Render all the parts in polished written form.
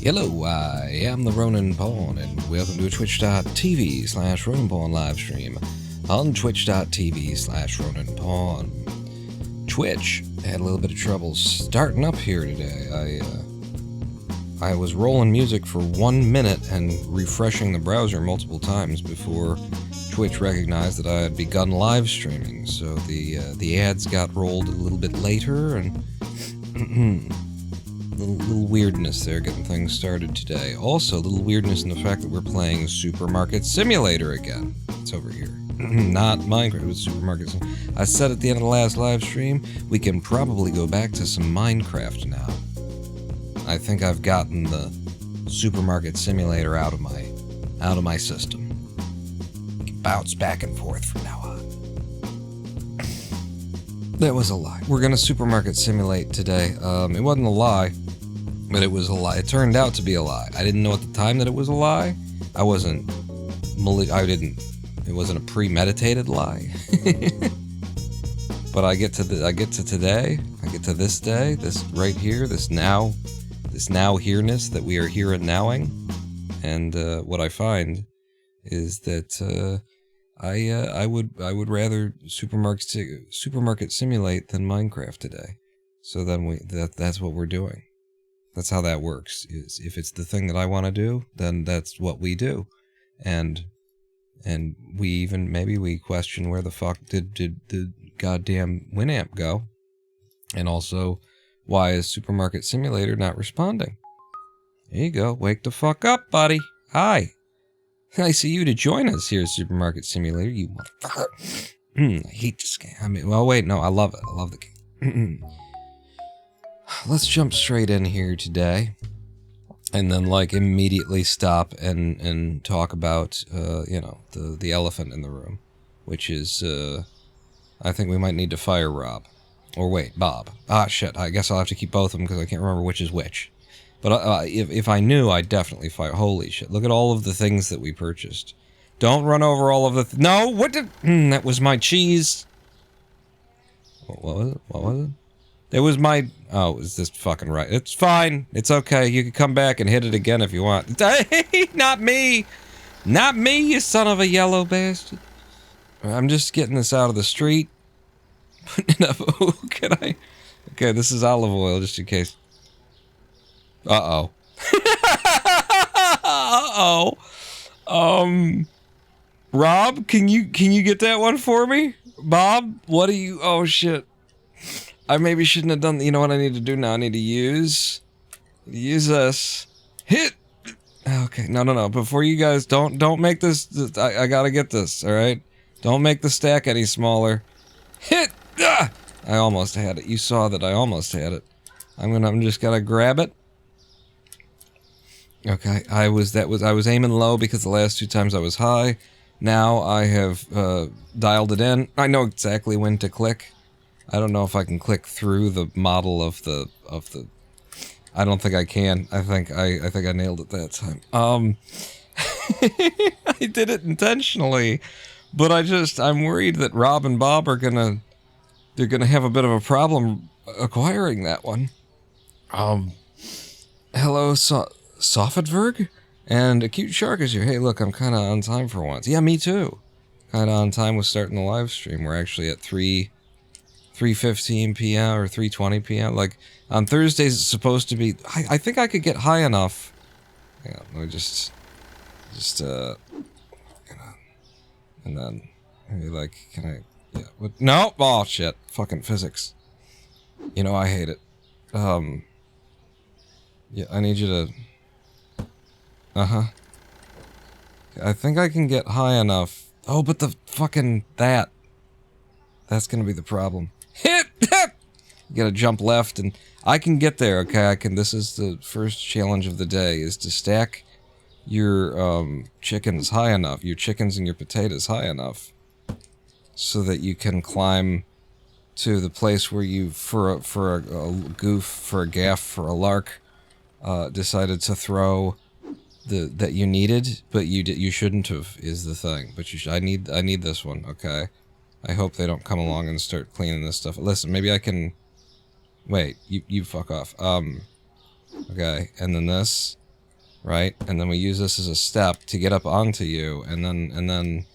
Hello, I am the Ronin Pawn, and welcome to twitch.tv/Ronin Pawn livestream on twitch.tv/Ronin Pawn. Twitch had a little bit of trouble starting up here today. I was rolling music for 1 minute and refreshing the browser multiple times before Twitch recognized that I had begun live streaming, so the ads got rolled a little bit later, and little weirdness there getting things started today. Also, a little weirdness in the fact that we're playing Supermarket Simulator again. It's over here. Not Minecraft, it's Supermarket Simulator. I said at the end of the last live stream, we can probably go back to some Minecraft now. I think I've gotten the Supermarket Simulator out of my system. We can bounce back and forth from now on. That was a lie. We're gonna Supermarket Simulate today. It wasn't a lie, but it was a lie. It turned out to be a lie. I didn't know at the time that it was a lie. It wasn't a premeditated lie. But I get to today. I get to this day, this right here, this now here-ness that we are here and nowing. And what I find is that I would rather Supermarket Simulate than Minecraft today. So then that's what we're doing. That's how that works. Is if it's the thing that I want to do, then that's what we do. And we question where the fuck did the goddamn Winamp go? And also, why is Supermarket Simulator not responding? There you go. Wake the fuck up, buddy. Hi. Nice of you to join us here, Supermarket Simulator, you motherfucker. I hate this game. I mean, well, wait, no, I love it. I love the game. Let's jump straight in here today, and then, like, immediately stop and talk about, the elephant in the room, which is, I think we might need to fire Rob. Or wait, Bob. Ah, shit, I guess I'll have to keep both of them because I can't remember which is which. But if I knew, I'd definitely fire. Holy shit, look at all of the things that we purchased. Don't run over all of the... No, what did... that was my cheese. What was it? What was it? It was my... Oh, is this fucking right? It's fine. It's okay. You can come back and hit it again if you want. Hey, not me. Not me, you son of a yellow bastard. I'm just getting this out of the street. Putting it up. Oh, can I... Okay, this is olive oil, just in case. Uh-oh. Uh-oh. Rob, can you get that one for me? Bob, what do you... Oh, shit. I maybe shouldn't have done... You know what I need to do now? I need to use this. Hit! Okay, no. Before you guys... Don't make this... I gotta get this, alright? Don't make the stack any smaller. Hit! Ah! I almost had it. You saw that I almost had it. I'm just gonna grab it. Okay, I was aiming low because the last two times I was high. Now I have dialed it in. I know exactly when to click. I don't know if I can click through the model of the. I don't think I can. I think I nailed it that time. I did it intentionally, but I'm worried that Rob and Bob are gonna have a bit of a problem acquiring that one. Hello, Softverg? And a cute shark is here. Hey, look, I'm kind of on time for once. Yeah, me too. Kind of on time with starting the live stream. We're actually at 3:15 p.m. or 3:20 p.m. Like, on Thursdays it's supposed to be... I think I could get high enough. Hang on, let me and then, maybe like, can I... Yeah, what? No! Oh, shit. Fucking physics. You know, I hate it. Yeah, I need you to... Uh-huh. I think I can get high enough. Oh, but the fucking... That's gonna be the problem. Hit! You gotta jump left, and I can get there, okay? This is the first challenge of the day, is to stack your, chickens high enough, your chickens and your potatoes high enough, so that you can climb to the place where you, for a goof, for a gaff, for a lark, decided to throw that you needed, but you shouldn't have, is the thing. But I need this one, okay? I hope they don't come along and start cleaning this stuff. Listen, maybe I can... Wait, you fuck off. Okay, and then this. right? And then we use this as a step to get up onto you, and then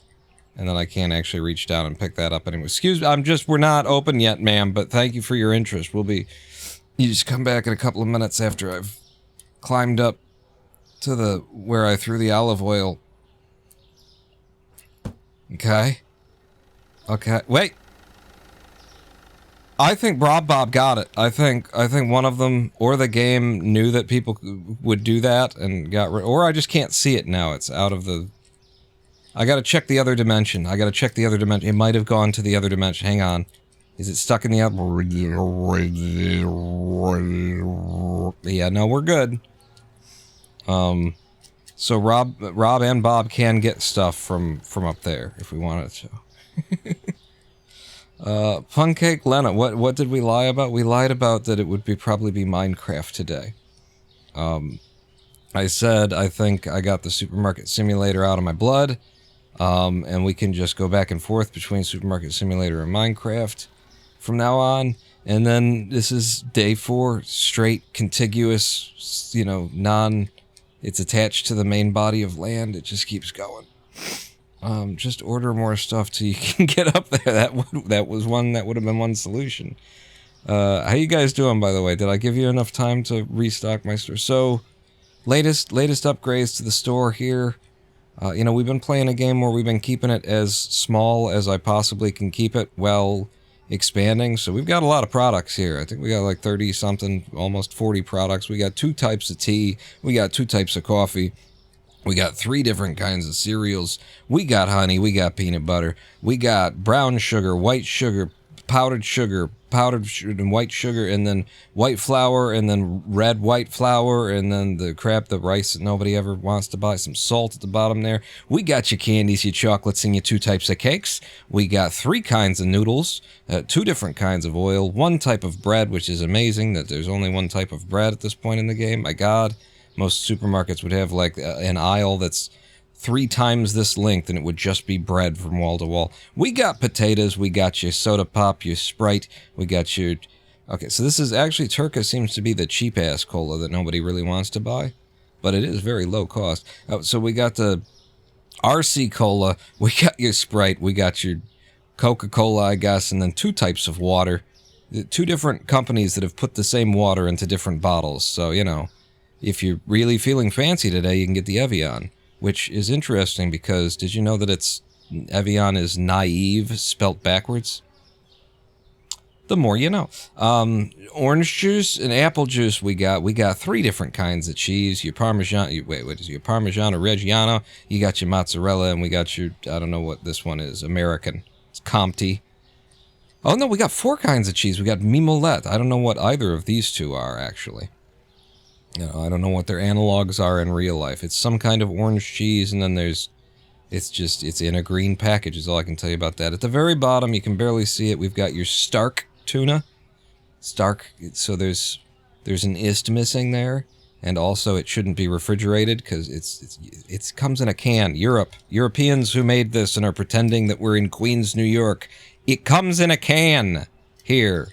I can't actually reach down and pick that up anymore. Excuse me, we're not open yet, ma'am, but thank you for your interest. You just come back in a couple of minutes after I've climbed up to where I threw the olive oil. Okay? Okay, wait! I think Bob got it. I think one of them, or the game, knew that people would do that and got rid, or I just can't see it now. It's out of the... I gotta check the other dimension. It might have gone to the other dimension. Hang on. Is it stuck in the other? Yeah, no, we're good. So Rob and Bob can get stuff from up there if we wanted to. Pancake Lena, what did we lie about? We lied about that it would probably be Minecraft today. I said I think I got the Supermarket Simulator out of my blood. And we can just go back and forth between Supermarket Simulator and Minecraft from now on. And then this is day 4, straight, contiguous, it's attached to the main body of land. It just keeps going. Just order more stuff till you can get up there. That would have been one solution. How you guys doing, by the way? Did I give you enough time to restock my store? So, latest upgrades to the store here. We've been playing a game where we've been keeping it as small as I possibly can keep it while expanding. So we've got a lot of products here. I think we got like 30-something, almost 40 products. We got 2 types of tea. We got 2 types of coffee. We got 3 different kinds of cereals. We got honey. We got peanut butter. We got brown sugar, white sugar, powdered and white sugar, and then white flour, and then red white flour, and then the rice that nobody ever wants to buy, some salt at the bottom there. We got your candies, your chocolates, and your 2 types of cakes. We got 3 kinds of noodles, 2 different kinds of oil, 1 type of bread, which is amazing that there's only 1 type of bread at this point in the game. My God, most supermarkets would have like an aisle that's 3 times this length, and it would just be bread from wall to wall. We got potatoes, we got your soda pop, your Sprite, we got your... Okay, so this is actually, Turka seems to be the cheap-ass cola that nobody really wants to buy, but it is very low cost. So we got the RC Cola, we got your Sprite, we got your Coca-Cola, I guess, and then 2 types of water. 2 different companies that have put the same water into different bottles, so, if you're really feeling fancy today, you can get the Evian. Which is interesting because did you know that Evian is naive spelt backwards? The more you know. Orange juice and apple juice we got 3 different kinds of cheese. Your Parmesan, your Parmigiano Reggiano, you got your mozzarella, and we got your, I don't know what this one is, American. It's Comté. Oh no, we got 4 kinds of cheese. We got Mimolette. I don't know what either of these 2 are actually. I don't know what their analogs are in real life. It's some kind of orange cheese, and then it's in a green package is all I can tell you about that. At the very bottom, you can barely see it, we've got your Stark tuna. Stark, so there's an ist missing there, and also it shouldn't be refrigerated, because it comes in a can. Europeans who made this and are pretending that we're in Queens, New York, it comes in a can here.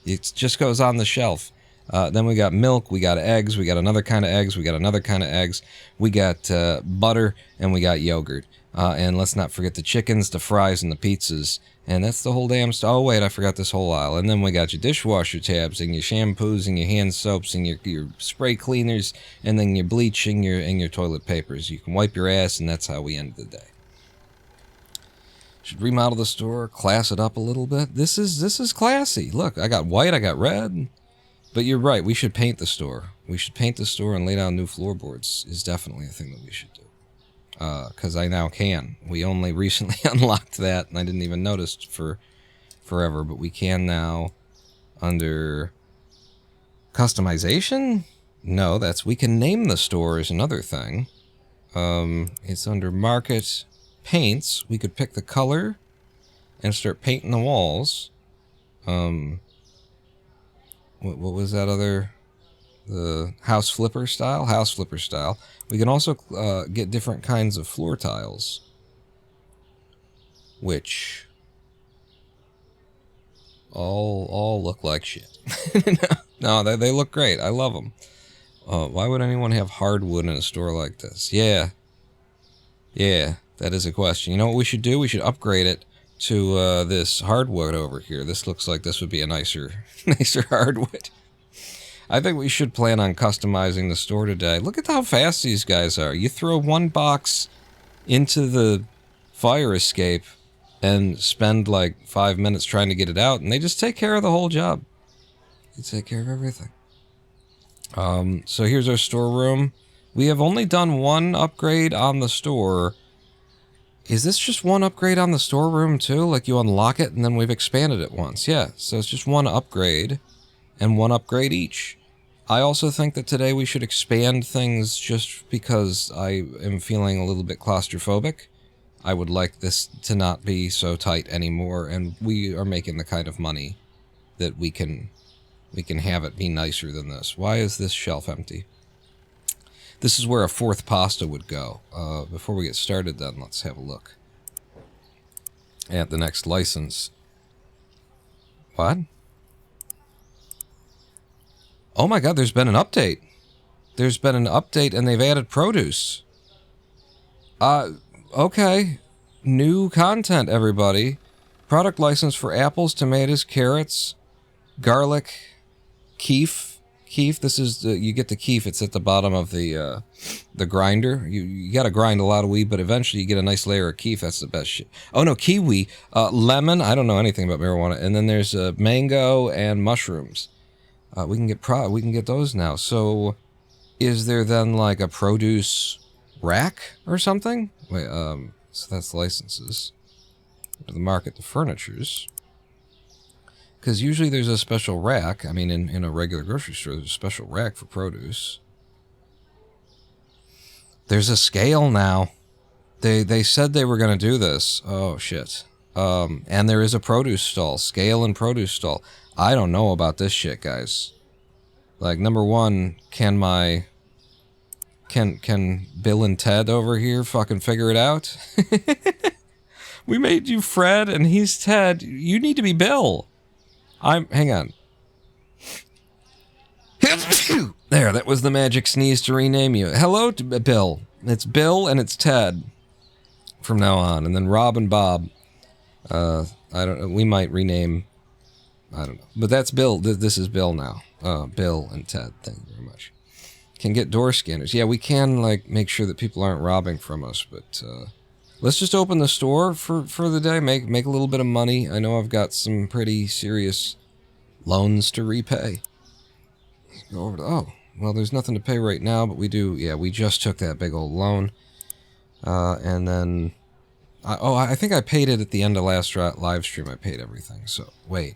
It just goes on the shelf. Then we got milk, we got eggs, we got another kind of eggs, we got another kind of eggs, we got butter, and we got yogurt. And let's not forget the chickens, the fries, and the pizzas. And that's the whole damn stuff. Oh, wait, I forgot this whole aisle. And then we got your dishwasher tabs, and your shampoos, and your hand soaps, and your spray cleaners, and then your bleach, and your toilet papers. You can wipe your ass, and that's how we end the day. Should remodel the store, class it up a little bit. This is classy. Look, I got white, I got red. But you're right, we should paint the store. We should paint the store and lay down new floorboards is definitely a thing that we should do. Because I now can. We only recently unlocked that, and I didn't even notice for forever, but we can now under customization? No, we can name the store is another thing. It's under market paints. We could pick the color and start painting the walls. What was that other... The house flipper style? House flipper style. We can also get different kinds of floor tiles. Which... all look like shit. No, they look great. I love them. Why would anyone have hardwood in a store like this? Yeah, that is a question. You know what we should do? We should upgrade it to this hardwood over here. This looks like this would be a nicer hardwood. I think we should plan on customizing the store today. Look at how fast these guys are. You throw one box into the fire escape and spend like 5 minutes trying to get it out, and they just take care of the whole job. They take care of everything. So here's our storeroom. We have only done one upgrade on the store. Is this just one upgrade on the storeroom too? Like you unlock it and then we've expanded it once. Yeah, so it's just one upgrade and one upgrade each. I also think that today we should expand things just because I am feeling a little bit claustrophobic. I would like this to not be so tight anymore, and we are making the kind of money that we can have it be nicer than this. Why is this shelf empty? This is where a fourth pasta would go. Before we get started then, let's have a look at the next license. What? Oh my god, there's been an update. There's been an update and they've added produce. Okay. New content, everybody. Product license for apples, tomatoes, carrots, garlic, keef. This is you get the keef. It's at the bottom of the grinder. You got to grind a lot of weed, but eventually you get a nice layer of keef. That's the best shit. Oh no, kiwi, lemon. I don't know anything about marijuana. And then there's mango and mushrooms. We can get those now. So, is there then like a produce rack or something? Wait, so that's licenses. To the market, the furnitures. Because usually there's a special rack. I mean, in a regular grocery store, there's a special rack for produce. There's a scale now. They said they were going to do this. Oh, shit. And there is a produce stall. Scale and produce stall. I don't know about this shit, guys. Like, number one, can Bill and Ted over here fucking figure it out? We made you Fred and he's Ted. You need to be Bill. Hang on. There, that was the magic sneeze to rename you. Hello, Bill. It's Bill and it's Ted from now on. And then Rob and Bob. I don't know. We might rename. I don't know. But that's Bill. This is Bill now. Bill and Ted. Thank you very much. Can get door scanners. Yeah, we can, like, make sure that people aren't robbing from us, but, let's just open the store for the day, make a little bit of money. I know I've got some pretty serious loans to repay. Let's go over to, oh, well, there's nothing to pay right now, but we do, yeah, we just took that big old loan. And then, I think I paid it at the end of last live stream. I paid everything, so, wait.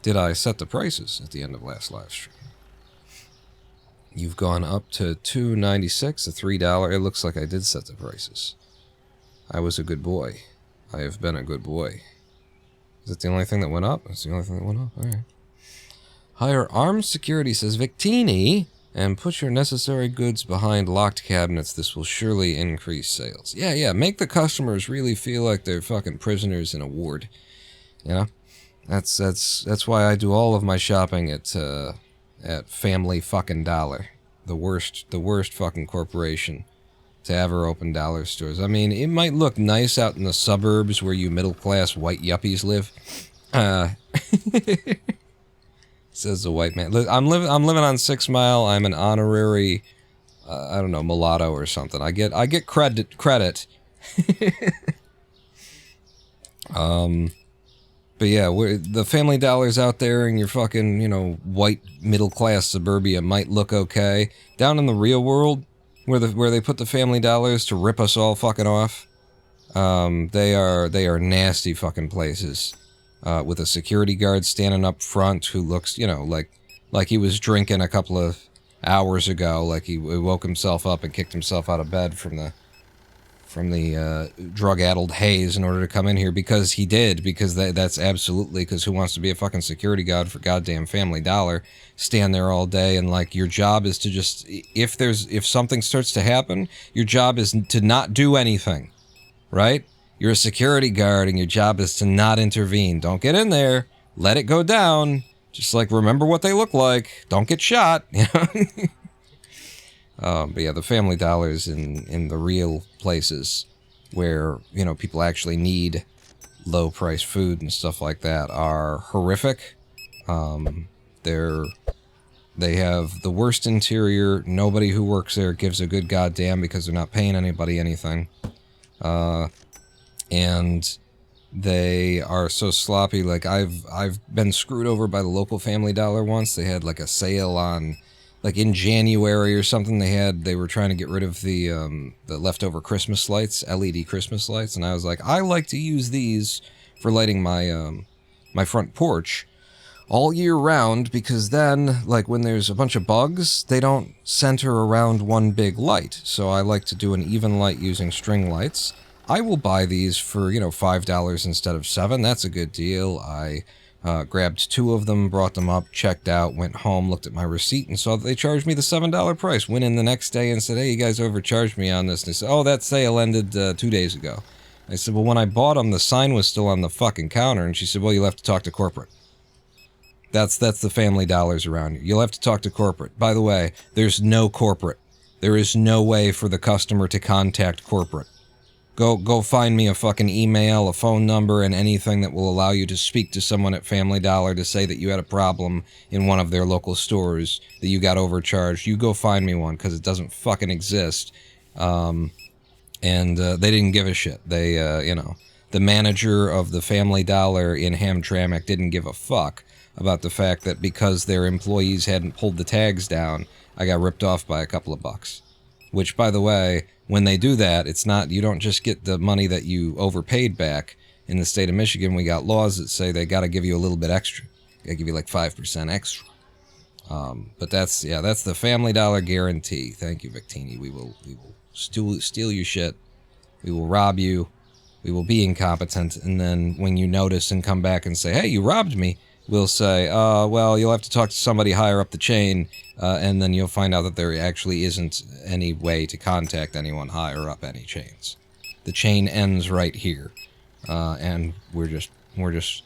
Did I set the prices at the end of last live stream? You've gone up to $2.96, a $3. It looks like I did set the prices. I was a good boy. I have been a good boy. Is that the only thing that went up? That's the only thing that went up? Alright. Hire armed security, says Victini, and put your necessary goods behind locked cabinets. This will surely increase sales. Yeah, make the customers really feel like they're fucking prisoners in a ward. You know? That's why I do all of my shopping at Family fucking Dollar. The worst fucking corporation to ever open dollar stores. I mean, it might look nice out in the suburbs where you middle-class white yuppies live. Says the white man. I'm living on 6 Mile. I'm an honorary, I don't know, mulatto or something. I get credit. But yeah, the Family Dollar's out there in your fucking, you know, white middle-class suburbia might look okay. Down in the real world, where they put the Family Dollars to rip us all fucking off, they are nasty fucking places. With a security guard standing up front who looks, you know, like he was drinking a couple of hours ago, like he woke himself up and kicked himself out of bed from the drug-addled haze in order to come in here, because he did, because that's absolutely, because who wants to be a fucking security guard for goddamn Family Dollar, stand there all day, and like your job is to just, if something starts to happen, your job is to not do anything, right? You're a security guard and your job is to not intervene. Don't get in there, let it go down, just like remember what they look like, don't get shot, you know? But yeah, the Family Dollars in the real places where, you know, people actually need low price food and stuff like that are horrific. They have the worst interior. Nobody who works there gives a good goddamn because they're not paying anybody anything. And they are so sloppy. Like, I've been screwed over by the local Family Dollar once. They had like a sale on, like in January or something. They were trying to get rid of the leftover Christmas lights, LED Christmas lights, and I was like, I like to use these for lighting my my front porch all year round, because then, like, when there's a bunch of bugs, they don't center around one big light. So I like to do an even light using string lights. I will buy these for, you know, $5 instead of $7. That's a good deal. I grabbed 2 of them, brought them up, checked out, went home, looked at my receipt, and saw that they charged me the $7 price. Went in the next day and said, hey, you guys overcharged me on this. And they said, oh, that sale ended 2 days ago. I said, well, when I bought them, the sign was still on the fucking counter. And she said, well, you'll have to talk to corporate. That's the Family Dollars around you. You'll have to talk to corporate. By the way, there's no corporate. There is no way for the customer to contact corporate. Go find me a fucking email, a phone number, and anything that will allow you to speak to someone at Family Dollar to say that you had a problem in one of their local stores, that you got overcharged. You go find me one, because it doesn't fucking exist. And they didn't give a shit. They, you know, the manager of the Family Dollar in Hamtramck didn't give a fuck about the fact that because their employees hadn't pulled the tags down, I got ripped off by a couple of bucks. Which, by the way, when they do that, it's not, you don't just get the money that you overpaid back. In the state of Michigan, we got laws that say they got to give you a little bit extra. They give you like 5% extra. But that's the Family Dollar guarantee. Thank you, Victini. We will steal your shit. We will rob you. We will be incompetent. And then when you notice and come back and say, hey, you robbed me, we'll say, well, you'll have to talk to somebody higher up the chain, and then you'll find out that there actually isn't any way to contact anyone higher up any chains. The chain ends right here, and we're just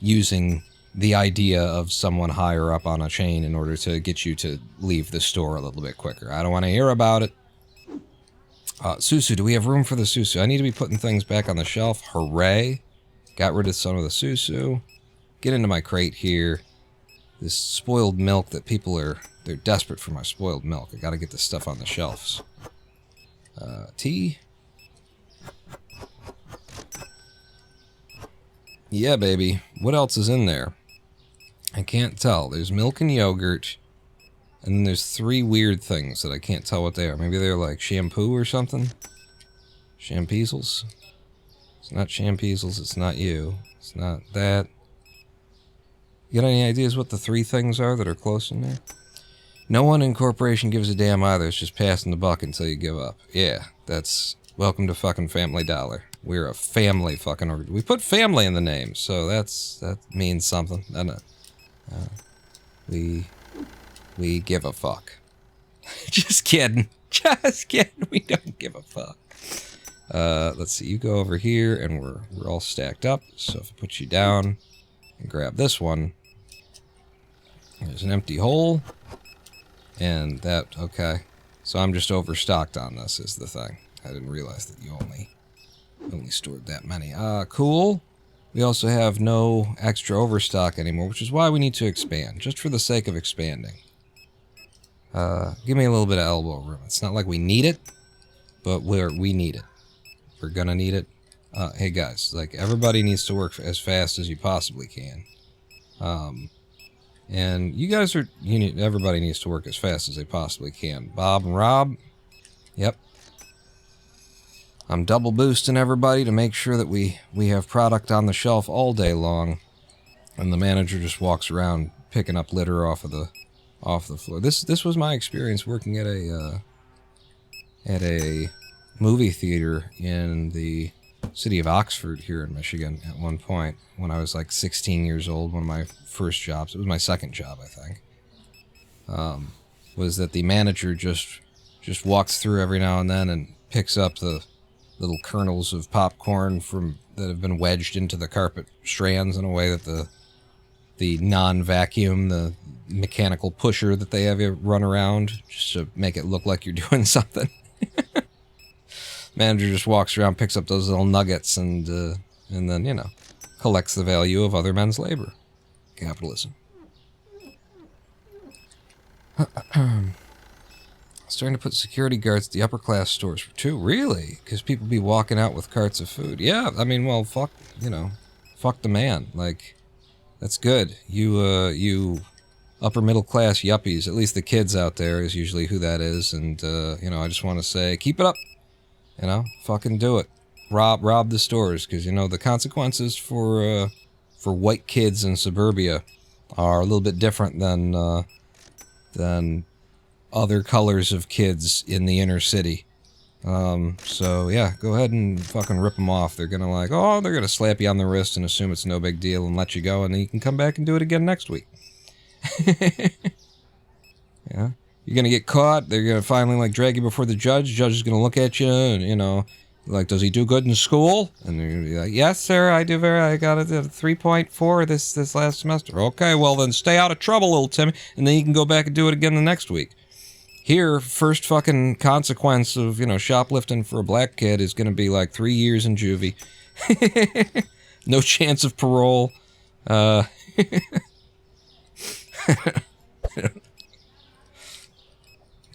using the idea of someone higher up on a chain in order to get you to leave the store a little bit quicker. I don't want to hear about it. Susu, do we have room for the Susu? I need to be putting things back on the shelf. Hooray. Got rid of some of the Susu. Get into my crate here. This spoiled milk that people they're desperate for my spoiled milk. I gotta get this stuff on the shelves. Tea. Yeah, baby. What else is in there? I can't tell. There's milk and yogurt. And then there's 3 weird things that I can't tell what they are. Maybe they're like shampoo or something? Shampeezels? It's not Shampeezels, it's not you. It's not that. You got any ideas what the 3 things are that are close in there? No one in corporation gives a damn either. It's just passing the buck until you give up. Yeah, that's... Welcome to fucking Family Dollar. We're a family fucking org. We put family in the name, so that means something, doesn't it? We give a fuck. Just kidding. Just kidding. We don't give a fuck. Let's see. You go over here, and we're all stacked up. So if I put you down and grab this one, there's an empty hole. And that, okay. So I'm just overstocked on this is the thing. I didn't realize that you only stored that many. Cool. We also have no extra overstock anymore, which is why we need to expand, just for the sake of expanding. Give me a little bit of elbow room. It's not like we need it, but we need it. We're gonna need it. Hey guys, like, everybody needs to work as fast as you possibly can. And you guys are, everybody needs to work as fast as they possibly can. Bob and Rob, yep. I'm double boosting everybody to make sure that we have product on the shelf all day long. And the manager just walks around picking up litter off the floor. This was my experience working at a movie theater in the city of Oxford here in Michigan at one point when I was like 16 years old. One of my first jobs, it was my second job, I think, was that the manager just walks through every now and then and picks up the little kernels of popcorn that have been wedged into the carpet strands in a way that the non-vacuum, the mechanical pusher that they have you run around just to make it look like you're doing something. Manager just walks around, picks up those little nuggets, and then, you know, collects the value of other men's labor. Capitalism. Starting to put security guards at the upper class stores too. Really? Because people be walking out with carts of food. Yeah, I mean, well, fuck, you know, fuck the man. Like, that's good. You upper middle class yuppies, at least the kids out there is usually who that is. And, you know, I just want to say, keep it up. You know, fucking do it. Rob the stores, because, you know, the consequences for white kids in suburbia are a little bit different than other colors of kids in the inner city. So yeah, go ahead and fucking rip them off. They're gonna slap you on the wrist and assume it's no big deal and let you go, and then you can come back and do it again next week. Yeah. You're gonna get caught, they're gonna finally, like, drag you before the judge. The judge is gonna look at you and, you know, like, does he do good in school? And you're gonna be like, yes, sir, I got a 3.4 this last semester. Okay, well then stay out of trouble, little Timmy, and then you can go back and do it again the next week. Here, first fucking consequence of, you know, shoplifting for a black kid is gonna be like 3 years in juvie. No chance of parole.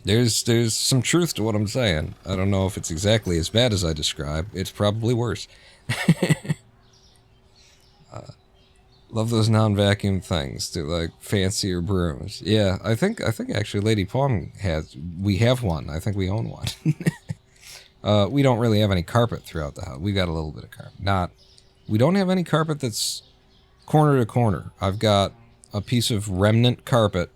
There's some truth to what I'm saying. I don't know if it's exactly as bad as I describe. It's probably worse. Love those non-vacuum things. They're like fancier brooms. Yeah, I think actually Lady Palm we have one. I think we own one. We don't really have any carpet throughout the house. We got a little bit of carpet. We don't have any carpet that's corner to corner. I've got a piece of remnant carpet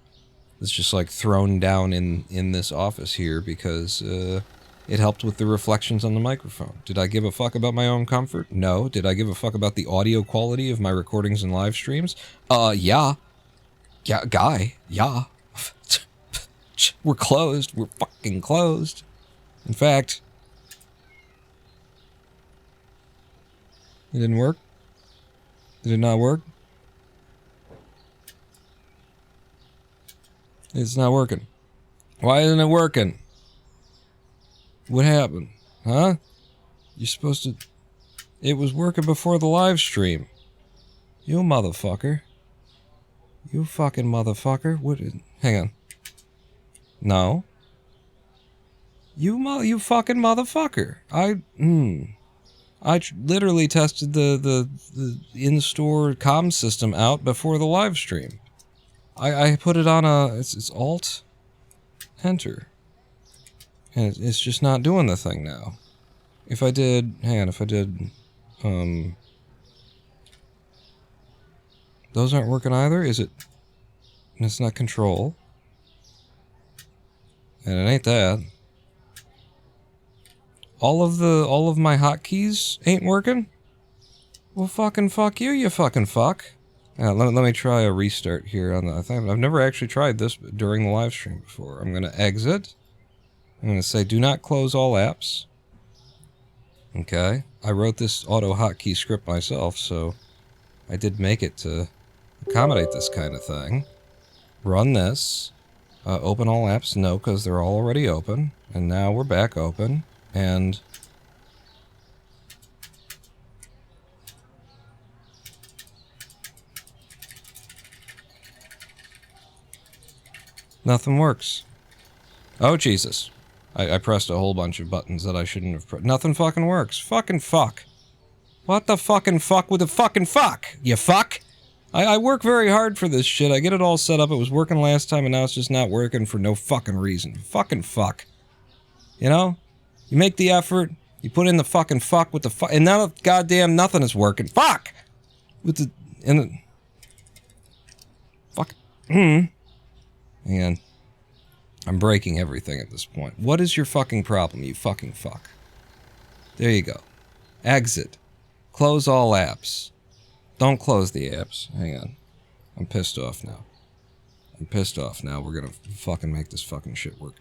that's just like thrown down in this office here because it helped with the reflections on the microphone. Did I give a fuck about my own comfort? No. Did I give a fuck about the audio quality of my recordings and live streams? Yeah. Yeah, guy. Yeah. We're closed. We're fucking closed. In fact, it didn't work? Did it not work? It's not working. Why isn't it working? What happened? Huh? You're supposed to... It was working before the live stream. You motherfucker. You fucking motherfucker. What is... Hang on. No. You fucking motherfucker. I literally tested the in-store comm system out before the live stream. I put it on it's Alt Enter. And it's just not doing the thing now. If I did, those aren't working either, is it? It's not Control. And it ain't that. All of my hotkeys ain't working? Well, fucking fuck you, you fucking fuck. Let me try a restart here on the thing. I've never actually tried this during the live stream before. I'm gonna exit. I'm gonna say do not close all apps. Okay. I wrote this auto hotkey script myself, so I did make it to accommodate this kind of thing. Run this. Open all apps. No, because they're all already open. And now we're back open. And... nothing works. Oh, Jesus. I pressed a whole bunch of buttons that I shouldn't have pressed. Nothing fucking works. Fucking fuck. What the fucking fuck with the fucking fuck? You fuck? I work very hard for this shit. I get it all set up. It was working last time, and now it's just not working for no fucking reason. Fucking fuck. You know? You make the effort, you put in the fucking fuck with the fuck, and now goddamn nothing is working. Fuck! With the... and the... fuck. And I'm breaking everything at this point. What is your fucking problem, you fucking fuck? There you go. Exit. Close all apps. Don't close the apps. Hang on. I'm pissed off now. We're gonna fucking make this fucking shit work.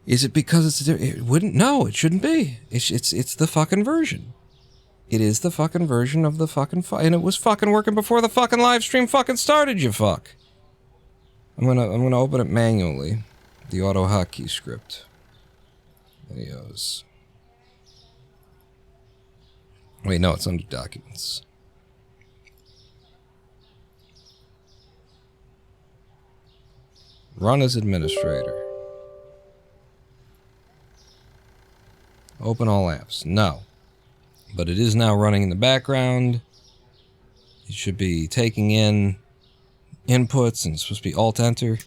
Is it because it wouldn't? No, it shouldn't be. It's the fucking version. It is the fucking version of the fucking and it was fucking working before the fucking live stream fucking started, you fuck. I'm gonna open it manually. The auto hotkey script. Videos. Wait, no, it's under documents. Run as administrator. Open all apps. No. But it is now running in the background. You should be taking in inputs, and it's supposed to be Alt-Enter.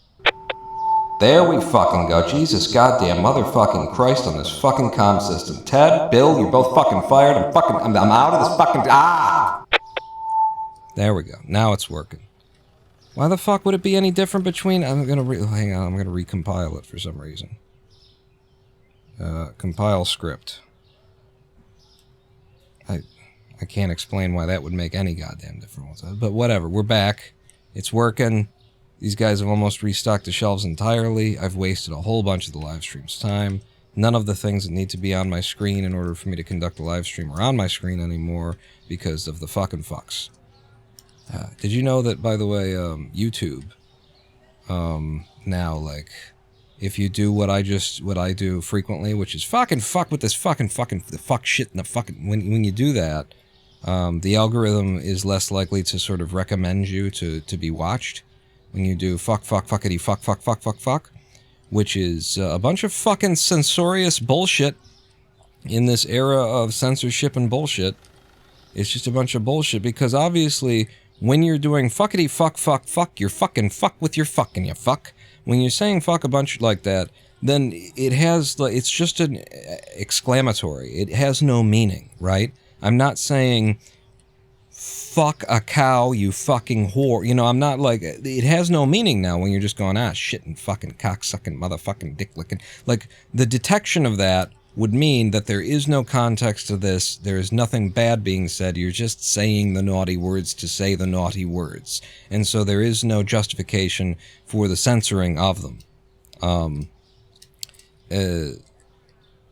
There we fucking go. Jesus goddamn motherfucking Christ on this fucking comm system. Ted, Bill, you're both fucking fired. I'm out of this fucking... Ah! There we go. Now it's working. Why the fuck would it be any different between... hang on, I'm gonna recompile it for some reason. Compile script. I can't explain why that would make any goddamn difference. But whatever, we're back. It's working. These guys have almost restocked the shelves entirely. I've wasted a whole bunch of the live stream's time. None of the things that need to be on my screen in order for me to conduct a live stream are on my screen anymore because of the fucking fucks. Did you know that, by the way, YouTube, now, like, if you do what I do frequently, which is fuck with this fuck shit in the fucking, when you do that, the algorithm is less likely to sort of recommend you to be watched. When you do fuckity fuck, which is a bunch of fucking censorious bullshit in this era of censorship and bullshit. It's just a bunch of bullshit because obviously when you're doing fuckity fuck, you're fucking fuck with your fucking, you fuck. When you're saying fuck a bunch like that, then it has, it's just an exclamatory. It has no meaning, right? I'm not saying fuck a cow, you fucking whore. You know, I'm not like, it has no meaning now when you're just going, ah, shit and fucking cocksucking, motherfucking dick licking. Like, the detection of that would mean that there is no context to this. There is nothing bad being said. You're just saying the naughty words to say the naughty words. And so there is no justification for the censoring of them.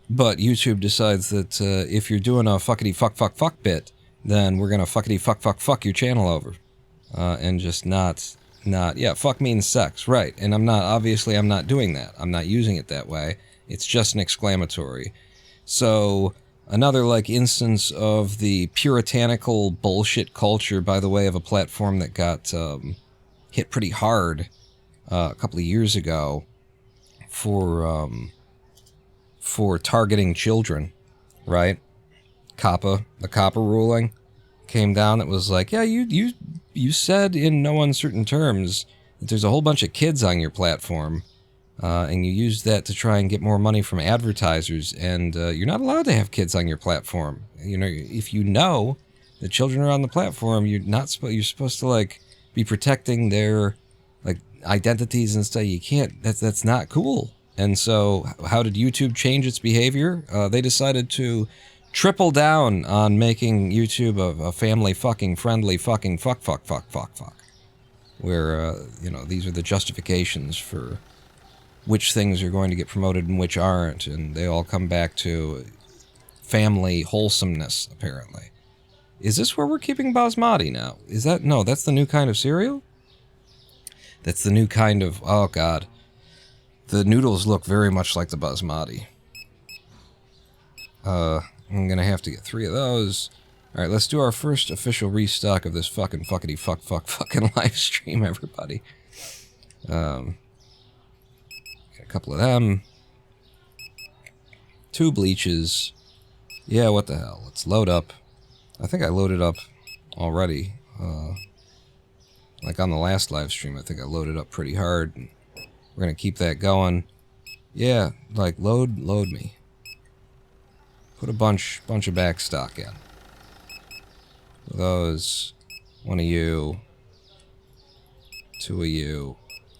But YouTube decides that if you're doing a fuckity fuck bit, then we're gonna fuckity fuck your channel over. And just not, yeah, fuck means sex, right. And I'm not doing that. I'm not using it that way. It's just an exclamatory. So, another, like, instance of the puritanical bullshit culture, by the way, of a platform that got hit pretty hard a couple of years ago for targeting children, right? the COPPA ruling came down that was like, yeah, you said in no uncertain terms that there's a whole bunch of kids on your platform, and you used that to try and get more money from advertisers, and you're not allowed to have kids on your platform. You know, if you know that children are on the platform, you're supposed to, like, be protecting their, like, identities and stuff. You can't. That's not cool. And so, how did YouTube change its behavior? They decided to triple down on making YouTube a family fucking friendly fucking fuck. Where, you know, these are the justifications for which things are going to get promoted and which aren't. And they all come back to family wholesomeness, apparently. Is this where we're keeping basmati now? Is that... No, that's the new kind of cereal? That's the new kind of... Oh, God. The noodles look very much like the basmati. I'm gonna have to get 3 of those. Alright, let's do our first official restock of this fucking live stream, everybody. Got a couple of them. 2 bleaches. Yeah, what the hell. Let's load up. I think I loaded up already. Like on the last live stream, I think I loaded up pretty hard. And we're gonna keep that going. Yeah, like, load me. Put a bunch of back stock in. Those, 1 of you, 2 of you,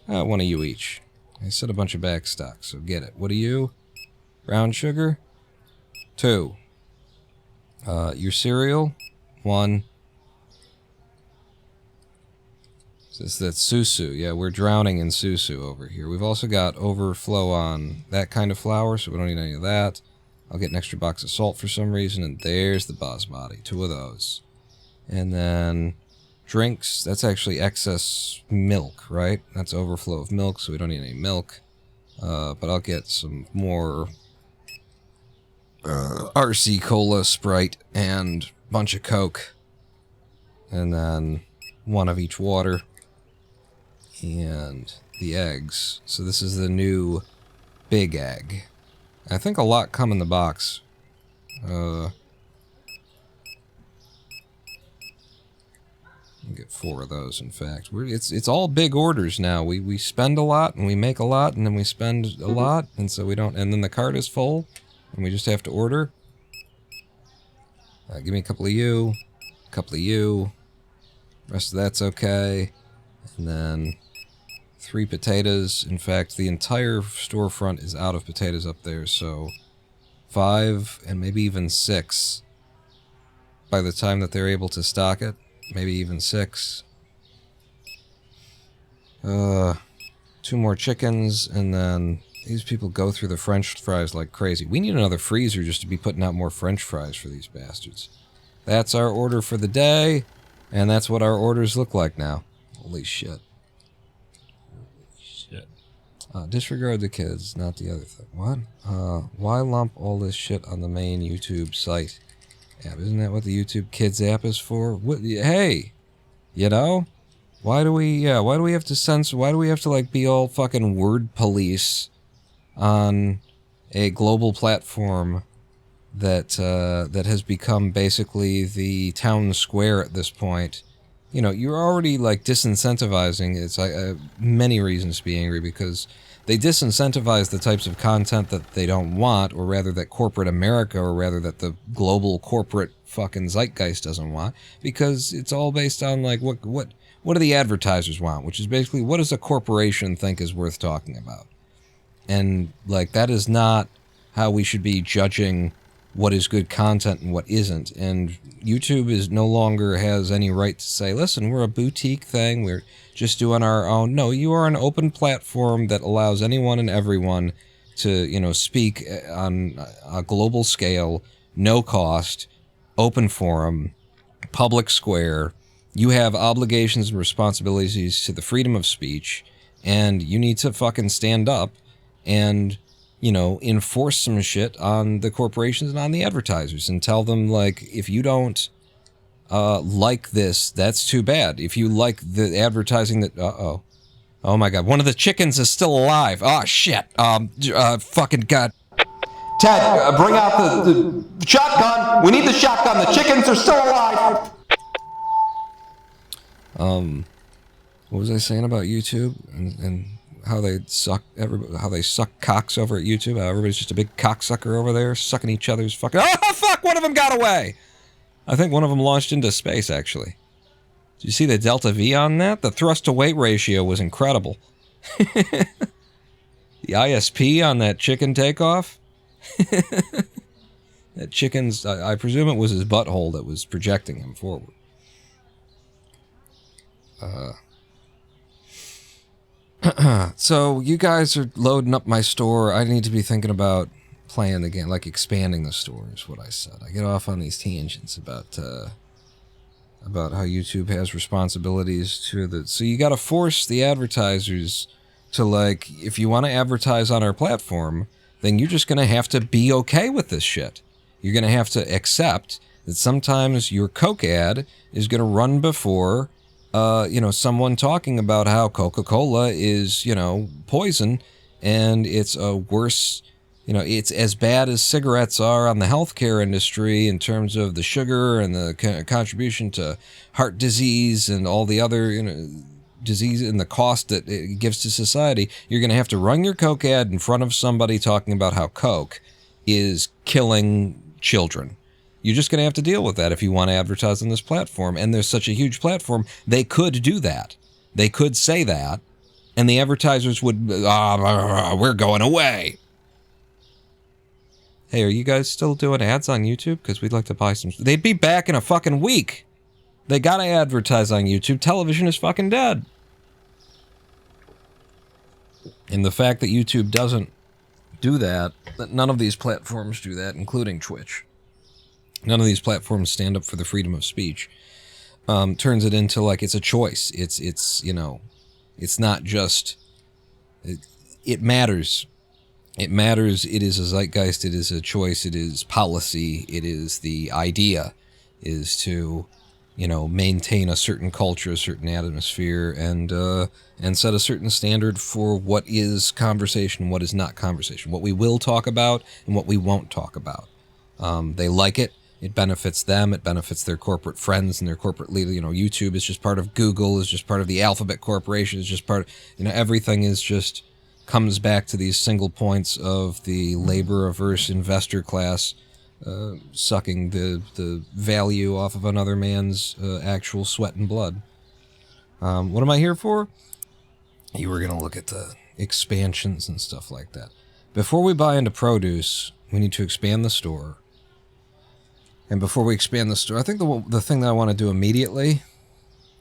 1 of you each. I said a bunch of back stock, so get it. What are you? Brown sugar? 2. Your cereal? 1. That's susu. Yeah, we're drowning in susu over here. We've also got overflow on that kind of flour, so we don't need any of that. I'll get an extra box of salt for some reason, and there's the basmati, 2 of those. And then drinks, that's actually excess milk, right? That's overflow of milk, so we don't need any milk. But I'll get some more RC Cola, Sprite, and a bunch of Coke. And then 1 of each water. And the eggs. So this is the new big egg. I think a lot come in the box. I'll get 4 of those, in fact. It's all big orders now. We spend a lot, and we make a lot, and then we spend a lot, and so we don't... And then the cart is full, and we just have to order. Give me a couple of you. A couple of you. Rest of that's okay. And then 3 potatoes. In fact, the entire storefront is out of potatoes up there, so 5 and maybe even 6 by the time that they're able to stock it. Maybe even 6. 2 more chickens, and then these people go through the French fries like crazy. We need another freezer just to be putting out more French fries for these bastards. That's our order for the day, and that's what our orders look like now. Holy shit. Disregard the kids, not the other thing. What? Why lump all this shit on the main YouTube site? Yeah, isn't that what the YouTube Kids app is for? What, hey! You know? Why do we have to censor, why do we have to, like, be all fucking word police on a global platform that has become basically the town square at this point? You know, you're already, like, disincentivizing. It's like many reasons to be angry, because they disincentivize the types of content that they don't want, or rather that corporate America, or rather that the global corporate fucking zeitgeist doesn't want, because it's all based on, like, what do the advertisers want, which is basically, what does a corporation think is worth talking about? And, like, that is not how we should be judging what is good content and what isn't. And YouTube is no longer has any right to say, listen, we're a boutique thing, we're just doing our own. No, you are an open platform that allows anyone and everyone to, you know, speak on a global scale, no cost, open forum, public square. You have obligations and responsibilities to the freedom of speech, and you need to fucking stand up and, you know, enforce some shit on the corporations and on the advertisers, and tell them, like, if you don't like this, that's too bad. If you like the advertising that... Uh-oh. Oh my god, one of the chickens is still alive. Oh shit. Fucking god. Ted, bring out the shotgun. We need the shotgun. The chickens are still alive. What was I saying about YouTube and how they suck how they suck cocks over at YouTube? How everybody's just a big cocksucker over there, sucking each other's fucking... Oh fuck! One of them got away. I think one of them launched into space. Actually, did you see the delta V on that? The thrust to weight ratio was incredible. The ISP on that chicken takeoff. That chicken's... I presume it was his butthole that was projecting him forward. So you guys are loading up my store. I need to be thinking about playing the game, like expanding the store is what I said. I get off on these tangents about how YouTube has responsibilities to the... So you gotta force the advertisers to, like, if you want to advertise on our platform, then you're just gonna have to be okay with this shit. You're gonna have to accept that sometimes your Coke ad is gonna run before you know, someone talking about how Coca-Cola is, you know, poison, and it's a worse, you know, it's as bad as cigarettes are on the healthcare industry in terms of the sugar and the contribution to heart disease and all the other, you know, disease and the cost that it gives to society. You're going to have to run your Coke ad in front of somebody talking about how Coke is killing children. You're just going to have to deal with that if you want to advertise on this platform. And there's such a huge platform, they could do that. They could say that, and the advertisers would, we're going away. Hey, are you guys still doing ads on YouTube? Because we'd like to buy some... They'd be back in a fucking week. They got to advertise on YouTube. Television is fucking dead. And the fact that YouTube doesn't do that. None of these platforms do that, including Twitch. None of these platforms stand up for the freedom of speech. Turns it into like it's a choice. It's you know, it's not just. It matters. It matters. It is a zeitgeist. It is a choice. It is policy. It is the idea, is to, you know, maintain a certain culture, a certain atmosphere, and set a certain standard for what is conversation, what is not conversation, what we will talk about, and what we won't talk about. They like it. It benefits them. It benefits their corporate friends and their corporate leader. You know, YouTube is just part of Google. Is just part of the Alphabet Corporation. Is just part of, you know, everything is just comes back to these single points of the labor-averse investor class sucking the value off of another man's actual sweat and blood. What am I here for? You were going to look at the expansions and stuff like that. Before we buy into produce, we need to expand the store. And before we expand the store, I think the thing that I want to do immediately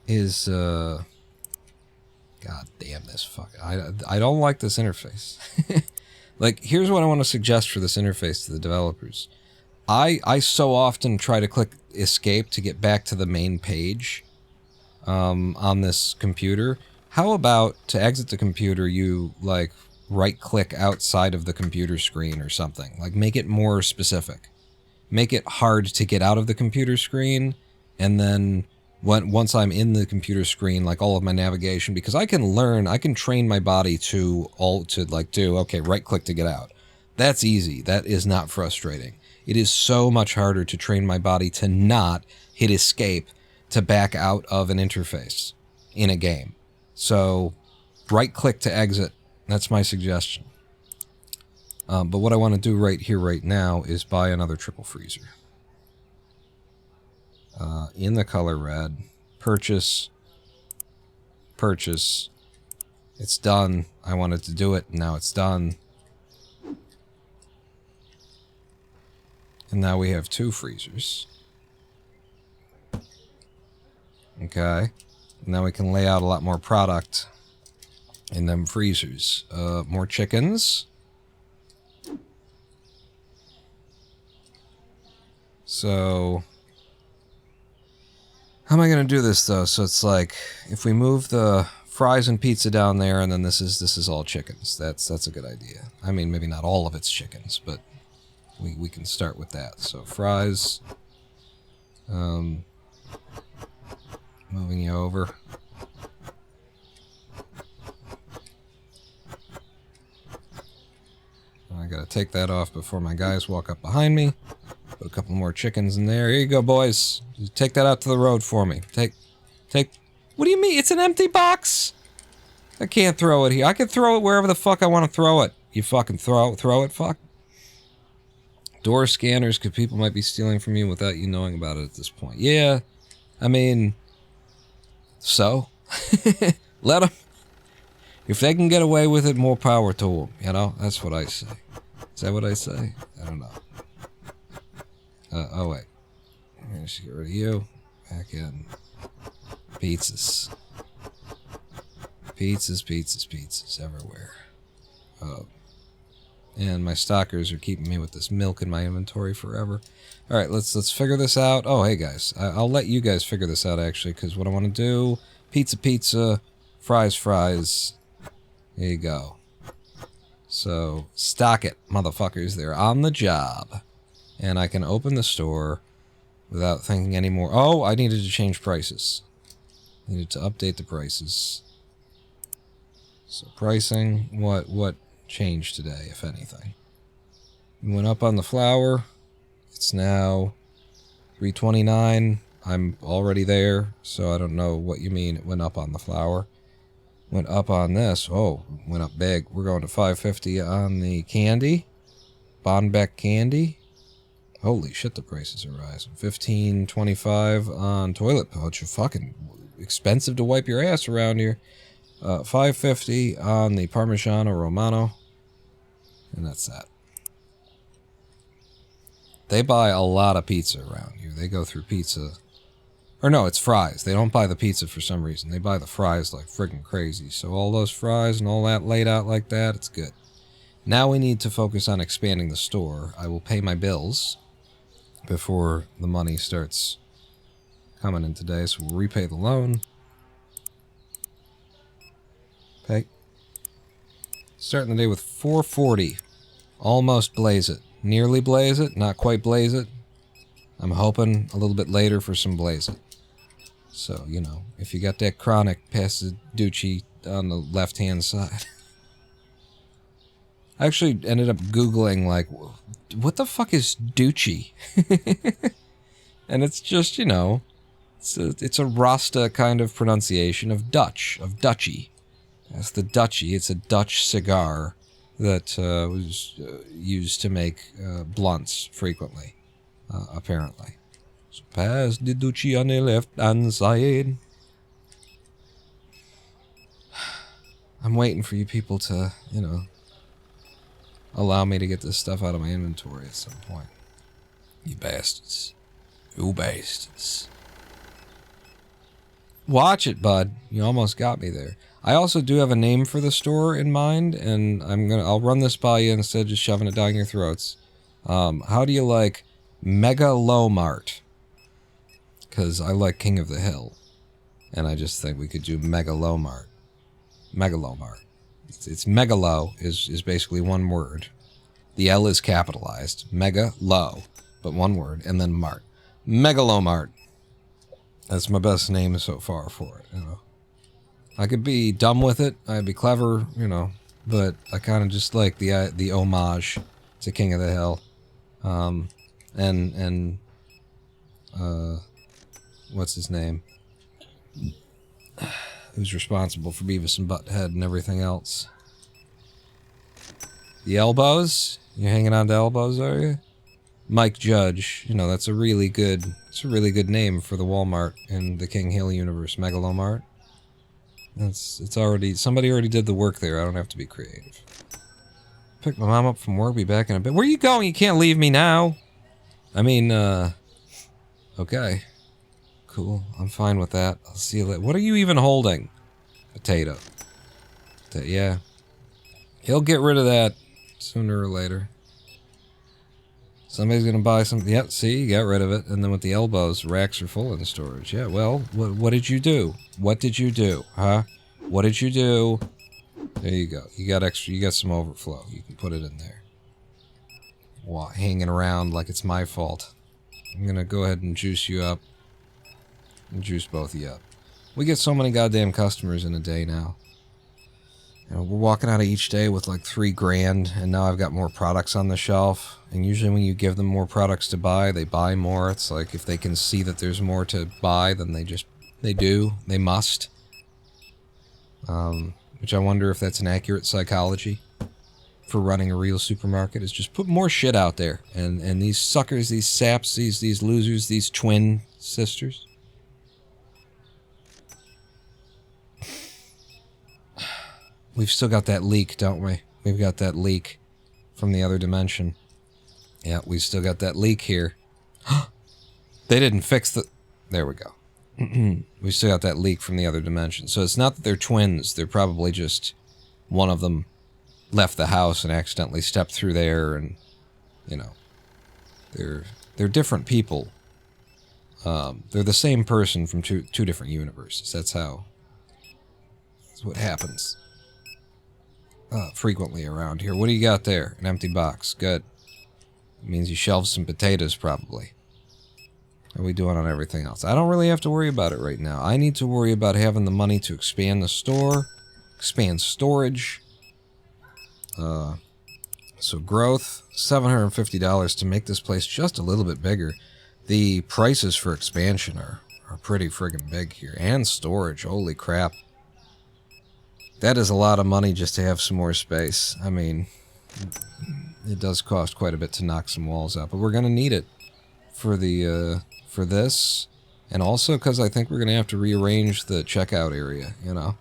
is... God damn this fuck. I don't like this interface. Like, here's what I want to suggest for this interface to the developers. I so often try to click escape to get back to the main page on this computer. How about to exit the computer, you, like, right-click outside of the computer screen or something? Like, make it more specific. Make it hard to get out of the computer screen, and then... once I'm in the computer screen, like all of my navigation, because I can train my body to okay, right click to get out. That's easy. That is not frustrating. It is so much harder to train my body to not hit escape to back out of an interface in a game. So right click to exit. That's my suggestion. But what I want to do right here, right now, is buy another triple freezer. In the color red, purchase, it's done. I wanted to do it, now it's done. And now we have 2 freezers. Okay, now we can lay out a lot more product in them freezers. More chickens. So... how am I going to do this, though? So it's like, if we move the fries and pizza down there, and then this is all chickens. That's a good idea. I mean, maybe not all of it's chickens, but we can start with that. So fries, moving you over. I got to take that off before my guys walk up behind me. Put a couple more chickens in there. Here you go, boys. Take that out to the road for me. Take... What do you mean? It's an empty box! I can't throw it here. I can throw it wherever the fuck I want to throw it. You fucking throw it, fuck. Door scanners, because people might be stealing from you without you knowing about it at this point. Yeah, I mean... so? Let them... if they can get away with it, more power to them, you know? That's what I say. Is that what I say? I don't know. Oh wait. I'm gonna just get rid of you. Back in. Pizzas. Pizzas everywhere. And my stalkers are keeping me with this milk in my inventory forever. Alright, let's figure this out. Oh, hey guys. I'll let you guys figure this out actually, because what I want to do... pizza, fries. There you go. So, stock it, motherfuckers. They're on the job. And I can open the store without thinking anymore. Oh, I needed to change prices. Needed to update the prices. So pricing, what changed today, if anything? We went up on the flour. It's now $3.29. I'm already there, so I don't know what you mean it went up on the flour. Went up on this. Oh, went up big. We're going to $5.50 on the candy. Bonbeck candy. Holy shit, the prices are rising. $15.25 on toilet pouch. Fucking expensive to wipe your ass around here. $5.50 on the Parmigiano Romano. And that's that. They buy a lot of pizza around here. They go through pizza. Or no, it's fries. They don't buy the pizza for some reason. They buy the fries like friggin' crazy. So all those fries and all that laid out like that, it's good. Now we need to focus on expanding the store. I will pay my bills before the money starts coming in today, so we'll repay the loan. Pay. Starting the day with 440. Almost blaze it. Nearly blaze it, not quite blaze it. I'm hoping a little bit later for some blaze it. So, you know, if you got that chronic Passaducci on the left-hand side. I actually ended up Googling, like, what the fuck is Ducci? And it's just, you know, it's a Rasta kind of pronunciation of Dutch, of Dutchy. That's the Dutchy. It's a Dutch cigar that was used to make blunts frequently, apparently. So pass the Duchy on the left-hand side. I'm waiting for you people to, you know, allow me to get this stuff out of my inventory at some point. You bastards. You bastards. Watch it, bud. You almost got me there. I also do have a name for the store in mind, and I'll run this by you instead of just shoving it down your throats. How do you like Mega-Lo-Mart? Because I like King of the Hill. And I just think we could do Mega-Lo-Mart. Megalo-Mart. It's Megalo is basically one word. The L is capitalized. Mega-Lo, but one word, and then Mart. Megalo-Mart. That's my best name so far for it, you know. I could be dumb with it, I'd be clever, you know, but I kind of just like the homage to King of the Hill. What's his name? Who's responsible for Beavis and Butthead and everything else? The Elbows? You're hanging on to Elbows, are you? Mike Judge. You know, that's a really good name for the Walmart in the King Hill universe. Megalo-Mart. Somebody already did the work there. I don't have to be creative. Pick my mom up from work, be back in a bit. Where are you going? You can't leave me now. I mean, okay. Cool. I'm fine with that. I'll see you later. What are you even holding? Potato. Yeah. He'll get rid of that sooner or later. Somebody's gonna buy something. Yep, see, you got rid of it. And then with the Elbows, racks are full in storage. Yeah, well, what did you do? What did you do? Huh? What did you do? There you go. You got extra, you got some overflow. You can put it in there. Wow, hanging around like it's my fault. I'm gonna go ahead and juice you up. And juice both of you up. We get so many goddamn customers in a day now. You know, we're walking out of each day with like $3 grand, and now I've got more products on the shelf. And usually when you give them more products to buy, they buy more. It's like if they can see that there's more to buy, then they do. They must. Which I wonder if that's an accurate psychology for running a real supermarket, is just put more shit out there. And these suckers, these saps, these losers, these twin sisters. We've still got that leak, don't we? We've got that leak from the other dimension. Yeah, we've still got that leak here. They didn't fix the... There we go. We still got that leak from the other dimension. So it's not that they're twins. They're probably just... One of them left the house and accidentally stepped through there, and... You know. They're different people. They're the same person from two different universes. That's what happens. Frequently around here. What do you got there? An empty box. Good. It means you shelved some potatoes, probably. How are we doing on everything else? I don't really have to worry about it right now. I need to worry about having the money to expand the store, expand storage. So growth, $750 to make this place just a little bit bigger. The prices for expansion are pretty friggin' big here. And storage, holy crap. That is a lot of money just to have some more space. I mean, it does cost quite a bit to knock some walls out, but we're going to need it for this, and also because I think we're going to have to rearrange the checkout area, you know.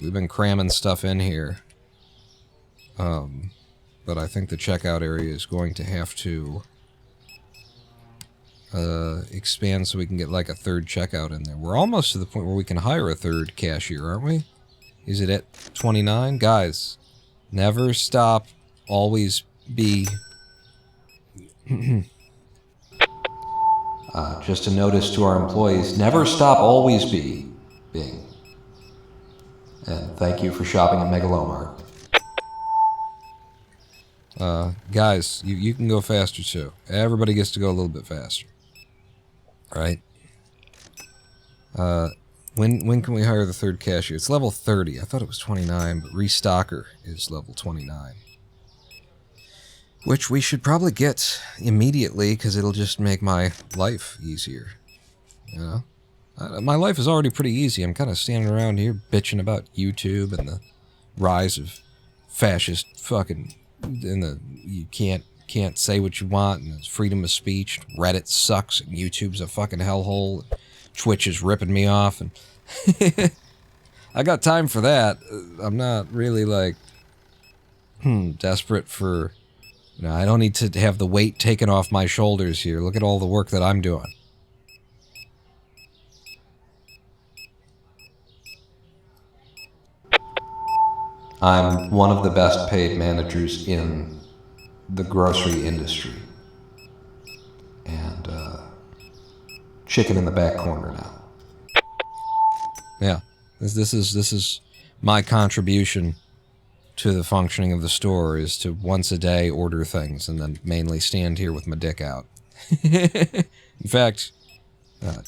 We've been cramming stuff in here, but I think the checkout area is going to have to expand so we can get like a third checkout in there. We're almost to the point where we can hire a third cashier, aren't we? Is it at 29? Guys, never stop always be... just a notice to our employees, never stop, always be being. And thank you for shopping at Megalomart. Guys, you can go faster too. Everybody gets to go a little bit faster. Right? When can we hire the third cashier? It's level 30. I thought it was 29, but restocker is level 29. Which we should probably get immediately, because it'll just make my life easier. You know? My life is already pretty easy. I'm kind of standing around here bitching about YouTube and the rise of fascist fucking... and the you can't say what you want, and there's freedom of speech. Reddit sucks, and YouTube's a fucking hellhole. Twitch is ripping me off, and I got time for that. I'm not really like desperate for... You know, I don't need to have the weight taken off my shoulders here. Look at all the work that I'm doing. I'm one of the best paid managers in the grocery industry. And, chicken in the back corner now. Yeah. This is my contribution to the functioning of the store, is to once a day order things and then mainly stand here with my dick out. In fact,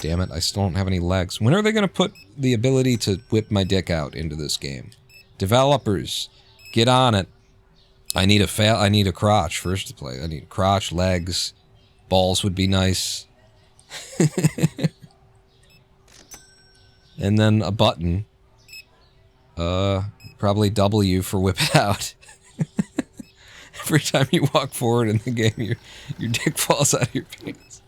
damn it, I still don't have any legs. When are they going to put the ability to whip my dick out into this game? Developers, get on it. I need a crotch first to play. I need a crotch, legs, balls would be nice. And then a button. Probably W for whip it out. Every time you walk forward in the game, your dick falls out of your pants.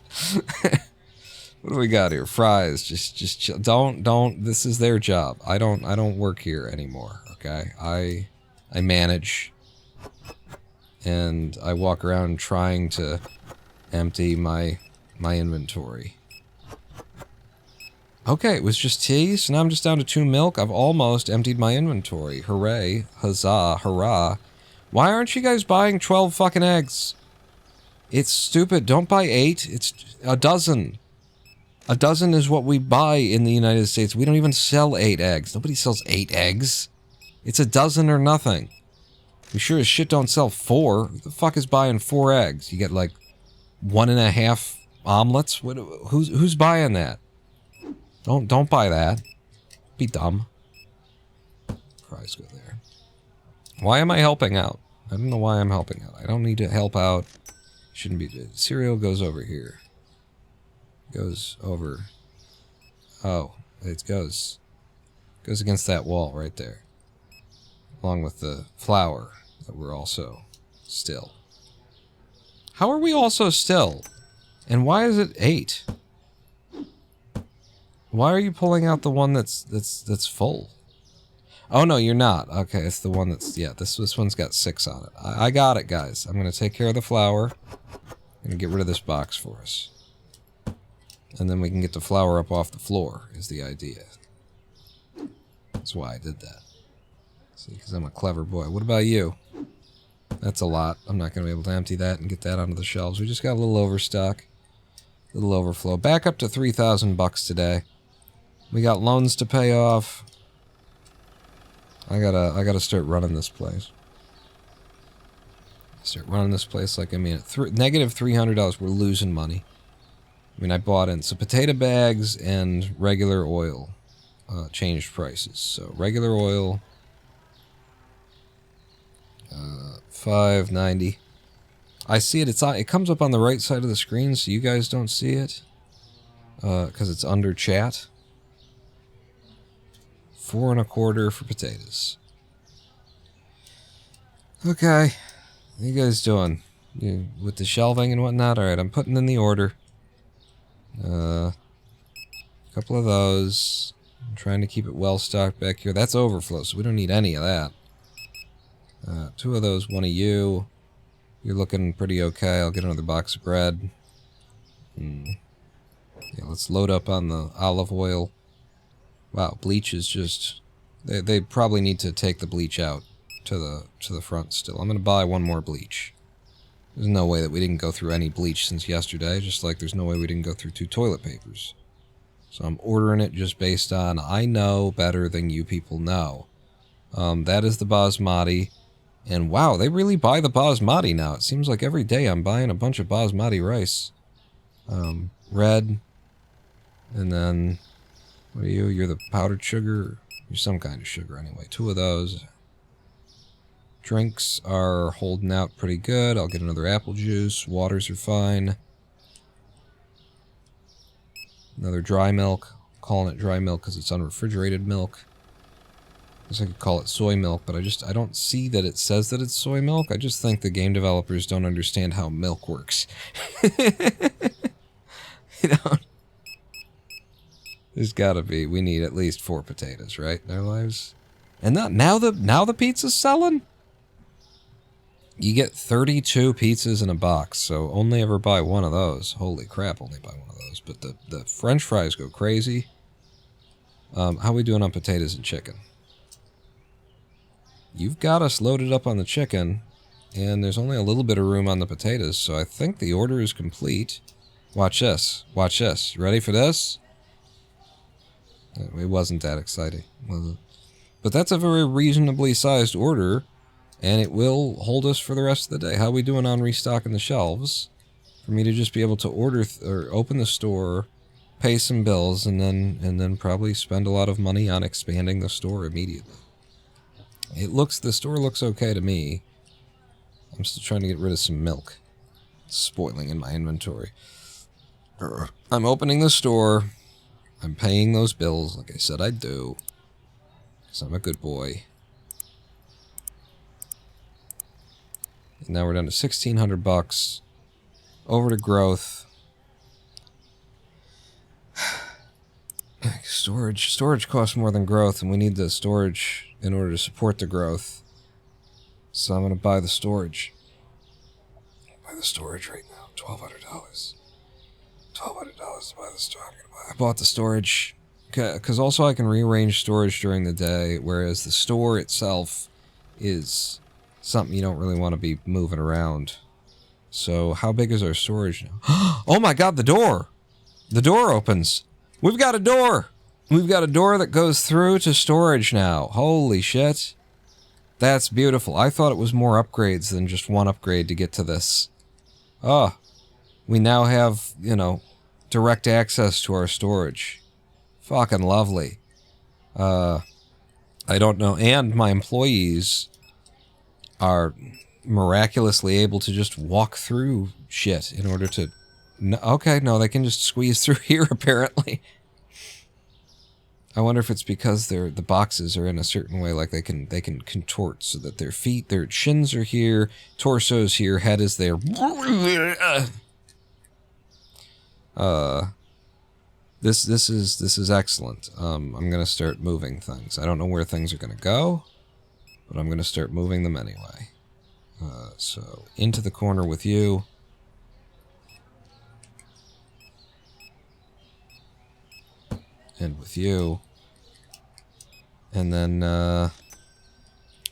What do we got here? Fries. Just chill. Don't. This is their job. I don't work here anymore. Okay. I manage, and I walk around trying to empty my inventory. Okay, it was just tea, so now I'm just down to 2 milk. I've almost emptied my inventory. Hooray. Huzzah. Hurrah. Why aren't you guys buying 12 fucking eggs? It's stupid. Don't buy 8. It's a dozen. A dozen is what we buy in the United States. We don't even sell 8 eggs. Nobody sells 8 eggs. It's a dozen or nothing. We sure as shit don't sell 4. Who the fuck is buying 4 eggs? You get like 1.5 omelets? Who's buying that? Don't buy that. Be dumb. Fries go there. Why am I helping out? I don't know why I'm helping out. I don't need to help out. Shouldn't be. Cereal goes over here. Goes over. Oh, it goes against that wall right there. Along with the flour that we're also still. How are we also still? And why is it 8? Why are you pulling out the one that's full? Oh no, you're not. Okay, it's the one that's... Yeah, this one's got 6 on it. I got it, guys. I'm gonna take care of the flour. I'm gonna get rid of this box for us. And then we can get the flour up off the floor, is the idea. That's why I did that. See, because I'm a clever boy. What about you? That's a lot. I'm not gonna be able to empty that and get that onto the shelves. We just got a little overstock. A little overflow. Back up to 3,000 bucks today. We got loans to pay off. I gotta start running this place. Start running this place like I mean it. Negative $300. We're losing money. I mean, I bought in some potato bags and regular oil. Changed prices. So regular oil, $5.90. I see it. It comes up on the right side of the screen, so you guys don't see it, because it's under chat. $4.25 for potatoes. Okay, how you guys doing? You, with the shelving and whatnot? All right, I'm putting in the order. A couple of those. I'm trying to keep it well stocked back here. That's overflow, so we don't need any of that. 2 of those, 1 of you. You're looking pretty okay. I'll get another box of bread. Yeah, let's load up on the olive oil. Wow, bleach is just... They probably need to take the bleach out to the front still. I'm gonna buy one more bleach. There's no way that we didn't go through any bleach since yesterday, just like there's no way we didn't go through 2 toilet papers. So I'm ordering it just based on I know better than you people know. That is the basmati. And wow, they really buy the basmati now. It seems like every day I'm buying a bunch of basmati rice. Red. And then, what are you? You're the powdered sugar? You're some kind of sugar anyway. 2 of those. Drinks are holding out pretty good. I'll get another apple juice. Waters are fine. Another dry milk. I'm calling it dry milk because it's unrefrigerated milk. I guess I could call it soy milk, but I don't see that it says that it's soy milk. I just think the game developers don't understand how milk works. You know? There's gotta be. We need at least 4 potatoes, right? In our lives. And now the pizza's selling? You get 32 pizzas in a box, so only ever buy one of those. Holy crap, only buy one of those. But the French fries go crazy. How we doing on potatoes and chicken? You've got us loaded up on the chicken, and there's only a little bit of room on the potatoes, so I think the order is complete. Watch this. Watch this. Ready for this? It wasn't that exciting, was it? But that's a very reasonably sized order, and it will hold us for the rest of the day. How are we doing on restocking the shelves? For me to just be able to order or open the store, pay some bills, and then probably spend a lot of money on expanding the store immediately. The store looks okay to me. I'm still trying to get rid of some milk. It's spoiling in my inventory. I'm opening the store. I'm paying those bills like I said I'd do. Because I'm a good boy. And now we're down to $1,600. Over to growth. Storage costs more than growth, and we need the storage in order to support the growth. So I'm going to buy the storage. Buy the storage right now. $1,200. $1,200 to buy the storage. I bought the storage because also I can rearrange storage during the day, whereas the store itself is something you don't really want to be moving around. So how big is our storage now? Oh my god, the door! The door opens. We've got a door! We've got a door that goes through to storage now. Holy shit. That's beautiful. I thought it was more upgrades than just one upgrade to get to this. Oh. We now have, you know, direct access to our storage. Fucking lovely. I don't know. And my employees are miraculously able to just walk through shit in order to... No, okay, no, they can just squeeze through here, apparently. I wonder if it's because the boxes are in a certain way, like they can contort so that their feet, their shins are here, torso's here, head is there. This is excellent. I'm gonna start moving things. I don't know where things are gonna go, but I'm gonna start moving them anyway. So into the corner with you. And with you. And then,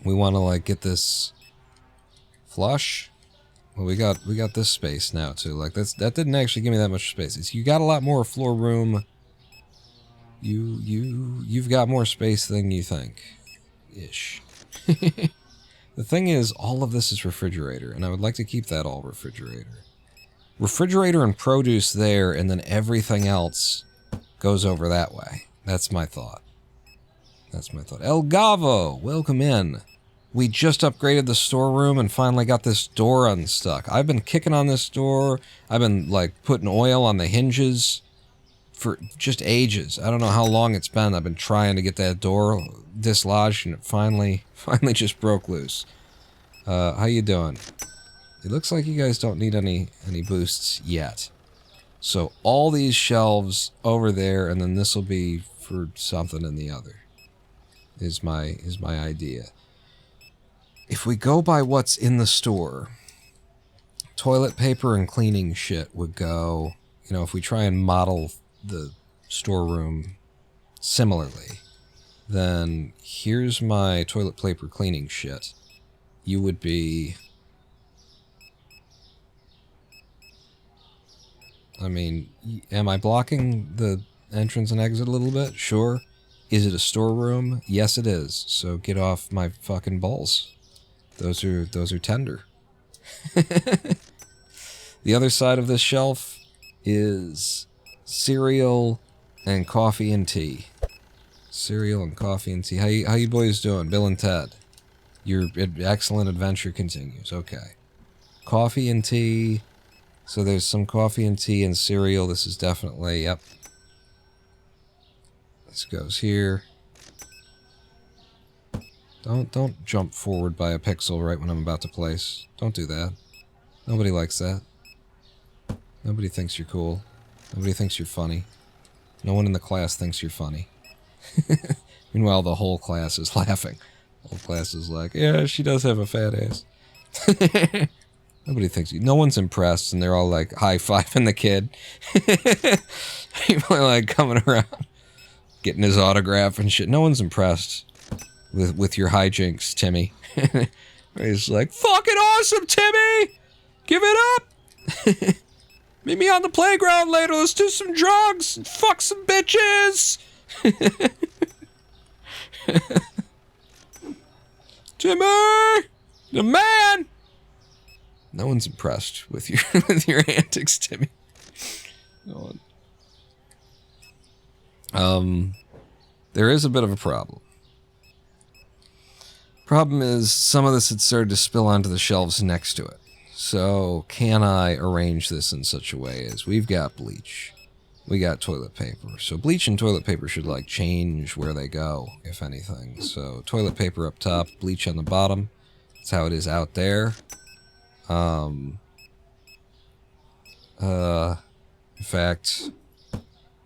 we want to, like, get this flush. Well, we got this space now, too. Like, that didn't actually give me that much space. You got a lot more floor room. You've got more space than you think. Ish. The thing is, all of this is refrigerator, and I would like to keep that all refrigerator. Refrigerator and produce there, and then everything else goes over that way. That's my thought. That's my thought. El Gavo, welcome in. We just upgraded the storeroom and finally got this door unstuck. I've been kicking on this door. I've been, like, putting oil on the hinges for just ages. I don't know how long it's been. I've been trying to get that door dislodged, and it finally just broke loose. How you doing? It looks like you guys don't need any boosts yet. So all these shelves over there, and then this will be for something in the other. Is my idea. If we go by what's in the store, toilet paper and cleaning shit would go, you know, if we try and model the storeroom similarly, then here's my toilet paper cleaning shit. you would be... I mean, am I blocking the entrance and exit a little bit? Sure. Is it a storeroom? Yes, it is. So get off my fucking balls. Those are tender. The other side of this shelf is cereal and coffee and tea. Cereal and coffee and tea. How you boys doing? Bill and Ted. Your excellent adventure continues. Okay. Coffee and tea. So there's some coffee and tea and cereal. This is definitely, yep. This goes here. Don't jump forward by a pixel right when I'm about to place. Don't do that. Nobody likes that. Nobody thinks you're cool. Nobody thinks you're funny. No one in the class thinks you're funny. Meanwhile, the whole class is laughing. The whole class is like, yeah, she does have a fat ass. Nobody thinks you... No one's impressed, and they're all like high-fiving the kid. People are like coming around, getting his autograph and shit. No one's impressed with your hijinks, Timmy. He's like, fucking awesome, Timmy! Give it up! Meet me on the playground later. Let's do some drugs and fuck some bitches. Timmy, the man. No one's impressed with your antics, Timmy. No one. There is a bit of a problem. Problem is, some of this had started to spill onto the shelves next to it. So, can I arrange this in such a way as we've got bleach, we got toilet paper. So bleach and toilet paper should, like, change where they go, if anything. So, toilet paper up top, bleach on the bottom. That's how it is out there. In fact,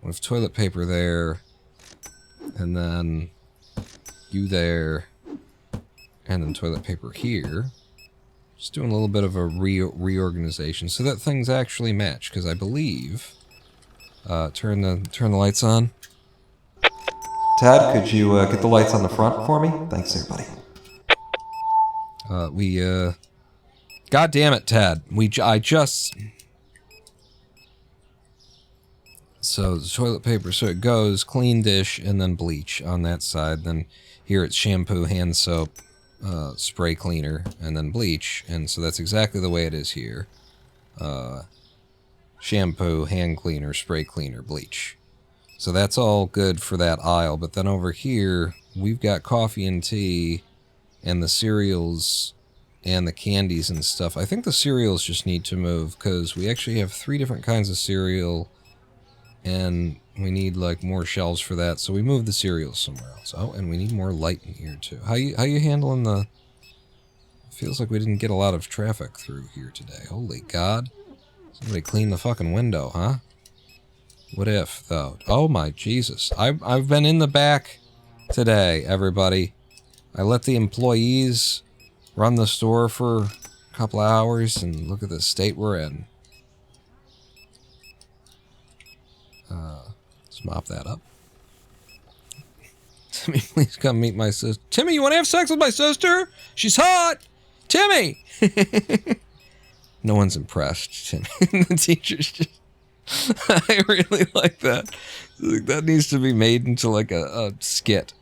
with toilet paper there, and then you there, and then toilet paper here. Just doing a little bit of a reorganization so that things actually match, because I believe... turn the lights on. Tad, could you get the lights on the front for me? Thanks, everybody. God damn it, Tad. I just... So, the toilet paper, so it goes clean dish and then bleach on that side. Then here it's shampoo, hand soap, spray cleaner, and then bleach. And so that's exactly the way it is here. Shampoo, hand cleaner, spray cleaner, bleach. So that's all good for that aisle. But then over here, we've got coffee and tea, and the cereals, and the candies and stuff. I think the cereals just need to move, because we actually have 3 different kinds of cereal, and we need, like, more shelves for that, so we moved the cereals somewhere else. Oh, and we need more light in here, too. How you handling the... Feels like we didn't get a lot of traffic through here today. Holy God. Somebody clean the fucking window, huh? What if, though? Oh, my Jesus. I've been in the back today, everybody. I let the employees run the store for a couple of hours, and look at the state we're in. Let's mop that up. Timmy, please come meet my sister. Timmy, you want to have sex with my sister? She's hot! Timmy! No one's impressed, Timmy. The teacher's just... I really like that. That needs to be made into like a skit.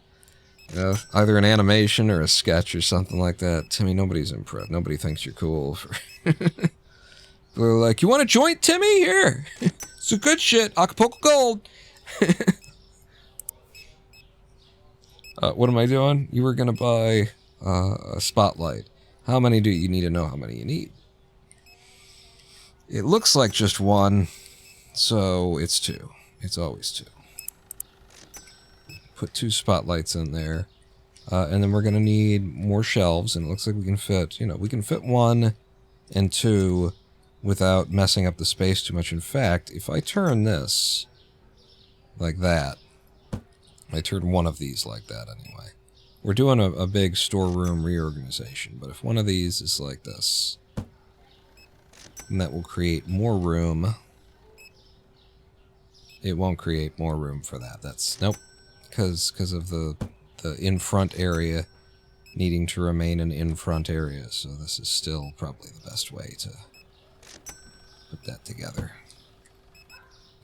Either an animation or a sketch or something like that. Timmy, nobody's impressed. Nobody thinks you're cool. They're like, you want a joint, Timmy? Here. It's a good shit. Acapulco Gold. What am I doing? You were going to buy a spotlight. How many do you need to know how many you need? It looks like just 1, so it's 2. It's always 2. Put 2 spotlights in there. And then we're going to need more shelves, and it looks like we can fit, we can fit 1 and 2 without messing up the space too much. In fact, if I turn this like that, I turn one of these like that anyway. We're doing a big storeroom reorganization, but if one of these is like this, then that will create more room. It won't create more room for that. That's, nope. Because of the in front area needing to remain an in-front area, so this is still probably the best way to put that together.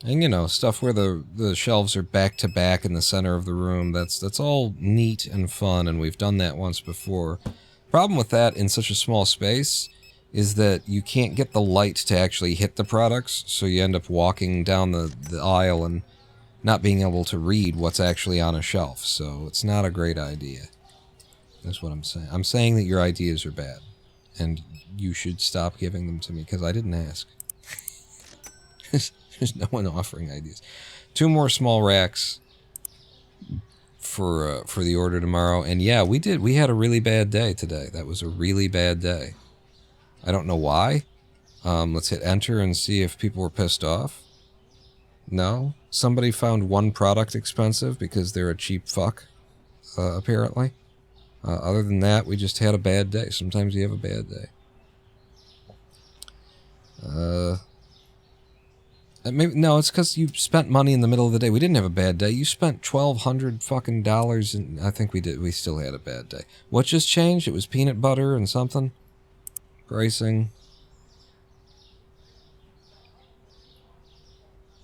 And, you know, stuff where the shelves are back-to-back in the center of the room, that's all neat and fun, and we've done that once before. Problem with that in such a small space is that you can't get the light to actually hit the products, so you end up walking down the aisle and not being able to read what's actually on a shelf, so it's not a great idea. That's what I'm saying. I'm saying that your ideas are bad, and you should stop giving them to me, because I didn't ask. There's no one offering ideas. 2 more small racks for the order tomorrow, and yeah, we had a really bad day today. That was a really bad day. I don't know why. Let's hit enter and see if people were pissed off. No? Somebody found one product expensive because they're a cheap fuck, apparently. Other than that, we just had a bad day. Sometimes you have a bad day. Maybe, no, it's because you spent money in the middle of the day. We didn't have a bad day. You spent $1,200 fucking dollars, and I think we did. We still had a bad day. What just changed? It was peanut butter and something. Pricing.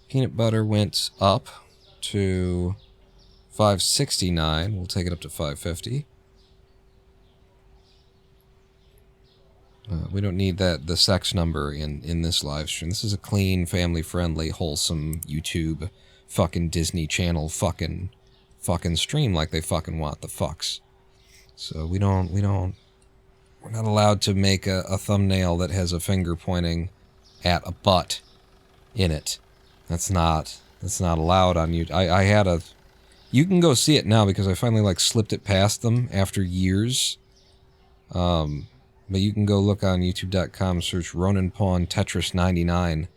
Peanut butter went up to $5.69. We'll take it up to $5.50. We don't need the sex number in this live stream. This is a clean, family-friendly, wholesome YouTube fucking Disney Channel fucking stream like they fucking want the fucks. So we're not allowed to make a thumbnail that has a finger pointing at a butt in it. That's not allowed on YouTube. You can go see it now because I finally like slipped it past them after years. But you can go look on youtube.com, search Ronin Pawn Tetris 99.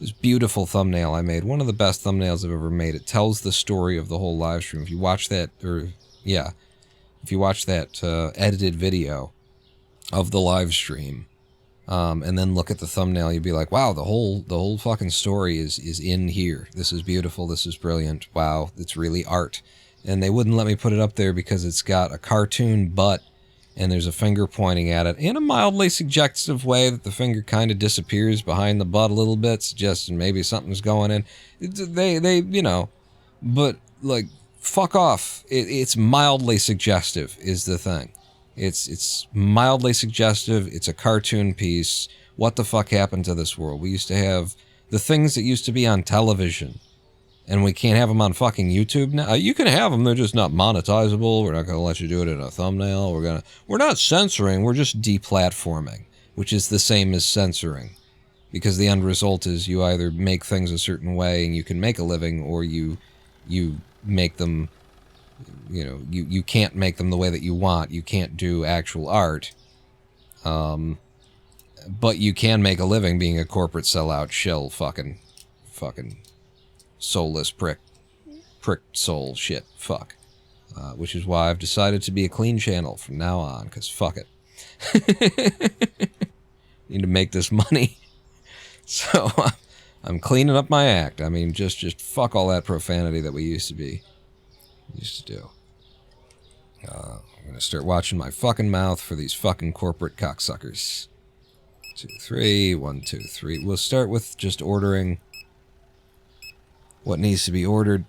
This beautiful thumbnail I made. One of the best thumbnails I've ever made. It tells the story of the whole live stream. If you watch that, edited video of the live stream, and then look at the thumbnail, you'd be like, wow, the whole fucking story is in here. This is beautiful. This is brilliant. Wow, it's really art. And they wouldn't let me put it up there because it's got a cartoon butt, and there's a finger pointing at it in a mildly suggestive way that the finger kind of disappears behind the butt a little bit, suggesting maybe something's going in. They you know, but, like, fuck off. It's mildly suggestive is the thing. It's mildly suggestive. It's a cartoon piece. What the fuck happened to this world? We used to have the things that used to be on television, and we can't have them on fucking YouTube now. You can have them, they're just not monetizable. We're not going to let you do it in a thumbnail. We're not censoring, we're just deplatforming, which is the same as censoring. Because the end result is you either make things a certain way and you can make a living, or you make them, you know, you can't make them the way that you want. You can't do actual art. But you can make a living being a corporate sellout shill fucking soulless prick soul shit fuck, which is why I've decided to be a clean channel from now on, because fuck it. Need to make this money. So I'm cleaning up my act. I mean, just fuck all that profanity that we used to do. I'm gonna start watching my fucking mouth for these fucking corporate cocksuckers. 2, 3, 1, 2, 3. We'll start with just ordering what needs to be ordered.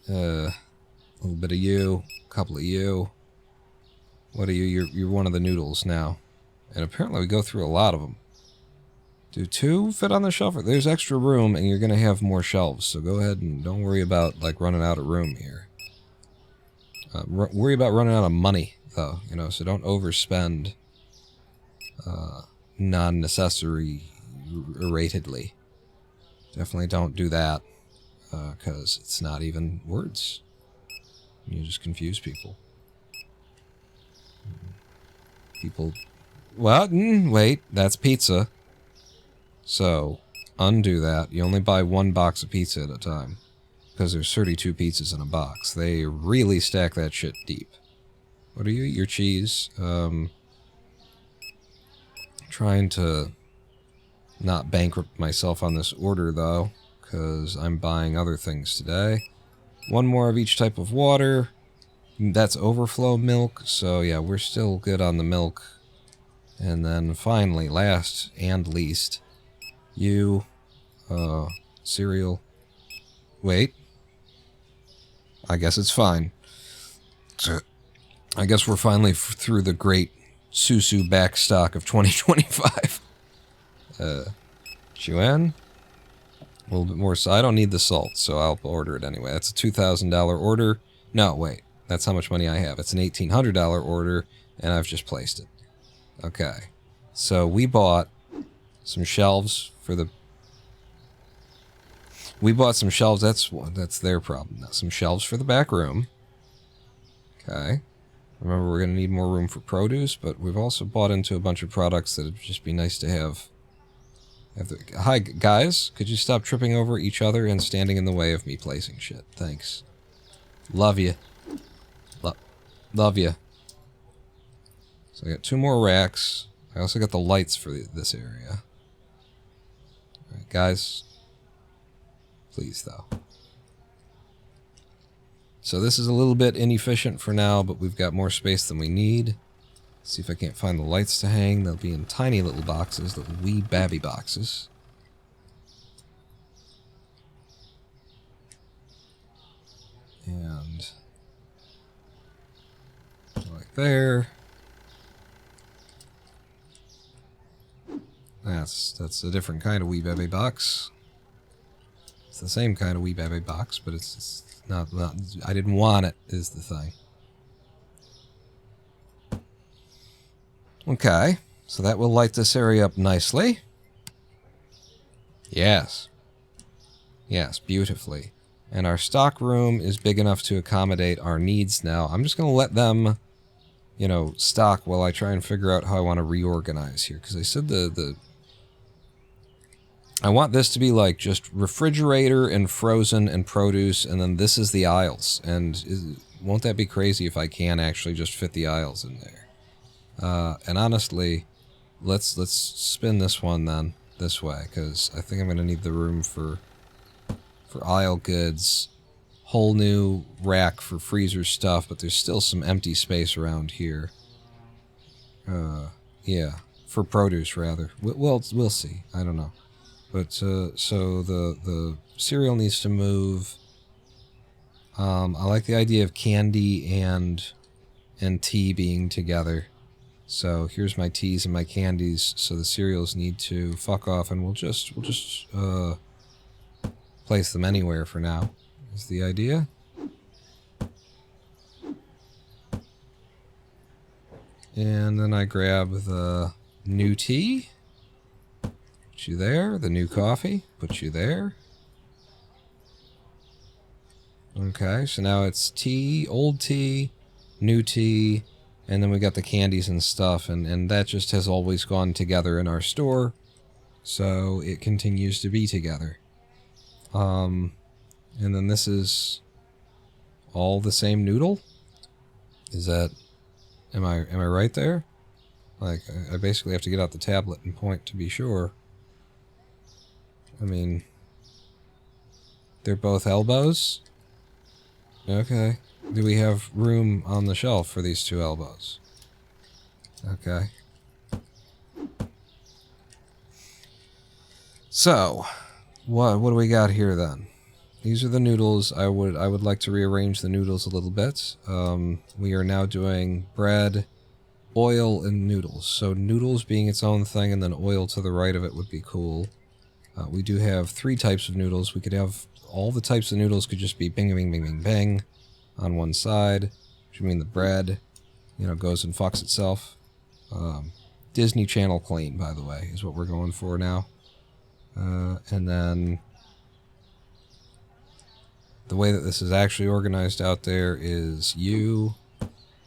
A little bit of you, a couple of you. What are you? You're one of the noodles now. And apparently we go through a lot of them. Do 2 fit on the shelf? There's extra room, and you're going to have more shelves. So go ahead and don't worry about, like, running out of room here. Worry about running out of money, though. You know, so don't overspend non-necessary ratedly. Definitely don't do that, because it's not even words. You just confuse people. Well, wait, that's pizza. So, undo that. You only buy 1 box of pizza at a time, because there's 32 pizzas in a box. They really stack that shit deep. What are you? Your cheese. Trying to not bankrupt myself on this order, though, because I'm buying other things today. 1 more of each type of water. That's overflow milk, so yeah, we're still good on the milk. And then finally, last and least, you, cereal. Wait. I guess it's fine. I guess we're finally through the great Susu backstock of 2025. Juan? A little bit more, so I don't need the salt, so I'll order it anyway. That's a $2,000 order. No, wait. That's how much money I have. It's an $1,800 order, and I've just placed it. Okay. So we bought some shelves for the... We bought some shelves. That's their problem now. Some shelves for the back room. Okay. Remember, we're going to need more room for produce, but we've also bought into a bunch of products that would just be nice to have. Hi, guys. Could you stop tripping over each other and standing in the way of me placing shit? Thanks. Love you. Love you. So I got 2 more racks. I also got the lights for this area. Alright, guys. Please, though. So this is a little bit inefficient for now, but we've got more space than we need. Let's see if I can't find the lights to hang. They'll be in tiny little boxes, little wee babby boxes. And like there. That's a different kind of wee babby box. It's the same kind of wee babby box, but it's not. I didn't want it, is the thing. Okay, so that will light this area up nicely. Yes. Yes, beautifully. And our stock room is big enough to accommodate our needs now. I'm just going to let them, you know, stock while I try and figure out how I want to reorganize here. Because I said I want this to be like just refrigerator and frozen and produce, and then this is the aisles. And won't that be crazy if I can actually just fit the aisles in there? And honestly, let's spin this one then this way, because I think I'm going to need the room for aisle goods. Whole new rack for freezer stuff, but there's still some empty space around here. Yeah, for produce rather. We'll see. I don't know. But so the cereal needs to move. I like the idea of candy and tea being together. So here's my teas and my candies. So the cereals need to fuck off, and we'll just place them anywhere for now. Is the idea. And then I grab the new tea. Put you there. The new coffee. Put you there. Okay, so now it's tea, old tea, new tea. And then we got the candies and stuff, and that just has always gone together in our store, so it continues to be together. And then this is all the same noodle? Is that... Am I right there? Like, I basically have to get out the tablet and point to be sure. I mean... They're both elbows? Okay. Do we have room on the shelf for these 2 elbows? Okay. So, what do we got here then? These are the noodles. I would like to rearrange the noodles a little bit. We are now doing bread, oil, and noodles. So noodles being its own thing, and then oil to the right of it would be cool. We do have 3 types of noodles. We could have all the types of noodles could just be bing, bing, bing, bing, bing on one side, which would mean the bread, you know, goes and fucks itself. Disney Channel clean, by the way, is what we're going for now. And then the way that this is actually organized out there is you,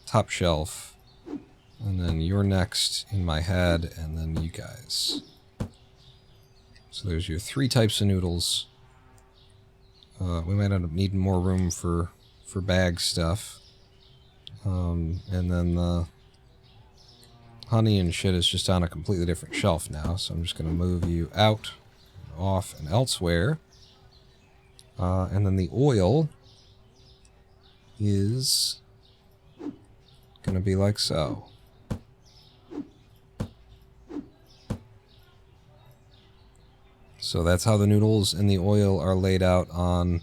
top shelf, and then you're next in my head, and then you guys. So there's your 3 types of noodles. We might end up needing more room for bag stuff. And then the honey and shit is just on a completely different shelf now, so I'm just going to move you out, off, and elsewhere. And then the oil is gonna be like so. So that's how the noodles and the oil are laid out on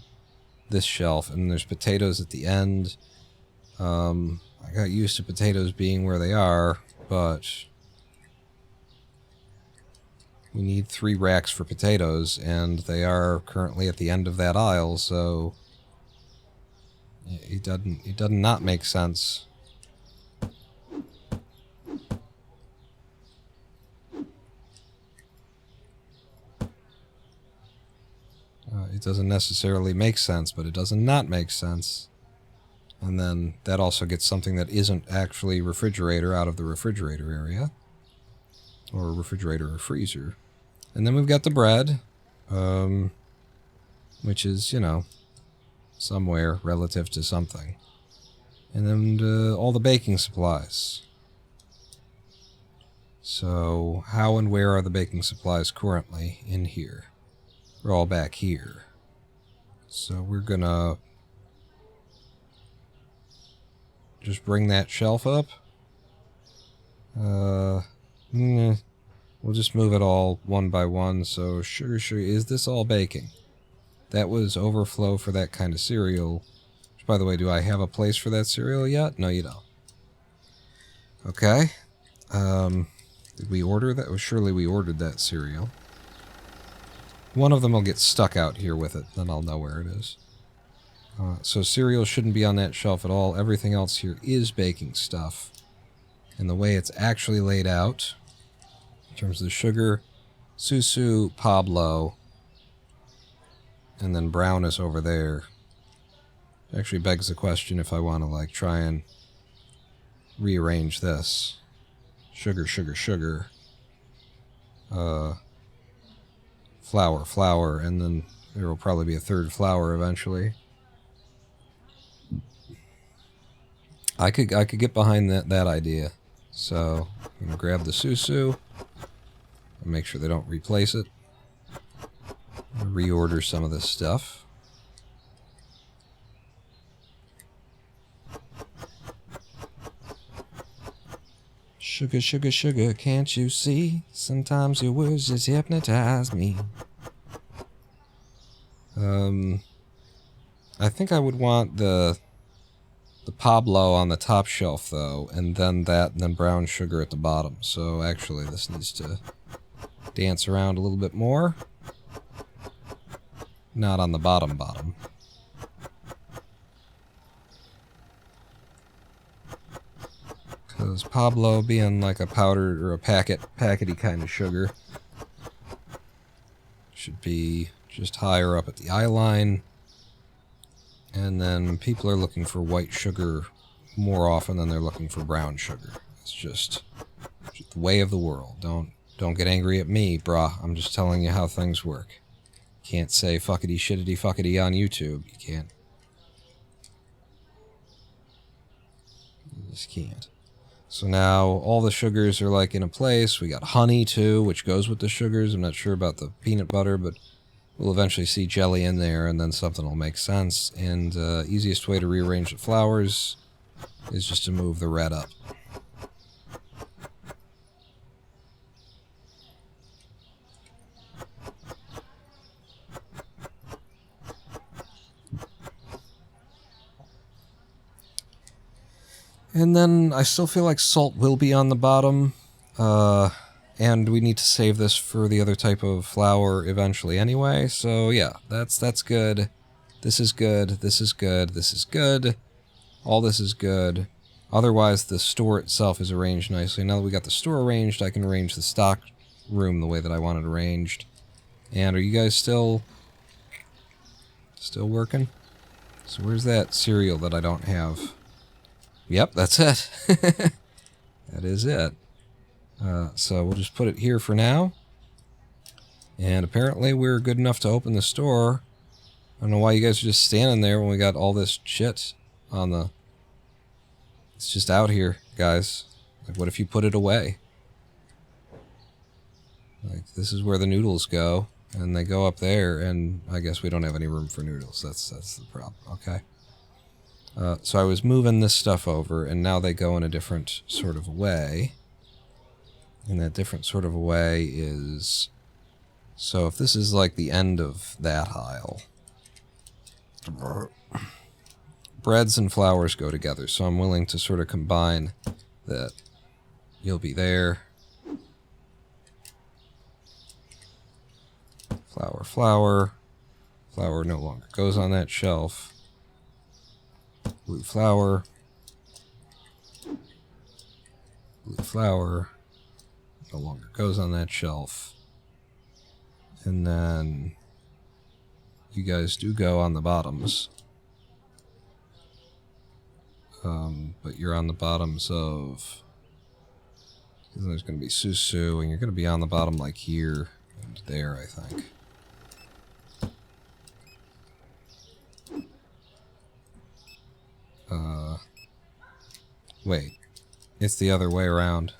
this shelf. And there's potatoes at the end. I got used to potatoes being where they are, but we need 3 racks for potatoes, and they are currently at the end of that aisle, so it does not make sense. It doesn't necessarily make sense, but it does not make sense. And then that also gets something that isn't actually refrigerator out of the refrigerator area. Or refrigerator or freezer. And then we've got the bread, which is, you know, somewhere relative to something. And then all the baking supplies. So how and where are the baking supplies currently in here? They're all back here. So we're gonna just bring that shelf up. We'll just move it all one by one. So sugar, is this all baking? That was overflow for that kind of cereal. Which, by the way, do I have a place for that cereal yet? No, you don't. Okay. Did we order that? Well, surely we ordered that cereal. One of them will get stuck out here with it, then I'll know where it is. So cereal shouldn't be on that shelf at all. Everything else here is baking stuff. And the way it's actually laid out, in terms of the sugar, Susu, Pablo, and then brown is over there. Actually begs the question if I want to, like, try and rearrange this. Sugar, flour, and then there will probably be a third flour eventually. I could get behind that idea. So I'm gonna grab the Susu and make sure they don't replace it. Reorder some of this stuff. Sugar, can't you see? Sometimes your words just hypnotize me. I think I would want the Pablo on the top shelf, though, and then brown sugar at the bottom. So actually, this needs to dance around a little bit more. Not on the bottom. Because Pablo being like a powdered or a packety kind of sugar should be just higher up at the eye line. And then people are looking for white sugar more often than they're looking for brown sugar. It's just the way of the world. Don't get angry at me, brah. I'm just telling you how things work. Can't say fuckity shittity fuckity on YouTube. You can't. You just can't. So now all the sugars are like in a place. We got honey too, which goes with the sugars. I'm not sure about the peanut butter, but we'll eventually see jelly in there, and then something will make sense. And easiest way to rearrange the flours is just to move the red up. And then I still feel like salt will be on the bottom. And we need to save this for the other type of flour eventually anyway. So yeah, that's good. This is good. This is good. This is good. All this is good. Otherwise, the store itself is arranged nicely. Now that we got the store arranged, I can arrange the stock room the way that I want it arranged. And are you guys still working? So where's that cereal that I don't have? Yep, that's it. That is it. So we'll just put it here for now. And apparently we're good enough to open the store. I don't know why you guys are just standing there when we got all this shit on the... It's just out here, guys. Like, what if you put it away? Like, this is where the noodles go. And they go up there, and I guess we don't have any room for noodles. That's the problem. Okay. So I was moving this stuff over, and now they go in a different sort of way. And that different sort of way is... So if this is like the end of that aisle, breads and flours go together, so I'm willing to sort of combine that. You'll be there. Flour, flour. Flour no longer goes on that shelf. Blue flour. Blue flour no longer goes on that shelf. And then you guys do go on the bottoms. But you're on the bottoms of... There's going to be Susu, and you're going to be on the bottom like here and there, I think. Wait. It's the other way around.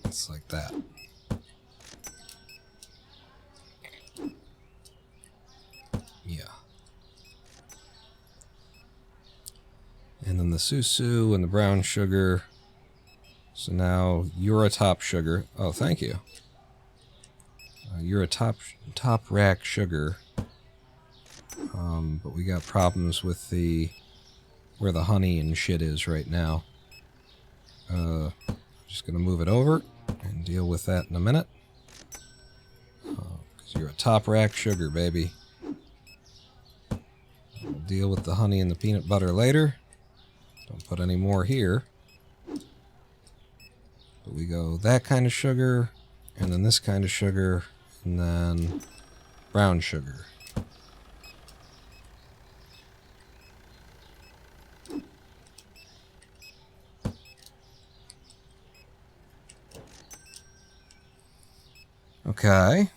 It's like that. Yeah. And then the Susu and the brown sugar. So now you're a top sugar. Oh, thank you. You're a top rack sugar. But we got problems with the where the honey and shit is right now. Just gonna move it over and deal with that in a minute. Because you're a top rack sugar, baby. We'll deal with the honey and the peanut butter later. Don't put any more here. But we go that kind of sugar, and then this kind of sugar, and then brown sugar. Okay.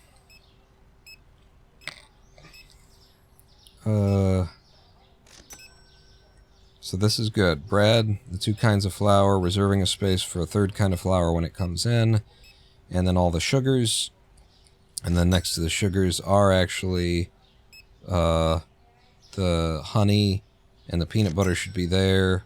So this is good. Bread, the two kinds of flour, reserving a space for a third kind of flour when it comes in, and then all the sugars. And then next to the sugars are actually the honey and the peanut butter should be there.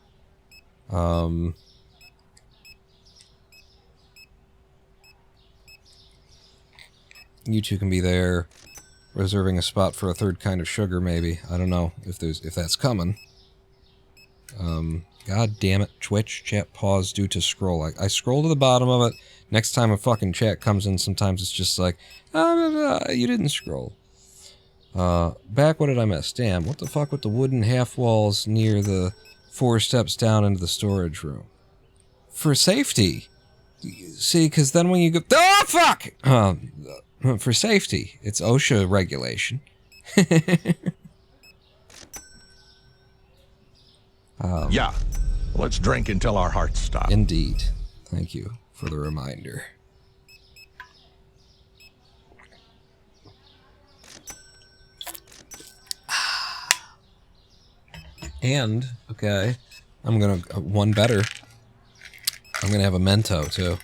You two can be there. Reserving a spot for a third kind of sugar, maybe. I don't know if that's coming. God damn it, Twitch, chat pause due to scroll. I scroll to the bottom of it. Next time a fucking chat comes in, sometimes it's just like, you didn't scroll. Back, what did I miss? Damn, what the fuck with the wooden half walls near the 4 steps down into the storage room? For safety. See, because then when you go... Oh, fuck! For safety. It's OSHA regulation. Yeah. Let's drink until our hearts stop. Indeed. Thank you for the reminder. And, okay, I'm gonna... one better. I'm gonna have a Mento, too.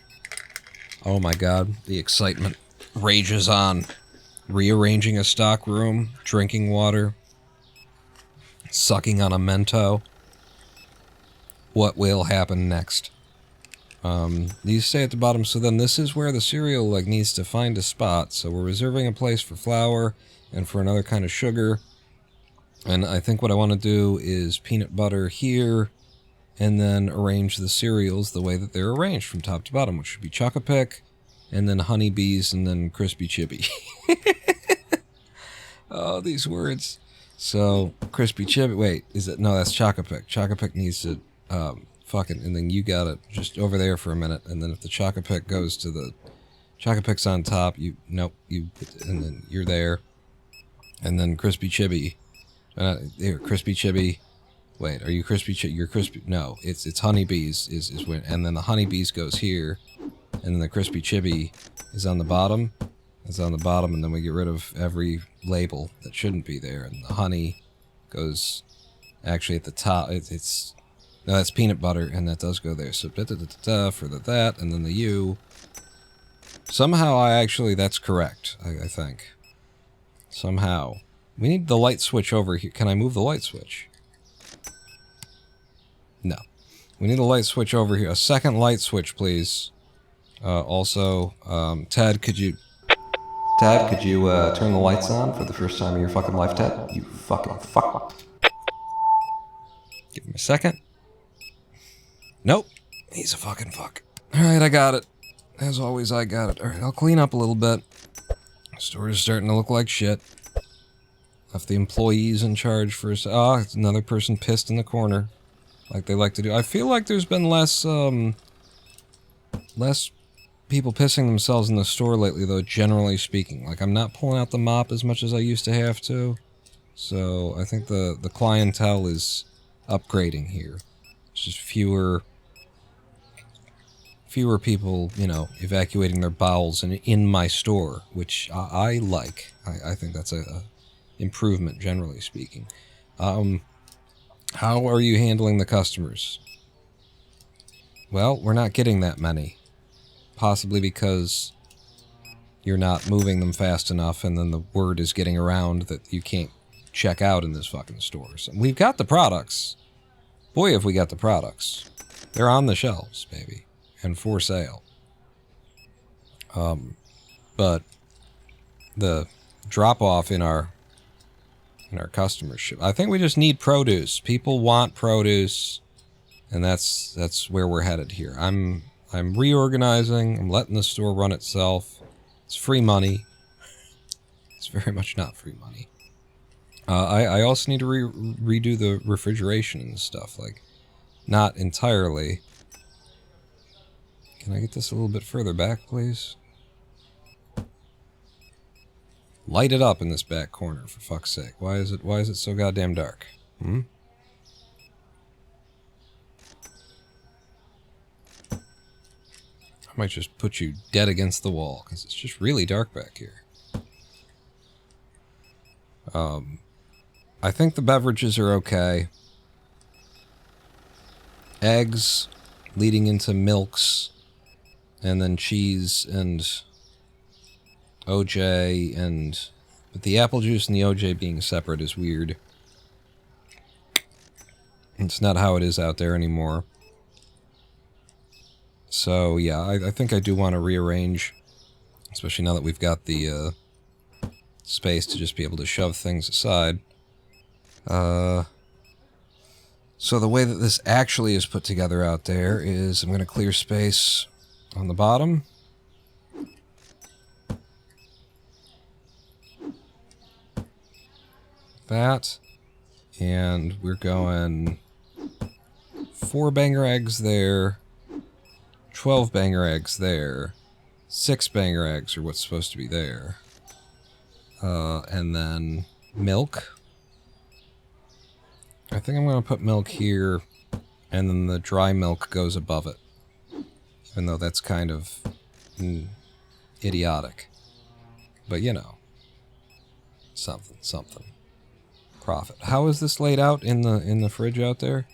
Oh my god, the excitement rages on. Rearranging a stock room, drinking water, sucking on a Mento. What will happen next? These stay at the bottom, so then this is where the cereal like needs to find a spot. So we're reserving a place for flour and for another kind of sugar. And I think what I want to do is peanut butter here, and then arrange the cereals the way that they're arranged from top to bottom, which should be Chocopic, and then honeybees, and then crispy chibi. Oh, these words. So, crispy chibi, wait, is it, no, that's Chocopic. Chocopic needs to, fucking, and then you got it just over there for a minute, and then if the Chocopic goes to the, Chocopic's on top, you, nope, you, and then you're there, and then crispy chibi. Here, crispy chibi. Wait, are you crispy you're crispy, no, it's honeybees is when, and then the honeybees goes here, and then the crispy chibi is on the bottom. It's on the bottom, and then we get rid of every label that shouldn't be there, and the honey goes actually at the top. It's no, that's peanut butter, and that does go there. So for that, and then the U. Somehow that's correct, I think. Somehow. We need the light switch over here. Can I move the light switch? No. We need a light switch over here. A second light switch, please. Also, Ted, could you... Tad, could you turn the lights on for the first time in your fucking life, Tad? You fucking fuck. Give him a second. Nope. He's a fucking fuck. Alright, I got it. As always, I got it. Alright, I'll clean up a little bit. The store is starting to look like shit. Left the employees in charge for a it's another person pissed in the corner. Like they like to do. I feel like there's been less people pissing themselves in the store lately, though, generally speaking. Like, I'm not pulling out the mop as much as I used to have to. So, I think the clientele is upgrading here. It's just fewer people, you know, evacuating their bowels in my store, which I like. I think that's a improvement, generally speaking. How are you handling the customers? Well, we're not getting that many. Possibly because you're not moving them fast enough, and then the word is getting around that you can't check out in this fucking store. So we've got the products. Boy, have we got the products. They're on the shelves, baby. And for sale. But the drop-off in our customership. I think we just need produce. People want produce, and that's where we're headed here. I'm reorganizing. I'm letting the store run itself. It's free money. It's very much not free money. I also need to redo the refrigeration and stuff. Like, not entirely. Can I get this a little bit further back, please? Light it up in this back corner, for fuck's sake. Why is it so goddamn dark? Hmm? I might just put you dead against the wall, because it's just really dark back here. I think the beverages are okay. Eggs leading into milks, and then cheese and OJ, but the apple juice and the OJ being separate is weird. It's not how it is out there anymore. So, yeah, I think I do want to rearrange, especially now that we've got the space to just be able to shove things aside. So the way that this actually is put together out there is I'm going to clear space on the bottom. That. And we're going 4 banger eggs there, 12 banger eggs there, 6 banger eggs are what's supposed to be there. And then milk. I think I'm going to put milk here, and then the dry milk goes above it. Even though that's kind of idiotic. But, you know. Something. Profit. How is this laid out in the fridge out there?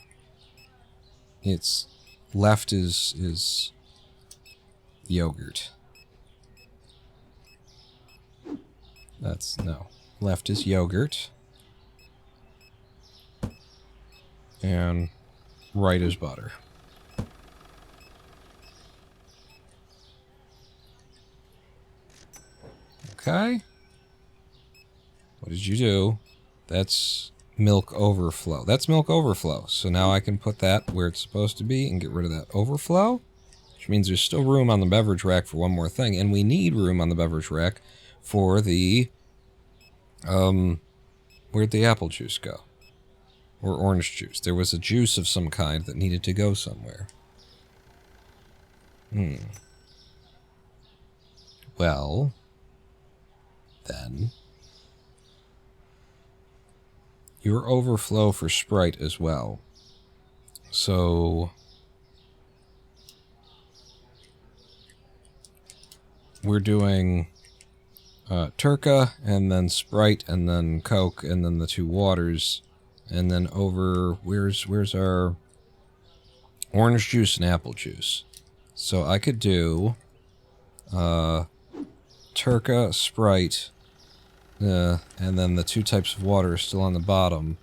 It's left is yogurt. Left is yogurt. And right is butter. Okay. What did you do? That's milk overflow. That's milk overflow. So now I can put that where it's supposed to be and get rid of that overflow. Which means there's still room on the beverage rack for one more thing. And we need room on the beverage rack for the... where'd the apple juice go? Or orange juice. There was a juice of some kind that needed to go somewhere. Well, then... your overflow for Sprite as well. So... we're doing... Turka, and then Sprite, and then Coke, and then the 2 waters... and then over, where's our orange juice and apple juice? So I could do Turka, Sprite, And then the 2 types of water are still on the bottom.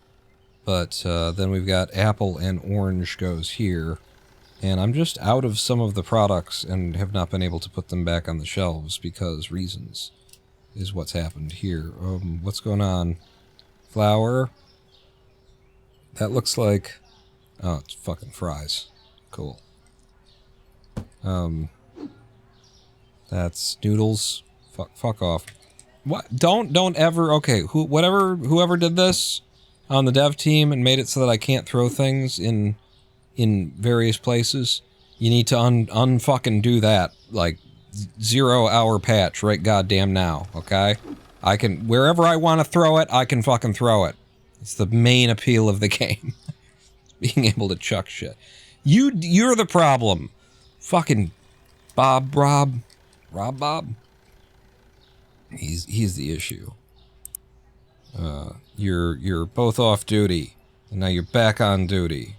But then we've got apple and orange goes here. And I'm just out of some of the products and have not been able to put them back on the shelves because reasons is what's happened here. What's going on? Flour? That looks like... Oh, it's fucking fries. Cool. That's noodles. Fuck off. What? Don't ever... Okay, whoever did this on the dev team and made it so that I can't throw things in various places, you need to unfucking do that, like, 0-hour patch right goddamn now, okay? I can... Wherever I want to throw it, I can fucking throw it. It's the main appeal of the game. Being able to chuck shit. You're the problem. Fucking Rob. He's the issue. You're both off duty, and now you're back on duty.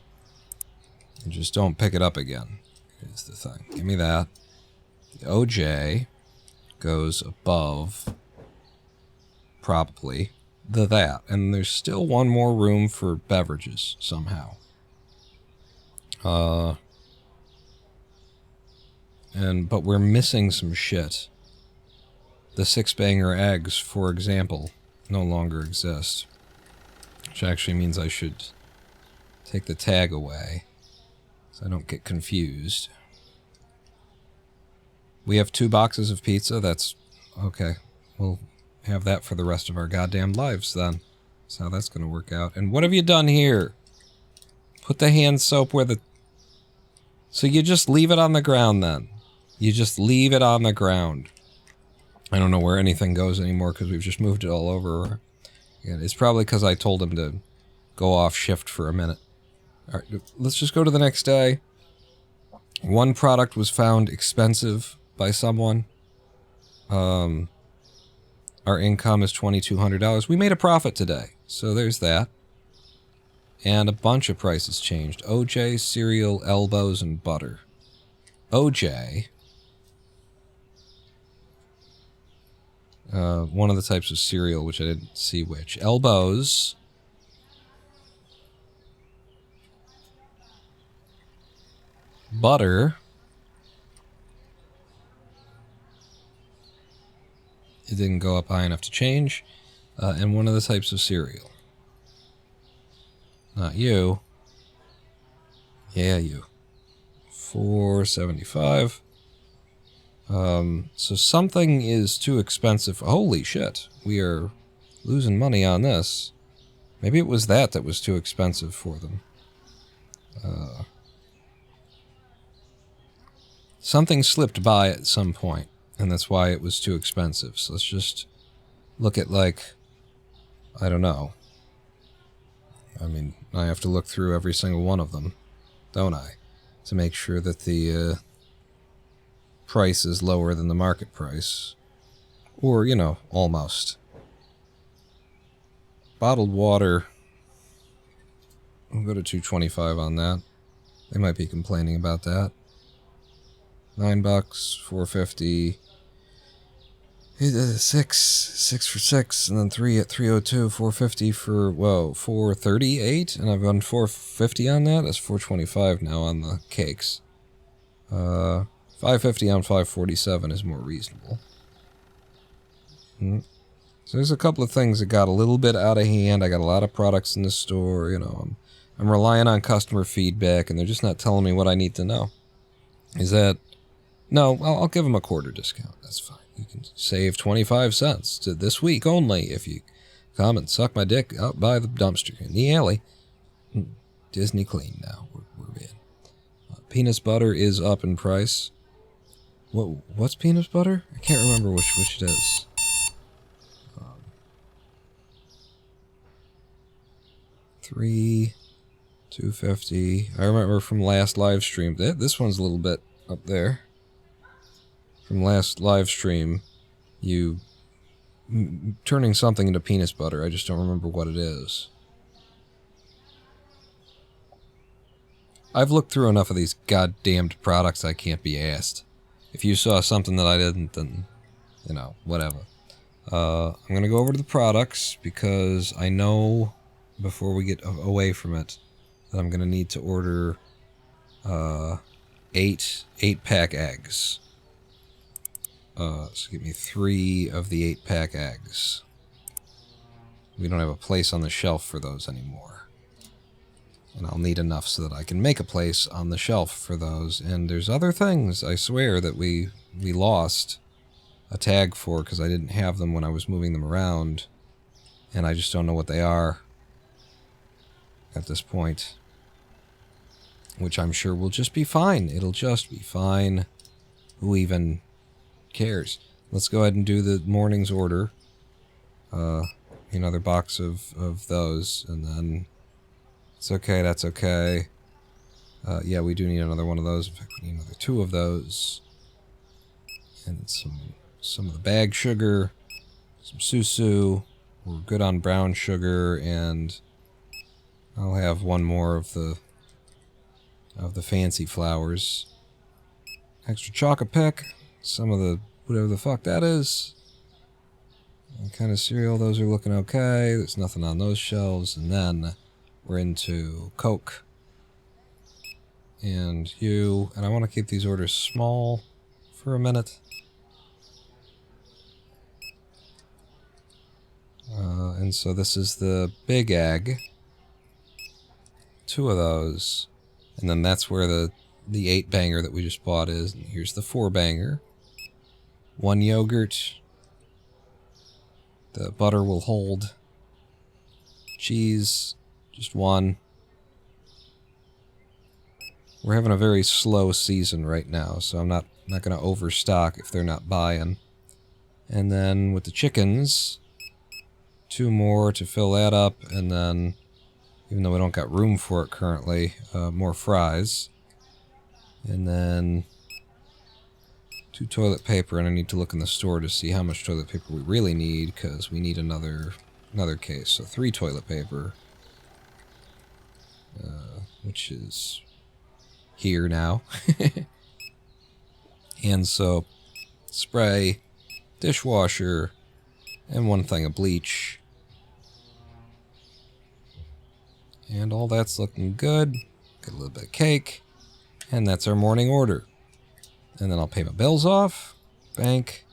And just don't pick it up again. Here's the thing. Give me that. The OJ goes above, probably, that. And there's still one more room for beverages, somehow. But we're missing some shit. The 6-banger eggs, for example, no longer exist. Which actually means I should take the tag away, so I don't get confused. We have 2 boxes of pizza, that's... Okay, we'll have that for the rest of our goddamn lives, then. That's how that's gonna work out. And what have you done here? Put the hand soap where the... So you just leave it on the ground, then. You just leave it on the ground. I don't know where anything goes anymore because we've just moved it all over. Yeah, it's probably because I told him to go off shift for a minute. Alright, let's just go to the next day. One product was found expensive by someone. Our income is $2,200. We made a profit today, so there's that. And a bunch of prices changed. OJ, cereal, elbows, and butter. OJ... one of the types of cereal, which I didn't see which. Elbows. Butter. It didn't go up high enough to change. And one of the types of cereal. Not you. Yeah, you. $4.75. So something is too expensive. Holy shit. We are losing money on this. Maybe it was that was too expensive for them. Something slipped by at some point, and that's why it was too expensive. So let's just look at, like, I don't know. I mean, I have to look through every single one of them, don't I? To make sure that the, price is lower than the market price. Or, you know, almost. Bottled water. I'll go to $2.25 on that. They might be complaining about that. $9, $4.50. Six for 6, and then 3 at $3.02, $4.50 for, whoa, $4.38, and I've gone $4.50 on that. That's $4.25 now on the cakes. $5.50 on $5.47 is more reasonable. So there's a couple of things that got a little bit out of hand. I got a lot of products in the store, you know. I'm relying on customer feedback, and they're just not telling me what I need to know. Is that... No, I'll give them a quarter discount. That's fine. You can save 25 cents to this week only if you come and suck my dick out by the dumpster in the alley. Disney clean now. We're in. Peanut butter is up in price. What's peanut butter? I can't remember which it is. $2.50. I remember from last live stream. This one's a little bit up there. From last live stream, you turning something into peanut butter. I just don't remember what it is. I've looked through enough of these goddamned products I can't be asked. If you saw something that I didn't, then, you know, whatever. I'm going to go over to the products because I know before we get away from it that I'm going to need to order 8-pack eggs. So give me 3 of the 8-pack eggs. We don't have a place on the shelf for those anymore. And I'll need enough so that I can make a place on the shelf for those. And there's other things, I swear, that we lost a tag for because I didn't have them when I was moving them around. And I just don't know what they are at this point. Which I'm sure will just be fine. It'll just be fine. Who even cares? Let's go ahead and do the morning's order. Another box of those, and then it's okay, that's okay. Yeah, we do need another one of those. In fact, we need another 2 of those. And some of the bag sugar, some susu. We're good on brown sugar, and I'll have 1 more of the fancy flowers. Extra chocolate pick, some of the whatever the fuck that is. What kind of cereal, those are looking okay. There's nothing on those shelves. And then we're into Coke. And you. And I want to keep these orders small for a minute. And so this is the big egg. 2 of those. And then that's where the 8-banger that we just bought is. And here's the 4-banger. 1 yogurt. The butter will hold. Cheese, just 1. We're having a very slow season right now, so I'm not going to overstock if they're not buying. And then with the chickens, 2 more to fill that up, and then, even though we don't got room for it currently, more fries. And then 2 toilet paper, and I need to look in the store to see how much toilet paper we really need, because we need another case. So 3 toilet paper, which is here now. Hand soap, spray, dishwasher, and 1 thing of bleach. And all that's looking good. Got a little bit of cake, and that's our morning order. And then I'll pay my bills off. Bank.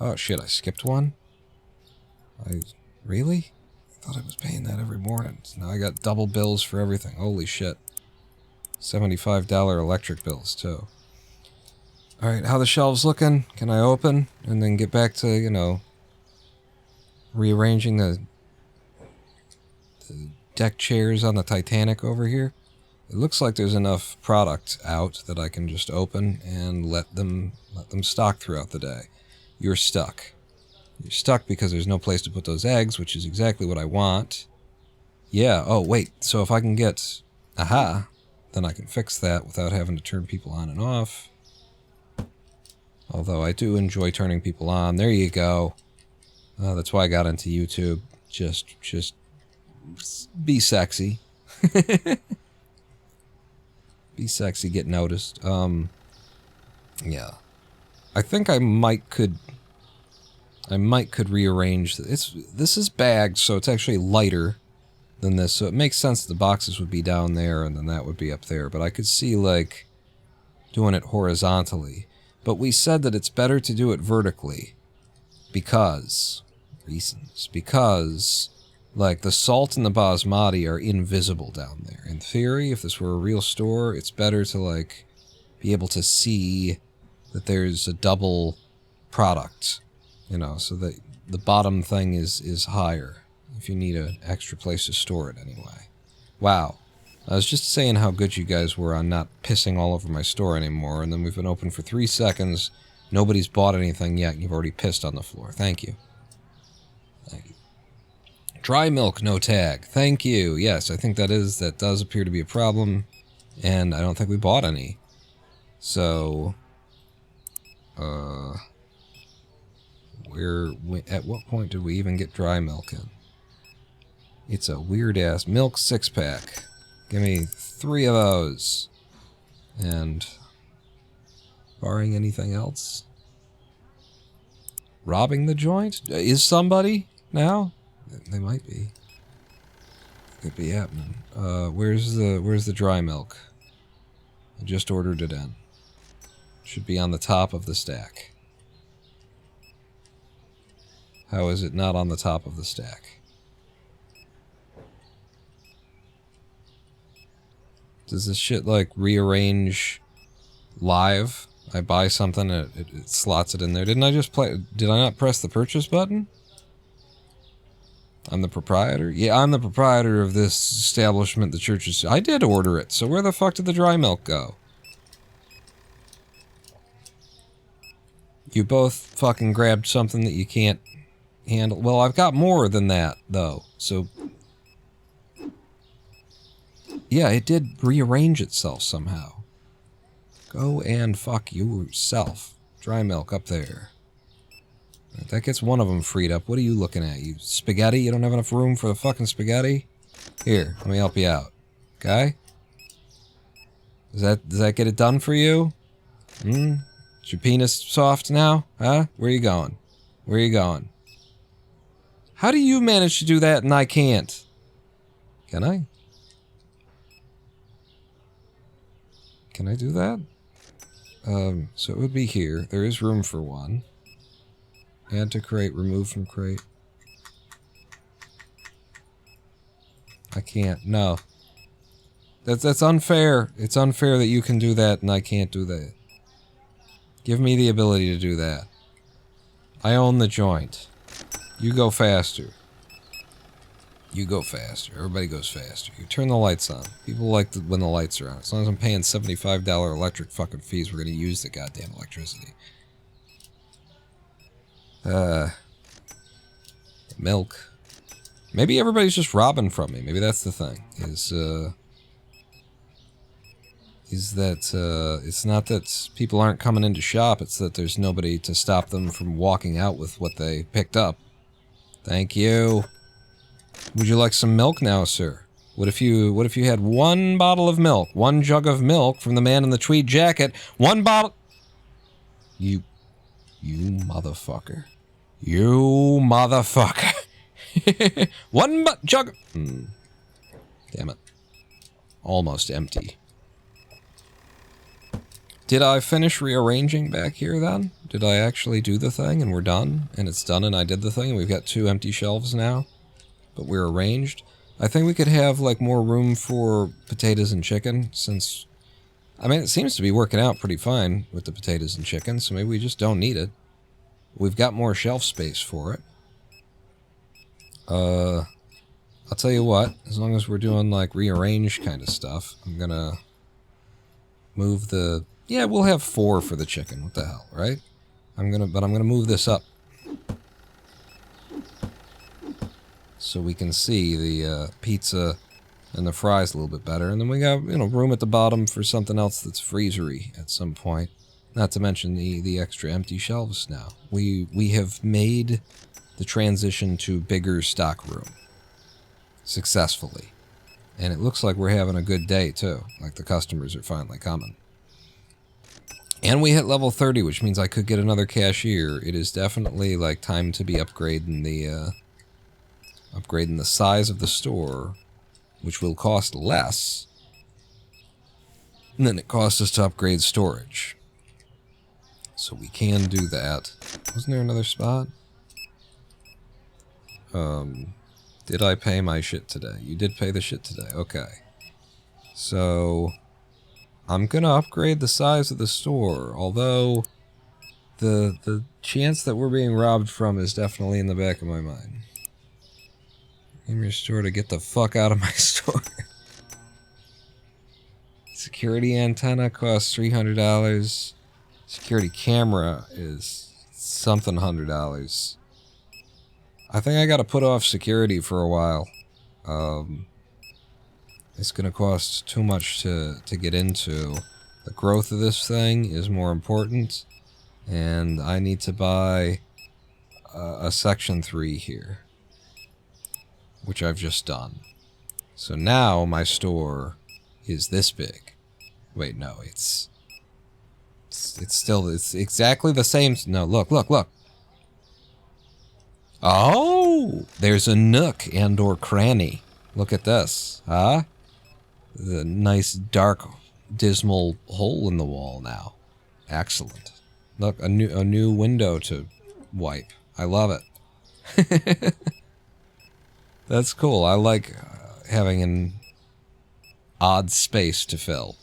Oh shit, I skipped one? Really? I thought I was paying that every morning. So now I got double bills for everything. Holy shit. $75 electric bills, too. Alright, how the shelves looking? Can I open? And then get back to, you know, rearranging the deck chairs on the Titanic over here? It looks like there's enough product out that I can just open and let them stock throughout the day. You're stuck. You're stuck because there's no place to put those eggs, which is exactly what I want. Yeah, oh wait, so if I can get... Aha! Then I can fix that without having to turn people on and off. Although I do enjoy turning people on. There you go. That's why I got into YouTube. Just be sexy. Be sexy, get noticed. Yeah. I think I might could rearrange this is bagged, so it's actually lighter than this, so it makes sense that the boxes would be down there and then that would be up there, but I could see, like, doing it horizontally. But we said that it's better to do it vertically because like, the salt and the basmati are invisible down there. In theory, if this were a real store, it's better to, like, be able to see that there's a double product, you know, so that the bottom thing is higher, if you need an extra place to store it anyway. Wow. I was just saying how good you guys were on not pissing all over my store anymore, and then we've been open for 3 seconds, nobody's bought anything yet, and you've already pissed on the floor. Thank you. Thank you. Dry milk, no tag. Thank you. Yes, I think that does appear to be a problem, and I don't think we bought any. So, at what point did we even get dry milk in? It's a weird-ass milk 6-pack. Give me 3 of those. And, barring anything else, robbing the joint? Is somebody now? They might be. Could be happening. Where's the dry milk? I just ordered it in. Should be on the top of the stack. How is it not on the top of the stack? Does this shit, like, rearrange live? I buy something, it slots it in there. Did I not press the purchase button? I'm the proprietor? Yeah, I'm the proprietor of this establishment, the church's... I did order it, so where the fuck did the dry milk go? You both fucking grabbed something that you can't handle. Well, I've got more than that, though, so... Yeah, it did rearrange itself somehow. Go and fuck yourself. Dry milk up there. That gets one of them freed up. What are you looking at? You spaghetti? You don't have enough room for the fucking spaghetti? Here, let me help you out. Okay? Does that get it done for you? Is your penis soft now? Huh? Where are you going? Where are you going? How do you manage to do that and I can't? Can I? Can I do that? So it would be here. There is room for one. Add to crate, remove from crate. I can't. No. That's unfair. It's unfair that you can do that and I can't do that. Give me the ability to do that. I own the joint. You go faster. You go faster. Everybody goes faster. You turn the lights on. People like when the lights are on. As long as I'm paying $75 electric fucking fees, we're gonna use the goddamn electricity. Milk. Maybe everybody's just robbing from me. Maybe that's the thing. Is that, it's not that people aren't coming into shop, it's that there's nobody to stop them from walking out with what they picked up. Thank you. Would you like some milk now, sir? What if you had one bottle of milk, one jug of milk from the man in the tweed jacket, one bottle... You motherfucker. You motherfucker. One jug... Damn it. Almost empty. Did I finish rearranging back here then? Did I actually do the thing and we're done? And it's done and I did the thing and we've got 2 empty shelves now? But we're arranged. I think we could have, like, more room for potatoes and chicken, since... I mean, it seems to be working out pretty fine with the potatoes and chicken, so maybe we just don't need it. We've got more shelf space for it. I'll tell you what, as long as we're doing, like, rearrange kind of stuff, I'm gonna move the... Yeah, we'll have 4 for the chicken, what the hell, right? But I'm gonna move this up. So we can see the pizza and the fries a little bit better. And then we got, you know, room at the bottom for something else that's freezery at some point. Not to mention the extra empty shelves now. We have made the transition to bigger stock room. Successfully. And it looks like we're having a good day, too. Like the customers are finally coming. And we hit level 30, which means I could get another cashier. It is definitely, like, time to be upgrading the size of the store, which will cost less than it costs us to upgrade storage. So we can do that. Wasn't there another spot? Did I pay my shit today? You did pay the shit today. Okay. So I'm gonna upgrade the size of the store, although the chance that we're being robbed from is definitely in the back of my mind. In your store to get the fuck out of my store. Security antenna costs $300. Security camera is something $100. I think I gotta put off security for a while. It's gonna cost too much to get into. The growth of this thing is more important, and I need to buy a Section 3 here, which I've just done. So now my store is this big. Wait, no, it's exactly the same. No, look. Oh, there's a nook and or cranny. Look at this, huh? The nice dark dismal hole in the wall now. Excellent. Look, a new window to wipe. I love it. That's cool. I like having an odd space to fill.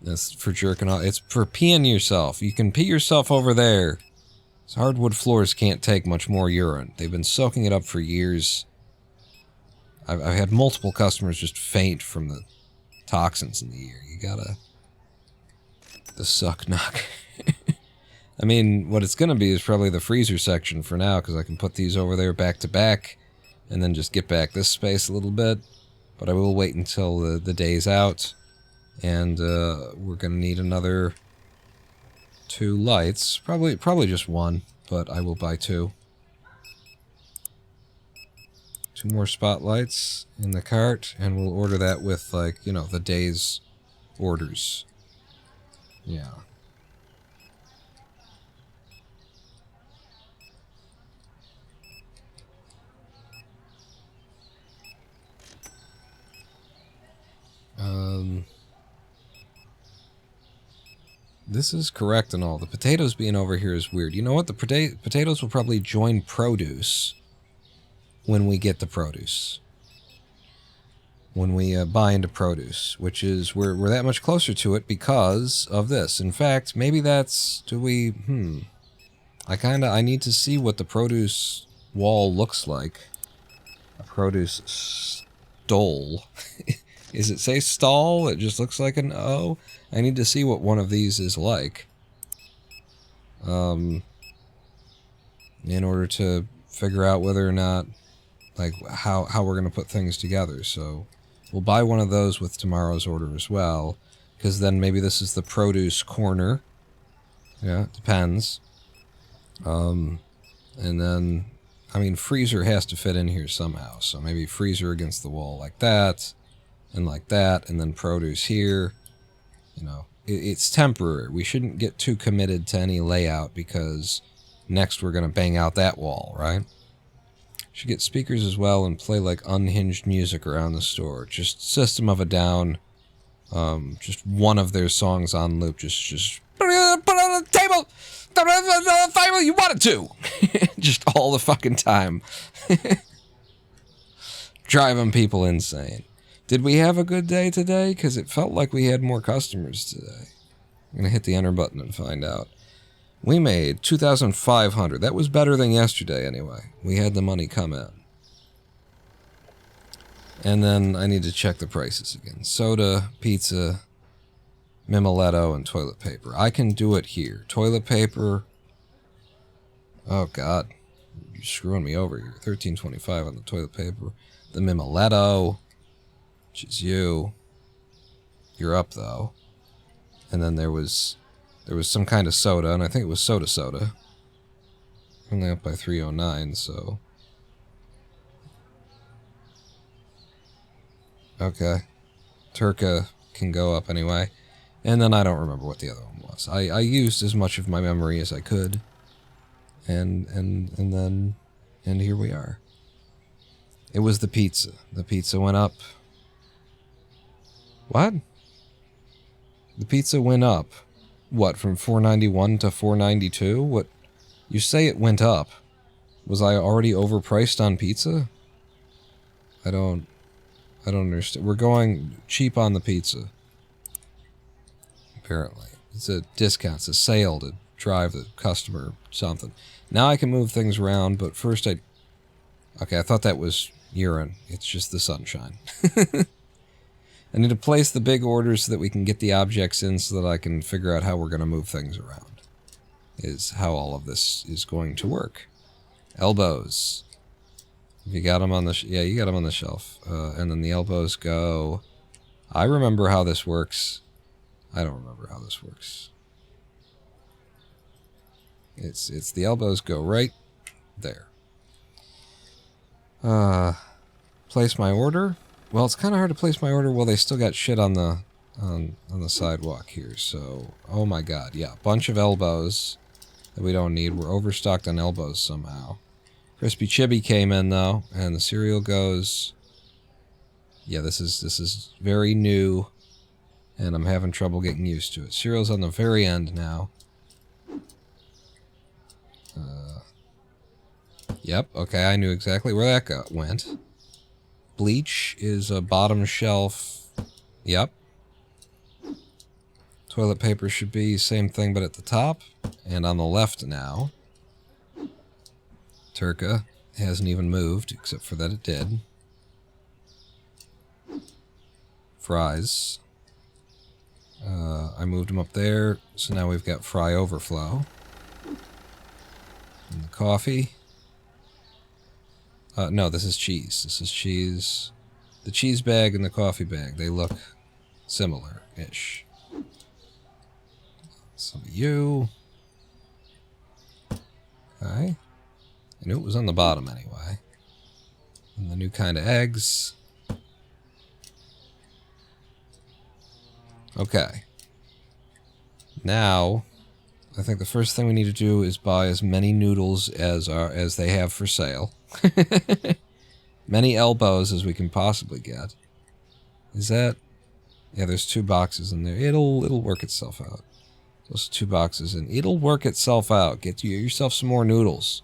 That's for jerking off. It's for peeing yourself. You can pee yourself over there. These hardwood floors can't take much more urine. They've been soaking it up for years. I've had multiple customers just faint from the toxins in the air. You gotta... The suck knock. I mean, what it's gonna be is probably the freezer section for now, because I can put these over there back to back, and then just get back this space a little bit. But I will wait until the day's out, and we're gonna need another 2 lights. Probably just 1, but I will buy 2. 2 more spotlights in the cart, and we'll order that with, like, you know, the day's orders. Yeah. This is correct and all. The potatoes being over here is weird. You know what? The potatoes will probably join produce when we get the produce. When we buy into produce, which is, we're that much closer to it because of this. In fact, maybe that's, I need to see what the produce wall looks like. A produce stole. Is it say stall? It just looks like an O. I need to see what one of these is like. In order to figure out whether or not, like, how we're going to put things together. So we'll buy one of those with tomorrow's order as well, because then maybe this is the produce corner. Yeah, it depends. And then, I mean, freezer has to fit in here somehow. So maybe freezer against the wall like that, and like that, and then produce here. You know, it's temporary. We shouldn't get too committed to any layout, because next we're going to bang out that wall, right? Should get speakers as well and play like unhinged music around the store. Just System of a Down. Just one of their songs on loop. Just put it on the table. The table you wanted to. Just all the fucking time. Driving people insane. Did we have a good day today? Because it felt like we had more customers today. I'm going to hit the enter button and find out. We made $2,500. That was better than yesterday anyway. We had the money come in. And then I need to check the prices again. Soda, pizza, Mimoletto, and toilet paper. I can do it here. Toilet paper. Oh God. You're screwing me over here. $13.25 on the toilet paper. The Mimoletto, which is you. You're up though. And then there was some kind of soda, and I think it was soda. Only up by 309, so... Okay. Turka can go up anyway. And then I don't remember what the other one was. I used as much of my memory as I could. And here we are. It was the pizza. The pizza went up. What? The pizza went up. What, from $4.91 to $4.92? What? You say it went up. Was I already overpriced on pizza? I don't understand. We're going cheap on the pizza. Apparently. It's a discount. It's a sale to drive the customer something. Now I can move things around, but first okay, I thought that was urine. It's just the sunshine. I need to place the big orders so that we can get the objects in so that I can figure out how we're going to move things around. Is how all of this is going to work. Elbows. You got them on the... yeah, you got them on the shelf. And then the elbows go... I remember how this works. I don't remember how this works. It's the elbows go right there. Place my order. Well, it's kind of hard to place my order while they still got shit on the sidewalk here. So, oh my God, yeah, bunch of elbows, that we don't need. We're overstocked on elbows somehow. Crispy Chibi came in, though, and the cereal goes... Yeah, this is very new, and I'm having trouble getting used to it. Cereal's on the very end now. Yep, okay, I knew exactly where that went. Bleach is a bottom shelf. Yep. Toilet paper should be same thing, but at the top. And on the left now. Turka hasn't even moved, except for that it did. Fries. I moved them up there, so now we've got fry overflow. And the coffee. No, this is cheese. This is cheese. The cheese bag and the coffee bag, they look similar-ish. Some of you. Okay. I knew it was on the bottom anyway. And the new kind of eggs. Okay. Now, I think the first thing we need to do is buy as many noodles as they have for sale. Many elbows as we can possibly get. Is that... Yeah, there's 2 boxes in there. It'll work itself out. Those 2 boxes, and it'll work itself out. Get yourself some more noodles.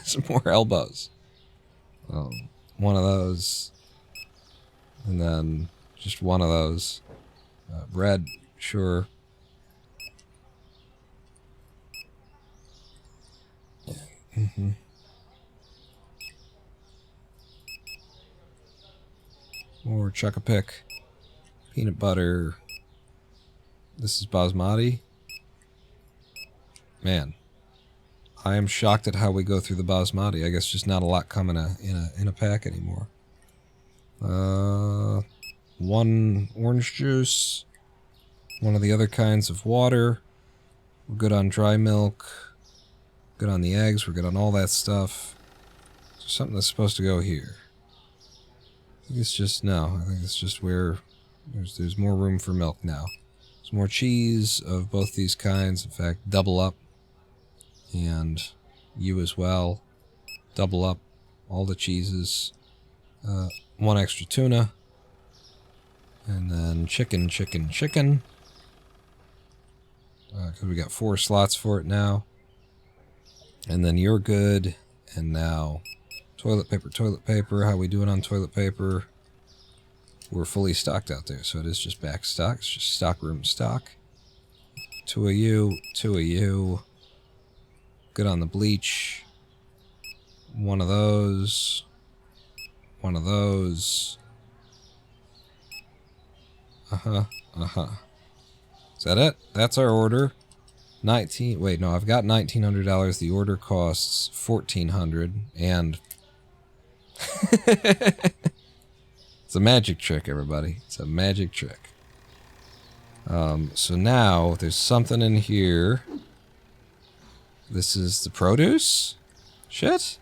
Some more elbows. One of those. And then just one of those. Bread, sure. Mm-hmm. More Choc-a-Pic. Peanut butter. This is basmati. Man, I am shocked at how we go through the basmati. I guess just not a lot coming in a pack anymore. 1 orange juice. 1 of the other kinds of water. We're good on dry milk. Good on the eggs. We're good on all that stuff. Is there something that's supposed to go here? I think it's just no. I think it's just where there's more room for milk now. There's more cheese of both these kinds. In fact, double up. And you as well. Double up all the cheeses. 1 extra tuna. And then chicken. Because we got 4 slots for it now. And then you're good. And now toilet paper. How we doing on toilet paper? We're fully stocked out there. So it is just back stock. It's just stock room stock. 2 of you. 2 of you. Good on the bleach. 1 of those. 1 of those. Is that it? That's our order. Wait, no, I've got $1,900. The order costs $1,400, and it's a magic trick, everybody. It's a magic trick. So now there's something in here. This is the produce? Shit.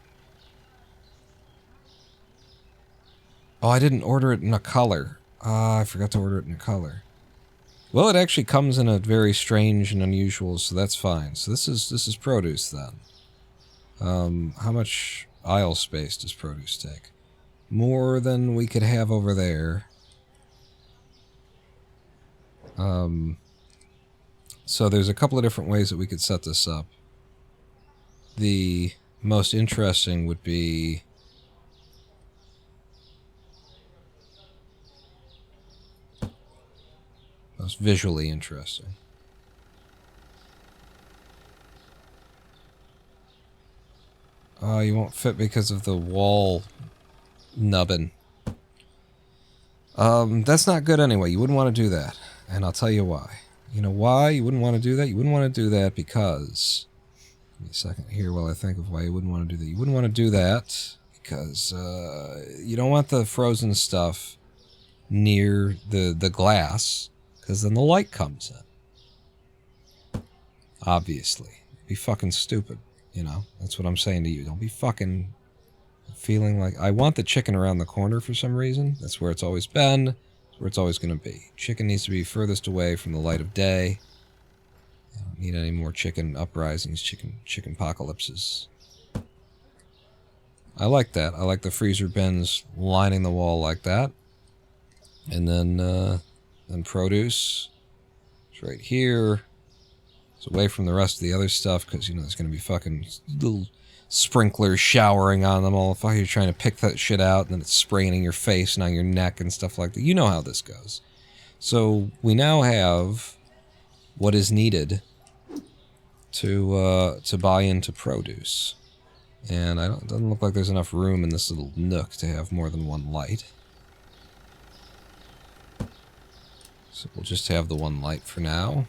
Oh, I didn't order it in a color. I forgot to order it in a color. Well, it actually comes in a very strange and unusual, so that's fine. So this is produce then. How much aisle space does produce take? More than we could have over there. So there's a couple of different ways that we could set this up. The most interesting would be most visually interesting. You won't fit because of the wall nubbin. That's not good anyway. You wouldn't want to do that. And I'll tell you why. You know why you wouldn't want to do that? You wouldn't want to do that because... Give me a second here while I think of why you wouldn't want to do that. You wouldn't want to do that because you don't want the frozen stuff near the glass, because then the light comes in. Obviously. It'd be fucking stupid, you know? That's what I'm saying to you. Don't be fucking feeling like... I want the chicken around the corner for some reason. That's where it's always been. That's where it's always going to be. Chicken needs to be furthest away from the light of day. need any more chicken uprisings, chicken apocalypses. I like that. I like the freezer bins lining the wall like that. And then produce. It's right here. It's away from the rest of the other stuff because, you know, there's going to be fucking little sprinklers showering on them all. If you're trying to pick that shit out and then it's spraying in your face and on your neck and stuff like that. You know how this goes. So we now have what is needed to buy into produce. And it doesn't look like there's enough room in this little nook to have more than one light. So we'll just have the one light for now.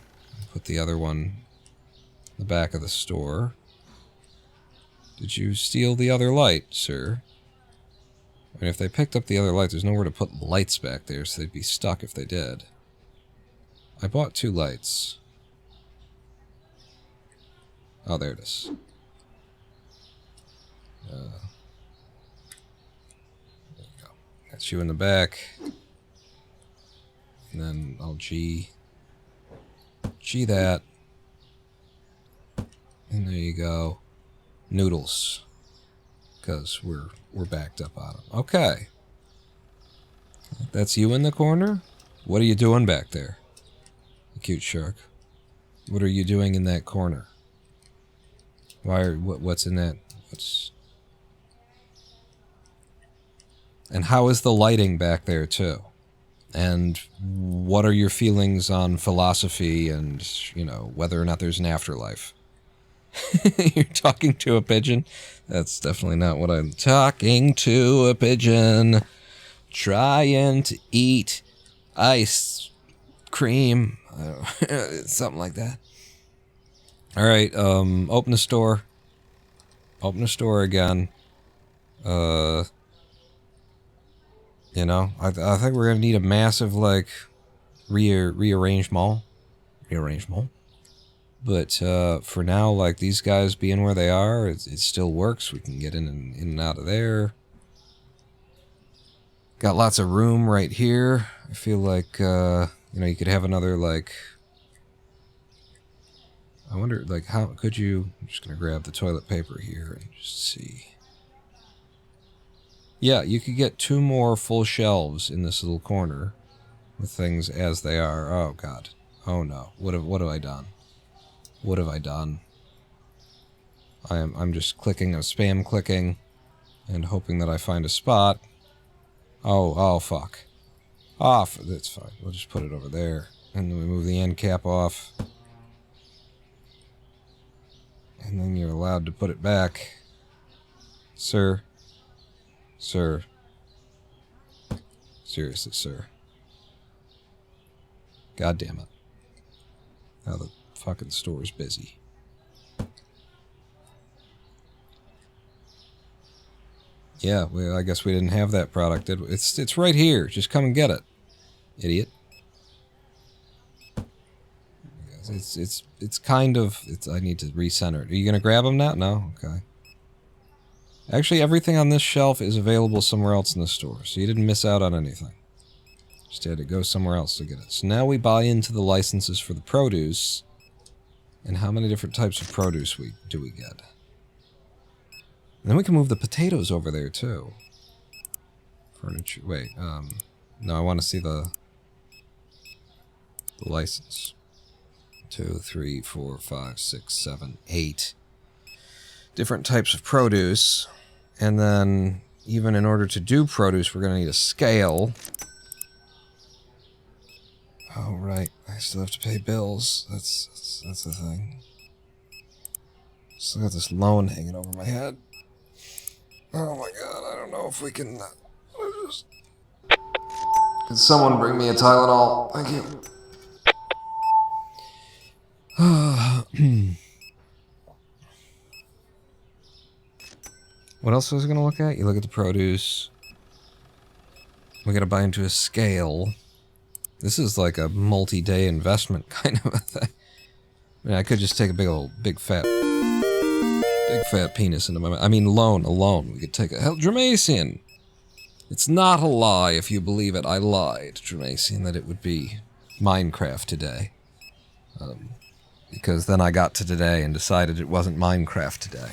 Put the other one in the back of the store. Did you steal the other light, sir? I mean, if they picked up the other light, there's nowhere to put lights back there, so they'd be stuck if they did. I bought 2 lights. Oh, there it is. There you go. That's you in the back. And then I'll G that. And there you go. Noodles. Because we're backed up on them. Okay. That's you in the corner? What are you doing back there? You cute shark. What are you doing in that corner? What's in that? And how is the lighting back there too? And what are your feelings on philosophy and, you know, whether or not there's an afterlife? You're talking to a pigeon? That's definitely not what I'm talking to a pigeon. Trying to eat ice cream. Something like that. Alright, open the store. Open the store again. You know, I think we're gonna need a massive, like, rearrangement. But for now, like, these guys being where they are, it still works. We can get in and out of there. Got lots of room right here. I feel like, you know, you could have another, like... I wonder, like, how could you... I'm just gonna grab the toilet paper here and just see... Yeah, you could get 2 more full shelves in this little corner with things as they are. Oh, God. Oh, no. What have I done? What have I done? I'm just clicking, spam clicking, and hoping that I find a spot. Oh, fuck. Off. That's fine. We'll just put it over there. And then we move the end cap off. And then you're allowed to put it back. Sir. Sir. Seriously, sir. God damn it. Now the fucking store's busy. Yeah, well, I guess we didn't have that product, did we? It's right here. Just come and get it. Idiot. It's kind of... I need to recenter it. Are you going to grab them now? No? Okay. Actually, everything on this shelf is available somewhere else in the store, so you didn't miss out on anything. Just had to go somewhere else to get it. So now we buy into the licenses for the produce. And how many different types of produce do we get? And then we can move the potatoes over there, too. Furniture... Wait, no, I want to see the license. 2, 3, 4, 5, 6, 7, 8 different types of produce. And then, even in order to do produce, we're going to need a scale. Oh, right. I still have to pay bills. That's the thing. Still got this loan hanging over my head. Oh my god, I don't know if we can... Can someone bring me a Tylenol? Thank you. What else was I going to look at? You look at the produce. We got to buy into a scale. This is like a multi-day investment kind of a thing. I mean, I could just take a big fat penis into my mouth. I mean, alone. We could take a... Hell, Dramatian! It's not a lie if you believe it. I lied, Dramatian, that it would be Minecraft today. because then I got to today and decided it wasn't Minecraft today.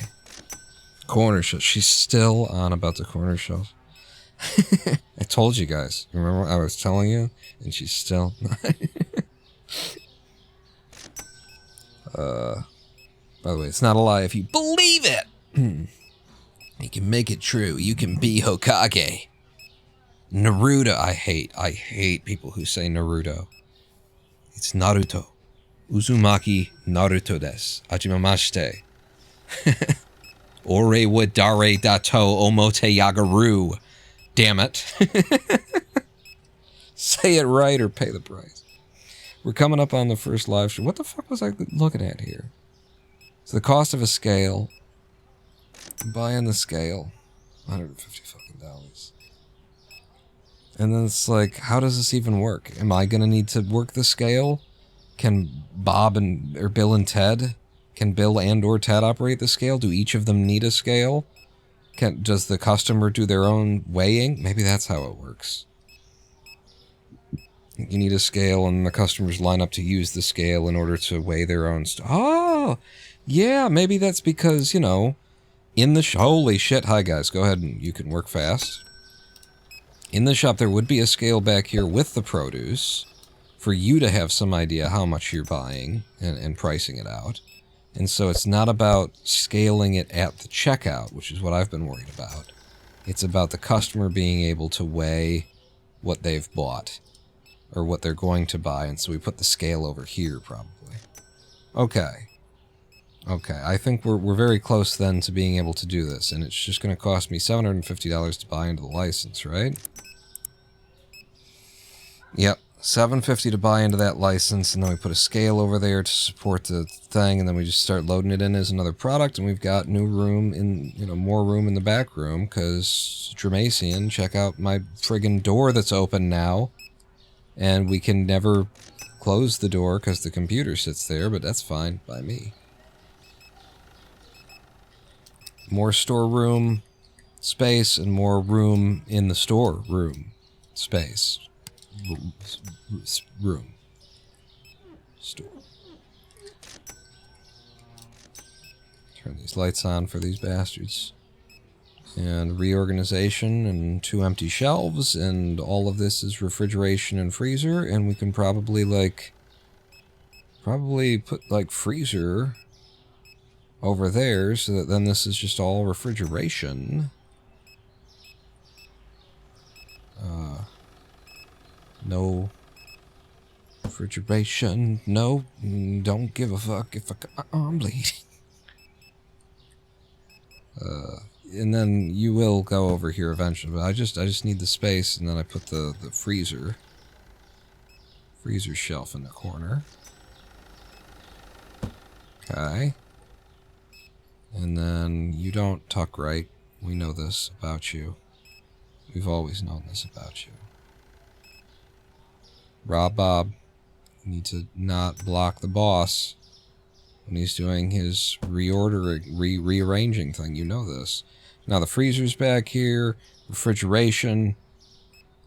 Corner shelf. She's still on about the corner shelf. I told you guys. Remember I was telling you? And she's still... By the way, it's not a lie if you believe it. You can make it true. You can be Hokage. Naruto. I hate people who say Naruto. It's Naruto. Uzumaki Naruto desu. Hajimemashite. Ore wa dare dato omote yagaru. Damn it. Say it right or pay the price. We're coming up on the first live stream. What the fuck was I looking at here? So the cost of a scale. Buying the scale. $150 fucking. And then it's like, how does this even work? Am I going to need to work the scale? Can Bob or Bill and Ted? Can Bill and or Ted operate the scale? Do each of them need a scale? Does the customer do their own weighing? Maybe that's how it works. You need a scale and the customers line up to use the scale in order to weigh their own stuff. Oh, yeah, maybe that's because, you know, in the holy shit. Hi, guys. Go ahead and you can work fast. In the shop, there would be a scale back here with the produce for you to have some idea how much you're buying and pricing it out. And so it's not about scaling it at the checkout, which is what I've been worried about. It's about the customer being able to weigh what they've bought or what they're going to buy. And so we put the scale over here, probably. Okay. Okay, I think we're very close then to being able to do this. And it's just going to cost me $750 to buy into the license, right? Yep. $750 to buy into that license, and then we put a scale over there to support the thing, and then we just start loading it in as another product, and we've got new room in, you know, more room in the back room, because Dramacian, check out my friggin' door that's open now, and we can never close the door because the computer sits there, but that's fine by me. More storeroom space and more room in the storeroom space. Room. Store. Turn these lights on for these bastards. And reorganization and 2 empty shelves, and all of this is refrigeration and freezer, and we can probably put like freezer over there so that then this is just all refrigeration. No refrigeration. No, don't give a fuck if I'm bleeding. And then you will go over here eventually. But I just need the space, and then I put the freezer shelf in the corner. Okay. And then you don't tuck right. We know this about you. We've always known this about you. Bob, you need to not block the boss when he's doing his rearranging thing. You know this. Now the freezer's back here, refrigeration,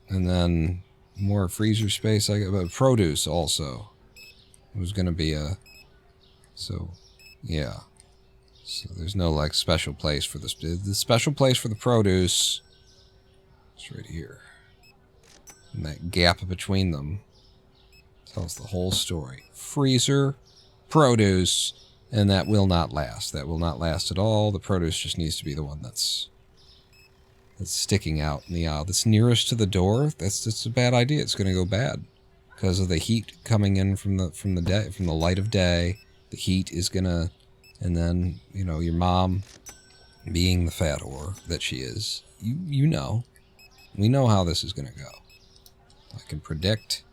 and then more freezer space. I got produce also. It was gonna be so yeah. So there's no like special place for this. The special place for the produce is right here. And that gap between them tells the whole story. Freezer, produce, and that will not last. That will not last at all. The produce just needs to be the one that's sticking out in the aisle. That's nearest to the door. That's a bad idea. It's going to go bad because of the heat coming in from the light of day. The heat is gonna, and then you know your mom, being the fat whore that she is. You know, we know how this is going to go. I can predict.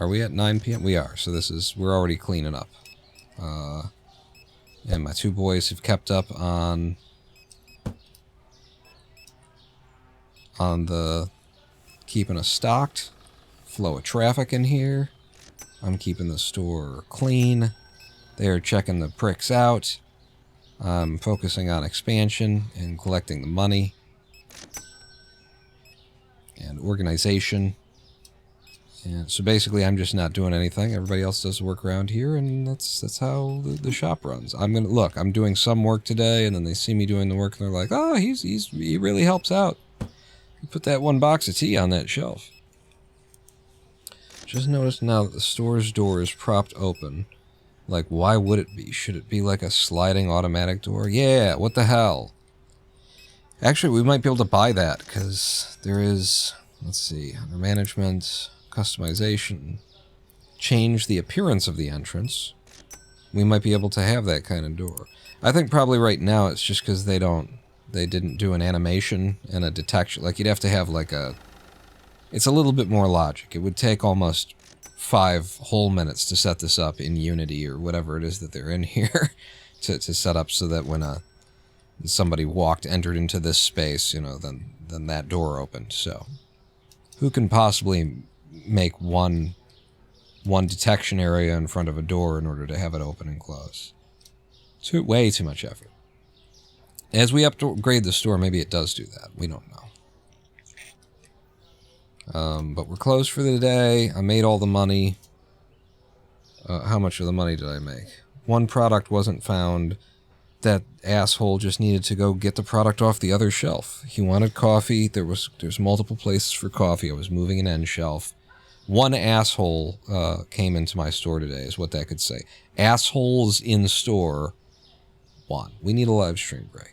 Are we at 9 p.m.? We are. So we're already cleaning up. And my 2 boys have kept up on the keeping us stocked. Flow of traffic in here. I'm keeping the store clean. They're checking the pricks out. I'm focusing on expansion and collecting the money. And organization. And so basically, I'm just not doing anything. Everybody else does the work around here, and that's how the shop runs. I'm gonna look. I'm doing some work today, and then they see me doing the work, and they're like, "Oh, he really helps out. You put that one box of tea on that shelf." Just noticed now that the store's door is propped open. Like, why would it be? Should it be like a sliding automatic door? Yeah, what the hell? Actually, we might be able to buy that, because there is, let's see, under management, customization, change the appearance of the entrance. We might be able to have that kind of door. I think probably right now it's just because they didn't do an animation and a detection. Like, you'd have to have like it's a little bit more logic. It would take almost 5 whole minutes to set this up in Unity or whatever it is that they're in here to set up so that when somebody entered into this space, you know, then that door opened. So who can possibly make one detection area in front of a door in order to have it open and close? Way too much effort. As we upgrade the store, maybe it does do that. We don't know. But we're closed for the day. I made all the money. How much of the money did I make? One product wasn't found. That asshole just needed to go get the product off the other shelf. He wanted coffee. There's multiple places for coffee. I was moving an end shelf. One asshole came into my store today, is what that could say. Assholes in store. 1. We need a live stream break.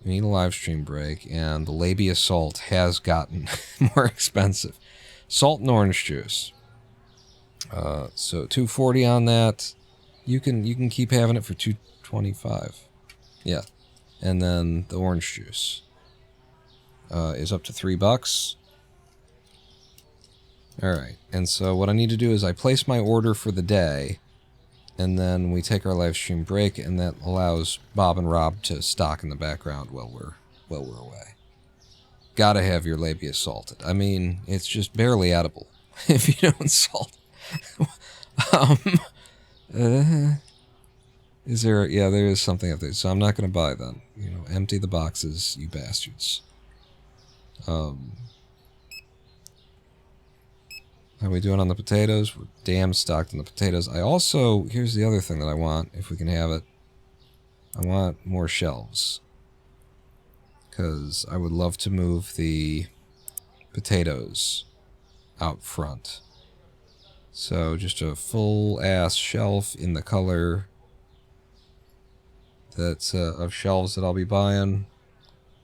We need a live stream break, and the labia salt has gotten more expensive. Salt and orange juice. So $2.40 on that. You can keep having it for $2.25. Yeah, and then the orange juice is up to $3. All right, and so what I need to do is I place my order for the day, and then we take our live stream break, and that allows Bob and Rob to stock in the background while we're away. Gotta have your labia salted. I mean, it's just barely edible if you don't salt. Is there? Yeah, there is something up there. So I'm not gonna buy them. You know, empty the boxes, you bastards. How are we doing on the potatoes? We're damn stocked on the potatoes. I also, here's the other thing that I want, if we can have it. I want more shelves. Because I would love to move the potatoes out front. So just a full-ass shelf in the color that's of shelves that I'll be buying.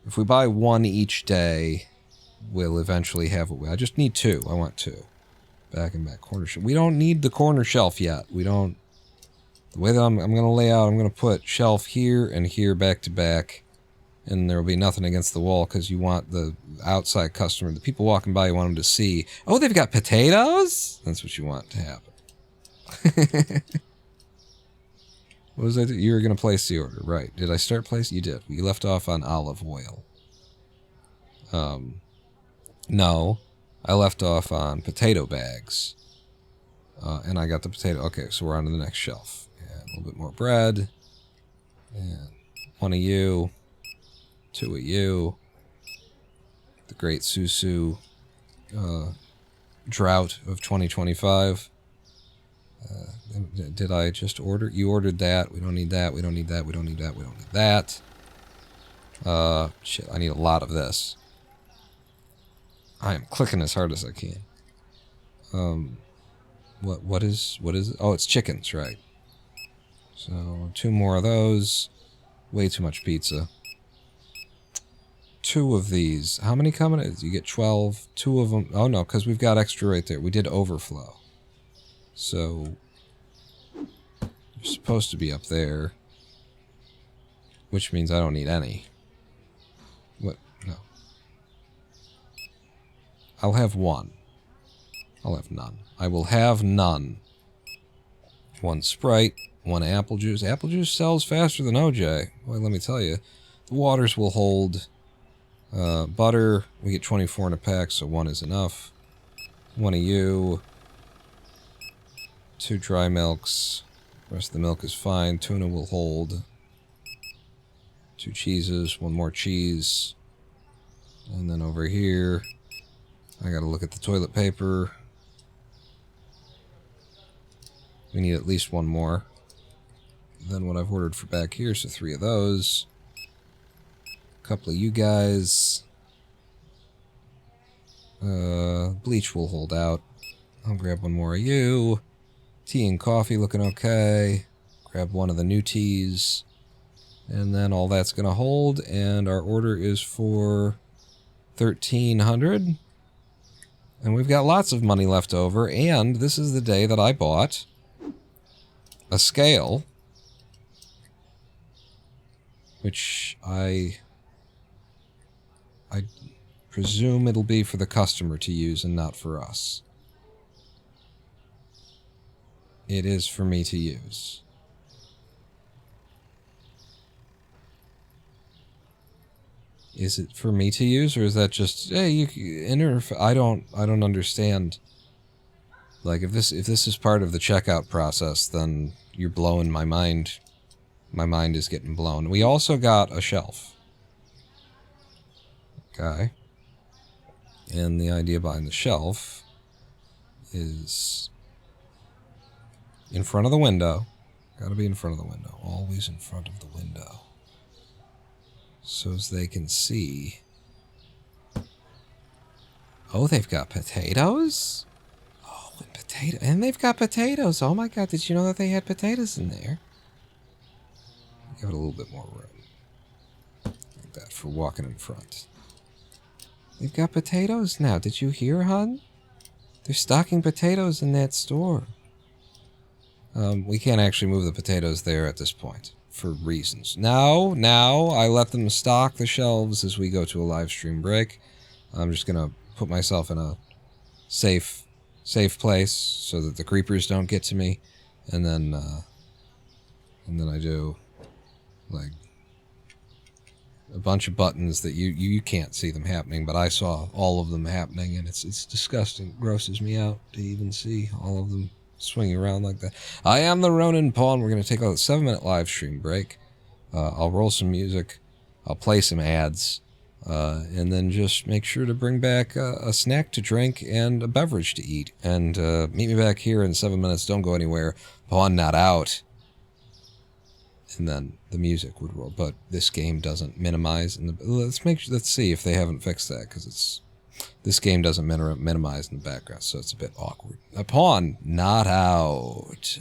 If we buy one each day, we'll eventually have it. I just need 2. I want 2. Back and back corner shelf. We don't need the corner shelf yet. We don't. The way that I'm going to lay out, I'm going to put shelf here and here back to back, and there will be nothing against the wall because you want the outside customer, the people walking by, you want them to see, oh, they've got potatoes? That's what you want to happen. What was that? You were going to place the order, right? Did I start placing? You did. We left off on olive oil. No. I left off on potato bags, and I got the potato. Okay, so we're on to the next shelf. And a little bit more bread, and 1 of you, 2 of you. The great Susu drought of 2025. Did I just order? You ordered that. We don't need that. We don't need that. We don't need that. We don't need that. Shit, I need a lot of this. I am clicking as hard as I can. What is it? Oh, it's chickens, right. So, 2 more of those. Way too much pizza. 2 of these. How many coming? You get 12. 2 of them. Oh, no, because we've got extra right there. We did overflow. So, you're supposed to be up there. Which means I don't need any. What? No. I'll have 1. I'll have none. I will have none. 1 Sprite, 1 apple juice. Apple juice sells faster than OJ. Well, let me tell you. The waters will hold. Butter, we get 24 in a pack, so 1 is enough. 1 of you. 2 dry milks. The rest of the milk is fine. Tuna will hold. 2 cheeses, 1 more cheese. And then over here, I gotta look at the toilet paper. We need at least one more than what I've ordered for back here, so 3 of those. A couple of you guys. Bleach will hold out. I'll grab one more of you. Tea and coffee looking okay. Grab one of the new teas. And then all that's gonna hold, and our order is for 1,300. And we've got lots of money left over, and this is the day that I bought a scale, which I presume it'll be for the customer to use and not for us. It is for me to use. Is it for me to use, or is that just, hey, you enter? I don't understand. Like, if this is part of the checkout process, then you're blowing my mind. My mind is getting blown. We also got a shelf. Okay. And the idea behind the shelf is in front of the window. Gotta be in front of the window. Always in front of the window. So as they can see. Oh, they've got potatoes? Oh, and they've got potatoes. Oh my god, did you know that they had potatoes in there? Give it a little bit more room. Like that, for walking in front. They've got potatoes now. Did you hear, hon? They're stocking potatoes in that store. We can't actually move the potatoes there at this point, for reasons. Now, I let them stock the shelves as we go to a live stream break. I'm just gonna put myself in a safe place so that the creepers don't get to me, and then I do like a bunch of buttons that you can't see them happening, but I saw all of them happening, and it's disgusting. It grosses me out to even see all of them swinging around like that. I am the Ronin Pawn. We're going to take a 7-minute live stream break. I'll roll some music. I'll play some ads. And then just make sure to bring back a snack to drink and a beverage to eat. And meet me back here in 7 minutes. Don't go anywhere. Pawn not out. And then the music would roll. But this game doesn't minimize. Let's see if they haven't fixed that, because this game doesn't minimize in the background, so it's a bit awkward. A pawn not out.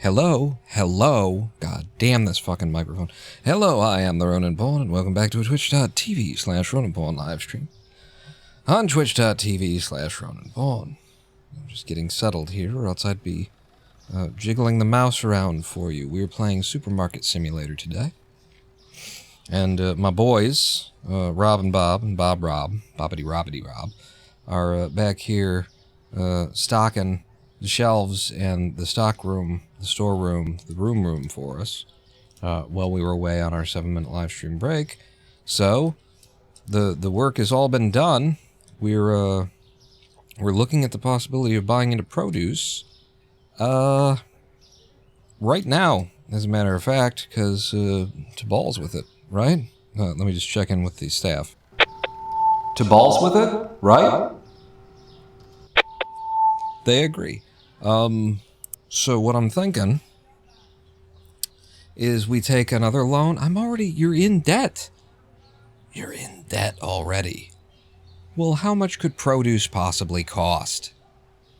Hello, hello. God damn this fucking microphone. Hello, I am the Ronan Pawn, and welcome back to a twitch.tv/Ronan Pawn live stream. On twitch.tv/Ronan Pawn. I'm just getting settled here, or else I'd be jiggling the mouse around for you. We were playing Supermarket Simulator today. And my boys, Rob and Bob, and Bob Rob, Bobbity Rob, are back here stocking the shelves and the stock room, the storeroom, the room for us while we were away on our 7-minute live stream break. So the work has all been done. We're looking at the possibility of buying into produce right now, as a matter of fact, because to balls with it, right? Let me just check in with the staff. To balls with it, right? They agree. So what I'm thinking is we take another loan. You're in debt. You're in debt already. Well, how much could produce possibly cost?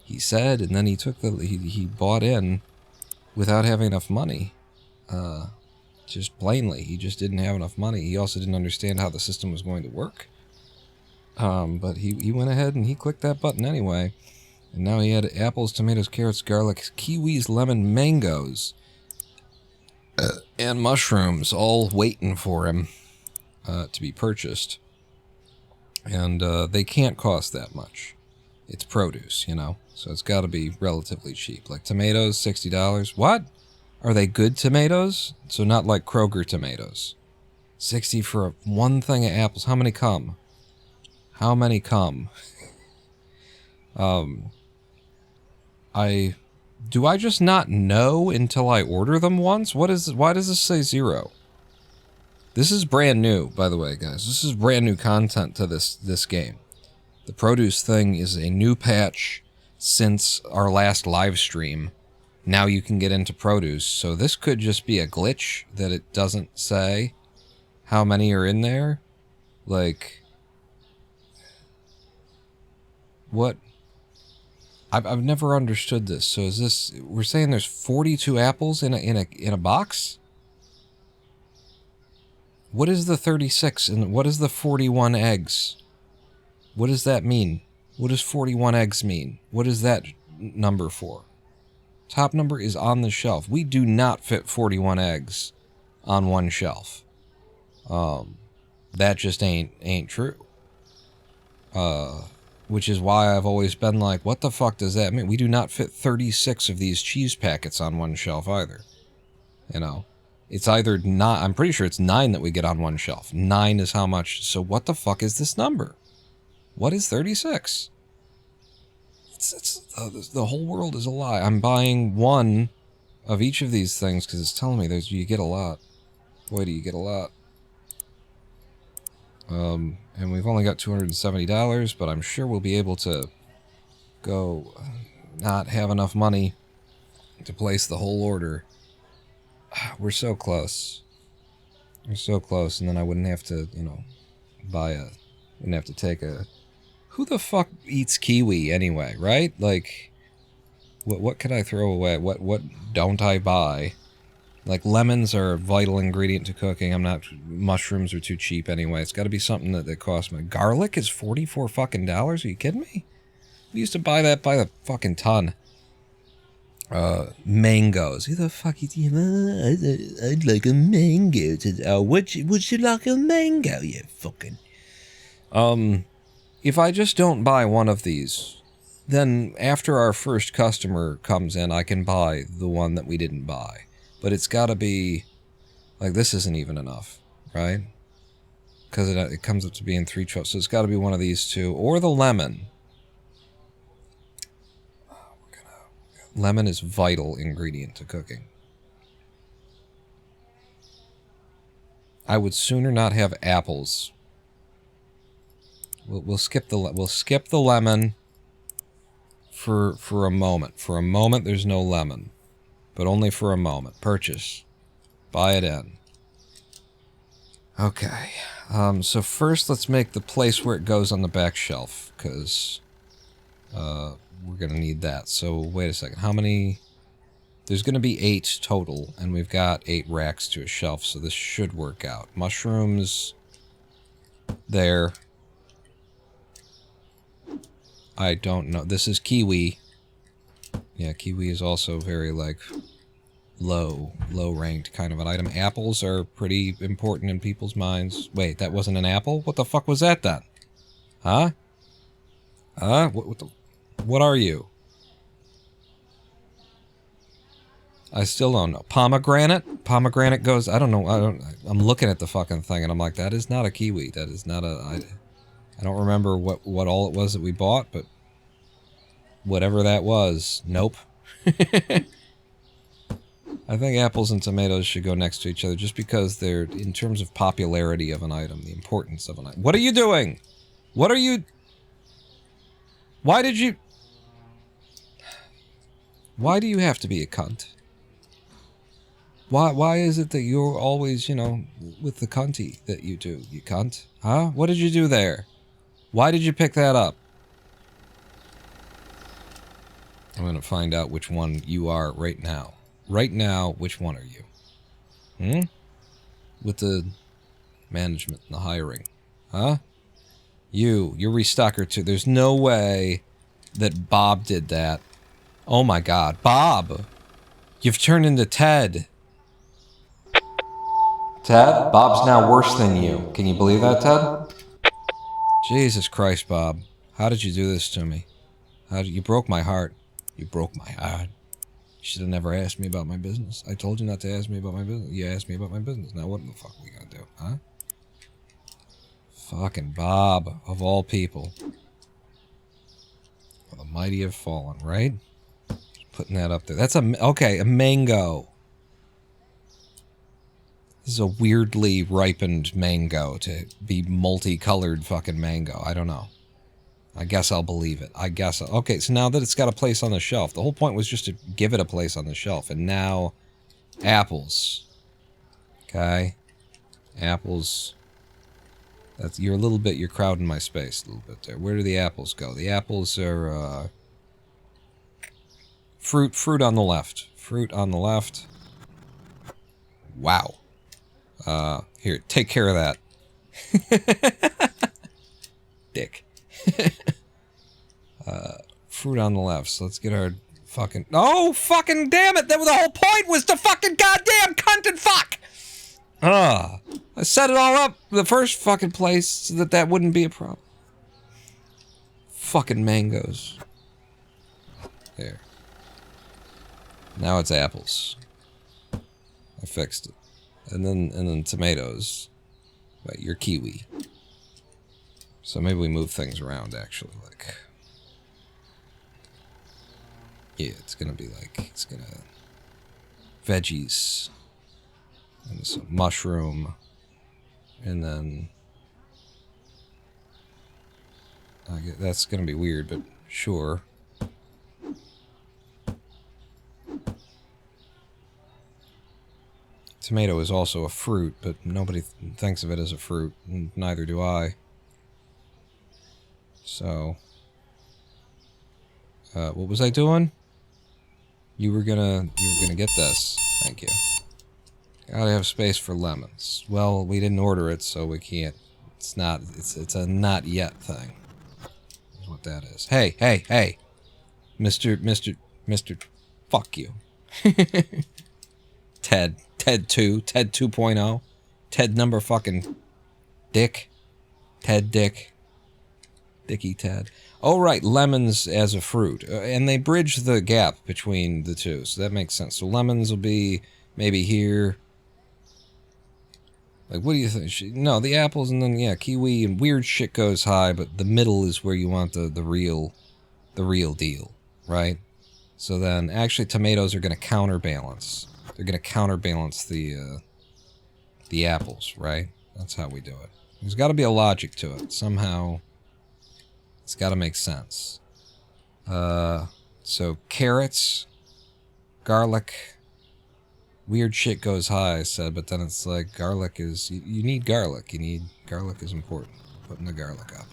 He said, and then he took he bought in without having enough money. Just plainly, he just didn't have enough money. He also didn't understand how the system was going to work. But he went ahead and he clicked that button anyway. And now he had apples, tomatoes, carrots, garlic, kiwis, lemon, mangoes, and mushrooms all waiting for him to be purchased. And they can't cost that much. It's produce, you know, so it's got to be relatively cheap. Like tomatoes, $60. What? Are they good tomatoes? So not like Kroger tomatoes. 60 for one thing of apples. How many come? How many come? Do I just not know until I order them once? Why does this say 0? This is brand new, by the way, guys. This is brand new content to this game. The produce thing is a new patch since our last live stream. Now you can get into produce, so this could just be a glitch that it doesn't say how many are in there. Like, what? I've never understood this. So is this, we're saying there's 42 apples in a box? What is the 36 and what is the 41 eggs? What does that mean? What does 41 eggs mean? What is that number for? Top number is on the shelf. We do not fit 41 eggs on one shelf. That just ain't true. Which is why I've always been like, what the fuck does that mean? We do not fit 36 of these cheese packets on one shelf either. You know, it's either not, I'm pretty sure it's 9 that we get on one shelf. 9 is how much, so what the fuck is this number? What is 36? The whole world is a lie. I'm buying one of each of these things because it's telling me you get a lot. Boy, do you get a lot. And we've only got $270, but I'm sure we'll be able to go not have enough money to place the whole order. We're so close. We're so close, and then I wouldn't have to, you know, wouldn't have to take a... Who the fuck eats kiwi anyway, right? Like, what could I throw away? What don't I buy? Like, lemons are a vital ingredient to cooking. Mushrooms are too cheap anyway. It's got to be something that costs me. Garlic is $44 fucking dollars? Are you kidding me? We used to buy that by the fucking ton. Mangoes. Who the fuck is I'd like a mango today. Oh, would you like a mango, you fucking... If I just don't buy one of these, then after our first customer comes in, I can buy the one that we didn't buy. But it's got to be, like, this isn't even enough, right? Because it comes up to being $3.12, so it's got to be one of these two, or the lemon. Lemon is vital ingredient to cooking. I would sooner not have apples. We'll skip the lemon for a moment. For a moment, there's no lemon. But only for a moment. Purchase. Buy it in. Okay. So first, let's make the place where it goes on the back shelf, because we're going to need that. So wait a second. How many? There's going to be 8 total, and we've got 8 racks to a shelf, so this should work out. Mushrooms... there. I don't know. This is kiwi. Yeah, kiwi is also very, like, low-ranked kind of an item. Apples are pretty important in people's minds. Wait, that wasn't an apple? What the fuck was that then? Huh? Huh? What are you? I still don't know. Pomegranate? Pomegranate goes... I don't know. I'm looking at the fucking thing and I'm like, that is not a kiwi. That is not a... I don't remember what all it was that we bought, but... whatever that was. Nope. I think apples and tomatoes should go next to each other just because they're, in terms of popularity of an item, the importance of an item. What are you doing? What are you... Why did you... Why do you have to be a cunt? Why is it that you're always, you know, with the cunty that you do, you cunt? Huh? What did you do there? Why did you pick that up? I'm gonna find out which one you are right now. Right now, which one are you? Hmm? With the management and the hiring. Huh? You're restocker too. There's no way that Bob did that. Oh my god. Bob! You've turned into Ted. Ted, Bob's now worse than you. Can you believe that, Ted? Jesus Christ, Bob. How did you do this to me? You broke my heart. You broke my heart. You should have never asked me about my business. I told you not to ask me about my business. You asked me about my business. Now what the fuck are we gonna do, huh? Fucking Bob, of all people. Well, the mighty have fallen, right? Just putting that up there. That's okay, a mango. This is a weirdly ripened mango to be multicolored fucking mango. I don't know. I guess I'll believe it. Okay, so now that it's got a place on the shelf, the whole point was just to give it a place on the shelf, and now apples. Okay? Apples. You're crowding my space a little bit there. Where do the apples go? The apples are, fruit on the left. Fruit on the left. Wow. Here, take care of that. Dick. Fruit on the left, so let's get our fucking... Oh, fucking damn it! That was the whole point, was to fucking goddamn cunt and fuck! I set it all up the first fucking place so that wouldn't be a problem. Fucking mangoes. There. Now it's apples. I fixed it. And then tomatoes. Right, you're kiwi. So maybe we move things around, actually, like... Yeah, it's gonna be like, it's gonna... Veggies. And some mushroom. And then... that's gonna be weird, but sure. Tomato is also a fruit, but nobody thinks of it as a fruit, and neither do I. So... what was I doing? You were gonna get this. Thank you. Gotta have space for lemons. Well, we didn't order it, so we can't. It's a not yet thing. That's what that is. Hey, hey, hey! Mr. Fuck you. Ted 2.0. Ted number fucking Dick. Ted Dick. Dicky Ted. Oh, right, lemons as a fruit. And they bridge the gap between the two, so that makes sense. So lemons will be maybe here. Like, what do you think? No, the apples and then, yeah, kiwi and weird shit goes high, but the middle is where you want the real deal, right? So then, actually, tomatoes are going to counterbalance. They're going to counterbalance the apples, right? That's how we do it. There's got to be a logic to it. Somehow... it's got to make sense. So carrots, garlic, weird shit goes high, I said, but then it's like garlic is... You need garlic. Garlic is important. Putting the garlic up.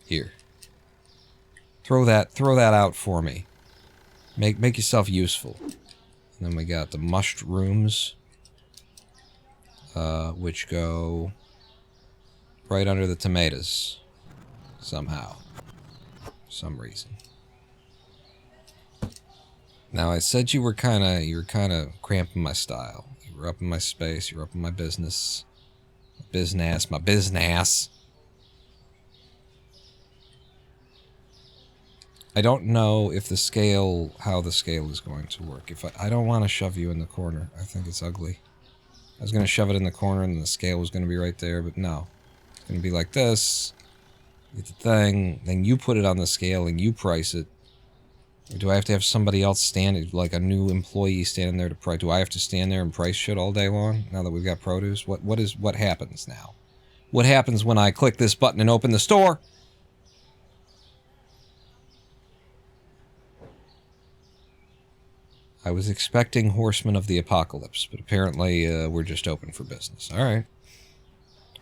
Here. Throw that out for me. Make yourself useful. And then we got the mushrooms, which go right under the tomatoes somehow, for some reason. Now I said you were kind of cramping my style. You were up in my space. You were up in my business. My business. I don't know if how the scale is going to work. I don't want to shove you in the corner. I think it's ugly. I was going to shove it in the corner and the scale was going to be right there, but no. It's going to be like this. Get the thing, then you put it on the scale and you price it. Or do I have to have somebody else standing, like a new employee standing there to price? Do I have to stand there and price shit all day long now that we've got produce? What happens now? What happens when I click this button and open the store? I was expecting Horsemen of the Apocalypse, but apparently we're just open for business. All right.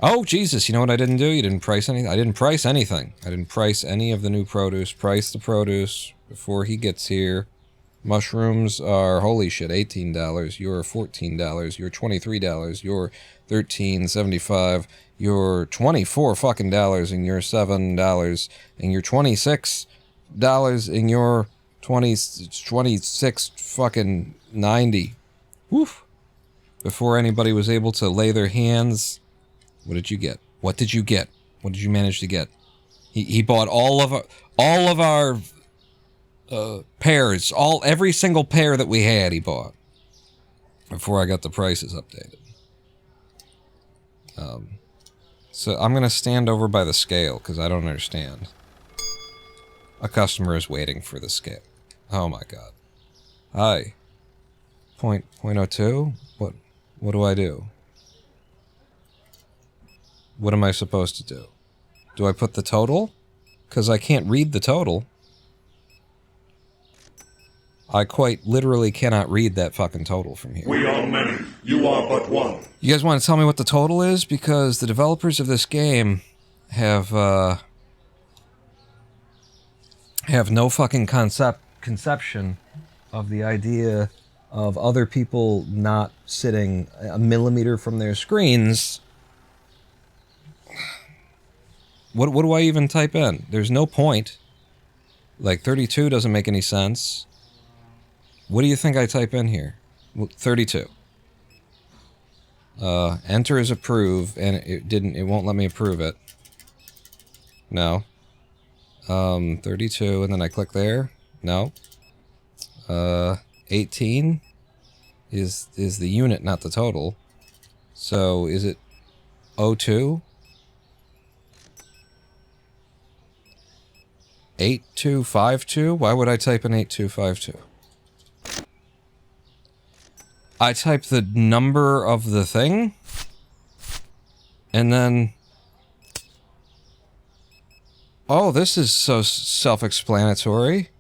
Oh, Jesus, you know what I didn't do? You didn't price anything? I didn't price anything. I didn't price any of the new produce. Price the produce before he gets here. Mushrooms are, holy shit, $18. You're $14. You're $23. You're $13.75. You're $24 fucking dollars, and you're $7. And you're $26. And you're 26 fucking 90. Woof. Before anybody was able to lay their hands. What did you get? What did you get? What did you manage to get? He bought all of our pears, every single pear that we had. He bought before I got the prices updated. So I'm gonna stand over by the scale because I don't understand. A customer is waiting for the scale. Oh my god. Hi. .02? What do I do? What am I supposed to do? Do I put the total? Because I can't read the total. I quite literally cannot read that fucking total from here. We are many. You are but one. You guys want to tell me what the total is? Because the developers of this game have no fucking conception of the idea of other people not sitting a millimeter from their screens. What do I even type in? There's no point. Like, 32 doesn't make any sense. What do you think I type in here? 32. Enter as approve, and it won't let me approve it. No. 32, and then I click there. No. 18 is the unit, not the total. So, is it 02? 8252? Why would I type in 8252? I type the number of the thing, and then... Oh, this is so self-explanatory.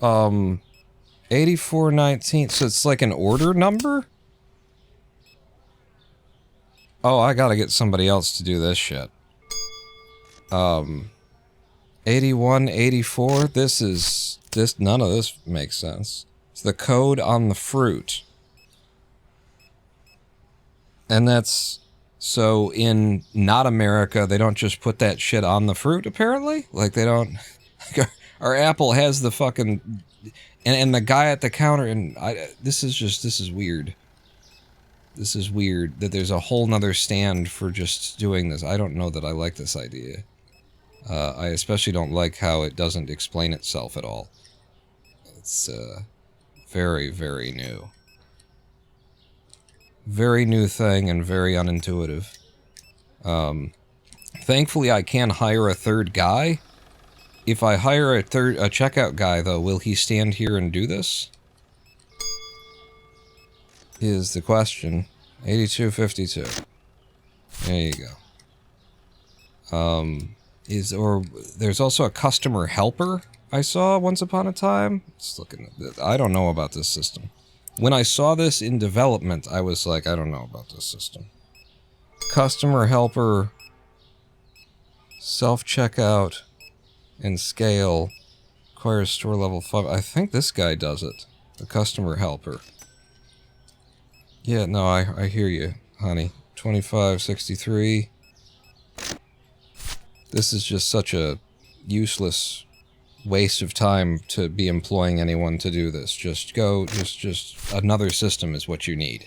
8419, so it's like an order number? Oh, I gotta get somebody else to do this shit. 8184, none of this makes sense. It's the code on the fruit. And that's, so in not America, they don't just put that shit on the fruit, apparently? Like, they don't, our Apple has the fucking, and the guy at the counter, and this is weird. This is weird, that there's a whole nother stand for just doing this. I don't know that I like this idea. I especially don't like how it doesn't explain itself at all. It's very, very new. Very new thing and very unintuitive. Thankfully, I can hire a third guy. If I hire a checkout guy, though, will he stand here and do this? Is the question. 8252. There you go. There's also a customer helper I saw once upon a time. Just looking at this. I don't know about this system. When I saw this in development, I was like, I don't know about this system. Customer helper, self-checkout, and scale, requires store level 5. I think this guy does it. The customer helper. Yeah, no, I hear you, honey. 2563. This is just such a useless waste of time to be employing anyone to do this. Just go, just another system is what you need.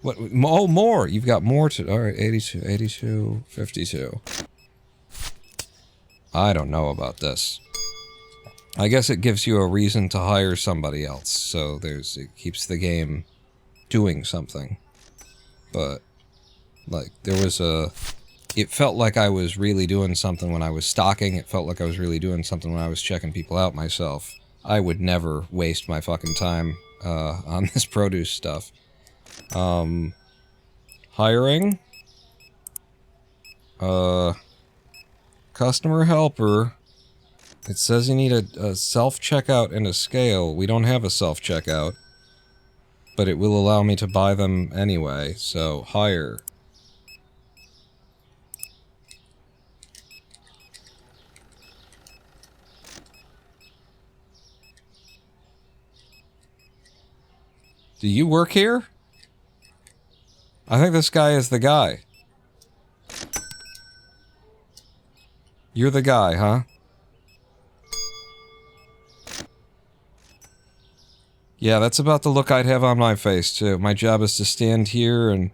What? Oh, more! You've got more to... Alright, 82, 82, 52. I don't know about this. I guess it gives you a reason to hire somebody else, so it keeps the game doing something. But, like, there was it felt like I was really doing something when I was stocking. It felt like I was really doing something when I was checking people out myself. I would never waste my fucking time on this produce stuff. Hiring. Customer helper. It says you need a self-checkout and a scale. We don't have a self-checkout. But it will allow me to buy them anyway, so hire. Do you work here? I think this guy is the guy. You're the guy, huh? Yeah, that's about the look I'd have on my face, too. My job is to stand here and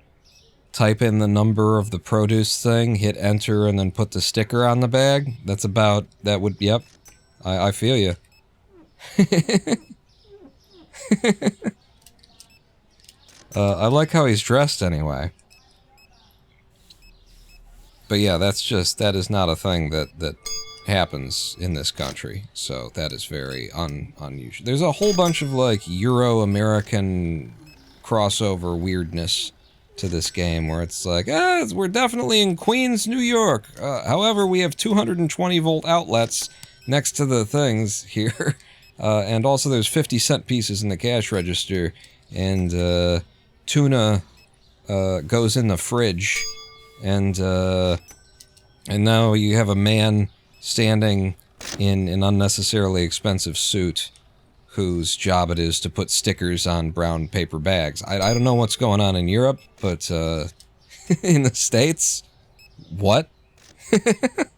type in the number of the produce thing, hit enter, and then put the sticker on the bag. That's about... That would... Yep. I feel you. I like how he's dressed anyway. But yeah, that is not a thing that happens in this country. So that is very unusual. There's a whole bunch of like Euro-American crossover weirdness to this game where it's like, we're definitely in Queens, New York. However, we have 220 volt outlets next to the things here. And also there's 50-cent pieces in the cash register. And tuna goes in the fridge, and now you have a man standing in an unnecessarily expensive suit whose job it is to put stickers on brown paper bags. I don't know what's going on in Europe, but in the States, what? There's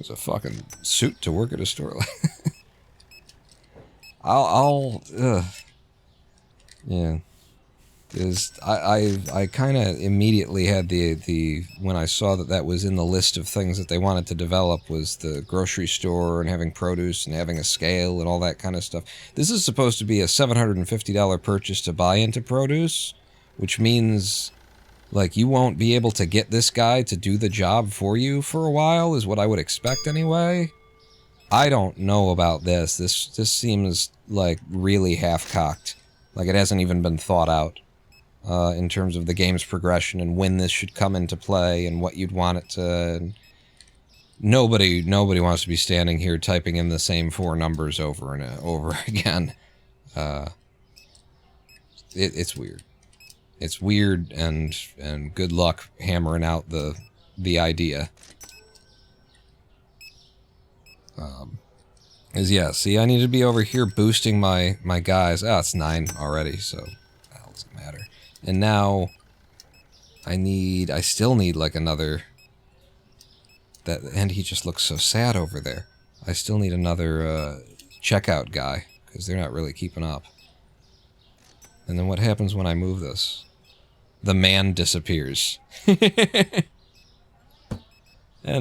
a fucking suit to work at a store. Yeah. I kind of immediately had the when I saw that was in the list of things that they wanted to develop was the grocery store and having produce and having a scale and all that kind of stuff. This is supposed to be a $750 purchase to buy into produce, which means like you won't be able to get this guy to do the job for you for a while, is what I would expect anyway. I don't know about this. This seems like really half-cocked. Like it hasn't even been thought out in terms of the game's progression and when this should come into play and what you'd want it to. And nobody wants to be standing here typing in the same 4 numbers over and over again. It's weird. It's weird, and good luck hammering out the idea. Yeah, see, I need to be over here boosting my guys. Ah, it's 9 already, so that doesn't matter. And now, I still need, like, another... And he just looks so sad over there. I still need another, checkout guy, because they're not really keeping up. And then what happens when I move this? The man disappears. And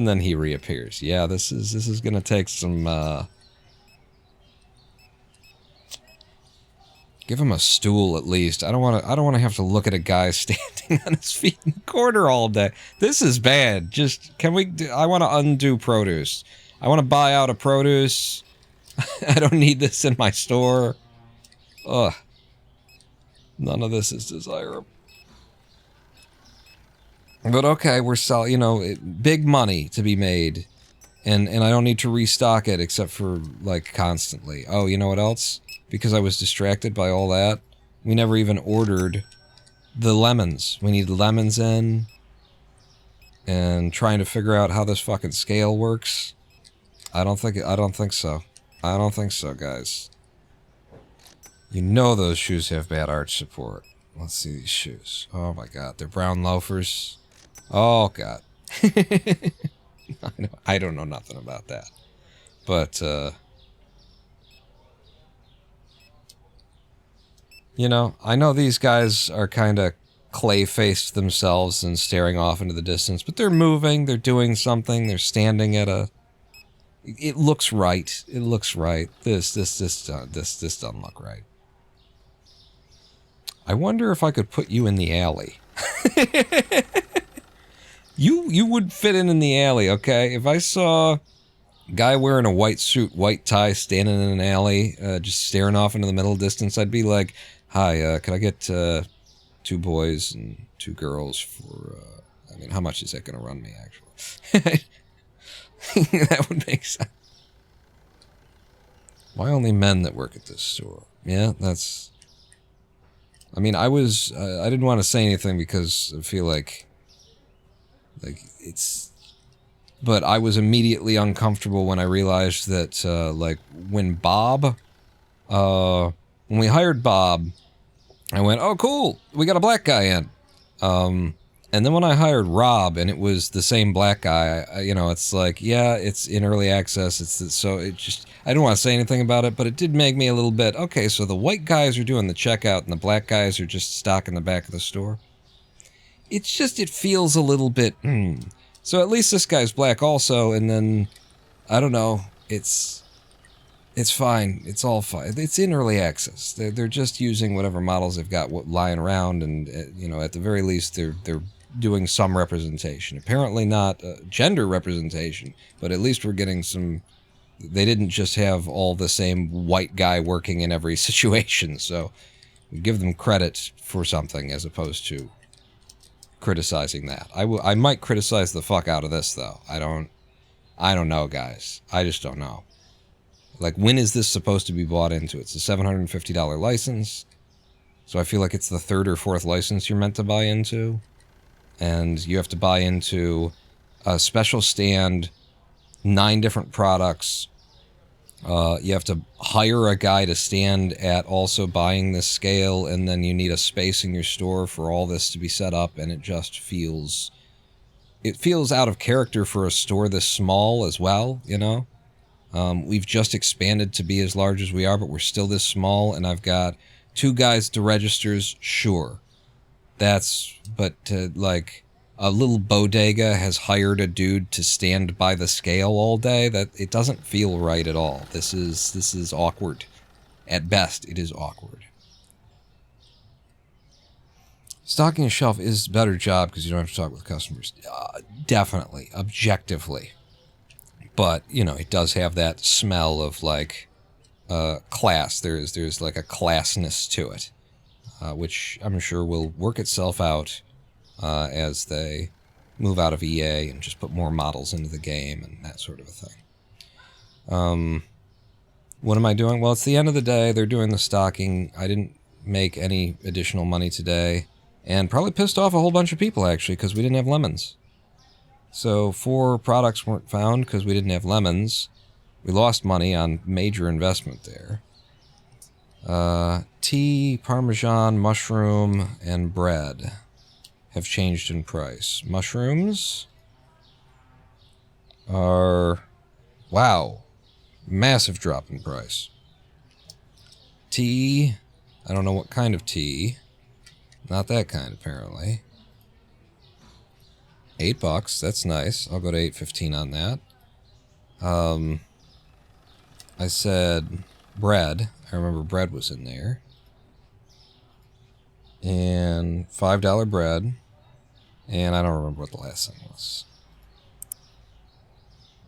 then he reappears. Yeah, this is gonna take some, give him a stool at least. I don't want to have to look at a guy standing on his feet in the corner all day. This is bad. Just I want to undo produce. I want to buy out a produce. I don't need this in my store. Ugh. None of this is desirable. But okay, we're big money to be made. And I don't need to restock it except for like constantly. Oh, you know what else? Because I was distracted by all that, we never even ordered the lemons. We need lemons in, and trying to figure out how this fucking scale works. I don't think so. I don't think so, guys. You know those shoes have bad arch support. Let's see these shoes. Oh my god, they're brown loafers. Oh god. I don't know nothing about that. But, you know, I know these guys are kind of clay-faced themselves and staring off into the distance, but they're moving, they're doing something, they're standing at a... It looks right. It looks right. This doesn't look right. I wonder if I could put you in the alley. You would fit in the alley, okay? If I saw a guy wearing a white suit, white tie, standing in an alley, just staring off into the middle distance, I'd be like, hi, could I get 2 boys and 2 girls for, I mean, how much is that going to run me, actually? That would make sense. Why only men that work at this store? Yeah, that's... I mean, I didn't want to say anything because I feel like it's... But I was immediately uncomfortable when I realized that, like, when we hired Bob, I went, oh, cool, we got a black guy in. And then when I hired Rob, and it was the same black guy, you know, it's like, yeah, it's in early access. So it just, I didn't want to say anything about it, but it did make me a little bit, okay, so the white guys are doing the checkout, and the black guys are just stocking the back of the store. It's just, it feels a little bit, So at least this guy's black also, and then, I don't know, it's fine. It's all fine. It's in early access. They're just using whatever models they've got lying around, and you know, at the very least, they're doing some representation. Apparently not gender representation, but at least we're getting some. They didn't just have all the same white guy working in every situation, so we give them credit for something as opposed to criticizing that. I might criticize the fuck out of this though. I don't know, guys. I just don't know. Like, when is this supposed to be bought into? It's a $750 license. So I feel like it's the 3rd or 4th license you're meant to buy into. And you have to buy into a special stand, 9 different products. You have to hire a guy to stand at also buying this scale, and then you need a space in your store for all this to be set up, and it just feels... It feels out of character for a store this small as well, you know? We've just expanded to be as large as we are, but we're still this small, and I've got 2 guys to registers, sure. But like, a little bodega has hired a dude to stand by the scale all day, that it doesn't feel right at all. This is awkward. At best, it is awkward. Stocking a shelf is a better job because you don't have to talk with customers. Definitely, objectively. But, you know, it does have that smell of, like, class. There's like a classness to it, which I'm sure will work itself out as they move out of EA and just put more models into the game and that sort of a thing. What am I doing? Well, it's the end of the day. They're doing the stocking. I didn't make any additional money today, and probably pissed off a whole bunch of people, actually, because we didn't have lemons. So 4 products weren't found because we didn't have lemons. We lost money on major investment there. Tea, Parmesan, mushroom, and bread have changed in price. Mushrooms are... Wow. Massive drop in price. Tea, I don't know what kind of tea. Not that kind, apparently. $8, that's nice. I'll go to $8.15 on that. I said bread. I remember bread was in there. And $5 bread. And I don't remember what the last thing was.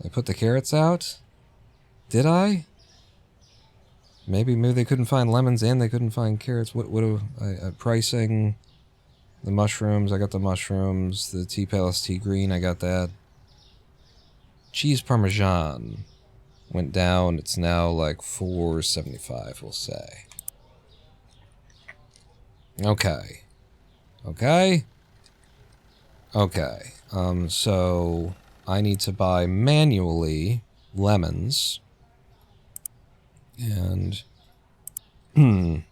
I put the carrots out? Did I? Maybe they couldn't find lemons and they couldn't find carrots. Pricing... The mushrooms, I got the mushrooms. The Tea Palace Tea Green, I got that. Cheese Parmesan went down. It's now like $4.75, we'll say. Okay. So I need to buy manually lemons. And and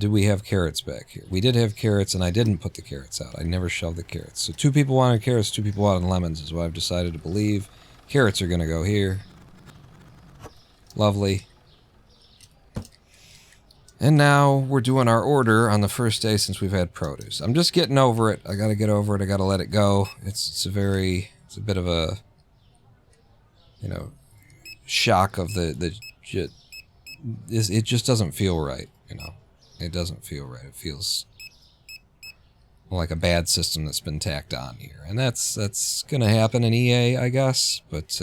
do we have carrots back here? We did have carrots, and I didn't put the carrots out. I never shoved the carrots. So 2 people wanted carrots, 2 people wanted lemons is what I've decided to believe. Carrots are going to go here. Lovely. And now we're doing our order on the first day since we've had produce. I'm just getting over it. I got to get over it. I got to let it go. It's a bit of a, shock of it just doesn't feel right, It doesn't feel right. It feels like a bad system that's been tacked on here. And that's going to happen in EA, I guess, but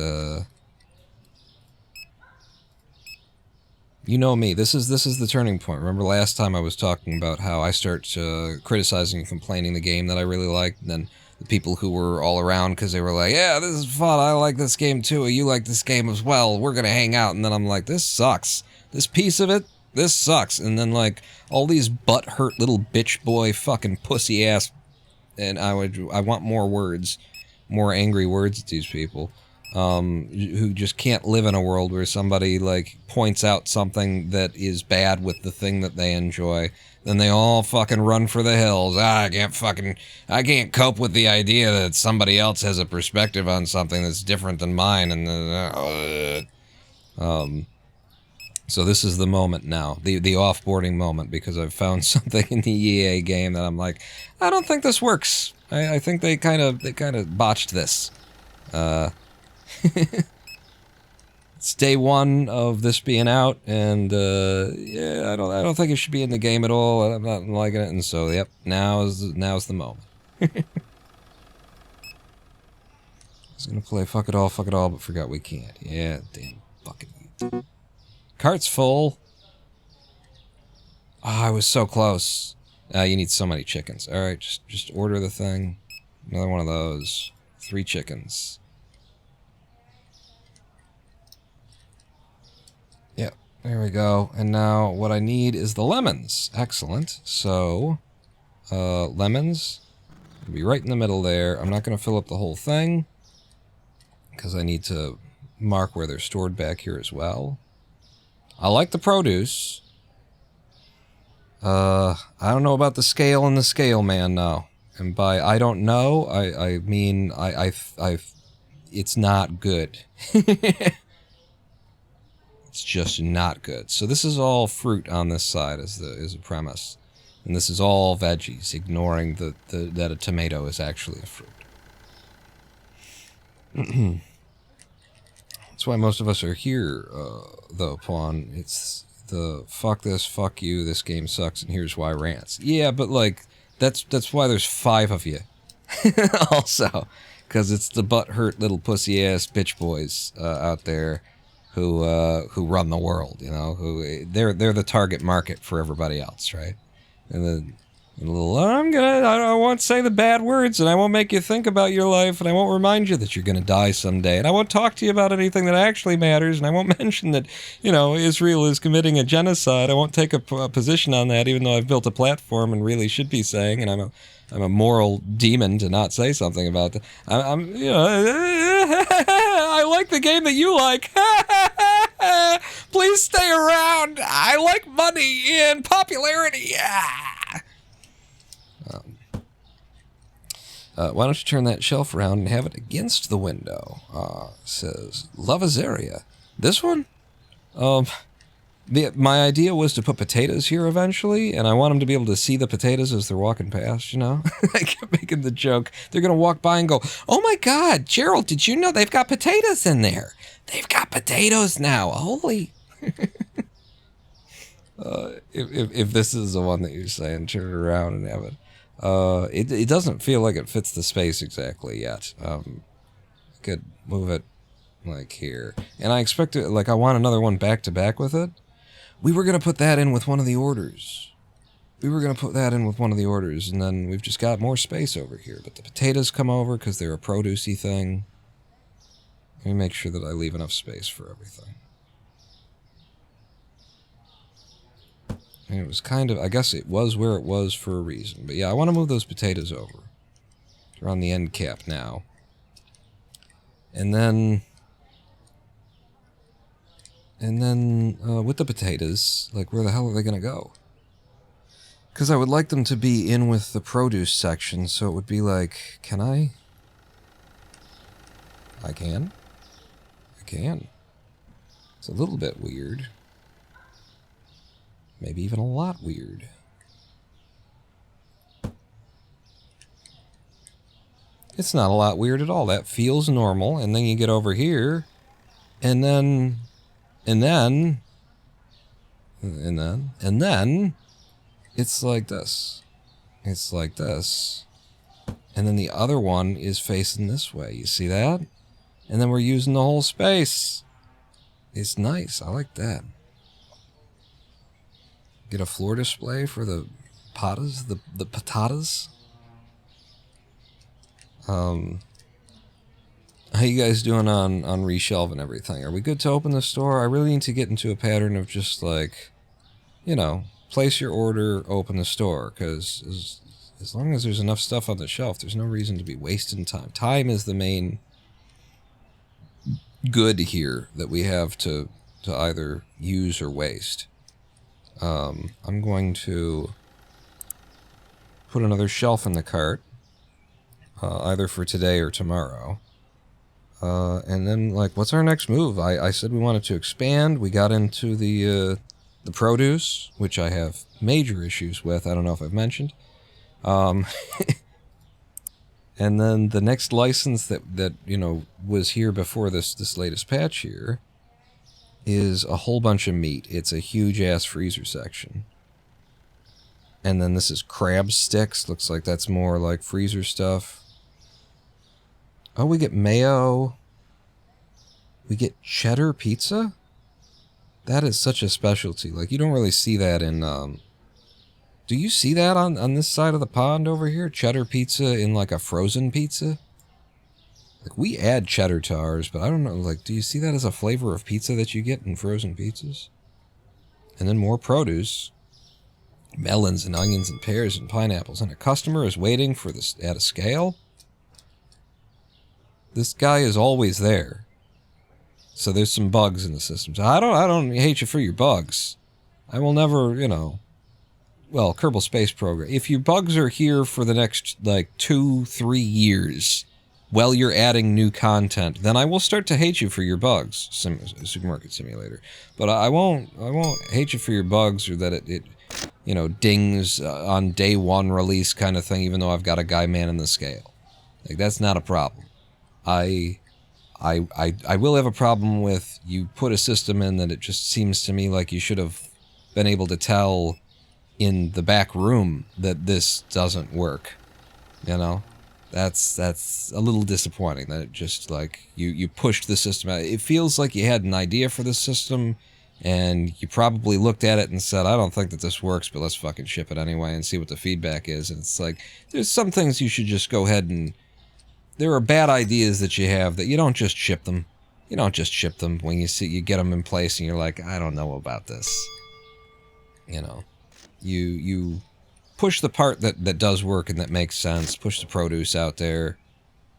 you know me. This is the turning point. Remember last time I was talking about how I start criticizing and complaining the game that I really liked, and then the people who were all around because they were like, yeah, this is fun, I like this game too, you like this game as well, we're gonna hang out, and then I'm like, this sucks. This piece of it, this sucks. And then like all these butt-hurt little bitch boy fucking pussy ass, and I want more words, more angry words at these people. Who just can't live in a world where somebody like points out something that is bad with the thing that they enjoy, then they all fucking run for the hills. I can't cope with the idea that somebody else has a perspective on something that's different than mine, and so this is the moment now, the offboarding moment, because I've found something in the EA game that I'm like, I don't think this works. I think they kind of botched this. It's day 1 of this being out, and yeah, I don't think it should be in the game at all. I'm not liking it, and so yep, now's the moment. I was gonna play fuck it all, but forgot we can't. Yeah, damn fucking YouTube. Cart's full. Oh, I was so close. You need so many chickens. All right, just order the thing. Another one of those. 3 chickens. Yep, there we go. And now what I need is the lemons. Excellent. So, lemons will be right in the middle there. I'm not going to fill up the whole thing because I need to mark where they're stored back here as well. I like the produce. I don't know about the scale and the scale man now. And by I don't know, I mean it's not good. It's just not good. So this is all fruit on this side as a premise, and this is all veggies, ignoring that a tomato is actually a fruit. That's why most of us are here, though, Pawn. It's the fuck this, fuck you, this game sucks, and here's why rants. Yeah, but like that's why there's 5 of you. Also, because it's the butthurt little pussy ass bitch boys out there who run the world. Who they're the target market for everybody else, right? And then. And a little, I won't say the bad words, and I won't make you think about your life, and I won't remind you that you're going to die someday, and I won't talk to you about anything that actually matters, and I won't mention that, Israel is committing a genocide. I won't take a position on that, even though I've built a platform and really should be saying, and I'm a moral demon to not say something about that. I like the game that you like. Please stay around. I like money and popularity. Why don't you turn that shelf around and have it against the window? Says Lavazaria. This one? My idea was to put potatoes here eventually, and I want them to be able to see the potatoes as they're walking past, I kept making the joke. They're going to walk by and go, oh my God, Gerald, did you know they've got potatoes in there? They've got potatoes now. Holy... if this is the one that you're saying, turn it around and have it. It doesn't feel like it fits the space exactly yet. Could move it like here. And I expect it, I want another one back to back with it. We were going to put that in with one of the orders. And then we've just got more space over here. But the potatoes come over because they're a produce-y thing. Let me make sure that I leave enough space for everything. And it was I guess it was where it was for a reason. But yeah, I want to move those potatoes over. They're on the end cap now. And then with the potatoes, like, where the hell are they going to go? Because I would like them to be in with the produce section, so it would be like, can I? I can. I can. It's a little bit weird. Maybe even a lot weird. It's not a lot weird at all. That feels normal, and then you get over here, and then it's like this. It's like this. And then the other one is facing this way. You see that? And then we're using the whole space. It's nice. I like that. Get a floor display for the patatas, the patatas. How you guys doing on reshelve and everything? Are we good to open the store? I really need to get into a pattern of just like, you know, place your order, open the store, because as long as there's enough stuff on the shelf, there's no reason to be wasting time. Time is the main good here that we have to either use or waste. I'm going to put another shelf in the cart, either for today or tomorrow. And then, like, what's our next move? I said we wanted to expand. We got into the produce, which I have major issues with. I don't know if I've mentioned. And then the next license that you know was here before this latest patch here is a whole bunch of meat. It's a huge ass freezer section. And then this is crab sticks. Looks like that's more like freezer stuff. Oh, we get mayo. We get cheddar pizza? That is such a specialty. Like, you don't really see that in, do you see that on this side of the pond over here? Cheddar pizza in, like, a frozen pizza? Like, we add cheddar to ours, but I don't know, like, do you see that as a flavor of pizza that you get in frozen pizzas? And then more produce. Melons and onions and pears and pineapples. And a customer is waiting for this at a scale? This guy is always there. So there's some bugs in the system. So I don't hate you for your bugs. I will never, you know, well, Kerbal Space Program. If your bugs are here for the next, like, 2-3 years, while you're adding new content, then I will start to hate you for your bugs, Supermarket Simulator. But I won't hate you for your bugs, or that it you know, dings on day one release kind of thing, even though I've got a guy manning the scale. Like, that's not a problem. I will have a problem with you put a system in that it just seems to me like you should have been able to tell in the back room that this doesn't work. You know? That's a little disappointing that it just, like, you pushed the system out. It feels like you had an idea for this system, and you probably looked at it and said, I don't think that this works, but let's fucking ship it anyway and see what the feedback is. And it's like, there's some things you should just go ahead and... There are bad ideas that you have that you don't just ship them. You don't just ship them when you get them in place and you're like, I don't know about this. You know, you push the part that does work and that makes sense. Push the produce out there.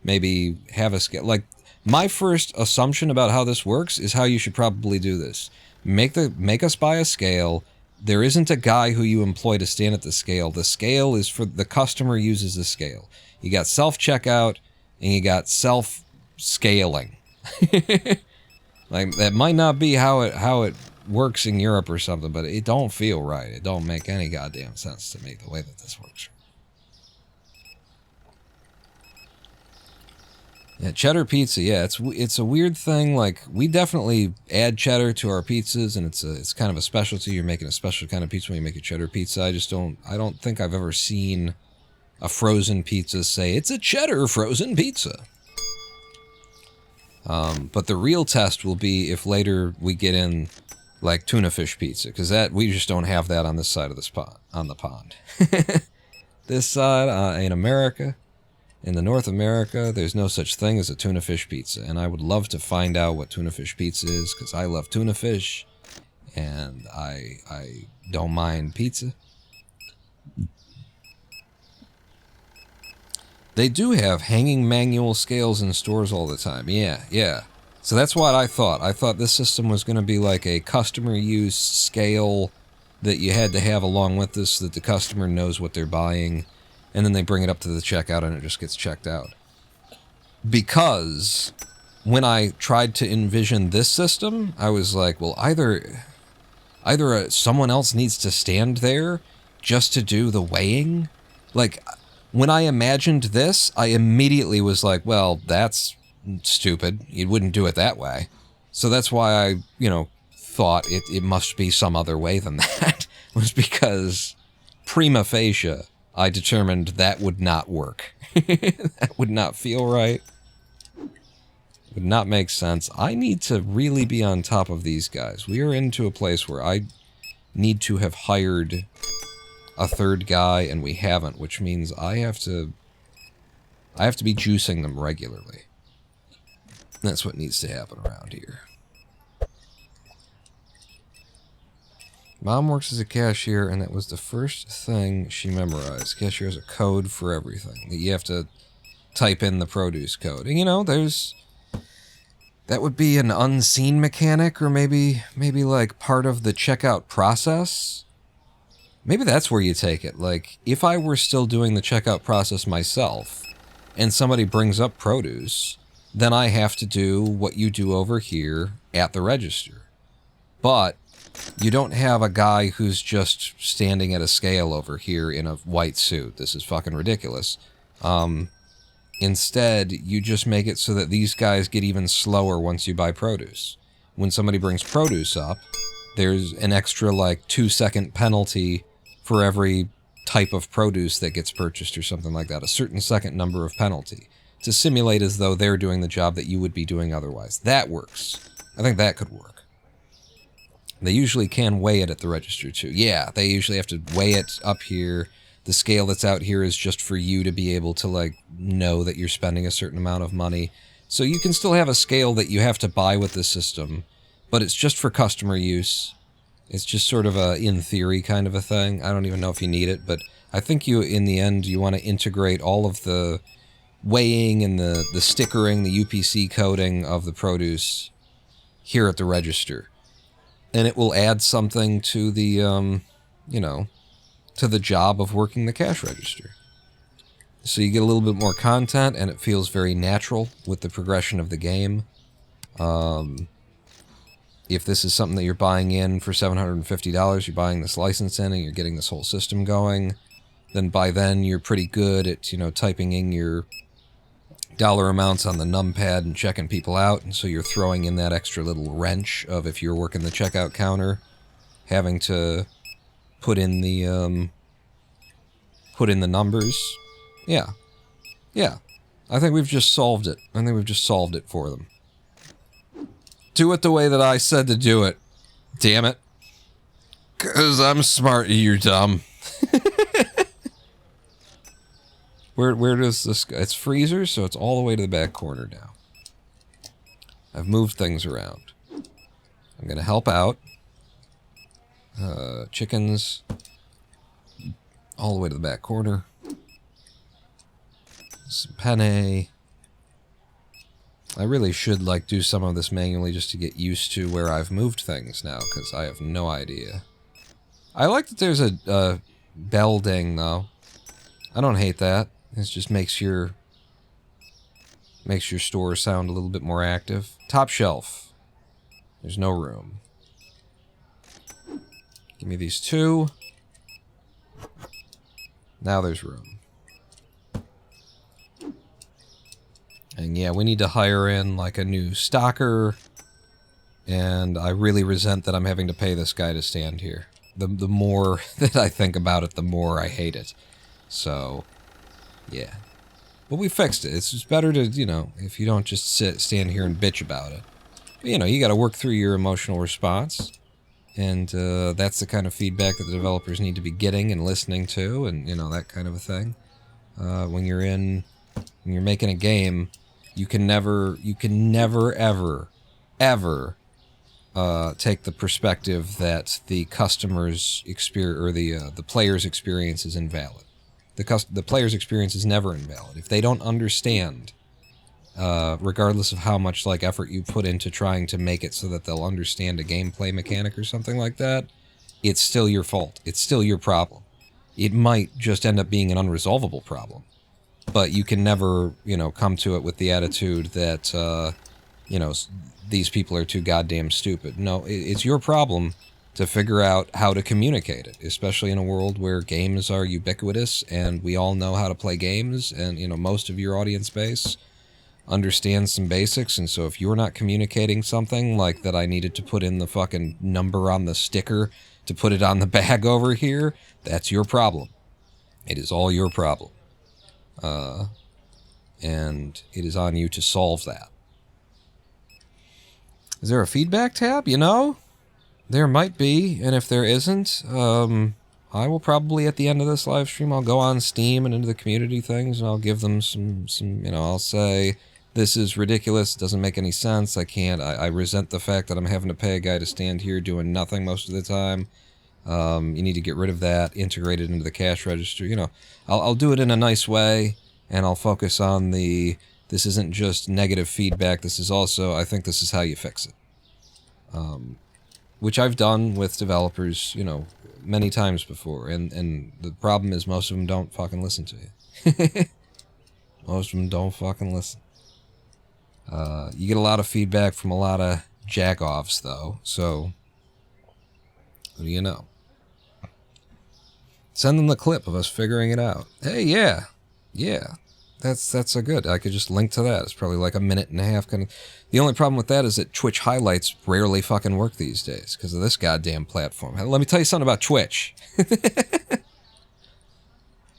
Maybe have a scale. Like, my first assumption about how this works is how you should probably do this. Make us buy a scale. There isn't a guy who you employ to stand at the scale. The scale is for the customer uses the scale. You got self-checkout and you got self-scaling. Like, that might not be how it works in Europe or something, but it don't feel right. It don't make any goddamn sense to me, the way that this works. Yeah, cheddar pizza. Yeah, it's a weird thing. Like, we definitely add cheddar to our pizzas, and it's kind of a specialty. You're making a special kind of pizza when you make a cheddar pizza. I don't think I've ever seen a frozen pizza say it's a cheddar frozen pizza. But the real test will be if later we get in, like, tuna fish pizza, because that we just don't have that on this side of the spot on the pond. This side in America. In the North America, there's no such thing as a tuna fish pizza, and I would love to find out what tuna fish pizza is, because I love tuna fish, and I don't mind pizza. They do have hanging manual scales in stores all the time. Yeah, yeah. So that's what I thought. I thought this system was going to be like a customer use scale that you had to have along with this so that the customer knows what they're buying, and then they bring it up to the checkout and it just gets checked out. Because when I tried to envision this system, I was like, well, either someone else needs to stand there just to do the weighing. Like, when I imagined this, I immediately was like, well, that's stupid. You wouldn't do it that way. So that's why I, thought it must be some other way than that. Was because prima facie, I determined that would not work. That would not feel right. Would not make sense. I need to really be on top of these guys. We are into a place where I need to have hired a third guy, and we haven't, which means I have to be juicing them regularly. That's what needs to happen around here. Mom works as a cashier, and that was the first thing she memorized. Cashier has a code for everything. You have to type in the produce code. And, that would be an unseen mechanic, or maybe like part of the checkout process. Maybe that's where you take it. Like, if I were still doing the checkout process myself, and somebody brings up produce, then I have to do what you do over here at the register. But you don't have a guy who's just standing at a scale over here in a white suit. This is fucking ridiculous. Instead, you just make it so that these guys get even slower once you buy produce. When somebody brings produce up, there's an extra, 2-second penalty for every type of produce that gets purchased or something like that. A certain second number of penalty. To simulate as though they're doing the job that you would be doing otherwise. That works. I think that could work. They usually can weigh it at the register, too. Yeah, they usually have to weigh it up here. The scale that's out here is just for you to be able to, know that you're spending a certain amount of money. So you can still have a scale that you have to buy with the system, but it's just for customer use. It's just sort of a in theory kind of a thing. I don't even know if you need it, but I think in the end, you want to integrate all of the weighing and the stickering, the UPC coding of the produce here at the register. And it will add something to the, to the job of working the cash register. So you get a little bit more content, and it feels very natural with the progression of the game. If this is something that you're buying in for $750, you're buying this license in and you're getting this whole system going, then by then you're pretty good at, typing in your dollar amounts on the numpad and checking people out, and so you're throwing in that extra little wrench of, if you're working the checkout counter, having to put in the numbers. Yeah. I think we've just solved it. I think we've just solved it for them. Do it the way that I said to do it. Damn it. 'Cause I'm smart and you're dumb. Where does this go? It's freezers, so it's all the way to the back corner now. I've moved things around. I'm going to help out. Chickens. All the way to the back corner. Some penne. I really should, do some of this manually just to get used to where I've moved things now, because I have no idea. I like that there's a bell ding, though. I don't hate that. It just makes your store sound a little bit more active. Top shelf. There's no room. Give me these two. Now there's room. And yeah, we need to hire in a new stocker. And I really resent that I'm having to pay this guy to stand here. The more that I think about it, the more I hate it. So, yeah. But we fixed it. It's just better to, if you don't just stand here and bitch about it. But, you got to work through your emotional response. And that's the kind of feedback that the developers need to be getting and listening to, and, that kind of a thing. When you're making a game, you can never, ever take the perspective that the customer's experience, or the player's experience is invalid. the player's experience is never invalid. If they don't understand, regardless of how much like effort you put into trying to make it so that they'll understand a gameplay mechanic or something like that, it's still your fault. It's still your problem. It might just end up being an unresolvable problem, but you can never, you know, come to it with the attitude that, you know, these people are too goddamn stupid. No, it's your problem to figure out how to communicate it, especially in a world where games are ubiquitous and we all know how to play games, and, you know, most of your audience base understands some basics, and so if you're not communicating something like that I needed to put in the fucking number on the sticker to put it on the bag over here, that's your problem. It is all your problem. And it is on you to solve that. Is there a feedback tab? You know? There might be, and if there isn't, I will probably, at the end of this live stream, I'll go on Steam and into the community things, and I'll give them some, you know, I'll say, this is ridiculous, it doesn't make any sense, I resent the fact that I'm having to pay a guy to stand here doing nothing most of the time. You need to get rid of that, integrate it into the cash register, you know. I'll do it in a nice way, and I'll focus on this isn't just negative feedback, this is also, I think this is how you fix it. Which I've done with developers, you know, many times before, and the problem is most of them don't fucking listen to you. Most of them don't fucking listen. You get a lot of feedback from a lot of jack-offs, though, so what do you know? Send them the clip of us figuring it out. Hey, yeah, that's a good. I could just link to that. It's probably like a minute and a half. Kind of. The only problem with that is that Twitch highlights rarely fucking work these days because of this goddamn platform. Let me tell you something about Twitch.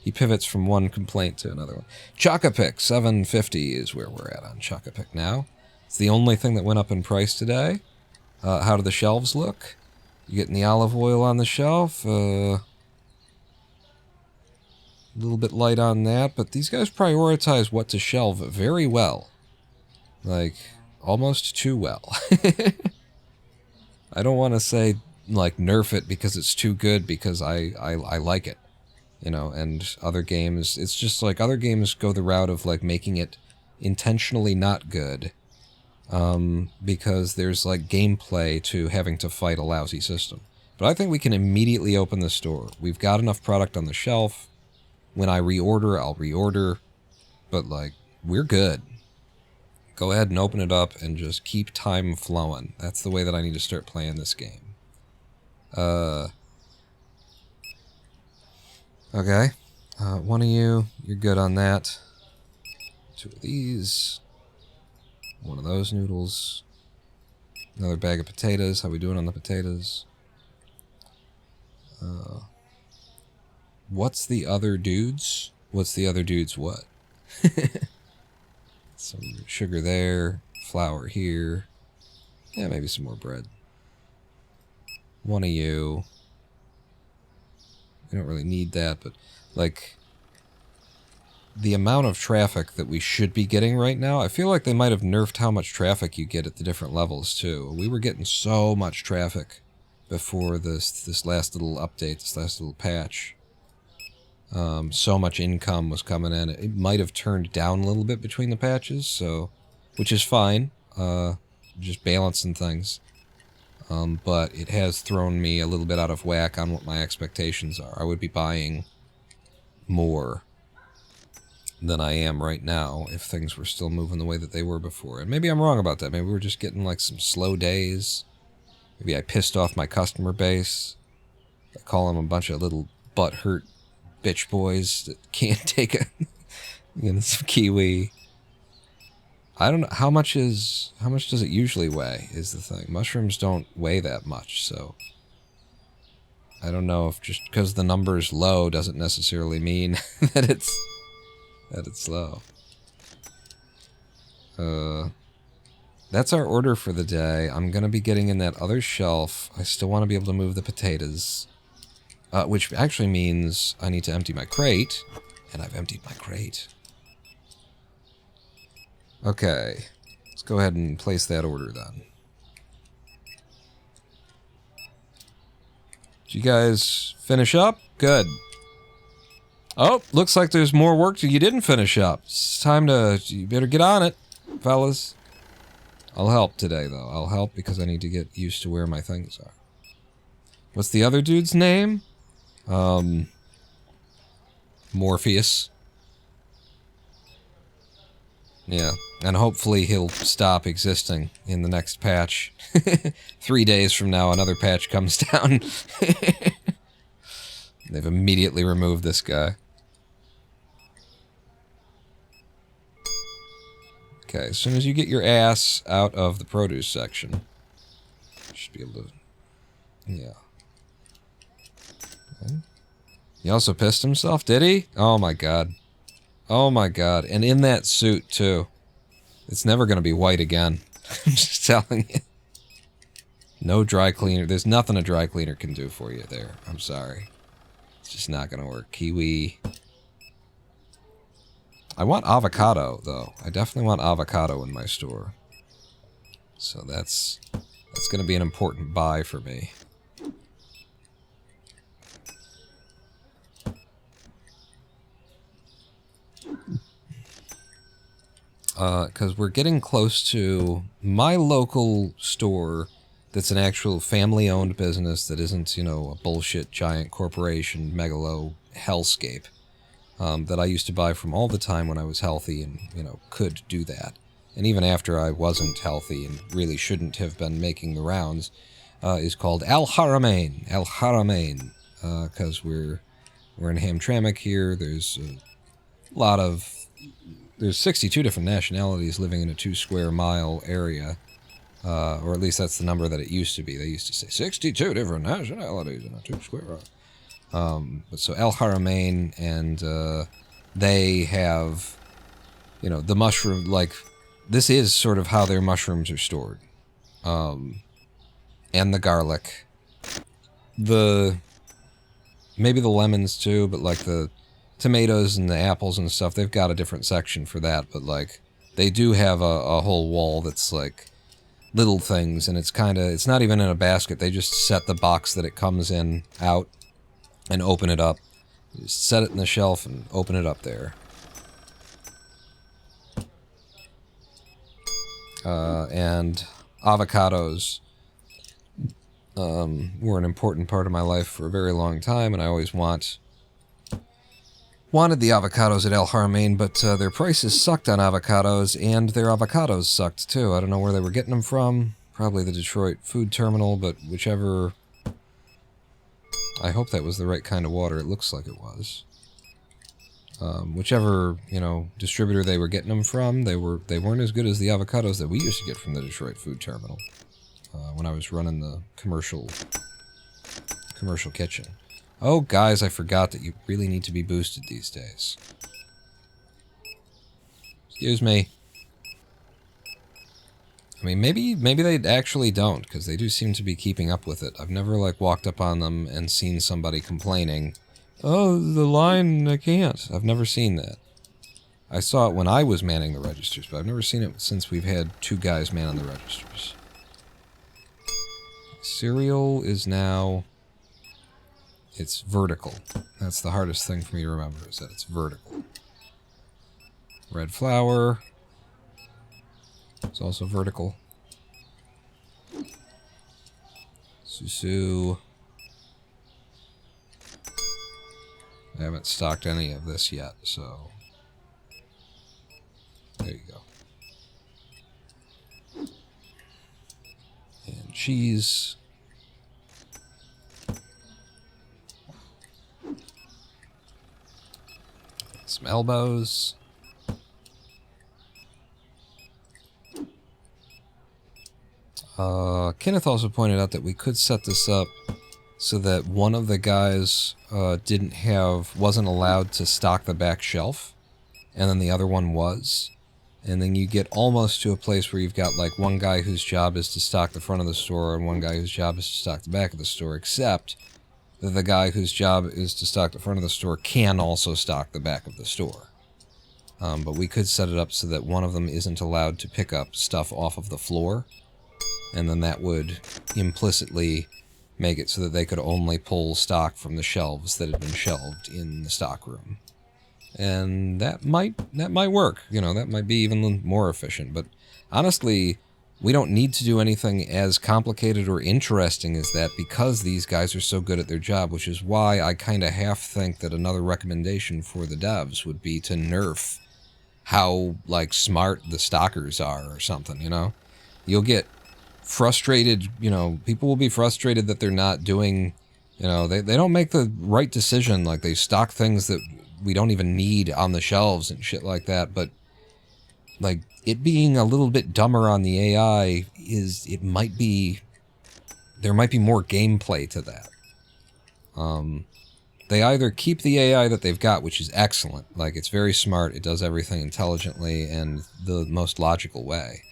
He pivots from one complaint to another one. Chocapic 750 is where we're at on Chocapic now. It's the only thing that went up in price today. How do the shelves look? You getting the olive oil on the shelf? A little bit light on that, but these guys prioritize what to shelve very well. Like, almost too well. I don't want to say, like, nerf it because it's too good, because I like it. You know, and other games, it's just like, other games go the route of, like, making it intentionally not good. Because there's, like, gameplay to having to fight a lousy system. But I think we can immediately open the store. We've got enough product on the shelf. When I reorder, I'll reorder. But, like, we're good. Go ahead and open it up and just keep time flowing. That's the way that I need to start playing this game. Okay. One of you, you're good on that. Two of these. One of those noodles. Another bag of potatoes. How we doing on the potatoes? What's the other dudes? What's the other dudes what? Some sugar there. Flour here. Yeah, maybe some more bread. One of you. We don't really need that, but, like, the amount of traffic that we should be getting right now, I feel like they might have nerfed how much traffic you get at the different levels, too. We were getting so much traffic before this last little update, this last little patch. So much income was coming in. It might have turned down a little bit between the patches, so, which is fine. Just balancing things. But it has thrown me a little bit out of whack on what my expectations are. I would be buying more than I am right now if things were still moving the way that they were before. And maybe I'm wrong about that. Maybe we're just getting, like, some slow days. Maybe I pissed off my customer base. I call them a bunch of little butt-hurt bitch boys that can't take a, you know, some kiwi. I don't know, how much does it usually weigh, is the thing. Mushrooms don't weigh that much, so I don't know if just because the number's low doesn't necessarily mean that it's low. That's our order for the day. I'm gonna be getting in that other shelf. I still want to be able to move the potatoes. Which actually means I need to empty my crate. And I've emptied my crate. Okay. Let's go ahead and place that order then. Did you guys finish up? Good. Oh, looks like there's more work that you didn't finish up. It's time to... You better get on it, fellas. I'll help today, though. I'll help because I need to get used to where my things are. What's the other dude's name? Morpheus. Yeah, and hopefully he'll stop existing in the next patch. 3 days from now, another patch comes down. They've immediately removed this guy. Okay, as soon as you get your ass out of the produce section, you should be able to... Yeah. Okay. He also pissed himself, did he? Oh my god. Oh my god. And in that suit, too. It's never going to be white again. I'm just telling you. No dry cleaner. There's nothing a dry cleaner can do for you there. I'm sorry. It's just not going to work. Kiwi. I want avocado, though. I definitely want avocado in my store. So that's going to be an important buy for me. Because we're getting close to my local store that's an actual family-owned business that isn't, you know, a bullshit giant corporation, megalo hellscape, that I used to buy from all the time when I was healthy and, you know, could do that. And even after I wasn't healthy and really shouldn't have been making the rounds, is called Al Haramain. Al Haramain, because we're in Hamtramck here. There's a lot of... There's 62 different nationalities living in a 2-square-mile area. Or at least that's the number that it used to be. They used to say 62 different nationalities in a 2-square-mile. But so El Haramain, and they have, you know, the mushroom, like, this is sort of how their mushrooms are stored. And the garlic. Maybe the lemons too, but like the tomatoes and the apples and stuff, they've got a different section for that, but like, they do have a whole wall that's like little things, and it's not even in a basket. They just set the box that it comes in out and open it up. You just set it in the shelf and open it up there. And avocados were an important part of my life for a very long time, and I always wanted the avocados at El Haramain, but their prices sucked on avocados, and their avocados sucked too. I don't know where they were getting them from. Probably the Detroit food terminal, but whichever... I hope that was the right kind of water. It looks like it was. Whichever, you know, distributor they were getting them from, they weren't as good as the avocados that we used to get from the Detroit food terminal when I was running the commercial kitchen. Oh, guys, I forgot that you really need to be boosted these days. Excuse me. I mean, maybe they actually don't, because they do seem to be keeping up with it. I've never, like, walked up on them and seen somebody complaining, oh, the line, I can't. I've never seen that. I saw it when I was manning the registers, but I've never seen it since we've had 2 guys manning the registers. Cereal is now... It's vertical. That's the hardest thing for me to remember, is that it's vertical. Red flour is also vertical. Susu. I haven't stocked any of this yet, so... There you go. And cheese... Some elbows. Kenneth also pointed out that we could set this up so that one of the guys wasn't allowed to stock the back shelf, and then the other one was. And then you get almost to a place where you've got like one guy whose job is to stock the front of the store and one guy whose job is to stock the back of the store, except that the guy whose job is to stock the front of the store can also stock the back of the store. But we could set it up so that one of them isn't allowed to pick up stuff off of the floor, and then that would implicitly make it so that they could only pull stock from the shelves that had been shelved in the stock room. And that might work. You know, that might be even more efficient. But honestly, we don't need to do anything as complicated or interesting as that because these guys are so good at their job, which is why I kind of half think that another recommendation for the devs would be to nerf how, like, smart the stockers are or something, you know? You'll get frustrated, you know, people will be frustrated that they're not doing, you know, they don't make the right decision, like they stock things that we don't even need on the shelves and shit like that, but like it being a little bit dumber on the AI there might be more gameplay to that. They either keep the AI that they've got, which is excellent, like it's very smart, it does everything intelligently and the most logical way.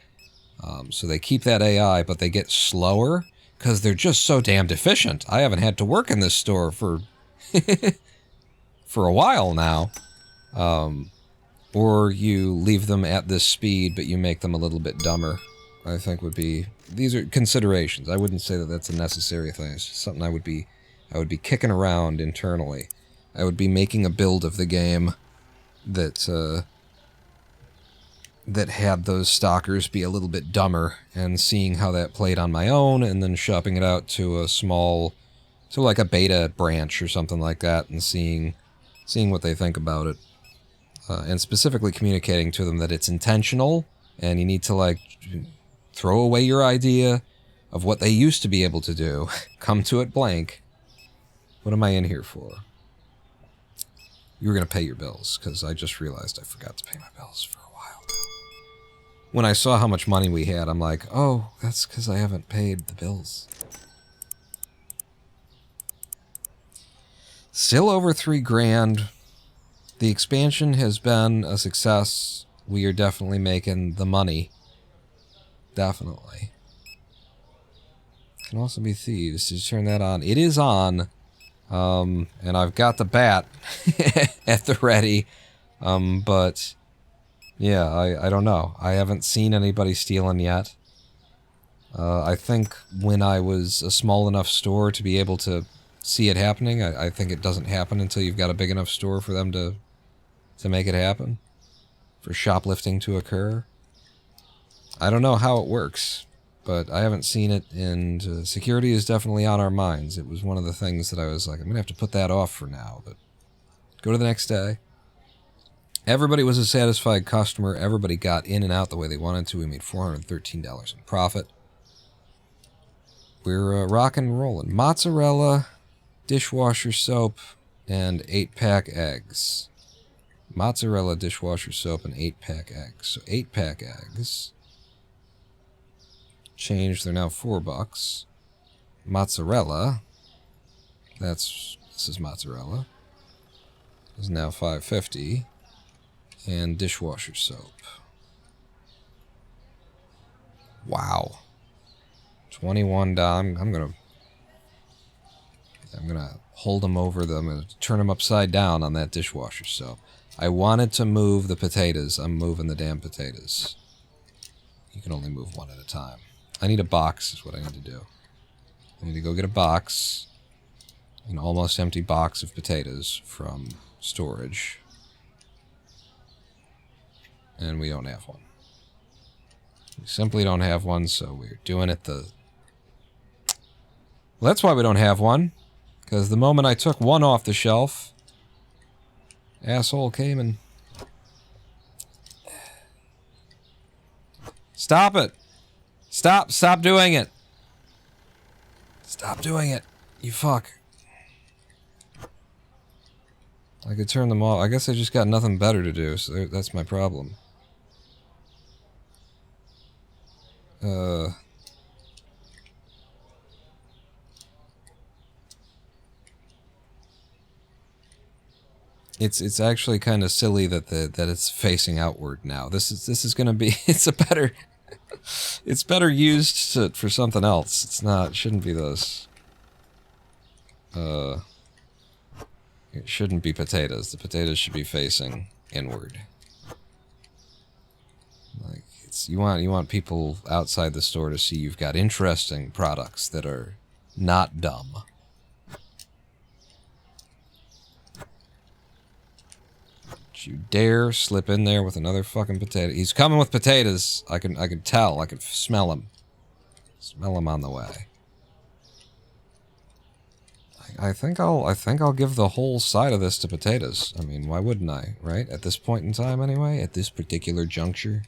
So they keep that AI, but they get slower because they're just so damned efficient. I haven't had to work in this store for for a while now. Or you leave them at this speed, but you make them a little bit dumber, I think would be... These are considerations. I wouldn't say that that's a necessary thing. It's just something I would be kicking around internally. I would be making a build of the game that that had those stalkers be a little bit dumber, and seeing how that played on my own, and then shopping it out to a small... to like a beta branch or something like that, and seeing what they think about it. And specifically communicating to them that it's intentional, and you need to, like, throw away your idea of what they used to be able to do. Come to it blank. What am I in here for? You were going to pay your bills, because I just realized I forgot to pay my bills for a while now. When I saw how much money we had, I'm like, oh, that's because I haven't paid the bills. Still over $3,000. The expansion has been a success. We are definitely making the money. Definitely. Can also be thieves. Just turn that on. It is on. And I've got the bat at the ready. But yeah, I don't know. I haven't seen anybody stealing yet. I think when I was a small enough store to be able to see it happening, I think it doesn't happen until you've got a big enough store for them to make it happen, for shoplifting to occur. I don't know how it works, but I haven't seen it, and security is definitely on our minds. It was one of the things that I was like, I'm going to have to put that off for now, but go to the next day. Everybody was a satisfied customer. Everybody got in and out the way they wanted to. We made $413 in profit. We're rocking and rolling. Mozzarella, dishwasher soap, and 8-pack eggs. Mozzarella, dishwasher soap, and 8-pack eggs. So 8-pack eggs. Changed, they're now $4. Mozzarella. This is mozzarella. Is now $5.50. And dishwasher soap. Wow. $21. I'm gonna hold them over them and turn them upside down on that dishwasher soap. I wanted to move the potatoes. I'm moving the damn potatoes. You can only move one at a time. I need a box is what I need to do. I need to go get a box. An almost empty box of potatoes from storage. And we don't have one. We simply don't have one, so we're doing it the... Well, that's why we don't have one. Because the moment I took one off the shelf... Asshole came and... Stop it! Stop doing it! Stop doing it, you fuck. I could turn them off. I guess I just got nothing better to do, so that's my problem. It's actually kind of silly that it's facing outward now. This is gonna be it's better used for something else. It's not. It shouldn't be this. It shouldn't be potatoes. The potatoes should be facing inward. Like you want people outside the store to see you've got interesting products that are not dumb. Don't you dare slip in there with another fucking potato. He's coming with potatoes. I can tell. I can smell him. Smell him on the way. I think I'll give the whole side of this to potatoes. I mean, why wouldn't I, right? At this point in time anyway, at this particular juncture.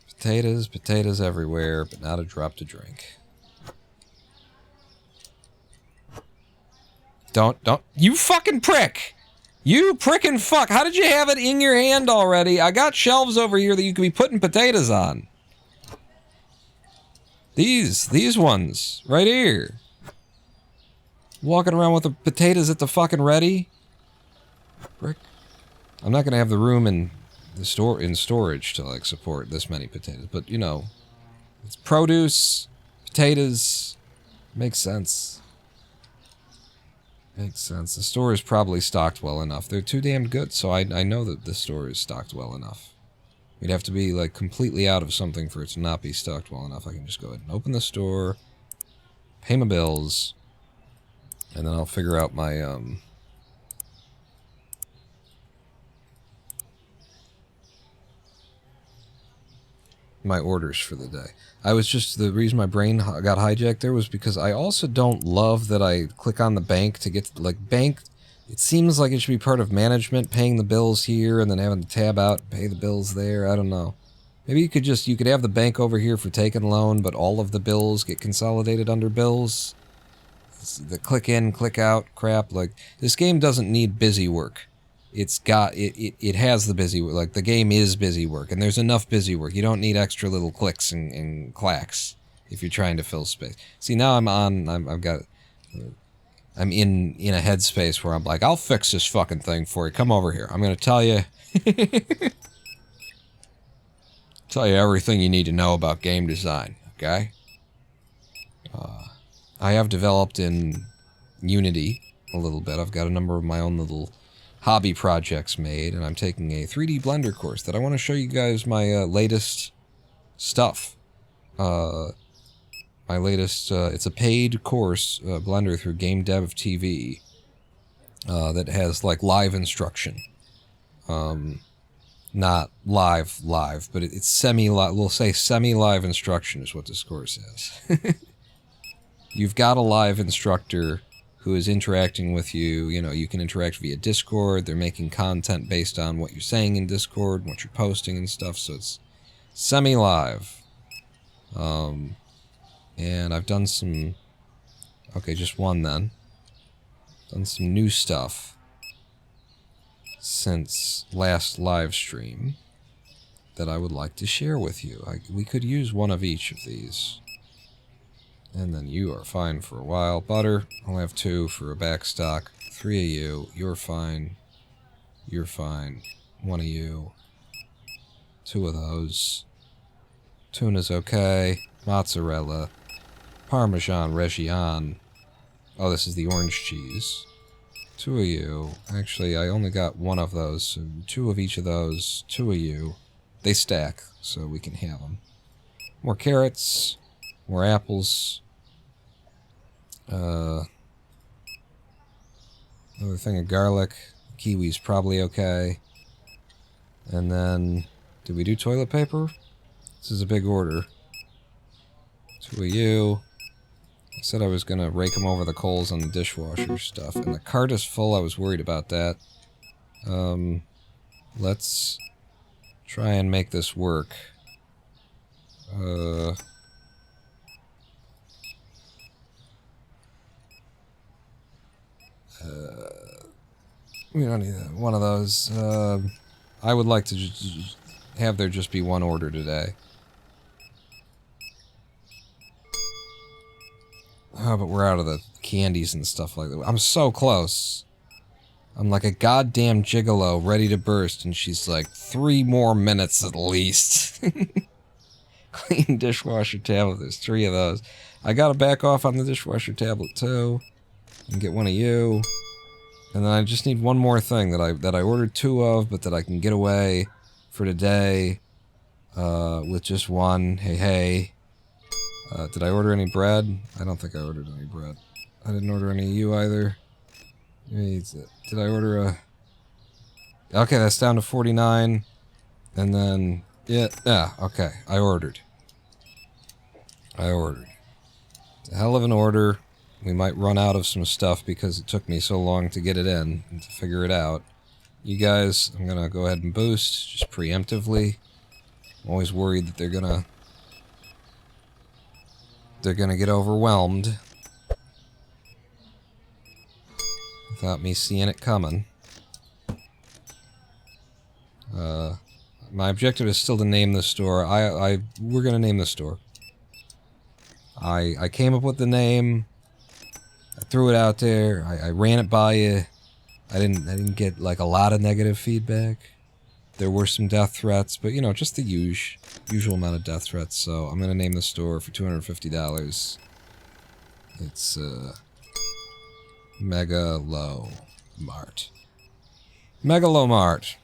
Potatoes, potatoes everywhere, but not a drop to drink. Don't, you fucking prick! You prickin' fuck! How did you have it in your hand already? I got shelves over here that you could be putting potatoes on. These ones, right here. Walking around with the potatoes at the fucking ready. Frick. I'm not gonna have the room in the storage to like support this many potatoes, but you know, it's produce, potatoes, makes sense. Makes sense. The store is probably stocked well enough. They're too damn good, so I know that the store is stocked well enough. We'd have to be, like, completely out of something for it to not be stocked well enough. I can just go ahead and open the store, pay my bills, and then I'll figure out my, my orders for the day. The reason my brain got hijacked there was because I also don't love that I click on the bank to get, like, bank. It seems like it should be part of management, paying the bills here and then having the tab out and pay the bills there. I don't know. Maybe you could have the bank over here for taking loan, but all of the bills get consolidated under bills. It's the click in, click out crap. Like, this game doesn't need busy work. It has the busy work. Like, the game is busy work, and there's enough busy work. You don't need extra little clicks and clacks if you're trying to fill space. See, now I'm in a headspace where I'm like, I'll fix this fucking thing for you. Come over here. I'm gonna tell you tell you everything you need to know about game design, okay? I have developed in Unity a little bit. I've got a number of my own little hobby projects made, and I'm taking a 3D Blender course that I want to show you guys my latest stuff. My latest, it's a paid course, Blender through Game Dev TV, that has, like, live instruction. Not live, but it's semi-live, we'll say semi-live instruction is what this course is. You've got a live instructor who is interacting with you. You know, you can interact via Discord. They're making content based on what you're saying in Discord and what you're posting and stuff, so it's semi-live. And I've done some... Okay, just one then. Done some new stuff since last live stream that I would like to share with you. We could use one of each of these. And then you are fine for a while. Butter, I'll have 2 for a back stock. 3 of you, you're fine. You're fine. 1 of you. 2 of those. Tuna's okay. Mozzarella. Parmesan Reggiano. Oh, this is the orange cheese. 2 of you. Actually, I only got 1 of those, so 2 of each of those. 2 of you. They stack, so we can have them. More carrots. More apples. Another thing of garlic. Kiwi's probably okay. And then, did we do toilet paper? This is a big order. 2 of you. I said I was gonna rake them over the coals on the dishwasher stuff, and the cart is full. I was worried about that. Let's try and make this work. We don't need one of those. I would like to just have there just be one order today. Oh, but we're out of the candies and stuff like that. I'm so close. I'm like a goddamn gigolo ready to burst, and she's like, 3 more minutes at least. Clean dishwasher tablet. There's 3 of those. I gotta back off on the dishwasher tablet too. And get 1 of you. And then I just need 1 more thing that I ordered 2 of, but that I can get away for today. with just one. Hey, hey. Did I order any bread? I don't think I ordered any bread. I didn't order any of you either. Did I order a... Okay, that's down to 49. And then... Yeah, okay. I ordered. It's a hell of an order. We might run out of some stuff because it took me so long to get it in and to figure it out. You guys, I'm gonna go ahead and boost, just preemptively. I'm always worried that they're gonna get overwhelmed without me seeing it coming. My objective is still to name the store. We're gonna name the store. I came up with the name. I threw it out there. I ran it by you. I didn't get like a lot of negative feedback. There were some death threats, but you know, just the usual amount of death threats. So I'm gonna name the store for $250. It's Mart. Megalomart.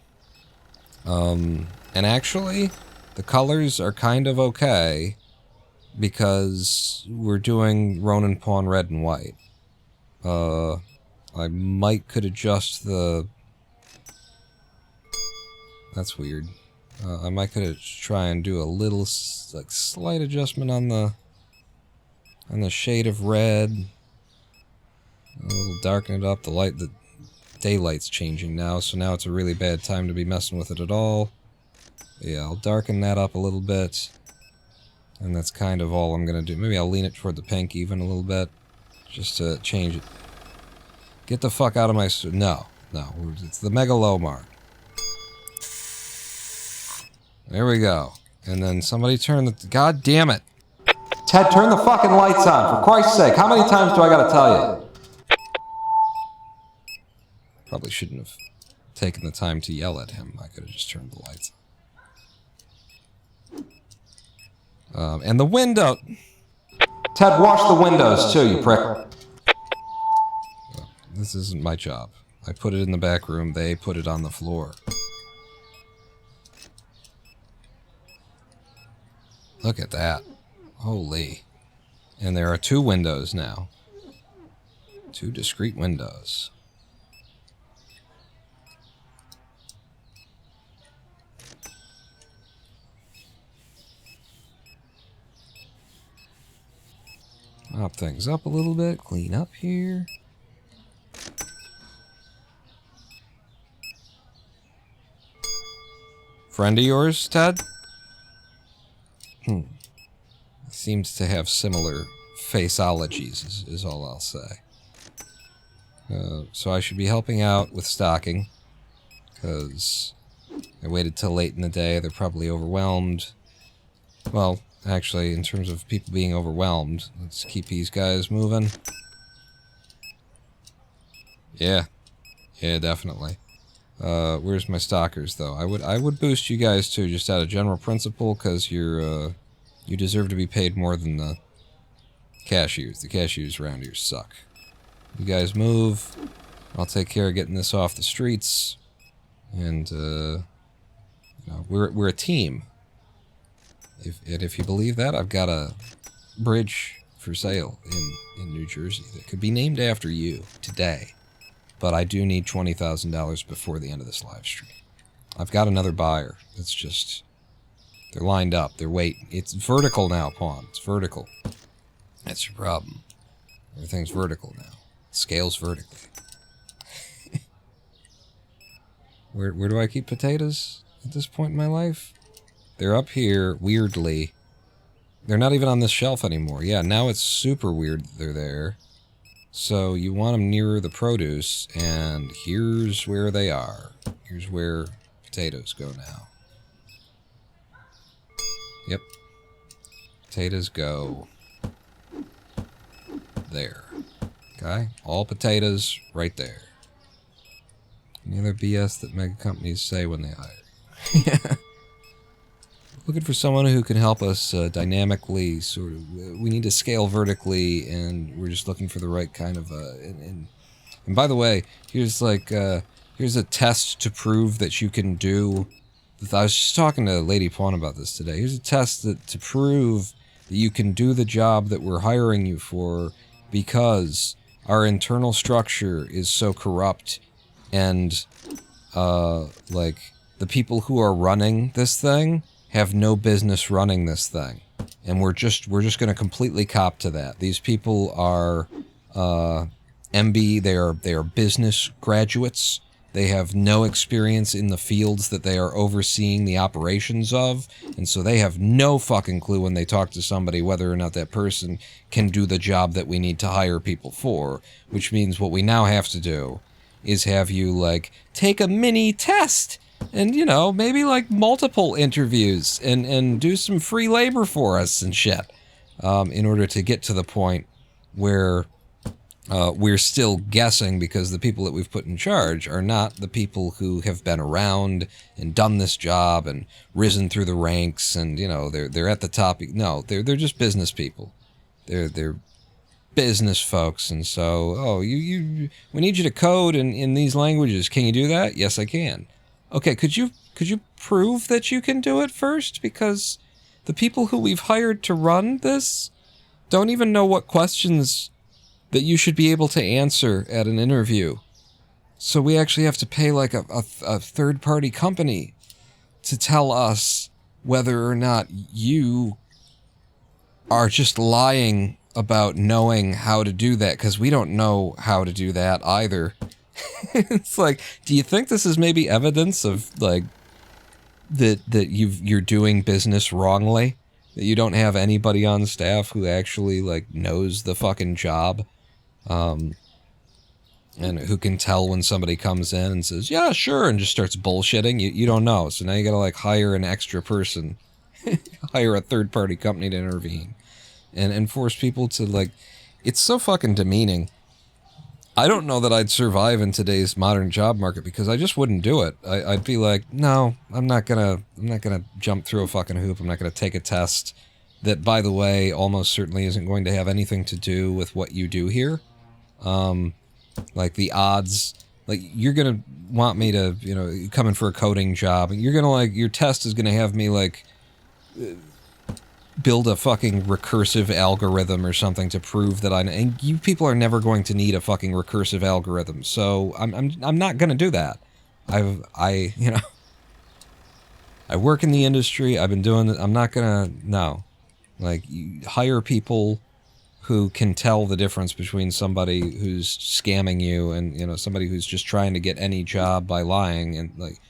And actually, the colors are kind of okay because we're doing Ronin Pawn red and white. I could adjust the... That's weird. I could try and do a little, like, slight adjustment on the shade of red. A little darken it up. The daylight's changing now, so now it's a really bad time to be messing with it at all. Yeah, I'll darken that up a little bit. And that's kind of all I'm gonna do. Maybe I'll lean it toward the pink even a little bit. Just to change it. Get the fuck out of my... No. It's the Megalomart. There we go. And then somebody turn the... God damn it! Ted, turn the fucking lights on, for Christ's sake. How many times do I gotta tell you? Probably shouldn't have taken the time to yell at him. I could have just turned the lights on. And the window... Ted, wash the windows too, you prick. This isn't my job. I put it in the back room. They put it on the floor. Look at that. Holy. And there are 2 windows now. 2 discrete windows. Mop things up a little bit. Clean up here. Friend of yours, Ted? Seems to have similar faceologies, is all I'll say. So I should be helping out with stocking, because I waited till late in the day. They're probably overwhelmed. Well, actually, in terms of people being overwhelmed, let's keep these guys moving. Yeah, definitely. Where's my stockers, though? I would boost you guys, too, just out of general principle, because you deserve to be paid more than the cashiers. The cashiers around here suck. You guys move. I'll take care of getting this off the streets. And, you know, we're a team. If you believe that, I've got a bridge for sale in New Jersey that could be named after you today. But I do need $20,000 before the end of this live stream. I've got another buyer. It's just... They're lined up. They're waiting. It's vertical now, Pawn. It's vertical. That's your problem. Everything's vertical now. It scales vertically. Where do I keep potatoes at this point in my life? They're up here, weirdly. They're not even on this shelf anymore. Yeah, now it's super weird that they're there. So you want them nearer the produce, and here's where they are. Here's where potatoes go now. Yep. Potatoes go there. Okay? All potatoes right there. Any other BS that mega companies say when they hire? Yeah. Looking for someone who can help us dynamically, sort of. We need to scale vertically, and we're just looking for the right kind of. And by the way, here's like here's a test to prove that you can do I was just talking to Lady Pawn about this today. Here's a test to prove that you can do the job that we're hiring you for, because our internal structure is so corrupt, and like the people who are running this thing have no business running this thing, and we're just going to completely cop to that. These people are MB. They are business graduates. They have no experience in the fields that they are overseeing the operations of, and so they have no fucking clue when they talk to somebody whether or not that person can do the job that we need to hire people for, which means what we now have to do is have you, like, take a mini test and, you know, maybe, like, multiple interviews and do some free labor for us and shit, in order to get to the point where we're still guessing, because the people that we've put in charge are not the people who have been around and done this job and risen through the ranks and, you know, they're at the top. No, they're just business people. They're business folks, and so, we need you to code in these languages. Can you do that? Yes, I can. Okay, could you prove that you can do it first? Because the people who we've hired to run this don't even know what questions that you should be able to answer at an interview. So we actually have to pay like a third-party company to tell us whether or not you are just lying about knowing how to do that, because we don't know how to do that either. It's like, do you think this is maybe evidence of, like, that you're doing business wrongly? That you don't have anybody on staff who actually, like, knows the fucking job? And who can tell when somebody comes in and says, yeah, sure, and just starts bullshitting. You don't know. So now you gotta, like, hire an extra person, hire a third-party company to intervene, and force people to, like, it's so fucking demeaning. I don't know that I'd survive in today's modern job market, because I just wouldn't do it. I'd be like, no, I'm not gonna jump through a fucking hoop. I'm not gonna take a test that, by the way, almost certainly isn't going to have anything to do with what you do here. Like the odds, like you're gonna want me to, you know, come in for a coding job, and you're gonna, like, your test is gonna have me, like, build a fucking recursive algorithm or something to prove that and you people are never going to need a fucking recursive algorithm, so I'm not gonna do that. I you know, I work in the industry, I've been doing it, I'm not gonna, no. Like, you hire people who can tell the difference between somebody who's scamming you and, you know, somebody who's just trying to get any job by lying, and, like,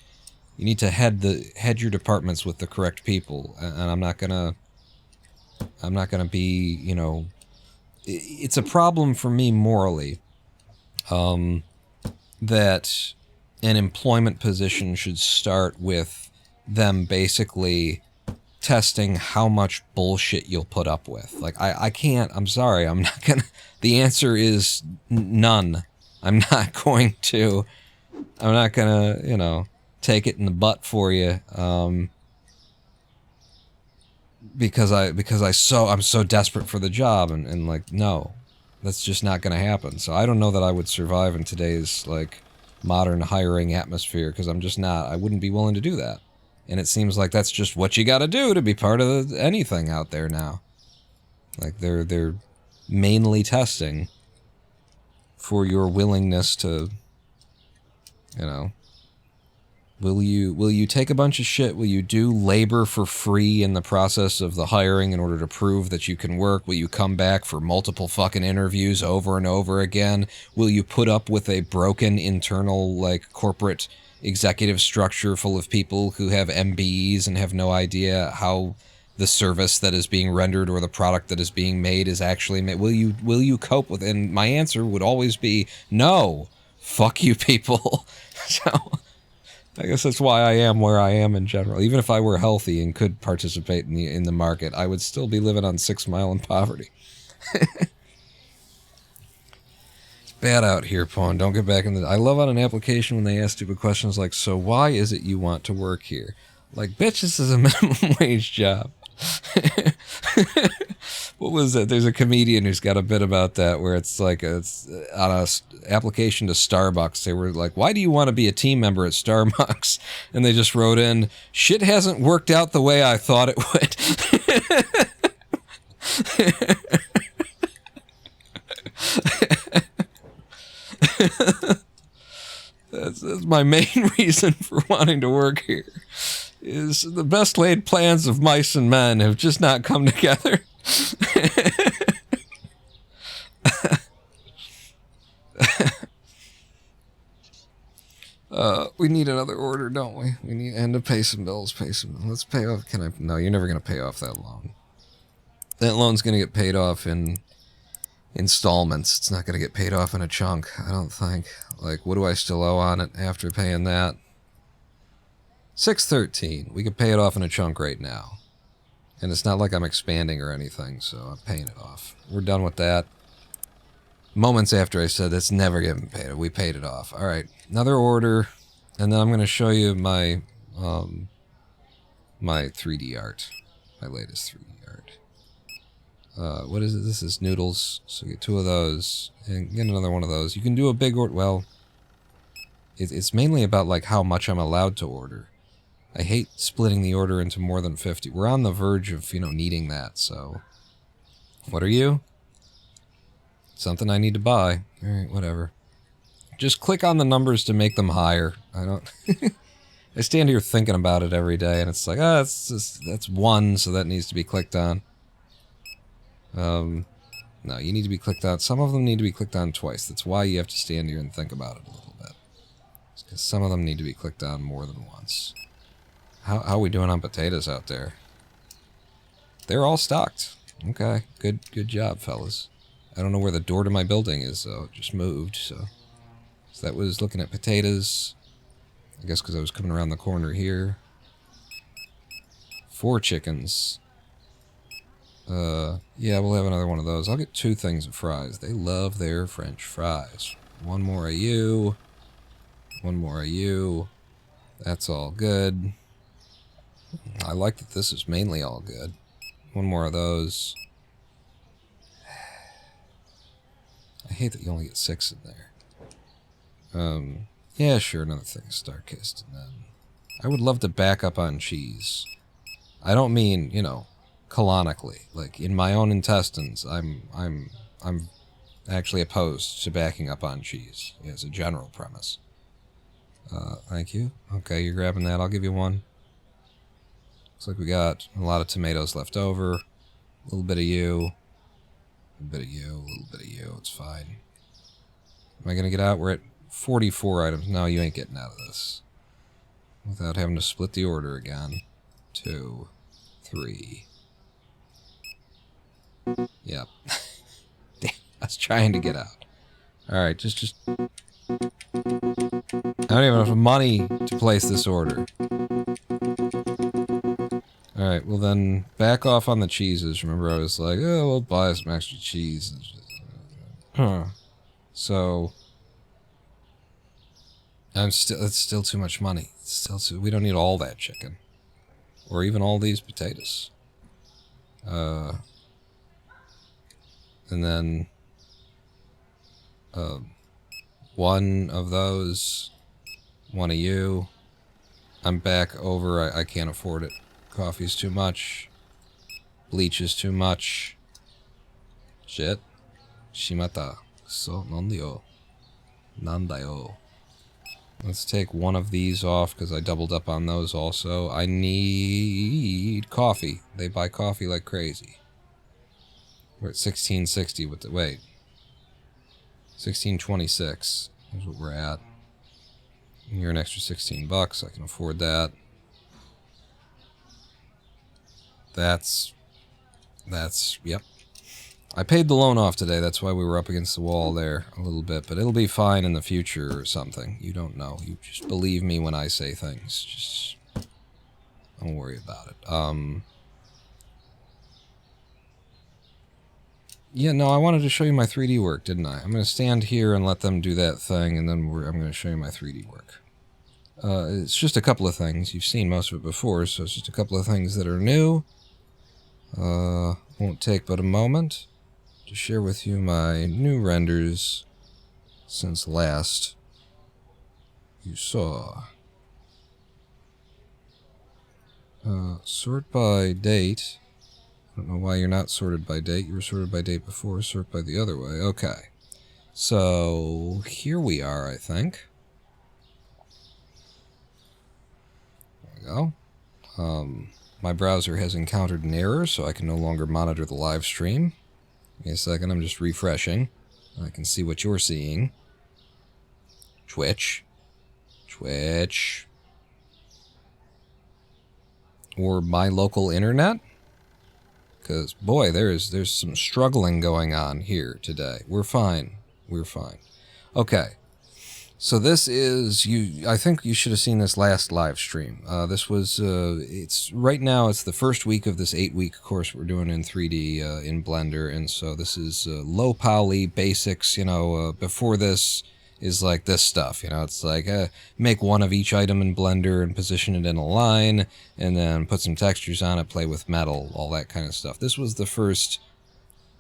you need to head your departments with the correct people, and I'm not gonna be, you know, it's a problem for me morally, that an employment position should start with them basically testing how much bullshit you'll put up with. Like, I can't, I'm sorry, I'm not gonna, the answer is none. I'm not gonna, you know, take it in the butt for you, because I'm so desperate for the job, and like, no, that's just not gonna happen. So I don't know that I would survive in today's, like, modern hiring atmosphere, because I'm just not, I wouldn't be willing to do that. And it seems like that's just what you gotta do to be part of anything out there now. Like, they're mainly testing for your willingness to, you know, will you take a bunch of shit? Will you do labor for free in the process of the hiring in order to prove that you can work? Will you come back for multiple fucking interviews over and over again? Will you put up with a broken internal, like, corporate executive structure full of people who have MBEs and have no idea how the service that is being rendered or the product that is being made is actually made? Will you cope with? And my answer would always be no. Fuck you, people. So I guess that's why I am where I am in general. Even if I were healthy and could participate in the market, I would still be living on 6 Mile in poverty. Bad out here, Pawn. Don't get back in the... I love on an application when they ask stupid questions like, so why is it you want to work here? Like, bitch, this is a minimum wage job. What was it? There's a comedian who's got a bit about that where it's like it's on a application to Starbucks. They were like, "Why do you want to be a team member at Starbucks?" And they just wrote in, "Shit hasn't worked out the way I thought it would." That's my main reason for wanting to work here. Is the best laid plans of mice and men have just not come together. We need another order, don't we? We need to pay some bills. Let's pay off. No, you're never gonna pay off that loan. That loan's gonna get paid off in installments. It's not gonna get paid off in a chunk, I don't think. Like, what do I still owe on it after paying that? $613. We could pay it off in a chunk right now. And it's not like I'm expanding or anything, so I'm paying it off. We're done with that. Moments after I said it's never getting paid, we paid it off. All right, another order, and then I'm going to show you my my 3D art, my latest 3D art. What is it? This is noodles. So get 2 of those and get another one of those. You can do a big order. Well, it's mainly about like how much I'm allowed to order. I hate splitting the order into more than 50. We're on the verge of, needing that, so... What are you? Something I need to buy. Alright, whatever. Just click on the numbers to make them higher. I don't... I stand here thinking about it every day, and it's like, that's 1, so that needs to be clicked on. No, you need to be clicked on. Some of them need to be clicked on twice. That's why you have to stand here and think about it a little bit. Because some of them need to be clicked on more than once. How are we doing on potatoes out there? They're all stocked. Okay, good job, fellas. I don't know where the door to my building is, though. It just moved, so that was looking at potatoes. I guess because I was coming around the corner here. 4 chickens. Yeah, we'll have another one of those. I'll get 2 things of fries. They love their French fries. 1 more of you. 1 more of you. That's all good. I like that this is mainly all good. 1 more of those. I hate that you only get 6 in there. Yeah, sure, another thing of Starkist, and then I would love to back up on cheese. I don't mean, canonically. Like, in my own intestines, I'm actually opposed to backing up on cheese as a general premise. Thank you. Okay, you're grabbing that. I'll give you 1. Looks like we got a lot of tomatoes left over. A little bit of you. A bit of you. A little bit of you. It's fine. Am I going to get out? We're at 44 items. No, you ain't getting out of this. Without having to split the order again. 2, 3. Yep. Damn, I was trying to get out. Alright, just... I don't even have enough money to place this order. Alright, well then, back off on the cheeses. Remember I was like, oh, we'll buy some extra cheese. So... it's still too much money. It's still we don't need all that chicken. Or even all these potatoes. And then... 1 of those. 1 of you. I'm back over. I can't afford it. Coffee's too much. Bleach is too much. Shit. Shimata. So, nandayo. Nandayo. Let's take 1 of these off, because I doubled up on those also. I need coffee. They buy coffee like crazy. We're at 1660 with the... Wait. 1626 is what we're at. You're an extra $16. I can afford that. That's, yep. I paid the loan off today, that's why we were up against the wall there a little bit, but it'll be fine in the future or something. You don't know. You just believe me when I say things. Just don't worry about it. Yeah, no, I wanted to show you my 3D work, didn't I? I'm going to stand here and let them do that thing, and then I'm going to show you my 3D work. It's just a couple of things. You've seen most of it before, so it's just a couple of things that are new. won't take but a moment to share with you my new renders since last you saw. Sort by date. I don't know why you're not sorted by date. You were sorted by date before. Sort by the other way. Okay. So, here we are, I think. There we go. My browser has encountered an error, so I can no longer monitor the live stream. Give me a second, I'm just refreshing. I can see what you're seeing. Twitch. Or my local internet. Because, boy, there's some struggling going on here today. We're fine. Okay. So this is, I think you should have seen this last live stream. This was, right now it's the first week of this 8-week course we're doing in 3D in Blender, and so this is low poly basics, before this is like this stuff, it's like, make one of each item in Blender and position it in a line, and then put some textures on it, play with metal, all that kind of stuff. This was the first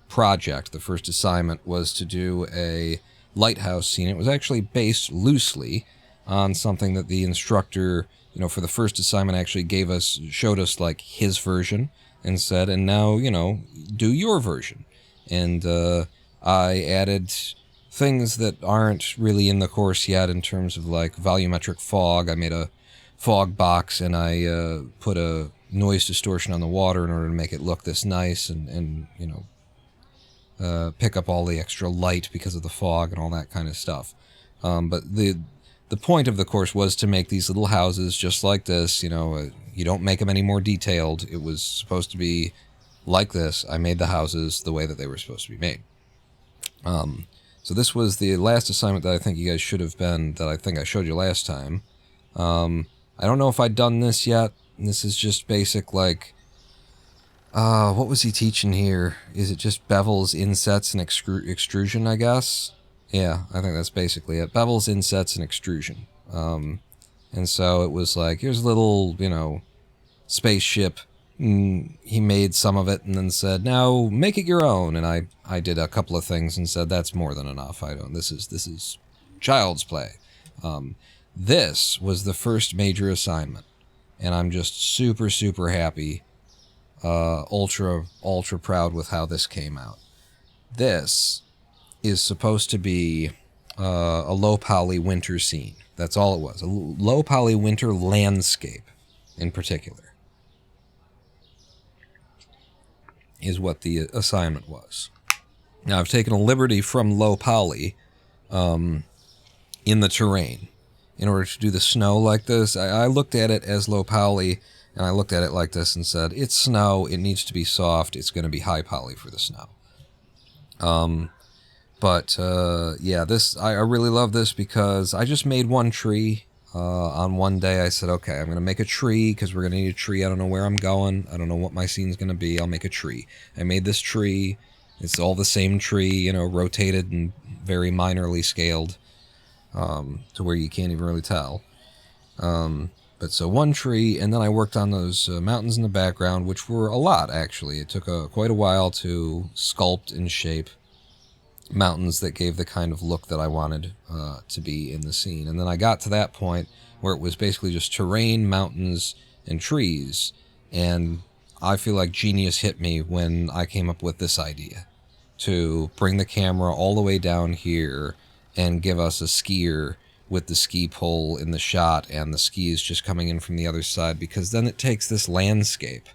project, the first assignment was to do a lighthouse scene. It was actually based loosely on something that the instructor, for the first assignment actually showed us like his version and said, and now, do your version. And I added things that aren't really in the course yet in terms of like volumetric fog. I made a fog box and I put a noise distortion on the water in order to make it look this nice and pick up all the extra light because of the fog and all that kind of stuff. But the point of the course was to make these little houses just like this. You don't make them any more detailed. It was supposed to be like this. I made the houses the way that they were supposed to be made. So this was the last assignment that I think you guys should have been, that I think I showed you last time. I don't know if I'd done this yet. This is just basic, like, what was he teaching here? Is it just bevels, insets, and extrusion, I guess? Yeah, I think that's basically it. Bevels, insets, and extrusion. And so it was like, here's a little, spaceship. He made some of it and then said, now make it your own. And I did a couple of things and said, that's more than enough. This is child's play. This was the first major assignment. And I'm just super, super happy. Ultra proud with how this came out. This is supposed to be a low poly winter scene. That's all it was. A low poly winter landscape in particular is what the assignment was. Now I've taken a liberty from low poly in the terrain in order to do the snow like this. I looked at it as low poly. And I looked at it like this and said, it's snow, it needs to be soft, it's going to be high poly for the snow. Yeah, I really love this because I just made one tree. On one day I said, okay, I'm going to make a tree because we're going to need a tree. I don't know where I'm going. I don't know what my scene's going to be. I'll make a tree. I made this tree. It's all the same tree, rotated and very minorly scaled to where you can't even really tell. But so one tree, and then I worked on those mountains in the background, which were a lot, actually. It took quite a while to sculpt and shape mountains that gave the kind of look that I wanted to be in the scene. And then I got to that point where it was basically just terrain, mountains, and trees. And I feel like genius hit me when I came up with this idea to bring the camera all the way down here and give us a skier with the ski pole in the shot and the skis just coming in from the other side, because then it takes this landscape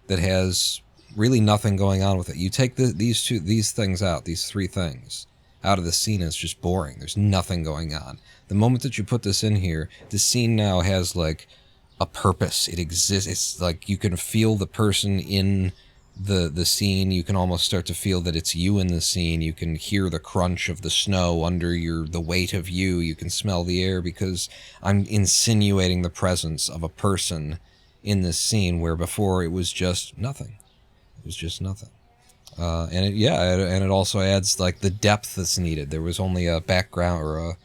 that has really nothing going on with it. You take these things out, these three things out of the scene, it's just boring. There's nothing going on. The moment that you put this in here, the scene now has like a purpose. It exists. It's like you can feel the person in the scene. You can almost start to feel that it's you in the scene. You can hear the crunch of the snow under the weight of you. You can smell the air because I'm insinuating the presence of a person in this scene where before it was just nothing. It was just nothing. And it also adds like the depth that's needed. There was only a background or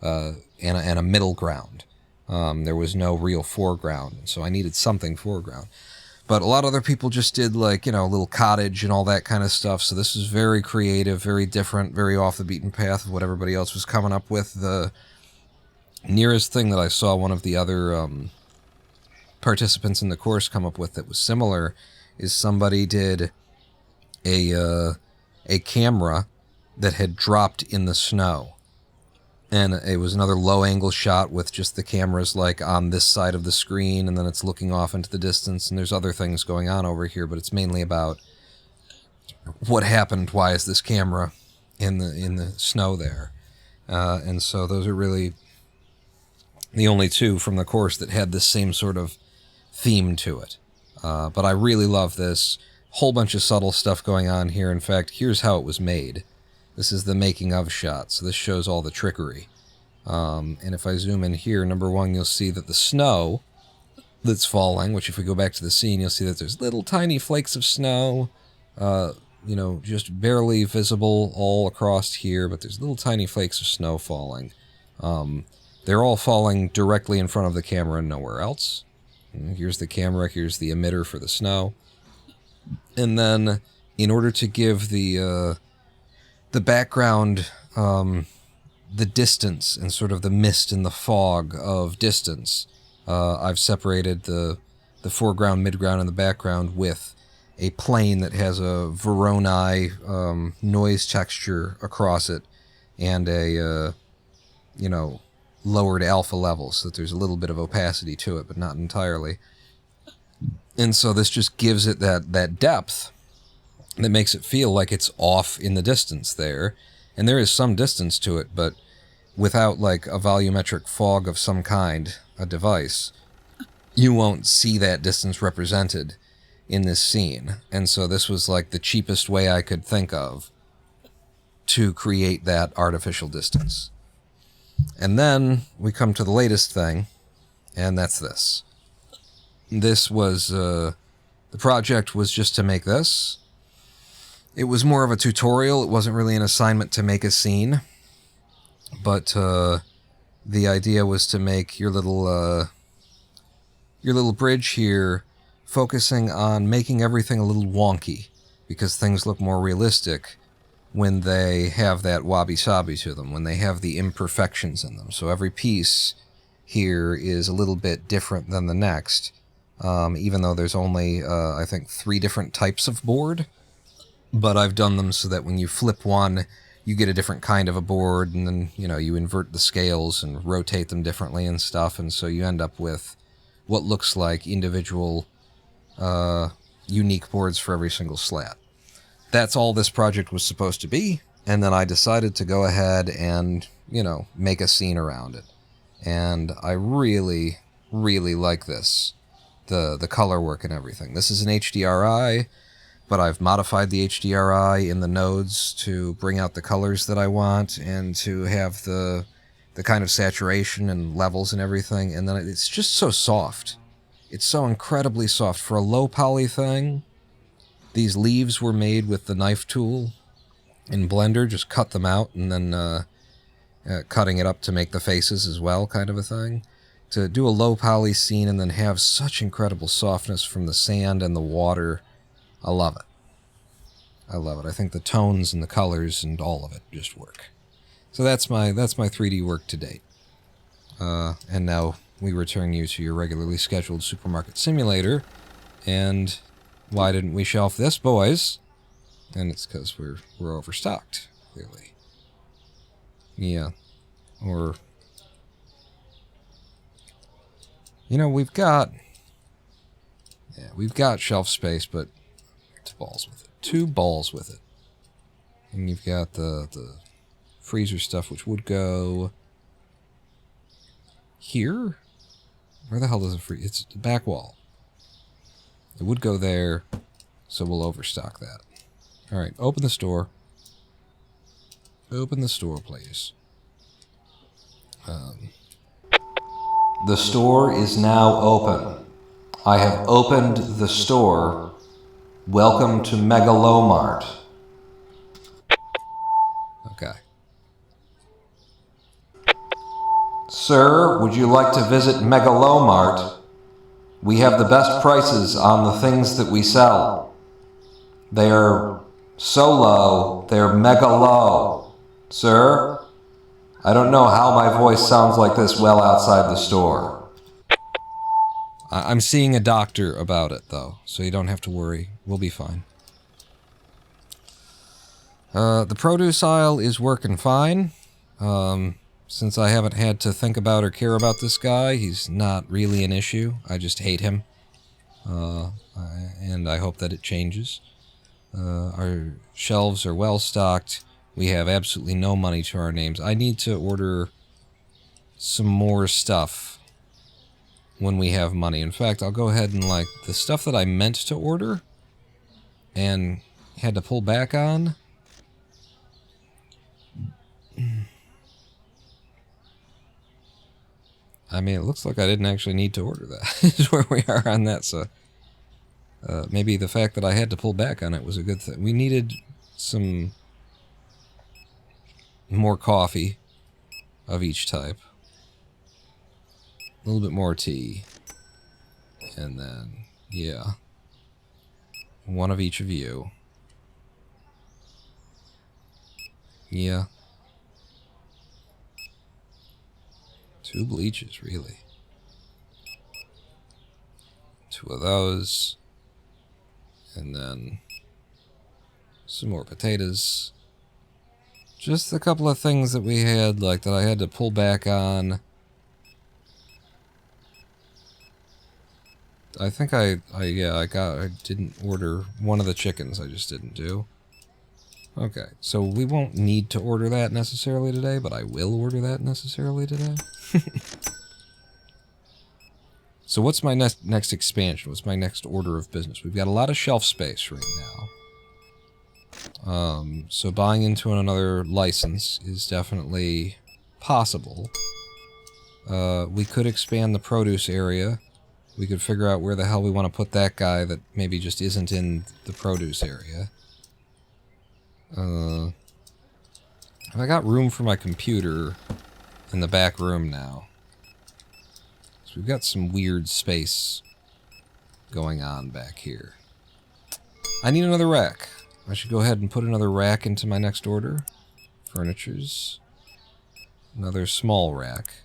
and a middle ground. There was no real foreground, so I needed something foreground. But a lot of other people just did like, a little cottage and all that kind of stuff. So this is very creative, very different, very off the beaten path of what everybody else was coming up with. The nearest thing that I saw one of the other participants in the course come up with that was similar is somebody did a camera that had dropped in the snow. And it was another low-angle shot with just the cameras, like, on this side of the screen, and then it's looking off into the distance, and there's other things going on over here, but it's mainly about what happened, why is this camera in the snow there. And so those are really the only two from the course that had this same sort of theme to it. But I really love this. Whole bunch of subtle stuff going on here. In fact, here's how it was made. This is the making of shot, so this shows all the trickery. And if I zoom in here, number one, you'll see that the snow that's falling, which if we go back to the scene, you'll see that there's little tiny flakes of snow, just barely visible all across here, but there's little tiny flakes of snow falling. They're all falling directly in front of the camera and nowhere else. And here's the camera, here's the emitter for the snow. And then, in order to give the background, the distance and sort of the mist and the fog of distance, I've separated the foreground, midground, and the background with a plane that has a Voronoi noise texture across it and a, lowered alpha level so that there's a little bit of opacity to it, but not entirely. And so this just gives it that depth that makes it feel like it's off in the distance there. And there is some distance to it, but without like a volumetric fog of some kind, a device, you won't see that distance represented in this scene. And so this was like the cheapest way I could think of to create that artificial distance. And then we come to the latest thing, and that's this. This was, the project was just to make this. It was more of a tutorial. It wasn't really an assignment to make a scene. But the idea was to make your little bridge here focusing on making everything a little wonky, because things look more realistic when they have that wabi-sabi to them, when they have the imperfections in them. So every piece here is a little bit different than the next, even though there's only, I think, 3 different types of board. But I've done them so that when you flip one, you get a different kind of a board, and then, you invert the scales and rotate them differently and stuff, and so you end up with what looks like individual, unique boards for every single slat. That's all this project was supposed to be, and then I decided to go ahead and, make a scene around it. And I really, really like this. The color work and everything. This is an HDRI, but I've modified the HDRI in the nodes to bring out the colors that I want and to have the kind of saturation and levels and everything. And then it's just so soft. It's so incredibly soft. For a low poly thing, these leaves were made with the knife tool in Blender. Just cut them out and then cutting it up to make the faces as well, kind of a thing. To do a low poly scene and then have such incredible softness from the sand and the water, I love it. I love it. I think the tones and the colors and all of it just work. So that's my 3D work to date. And now we return you to your regularly scheduled supermarket simulator. And why didn't we shelf this, boys? And it's because we're overstocked, clearly. Yeah. Or, we've got shelf space, but 2 balls with it. 2 balls with it. And you've got the freezer stuff, which would go here? Where the hell does it freeze? It's the back wall. It would go there, so we'll overstock that. Alright, open the store. Open the store, please. The store is now open. I have opened the store. Welcome to mini-mart. Okay. Sir, would you like to visit mini-mart? We have the best prices on the things that we sell. They are so low, they're mega low. Sir, I don't know how my voice sounds like this well outside the store. I'm seeing a doctor about it, though, so you don't have to worry. We'll be fine. The produce aisle is working fine. Since I haven't had to think about or care about this guy, he's not really an issue. I just hate him. And I hope that it changes. Our shelves are well stocked. We have absolutely no money to our names. I need to order some more stuff when we have money. In fact, I'll go ahead and, like, the stuff that I meant to order and had to pull back on. I mean, it looks like I didn't actually need to order that. Is where we are on that, so maybe the fact that I had to pull back on it was a good thing. We needed some more coffee of each type. A little bit more tea. And then, yeah. One of each of you. Yeah. 2 bleaches, really. 2 of those. And then some more potatoes. Just a couple of things that we had, like, that I had to pull back on. I think I didn't order one of the chickens. I just didn't do. Okay, so we won't need to order that necessarily today, but I will order that necessarily today. So what's my next expansion? What's my next order of business? We've got a lot of shelf space right now. So buying into another license is definitely possible. We could expand the produce area. We could figure out where the hell we want to put that guy that maybe just isn't in the produce area. I got room for my computer in the back room now. So we've got some weird space going on back here. I need another rack. I should go ahead and put another rack into my next order. Furnitures. Another small rack.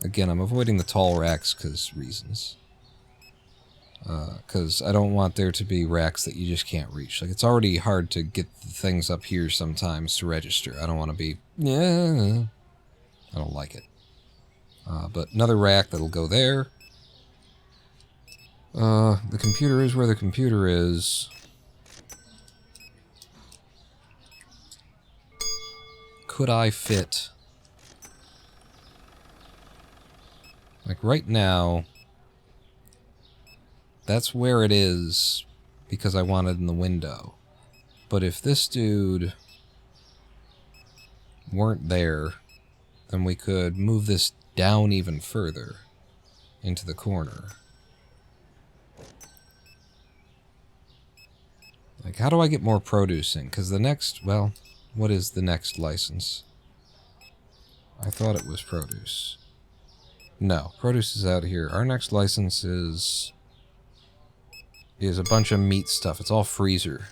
Again, I'm avoiding the tall racks because reasons. Because I don't want there to be racks that you just can't reach. Like, it's already hard to get the things up here sometimes to register. I don't want to be... Yeah, I don't like it. But another rack that'll go there. The computer is where the computer is. Could I fit... Like, right now... That's where it is, because I want it in the window. But if this dude weren't there, then we could move this down even further into the corner. Like, how do I get more produce in? Because the next, well, what is the next license? I thought it was produce. No, produce is out here. Our next license is a bunch of meat stuff. It's all freezer,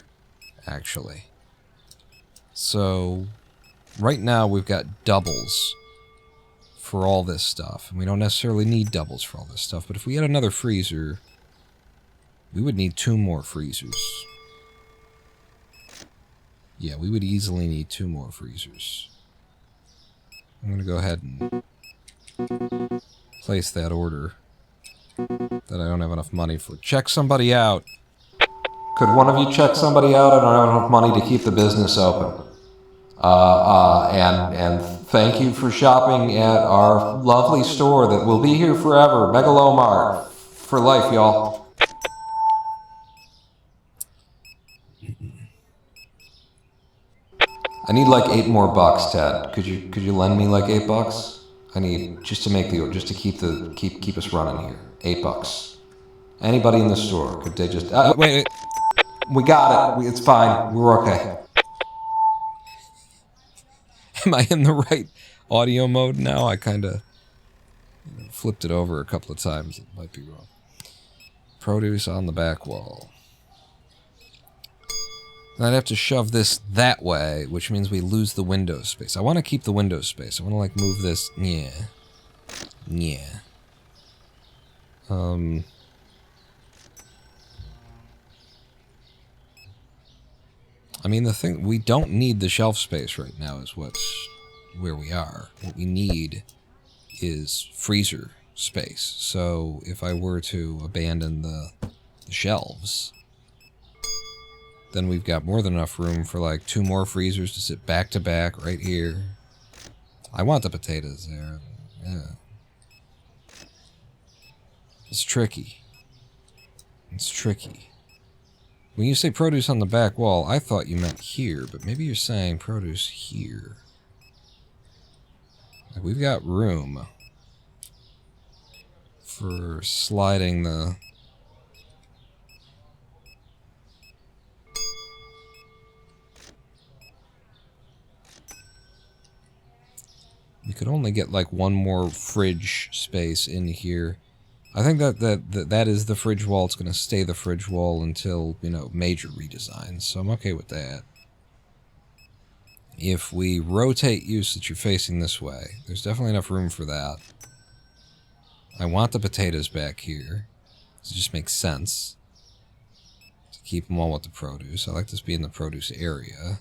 actually. So, right now we've got doubles for all this stuff. And we don't necessarily need doubles for all this stuff, but if we had another freezer, we would need 2 more freezers. Yeah, we would easily need 2 more freezers. I'm going to go ahead and place that order that I don't have enough money for. Check somebody out. Could one of you check somebody out? I don't have enough money to keep the business open. And thank you for shopping at our lovely store that will be here forever. Mini-mart. For life, y'all. I need like $8 more, Ted. Could you lend me like $8? I need just to make just to keep us running here. $8. Anybody in the store? Could they just Wait. We got it. It's fine. We're okay. Am I in the right audio mode now? I kind of flipped it over a couple of times. It might be wrong. Produce on the back wall. I'd have to shove this that way, which means we lose the window space. I want to keep the window space. I want to, like, move this. Yeah. Yeah. I mean, the thing... We don't need the shelf space right now is what's... where we are. What we need is freezer space. So, if I were to abandon the shelves... then we've got more than enough room for, like, 2 more freezers to sit back to back right here. I want the potatoes there. Yeah. It's tricky. It's tricky. When you say produce on the back wall, I thought you meant here, but maybe you're saying produce here. Like, we've got room for sliding the... You could only get like 1 more fridge space in here. I think that is the fridge wall. It's going to stay the fridge wall until, you know, major redesigns. So I'm okay with that. If we rotate you so that you're facing this way, there's definitely enough room for that. I want the potatoes back here. It just makes sense to keep them all with the produce. I like this being the produce area.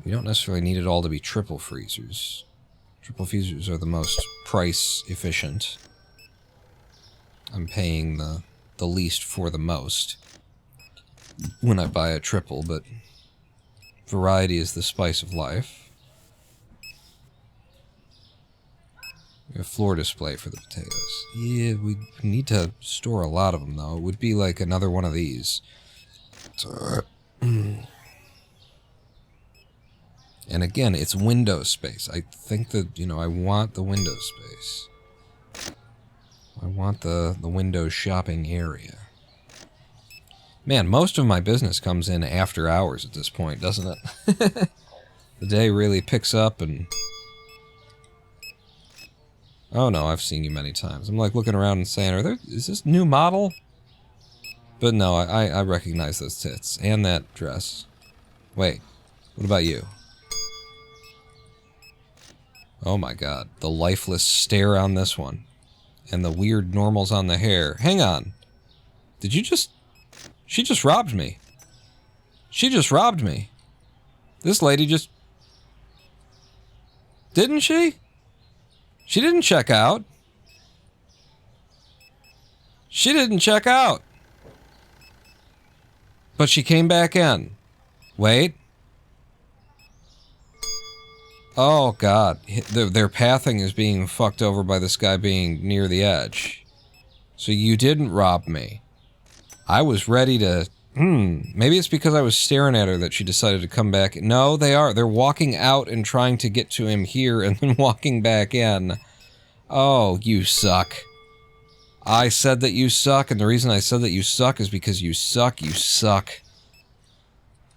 We don't necessarily need it all to be triple freezers. Triple freezers are the most price efficient. I'm paying the least for the most when I buy a triple, but variety is the spice of life. We have floor display for the potatoes. Yeah, we need to store a lot of them, though. It would be like another one of these. And again, it's window space. I think that, you know, I want the window space. I want the window shopping area. Man, most of my business comes in after hours at this point, doesn't it? The day really picks up and... Oh no, I've seen you many times. I'm like looking around and saying, is this new model? But no, I recognize those tits. And that dress. Wait, what about you? Oh my god, the lifeless stare on this one. And the weird normals on the hair. Hang on. Did you just... She just robbed me. She just robbed me. This lady just... Didn't she? She didn't check out. She didn't check out. But she came back in. Wait. Oh, God. Their pathing is being fucked over by this guy being near the edge. So you didn't rob me. I was ready to... Maybe it's because I was staring at her that she decided to come back. No, they are. They're walking out and trying to get to him here and then walking back in. Oh, you suck. I said that you suck, and the reason I said that you suck is because you suck. You suck.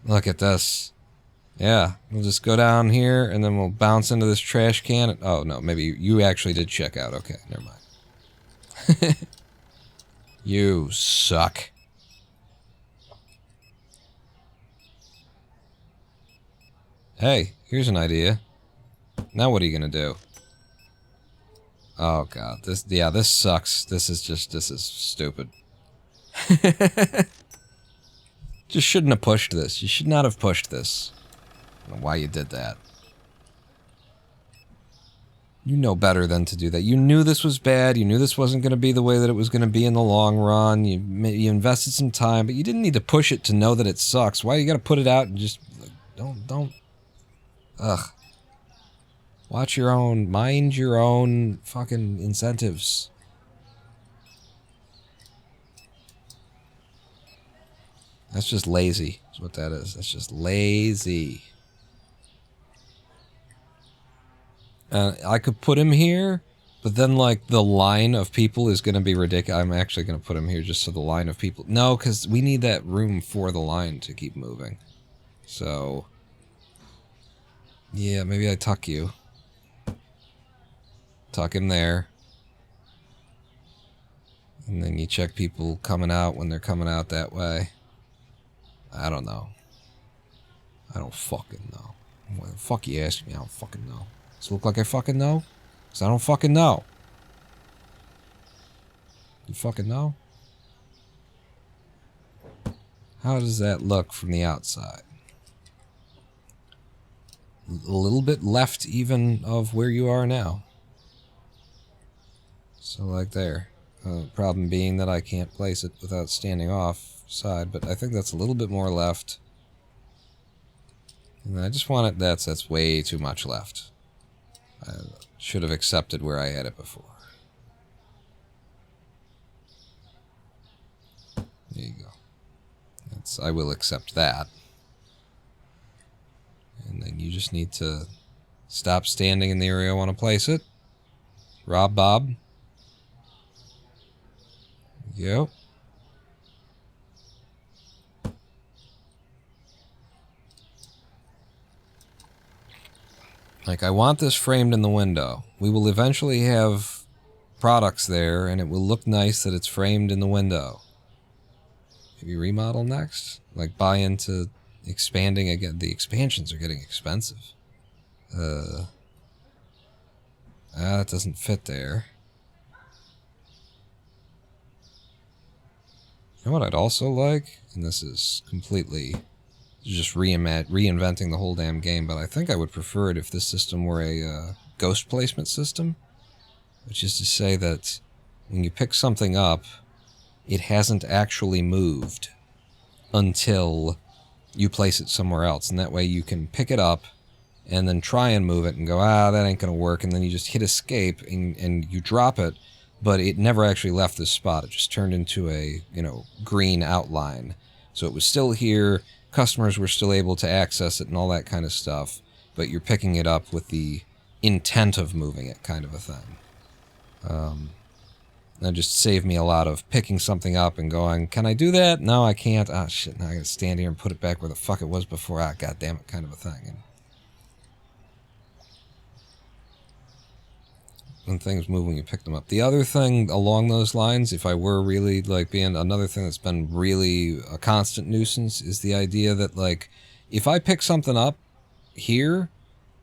Look at this. Yeah, we'll just go down here, and then we'll bounce into this trash can. Oh, no, maybe you actually did check out. Okay, never mind. You suck. Hey, here's an idea. Now what are you gonna do? Oh, God, this sucks. This is stupid. Just shouldn't have pushed this. You should not have pushed this. I don't know why you did that. You know better than to do that. You knew this was bad. You knew this wasn't going to be the way that it was going to be in the long run. You invested some time, but you didn't need to push it to know that it sucks. Why you got to put it out and just... Don't... Ugh. Watch your own... Mind your own fucking incentives. That's just lazy. That's what that is. That's just lazy. I could put him here, but then, like, the line of people is going to be ridiculous. I'm actually going to put him here just so the line of people... No, because we need that room for the line to keep moving. So... Yeah, maybe I tuck you. Tuck him there. And And then you check people coming out when they're coming out that way. I don't know. I don't fucking know. What the fuck you asking me? I don't fucking know. Does it look like I fucking know? Because I don't fucking know. You fucking know? How does that look from the outside? A little bit left even of where you are now. So like there. Problem being that I can't place it without standing off side, but I think that's a little bit more left. And I just want it, that's way too much left. I should have accepted where I had it before. There you go. I will accept that. And then you just need to stop standing in the area I want to place it. Rob Bob. Yep. Like, I want this framed in the window. We will eventually have products there, and it will look nice that it's framed in the window. Maybe remodel next? Like, buy into expanding again. The expansions are getting expensive. That doesn't fit there. You know what I'd also like? And this is completely just reinventing the whole damn game, but I think I would prefer it if this system were a ghost placement system. Which is to say that when you pick something up, it hasn't actually moved until you place it somewhere else. And that way you can pick it up and then try and move it and go, that ain't going to work. And then you just hit escape and you drop it. But it never actually left this spot. It just turned into a, green outline. So it was still here. Customers were still able to access it and all that kind of stuff. But you're picking it up with the intent of moving it, kind of a thing. That just saved me a lot of picking something up and going, can I do that? No, I can't. Ah, shit, now I gotta stand here and put it back where the fuck it was before. Ah, goddammit, kind of a thing. And things move when you pick them up. The other thing along those lines, if I were really, being another thing that's been really a constant nuisance, is the idea that, if I pick something up here,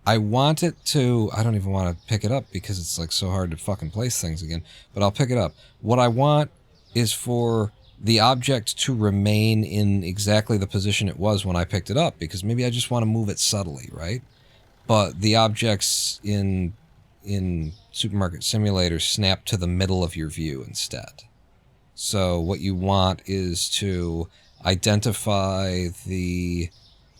I want it to... I don't even want to pick it up because it's, so hard to fucking place things again. But I'll pick it up. What I want is for the object to remain in exactly the position it was when I picked it up, because maybe I just want to move it subtly, right? But the objects in Supermarket Simulator snap to the middle of your view instead. So what you want is to identify the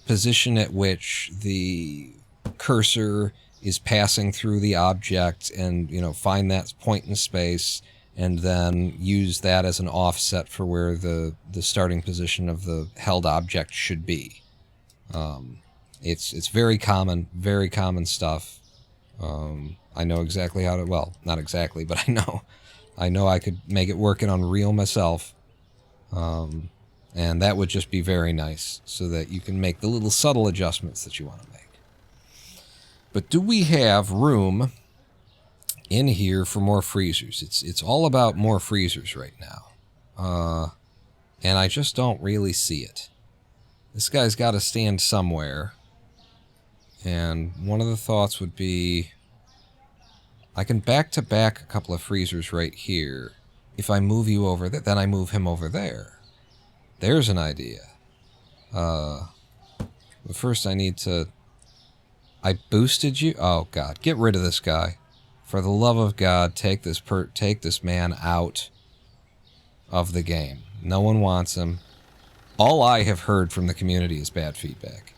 position at which the cursor is passing through the object and, find that point in space and then use that as an offset for where the starting position of the held object should be. It's very common stuff. I know exactly how to, well, not exactly, but I know I could make it work in Unreal myself. And that would just be very nice so that you can make the little subtle adjustments that you want to make. But do we have room in here for more freezers? It's all about more freezers right now. And I just don't really see it. This guy's got to stand somewhere. And one of the thoughts would be, I can back-to-back a couple of freezers right here. If I move you over there, then I move him over there. There's an idea. But first I need to... I boosted you? Oh, God. Get rid of this guy. For the love of God, take this man out of the game. No one wants him. All I have heard from the community is bad feedback.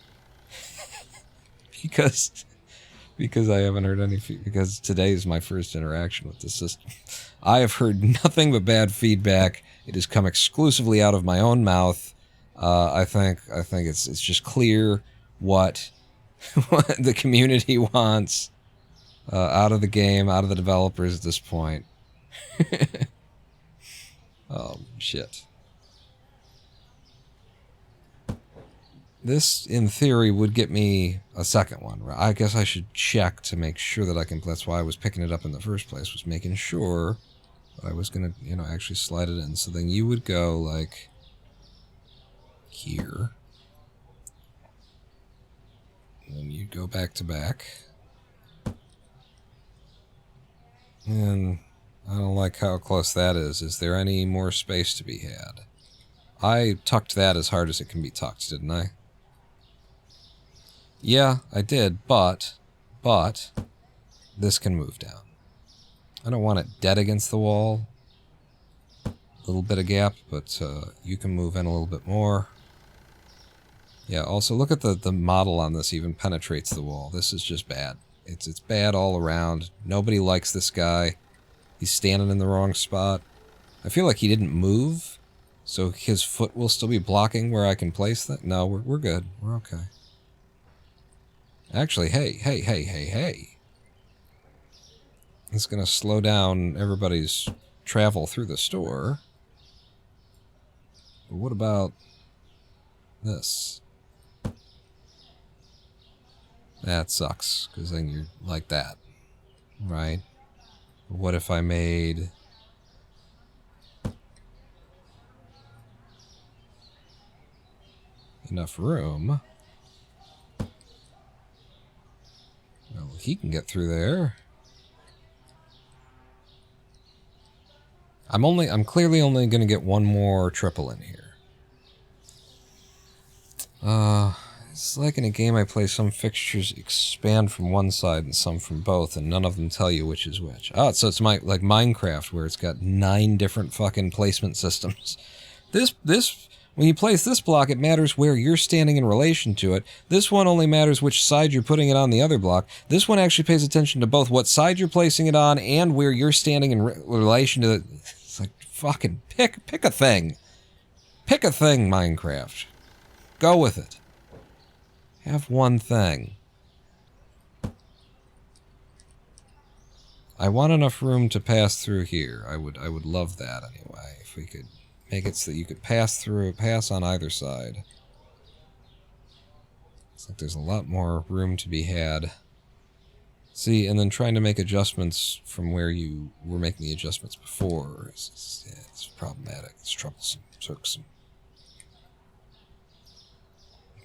Because I haven't heard any feedback. Because today is my first interaction with the system. I have heard nothing but bad feedback. It has come exclusively out of my own mouth. I think it's just clear what the community wants out of the game, out of the developers at this point. Oh, shit. This, in theory, would get me a second one. I guess I should check to make sure that I can... That's why I was picking it up in the first place, was making sure But I was gonna, you know, actually slide it in. So then you would go, like, here. And then you'd go back to back. And I don't like how close that is. Is there any more space to be had? I tucked that as hard as it can be tucked, didn't I? Yeah, I did, but this can move down. I don't want it dead against the wall. A little bit of gap, but you can move in a little bit more. Yeah, also look at the model on this even penetrates the wall. This is just bad. It's bad all around. Nobody likes this guy. He's standing in the wrong spot. I feel like he didn't move, so his foot will still be blocking where I can place that. No, we're good. We're okay. Actually, hey. It's going to slow down everybody's travel through the store. But what about this? That sucks, because then you're like that, right? What if I made enough room? Well, he can get through there. I'm clearly only going to get one more triple in here. It's like in a game I play, some fixtures expand from one side and some from both, and none of them tell you which is which. Oh, so it's like Minecraft, where it's got 9 different fucking placement systems. When you place this block, it matters where you're standing in relation to it. This one only matters which side you're putting it on the other block. This one actually pays attention to both what side you're placing it on and where you're standing in relation to it. It's like, fucking pick a thing. Pick a thing, Minecraft. Go with it. Have one thing. I want enough room to pass through here. I would love that anyway, if we could make it so that you could pass on either side. Looks like there's a lot more room to be had. See, and then trying to make adjustments from where you were making the adjustments before it's problematic. It's troublesome. Irksome.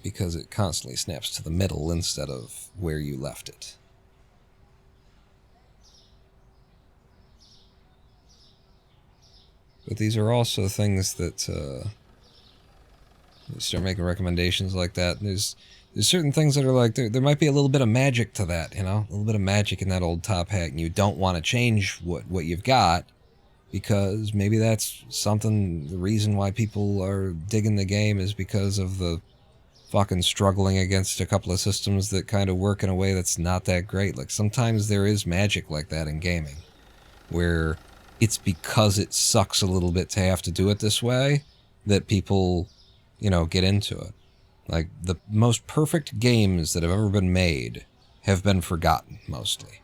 Because it constantly snaps to the middle instead of where you left it. But these are also things that you start making recommendations like that. There's certain things that are like, there might be a little bit of magic to that, you know? A little bit of magic in that old top hat, and you don't want to change what you've got, because maybe that's something, the reason why people are digging the game is because of the fucking struggling against a couple of systems that kind of work in a way that's not that great. Like, sometimes there is magic like that in gaming, where it's because it sucks a little bit to have to do it this way that people, you know, get into it. Like, the most perfect games that have ever been made have been forgotten, mostly.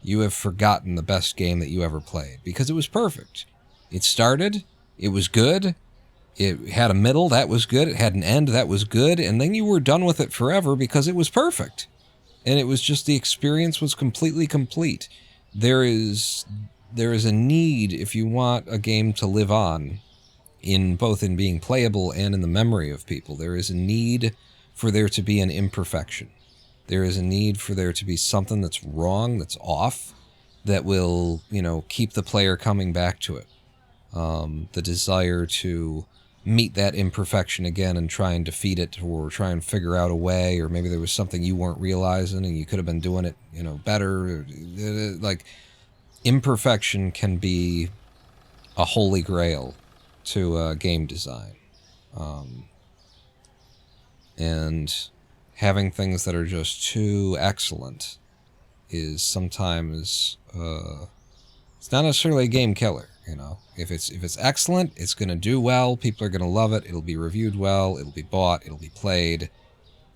You have forgotten the best game that you ever played, because it was perfect. It started, it was good, it had a middle, that was good, it had an end, that was good, and then you were done with it forever because it was perfect. And it was just, the experience was completely complete. There is a need, if you want a game to live on, both in being playable and in the memory of people, there is a need for there to be an imperfection. There is a need for there to be something that's wrong, that's off, that will, you know, keep the player coming back to it. The desire to meet that imperfection again and try and defeat it, or try and figure out a way, or maybe there was something you weren't realizing and you could have been doing it, you know, better. Like, imperfection can be a holy grail to game design. And having things that are just too excellent is sometimes, it's not necessarily a game killer, you know. If it's excellent, it's going to do well, people are going to love it, it'll be reviewed well, it'll be bought, it'll be played,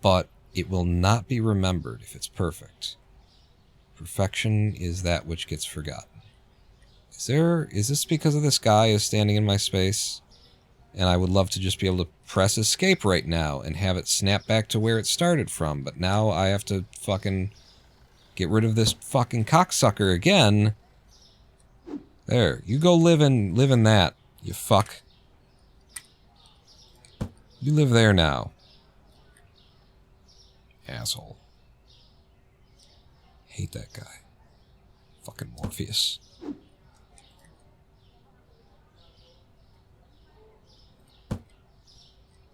but it will not be remembered if it's perfect. Perfection is that which gets forgotten. Is this because of this guy is standing in my space? And I would love to just be able to press escape right now and have it snap back to where it started from, but now I have to fucking get rid of this fucking cocksucker again. There, you go live in that, you fuck. You live there now. Asshole. Hate that guy. Fucking Morpheus.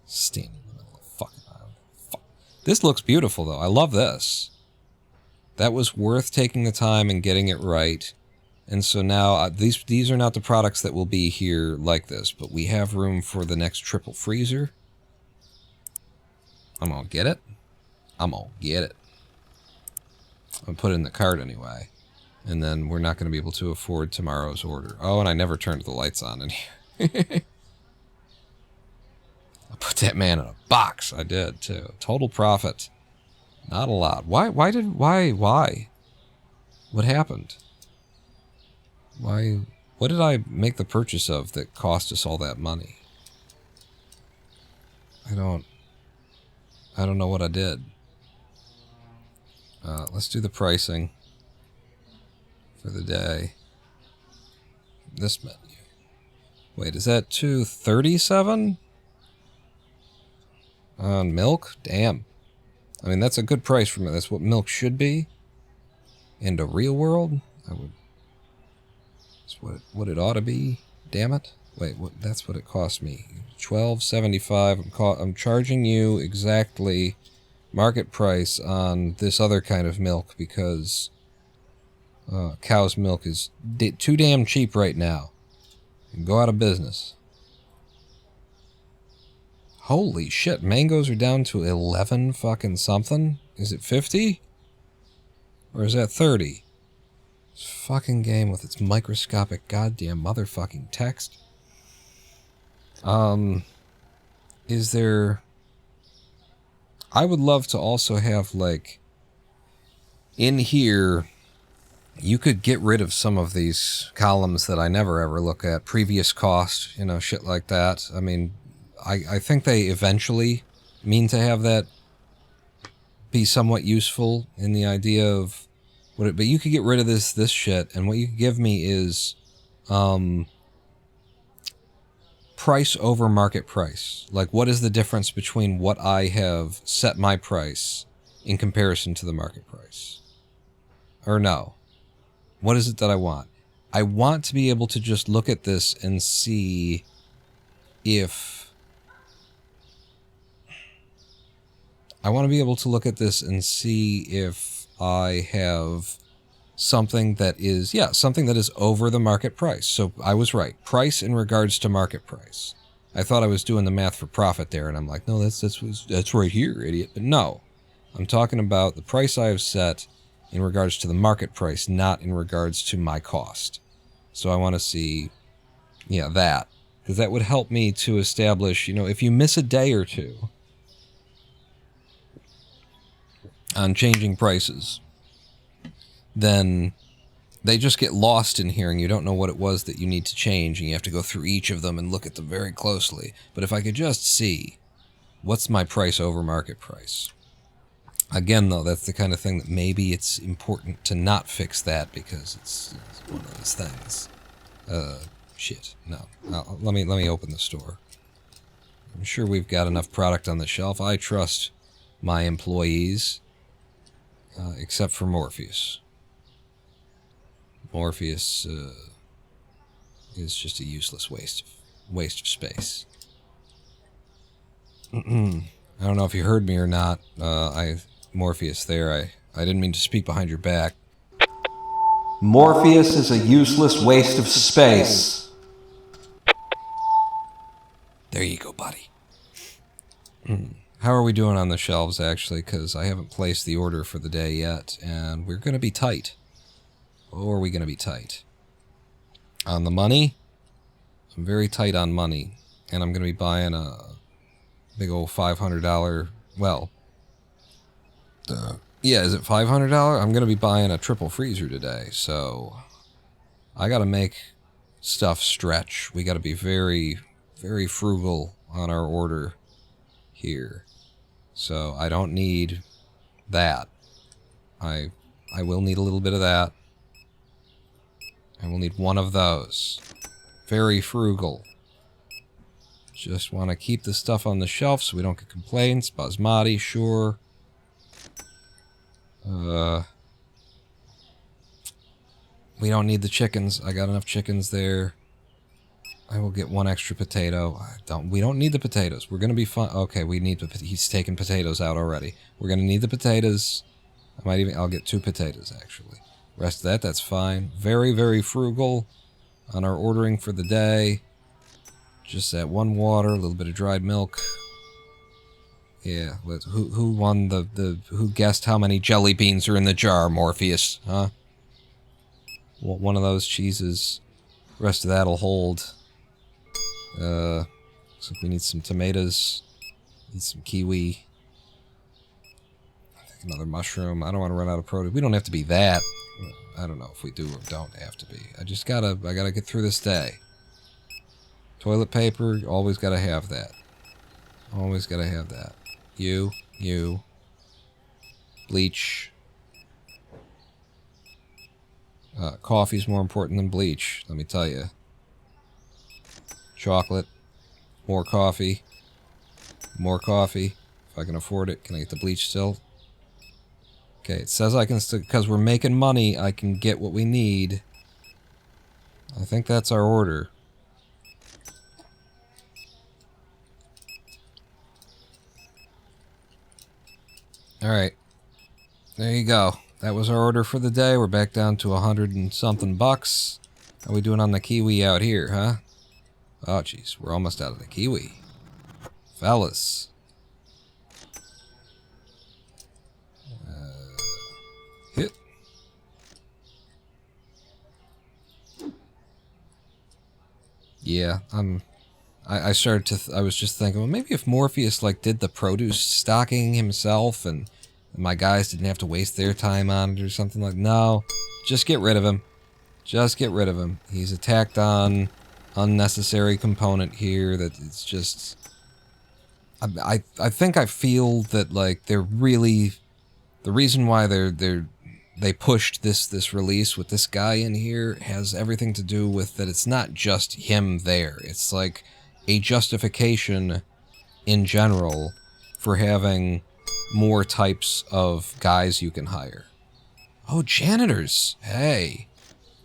Standing in the middle of the fucking aisle. Fuck. This looks beautiful, though. I love this. That was worth taking the time and getting it right. And so now, these are not the products that will be here like this, but we have room for the next triple freezer. I'm gonna get it. I'm gonna get it. I'll put it in the cart anyway. And then we're not going to be able to afford tomorrow's order. Oh, and I never turned the lights on in here. I put that man in a box. I did, too. Total profit. Not a lot. Why? What happened? Why? What did I make the purchase of that cost us all that money? I don't know what I did. Let's do the pricing for the day. This menu. Wait, is that $2.37 on milk? Damn. I mean, that's a good price for me. That's what milk should be. In the real world, that's what it ought to be. Damn it. Wait, that's what it cost me. $12.75. I'm charging you exactly market price on this other kind of milk because cow's milk is too damn cheap right now. You can go out of business. Holy shit, mangoes are down to 11 fucking something? Is it 50? Or is that 30? This fucking game with its microscopic goddamn motherfucking text. Is there... I would love to also have, like, in here, you could get rid of some of these columns that I never ever look at. Previous cost, you know, shit like that. I mean, I think they eventually mean to have that be somewhat useful in the idea of what it, but you could get rid of this shit, and what you could give me is price over market price. Like, what is the difference between what I have set my price in comparison to the market price? Or no. What is it that I want? I want to be able to just look at this and see if... I want to be able to look at this and see if I have something that is, yeah, something that is over the market price. So I was right. Price in regards to market price. I thought I was doing the math for profit there, and I'm like, no, that's right here, idiot. But no, I'm talking about the price I have set in regards to the market price, not in regards to my cost. So I want to see, yeah, that. Because that would help me to establish, you know, if you miss a day or two on changing prices, then they just get lost in here and you don't know what it was that you need to change, and you have to go through each of them and look at them very closely. But if I could just see what's my price over market price. Again, though, that's the kind of thing that maybe it's important to not fix that because it's one of those things. Shit. No. Let me open the store. I'm sure we've got enough product on the shelf. I trust my employees. Except for Morpheus. Morpheus is just a useless waste of space. I don't know if you heard me or not. Morpheus there. I didn't mean to speak behind your back. Morpheus is a useless waste of space. There you go, buddy. How are we doing on the shelves, actually? Because I haven't placed the order for the day yet, and we're going to be tight. Or are we going to be tight? On the money? I'm very tight on money, and I'm going to be buying a big old $500, well, yeah, is it $500? I'm going to be buying a triple freezer today, so I got to make stuff stretch. We got to be very, very frugal on our order here. So I don't need that. I will need a little bit of that. I we'll need one of those. Very frugal. Just want to keep the stuff on the shelf so we don't get complaints. Basmati, sure. We don't need the chickens. I got enough chickens there. I will get one extra potato. We don't need the potatoes. We're going to be fine. Okay, we need... He's taking potatoes out already. We're going to need the potatoes. I'll get 2 potatoes, actually. Rest of that's fine. Very, very frugal on our ordering for the day. Just that 1 water, a little bit of dried milk. Yeah, who won who guessed how many jelly beans are in the jar, Morpheus, huh? Well, one of those cheeses. The rest of that'll hold. Looks like we need some tomatoes. Need some kiwi. I think another mushroom. I don't want to run out of produce. We don't have to be that. I don't know if we do or don't have to be. I gotta get through this day. Toilet paper, always gotta have that. Always gotta have that. You. Bleach. Coffee's more important than bleach, let me tell you. Chocolate. More coffee. More coffee. If I can afford it. Can I get the bleach still? Okay, it says I can still... Because we're making money, I can get what we need. I think that's our order. Alright. There you go. That was our order for the day. We're back down to 100 and something bucks. How we doing on the kiwi out here, huh? Oh, jeez. We're almost out of the kiwi. Fellas. Hit. Yeah, I started to... I was just thinking, well, maybe if Morpheus, like, did the produce stocking himself and my guys didn't have to waste their time on it or something like... No, just get rid of him. Just get rid of him. He's a tacked on, unnecessary component here that it's just... I think I feel that, like, they're really... The reason why they pushed this release with this guy in here has everything to do with that it's not just him there. It's like a justification in general for having more types of guys you can hire. Oh, janitors! Hey!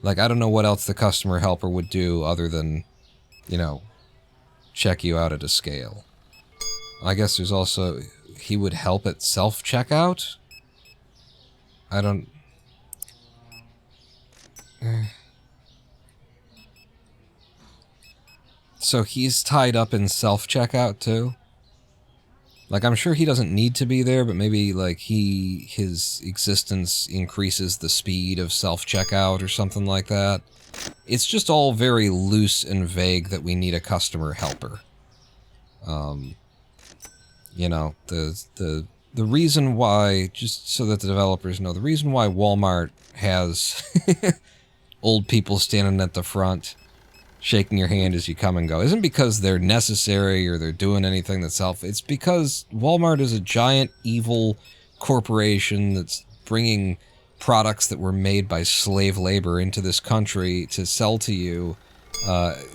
Like, I don't know what else the customer helper would do other than, you know, check you out at a scale. I guess there's also... He would help at self-checkout? I don't... So he's tied up in self-checkout, too? Like, I'm sure he doesn't need to be there, but maybe, like, his existence increases the speed of self-checkout or something like that. It's just all very loose and vague that we need a customer helper. You know, the reason why, just so that the developers know, the reason why Walmart has old people standing at the front shaking your hand as you come and go isn't because they're necessary or they're doing anything that's helpful. It's because Walmart is a giant evil corporation that's bringing products that were made by slave labor into this country to sell to you,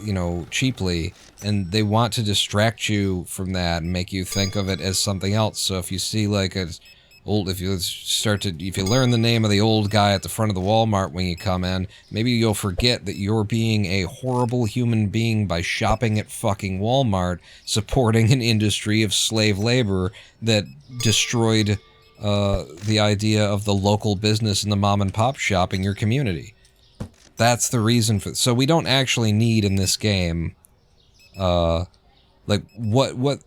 you know, cheaply, and they want to distract you from that and make you think of it as something else. So if you see like if you learn the name of the old guy at the front of the Walmart when you come in, maybe you'll forget that you're being a horrible human being by shopping at fucking Walmart, supporting an industry of slave labor that destroyed the idea of the local business and the mom and pop shop in your community. That's the reason for... So we don't actually need in this game, like, what...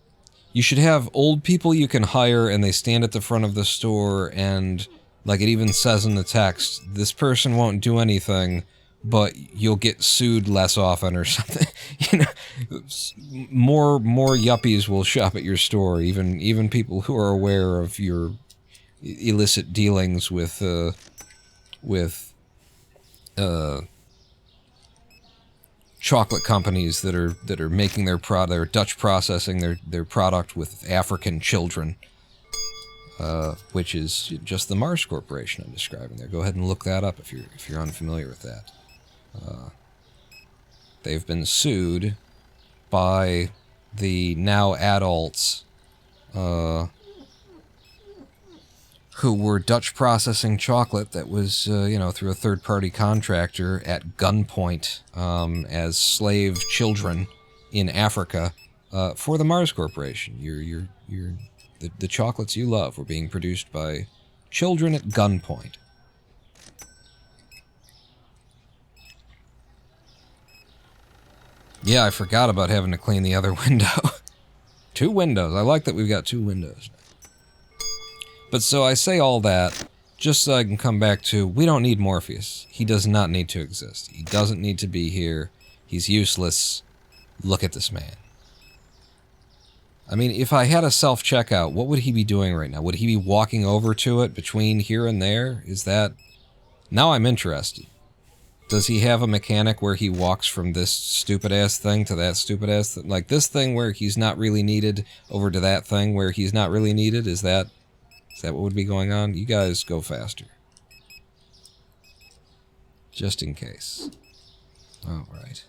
You should have old people you can hire and they stand at the front of the store and, like it even says in the text, this person won't do anything, but you'll get sued less often or something. You know, more yuppies will shop at your store, even people who are aware of your illicit dealings with chocolate companies that are making their product, they're Dutch processing their product with African children, which is just the Mars Corporation I'm describing there. Go ahead and look that up if you're unfamiliar with that. They've been sued by the now adults who were Dutch processing chocolate that was, through a third-party contractor at gunpoint as slave children in Africa for the Mars Corporation. The chocolates you love were being produced by children at gunpoint. Yeah, I forgot about having to clean the other window. 2 windows. I like that we've got 2 windows. But so I say all that just so I can come back to, we don't need Morpheus. He does not need to exist. He doesn't need to be here. He's useless. Look at this man. I mean, if I had a self-checkout, what would he be doing right now? Would he be walking over to it between here and there? Is that... Now I'm interested. Does he have a mechanic where he walks from this stupid-ass thing to that stupid-ass thing? Like this thing where he's not really needed over to that thing where he's not really needed? Is that what would be going on? You guys go faster. Just in case. Alright.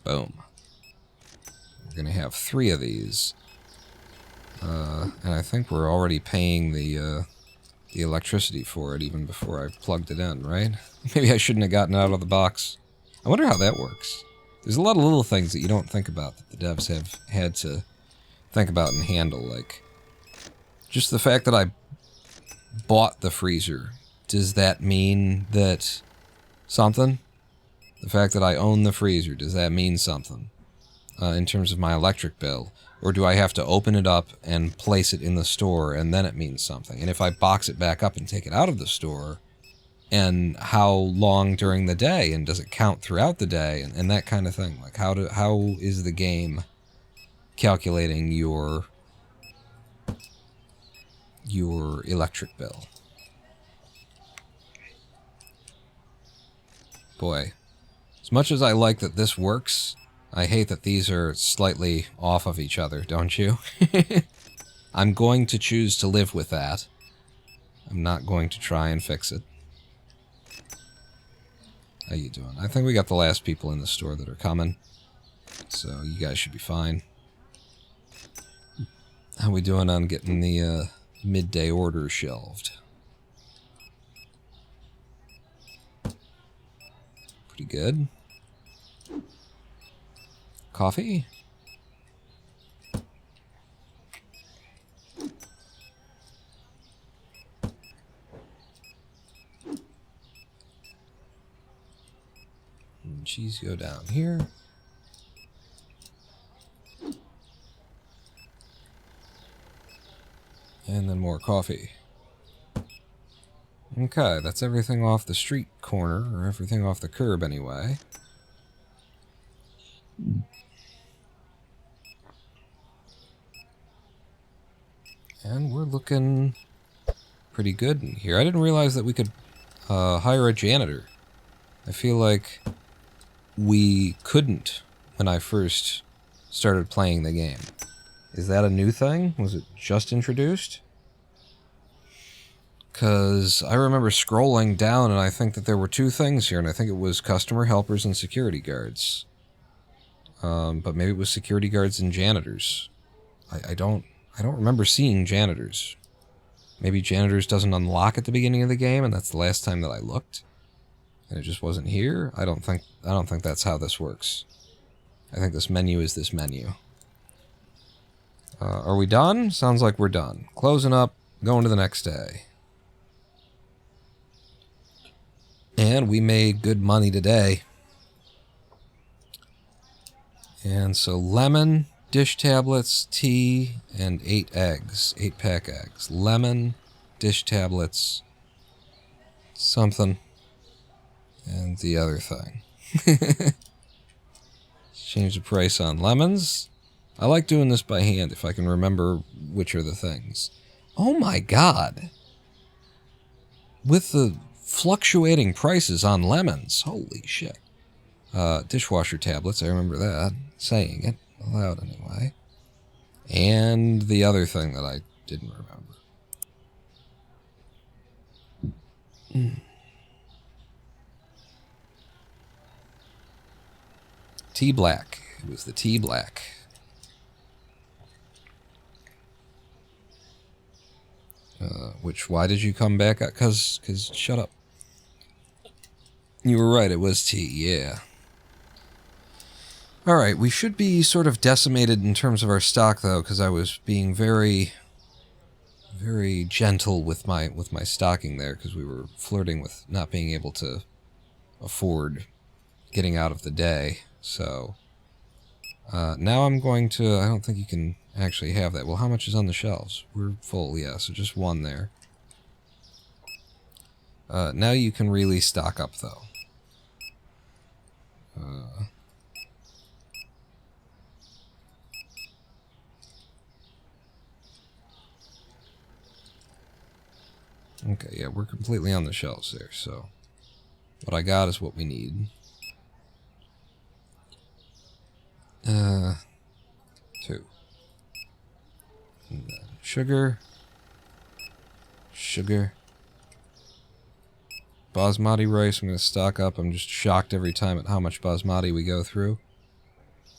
Boom. We're going to have 3 of these. And I think we're already paying the electricity for it even before I plugged it in, right? Maybe I shouldn't have gotten it out of the box. I wonder how that works. There's a lot of little things that you don't think about that the devs have had to think about and handle, like just the fact that I bought the freezer. Does that mean that something? The fact that I own the freezer, does that mean something in terms of my electric bill? Or do I have to open it up and place it in the store and then it means something? And if I box it back up and take it out of the store, and how long during the day, and does it count throughout the day, and that kind of thing? Like how is the game calculating your electric bill? Boy, as much as I like that this works, I hate that these are slightly off of each other, don't you? I'm going to choose to live with that. I'm not going to try and fix it. How you doing? I think we got the last people in the store that are coming, so you guys should be fine. How we doing on getting the midday order shelved? Pretty good. Coffee? And cheese go down here. And then more coffee. Okay, that's everything off the street corner, or everything off the curb anyway. And we're looking pretty good in here. I didn't realize that we could hire a janitor. I feel like we couldn't when I first started playing the game. Is that a new thing? Was it just introduced? Because I remember scrolling down and I think that there were 2 things here, and I think it was customer helpers and security guards. But maybe it was security guards and janitors. I don't remember seeing janitors. Maybe janitors doesn't unlock at the beginning of the game, and that's the last time that I looked, and it just wasn't here. I don't think that's how this works. I think this menu is this menu. Are we done? Sounds like we're done. Closing up, going to the next day. And we made good money today. And so lemon, dish tablets, tea, and 8 eggs. 8-pack eggs. Lemon, dish tablets, something, and the other thing. Change the price on lemons. I like doing this by hand if I can remember which are the things. Oh my god. With the fluctuating prices on lemons. Holy shit. Dishwasher tablets, I remember that. Saying it aloud anyway. And the other thing that I didn't remember. tea black. It was the tea black. Why did you come back? Cause shut up. You were right, it was tea, yeah. Alright, we should be sort of decimated in terms of our stock, though, because I was being very, very gentle with my stocking there, because we were flirting with not being able to afford getting out of the day. So, now I'm going to... I don't think you can actually have that. Well, how much is on the shelves? We're full, yeah, so just one there. Now you can really stock up, though. Okay, yeah, we're completely on the shelves there, so what I got is what we need. 2. And then sugar. Basmati rice, I'm going to stock up. I'm just shocked every time at how much basmati we go through.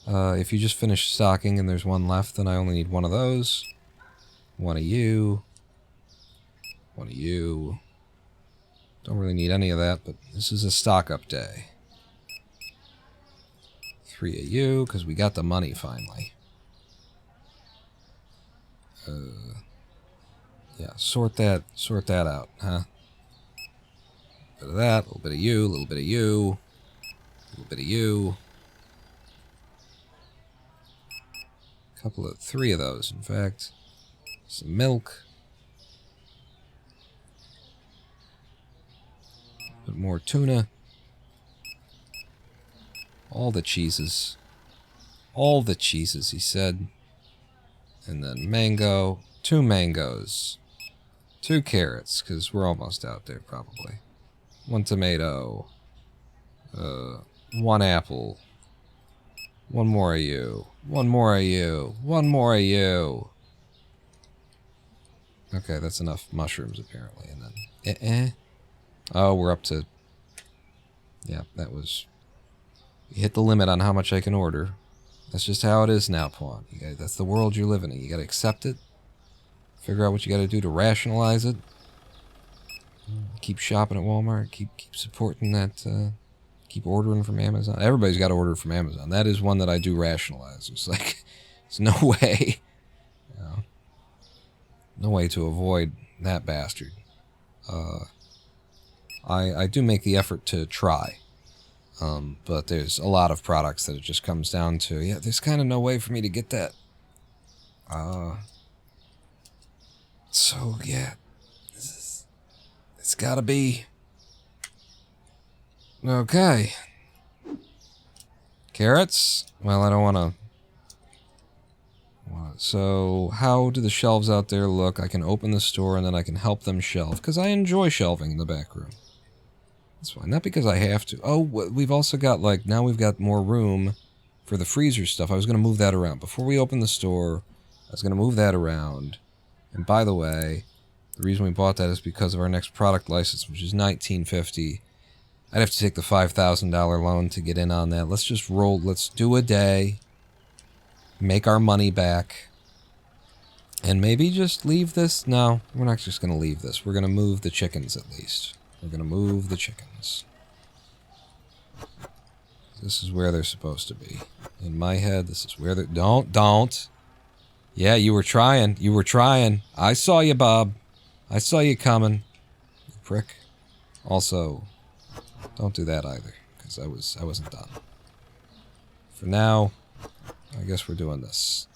If you just finish stocking and there's one left, then I only need one of those. One of you. One of you. Don't really need any of that, but this is a stock-up day. 3 of you, because we got the money finally. Yeah, sort that out, huh? A bit of that, a little bit of you, a little bit of you, a little bit of you. 3 of those, in fact. Some milk. A bit more tuna. All the cheeses. All the cheeses, he said. And then mango. 2 mangoes. 2 carrots, because we're almost out there, probably. 1 tomato. 1 apple. 1 more of you. 1 more of you. 1 more of you. Okay, that's enough mushrooms, apparently. And then... Oh, we're up to... Yeah, that was... You hit the limit on how much I can order. That's just how it is now, Pawn. That's the world you're living in. You gotta accept it. Figure out what you gotta do to rationalize it. Keep shopping at Walmart. Keep supporting that... keep ordering from Amazon. Everybody's got to order from Amazon. That is one that I do rationalize. It's like... There's no way... You know, no way to avoid that bastard. I do make the effort to try. But there's a lot of products that it just comes down to, yeah, there's kind of no way for me to get that. So, yeah. It's gotta be. Okay. Carrots? Well, I don't want to... So, how do the shelves out there look? I can open the store and then I can help them shelve, because I enjoy shelving in the back room. That's fine. Not because I have to. Oh, we've also got, like, now we've got more room for the freezer stuff. I was going to move that around. Before we open the store, I was going to move that around. And by the way, the reason we bought that is because of our next product license, which is $19.50. I'd have to take the $5,000 loan to get in on that. Let's just roll. Let's do a day. Make our money back. And maybe just leave this. No, we're not just going to leave this. We're going to move the chickens at least. We're going to move the chickens. This is where they're supposed to be. In my head, this is where they're... Don't. Yeah, you were trying. You were trying. I saw you, Bob. I saw you coming. You prick. Also, don't do that either, because I wasn't done. For now, I guess we're doing this.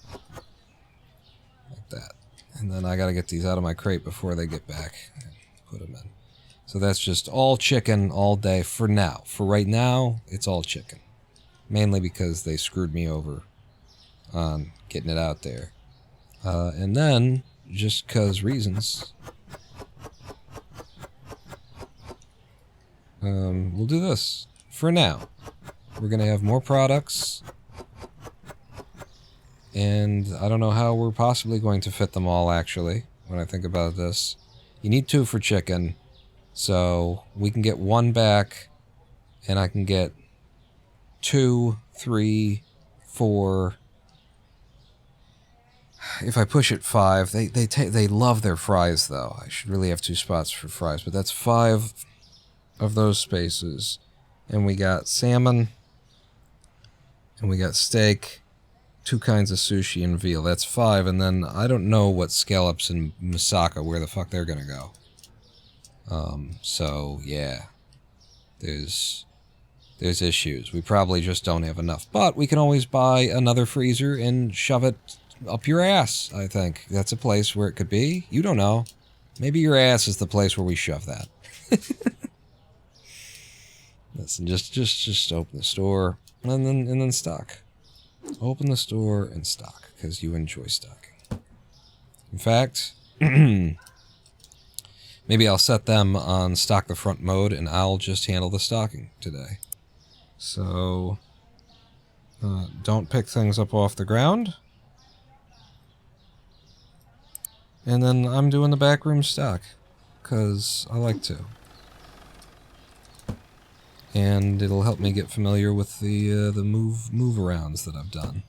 Like that. And then I got to get these out of my crate before they get back. And put them in. So that's just all chicken all day for now. For right now, it's all chicken. Mainly because they screwed me over on getting it out there. And then, just because reasons, we'll do this. For now. We're going to have more products. And I don't know how we're possibly going to fit them all, actually, when I think about this. You need 2 for chicken. So we can get 1 back, and I can get 2, 3, 4. If I push it 5, they love their fries though. I should really have 2 spots for fries, but that's 5 of those spaces. And we got salmon, and we got steak, 2 kinds of sushi and veal. That's 5, and then I don't know what scallops and moussaka, where the fuck they're gonna go. So yeah, there's issues. We probably just don't have enough, but we can always buy another freezer and shove it up your ass. I think that's a place where it could be. You don't know. Maybe your ass is the place where we shove that. Listen, just open the store and then stock. Open the store and stock because you enjoy stocking. In fact, maybe I'll set them on stock the front mode and I'll just handle the stocking today. So don't pick things up off the ground. And then I'm doing the backroom stock because I like to. And it'll help me get familiar with the move-arounds that I've done.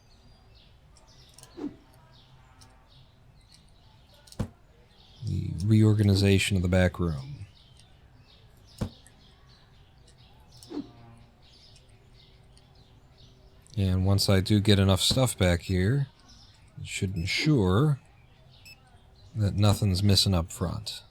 The reorganization of the back room. And once I do get enough stuff back here, it should ensure that nothing's missing up front.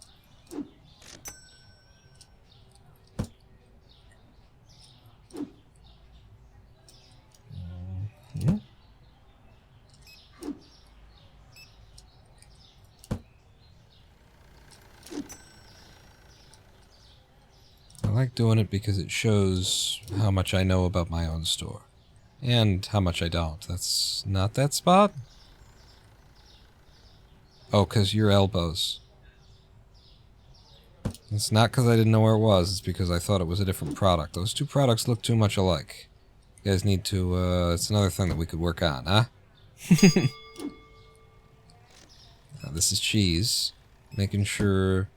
I like doing it because it shows how much I know about my own store. And how much I don't. That's not that spot? Oh, because your elbows. It's not because I didn't know where it was, it's because I thought it was a different product. Those 2 products look too much alike. You guys need to, it's another thing that we could work on, huh? Now, this is cheese. Making sure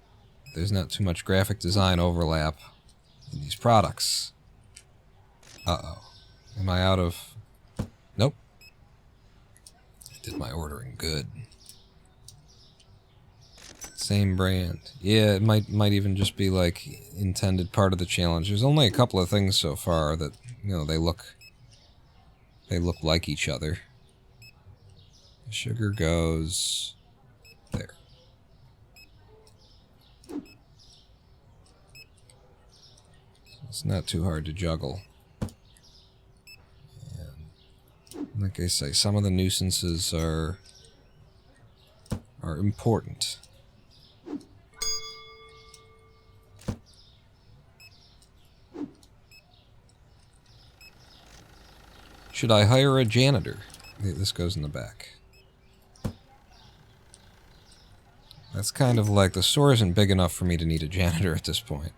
there's not too much graphic design overlap in these products. Uh-oh. Am I out of... Nope. I did my ordering good. Same brand. Yeah, it might even just be like intended part of the challenge. There's only a couple of things so far that, you know, they look like each other. The sugar goes there. It's not too hard to juggle. And like I say, some of the nuisances are important. Should I hire a janitor? This goes in the back. That's kind of like, the store isn't big enough for me to need a janitor at this point.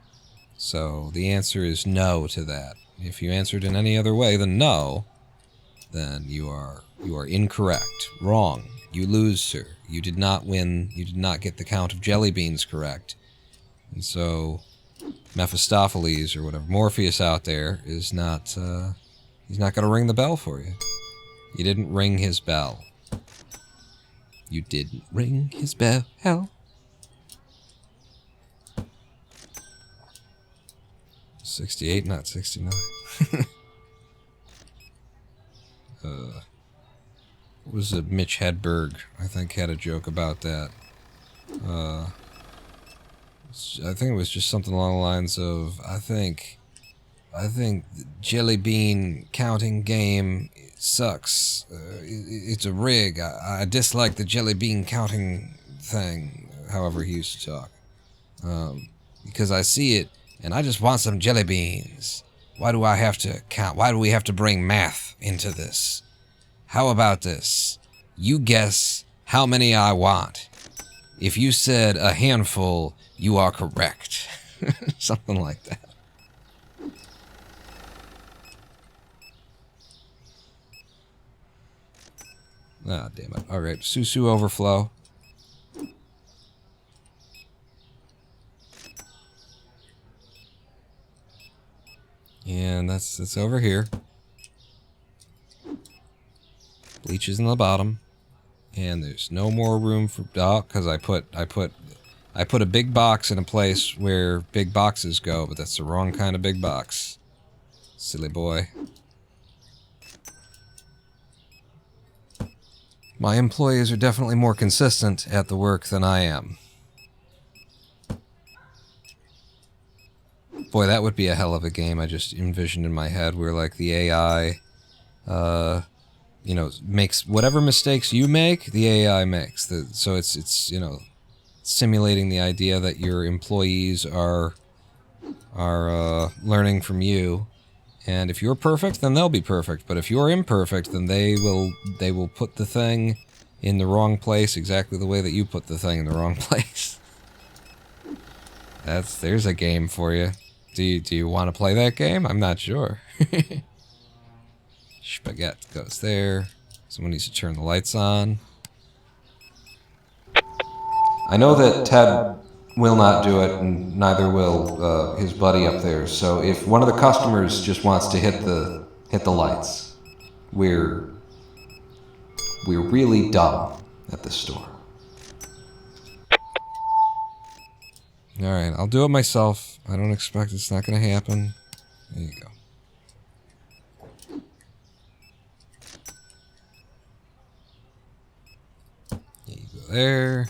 So the answer is no to that. If you answered in any other way than no, then you are incorrect. Wrong. You lose, sir. You did not win. You did not get the count of jelly beans correct. And so Mephistopheles, or whatever, Morpheus out there, is not... he's not going to ring the bell for you. You didn't ring his bell. You didn't ring his bell. 68, not 69. What was it? Mitch Hedberg, I think, had a joke about that. I think it was just something along the lines of, I think the jelly bean counting game sucks. It's a rig. I dislike the jelly bean counting thing, however he used to talk. Because I see it, and I just want some jelly beans. Why do I have to count? Why do we have to bring math into this? How about this? You guess how many I want. If you said a handful, you are correct. Something like that. Ah, damn it. Alright, Susu overflow. And that's over here. reaches in the bottom, and there's no more room for because I put a big box in a place where big boxes go, but that's the wrong kind of big box. Silly boy. My employees are definitely more consistent at the work than I am. Boy, that would be a hell of a game I just envisioned in my head where, like, the AI, you know, makes whatever mistakes you make, the AI makes. So it's you know, simulating the idea that your employees are learning from you. And if you're perfect, then they'll be perfect. But if you're imperfect, then they will put the thing in the wrong place exactly the way that you put the thing in the wrong place. There's a game for you. Do you want to play that game? I'm not sure. Spaghetti goes there. Someone needs to turn the lights on. I know that Ted will not do it, and neither will his buddy up there. So if one of the customers just wants to hit the lights, we're really dumb at this store. Alright, I'll do it myself. I don't expect it's not going to happen. There you go. There you go there.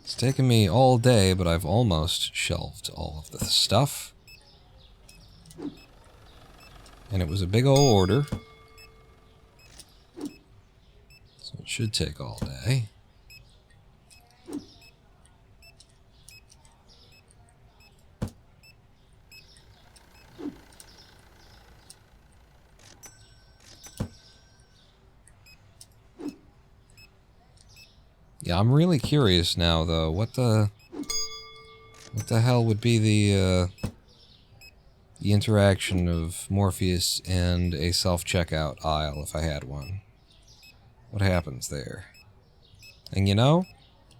It's taken me all day, but I've almost shelved all of the stuff. And it was a big old order. So it should take all day. Yeah, I'm really curious now, though. What the hell would be the interaction of Morpheus and a self-checkout aisle if I had one? What happens there? And you know,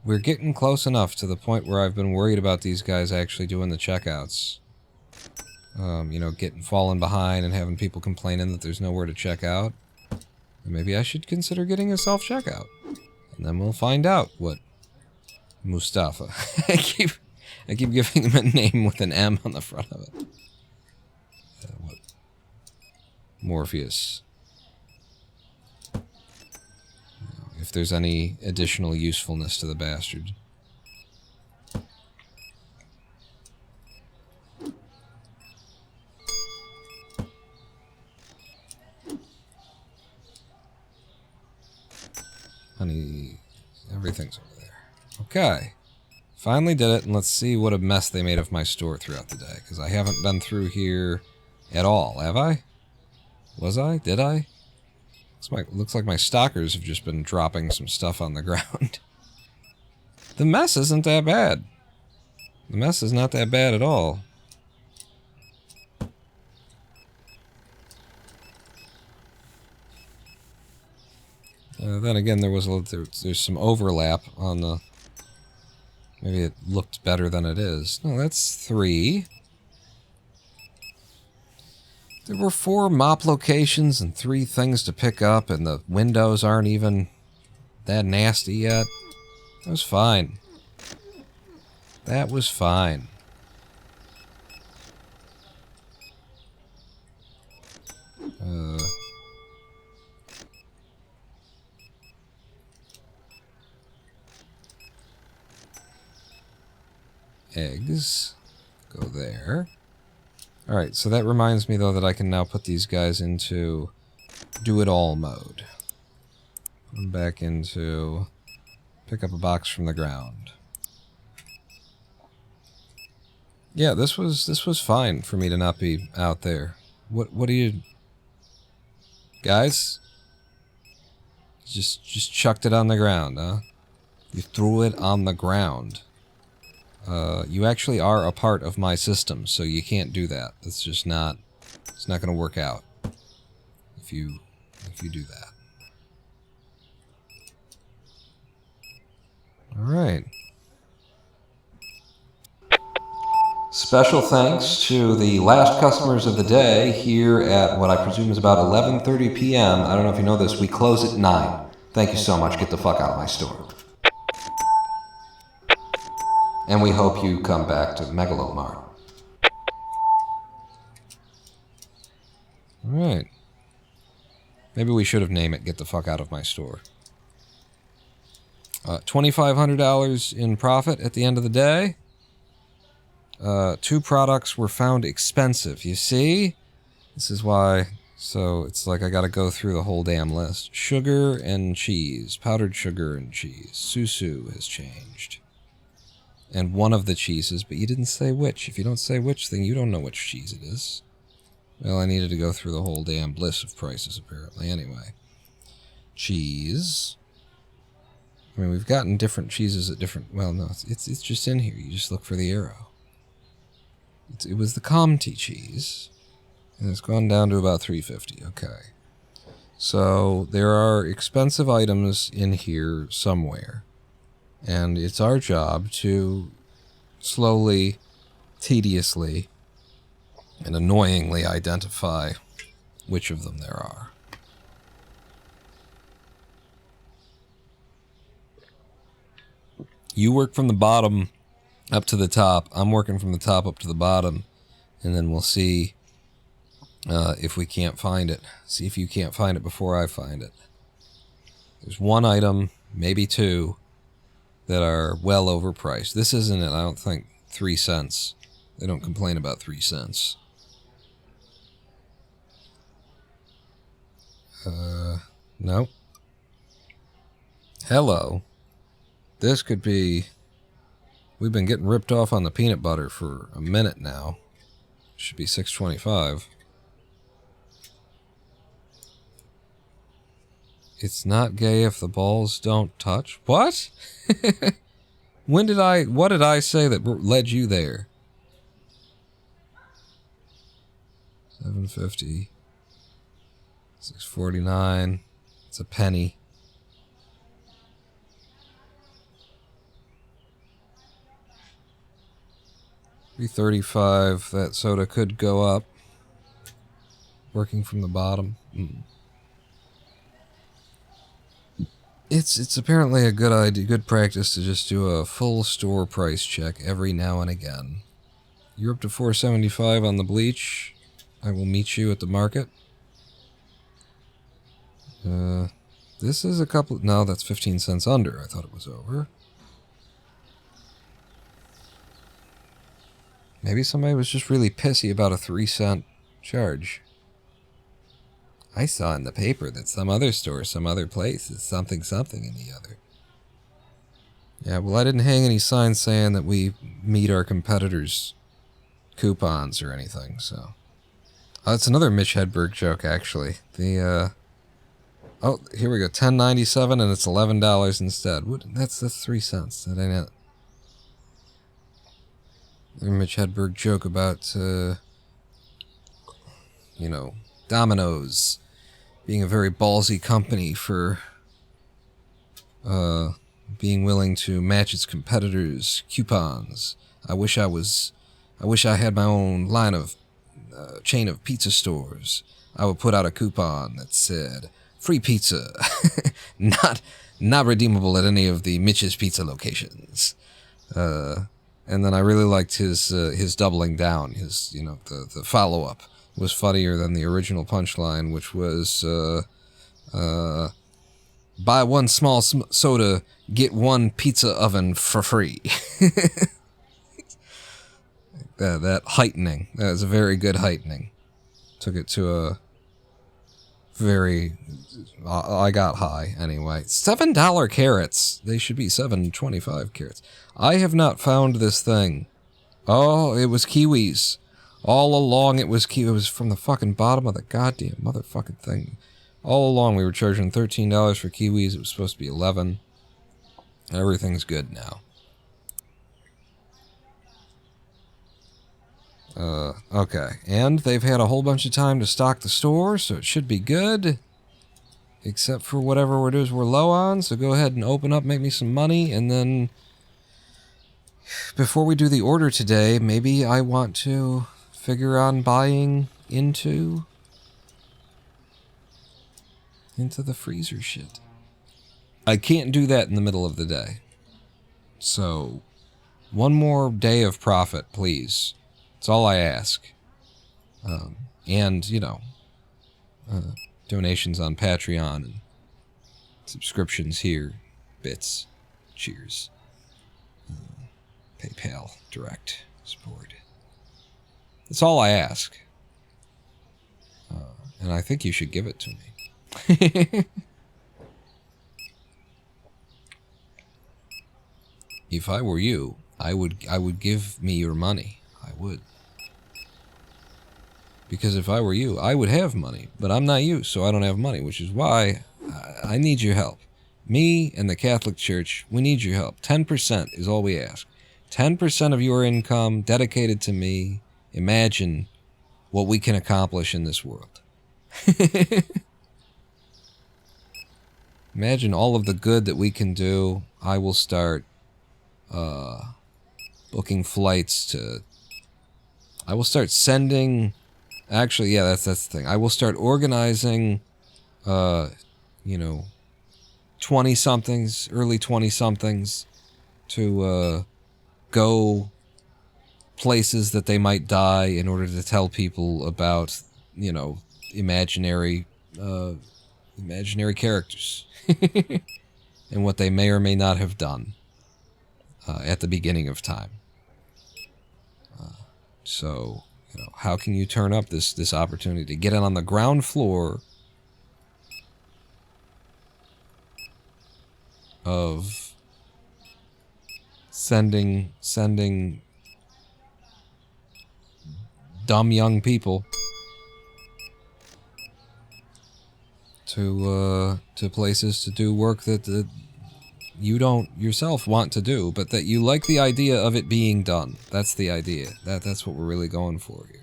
we're getting close enough to the point where I've been worried about these guys actually doing the checkouts. You know, falling behind and having people complaining that there's nowhere to check out. Maybe I should consider getting a self-checkout. And then we'll find out what Mustafa. I keep giving him a name with an M on the front of it. What? Morpheus. If there's any additional usefulness to the bastard. Honey, everything's over there. Okay. Finally did it, and let's see what a mess they made of my store throughout the day, because I haven't been through here at all, have I? Was I? Did I? Looks like my stalkers have just been dropping some stuff on the ground. The mess isn't that bad. The mess is not that bad at all. Then again, there's some overlap on the... Maybe it looked better than it is. No, that's 3. There were 4 mop locations and 3 things to pick up, and the windows aren't even that nasty yet. That was fine. That was fine. Eggs. Go there. Alright, so that reminds me, though, that I can now put these guys into do-it-all mode. Put them back into pick up a box from the ground. Yeah, this was fine for me to not be out there. What do you... Guys? Just chucked it on the ground, huh? You threw it on the ground. You actually are a part of my system, so you can't do that. It's just not... It's not going to work out if you do that. Alright. Special thanks to the last customers of the day here at what I presume is about 11:30 p.m. I don't know if you know this, we close at 9. Thank you so much. Get the fuck out of my store. And we hope you come back to Megalomart. Alright. Maybe we should have named it Get the Fuck Out of My Store. $2,500 in profit at the end of the day. 2 products were found expensive. You see? This is why. So it's like I gotta go through the whole damn list. Sugar and cheese. Powdered sugar and cheese. Susu has changed. And one of the cheeses, but you didn't say which. If you don't say which thing, you don't know which cheese it is. Well, I needed to go through the whole damn list of prices, apparently. Anyway. Cheese. I mean, we've gotten different cheeses at different... Well, no, it's just in here. You just look for the arrow. It was the Comté cheese. And it's gone down to about $3.50. Okay. So, there are expensive items in here somewhere. And it's our job to slowly, tediously, and annoyingly identify which of them there are. You work from the bottom up to the top. I'm working from the top up to the bottom. And then we'll see if we can't find it. See if you can't find it before I find it. There's one item, maybe 2, that are well overpriced. This isn't it, I don't think. 3 cents. They don't complain about 3 cents. No. Hello. This could be... We've been getting ripped off on the peanut butter for a minute now. Should be $6.25. It's not gay if the balls don't touch. What? What did I say that led you there? $7.50. $6.49. It's a penny. $3.35. That soda could go up. Working from the bottom. It's apparently a good idea, good practice to just do a full store price check every now and again. You're up to $4.75 on the bleach. I will meet you at the market. This is a couple... No, that's 15 cents under. I thought it was over. Maybe somebody was just really pissy about a 3-cent charge. I saw in the paper that some other store, some other place is something in the other. Yeah, well, I didn't hang any signs saying that we meet our competitors' coupons or anything, so... it's another Mitch Hedberg joke, actually. Oh, here we go. $10.97 and it's $11 instead. That's 3 cents. That ain't it. The Mitch Hedberg joke about, Domino's being a very ballsy company for being willing to match its competitors' coupons. I wish I had my own line of chain of pizza stores. I would put out a coupon that said free pizza, not redeemable at any of the Mitch's Pizza locations. And then I really liked his doubling down. His the follow up was funnier than the original punchline, which was buy one small soda, get one pizza oven for free. That heightening. That was a very good heightening. Took it to a very... I got high, anyway. $7 carrots. They should be $7.25 carrots. I have not found this thing. Oh, it was kiwis. All along it was kiwi. It was from the fucking bottom of the goddamn motherfucking thing. All along we were charging $13 for kiwis. It was supposed to be $11. Everything's good now. Okay. And they've had a whole bunch of time to stock the store, so it should be good. Except for whatever it is we're low on, so go ahead and open up, make me some money, and then before we do the order today, maybe I want to figure on buying into the freezer shit. I can't do that in the middle of the day. So, one more day of profit, please. That's all I ask. And, you know, donations on Patreon and subscriptions here. Bits. Cheers. PayPal. Direct. Support. That's all I ask. And I think you should give it to me. If I were you, I would give me your money. I would. Because if I were you, I would have money. But I'm not you, so I don't have money, which is why I need your help. Me and the Catholic Church, we need your help. 10% is all we ask. 10% of your income dedicated to me. Imagine what we can accomplish in this world. Imagine all of the good that we can do. I will start booking flights to... I will start sending... Actually, yeah, that's the thing. I will start organizing, you know, 20-somethings, early 20-somethings to go places that they might die in order to tell people about, you know, imaginary characters and what they may or may not have done at the beginning of time. So, you know, how can you turn up this opportunity to get in on the ground floor of sending dumb young people to places to do work that you don't yourself want to do, but that you like the idea of it being done. That's the idea. That's what we're really going for here.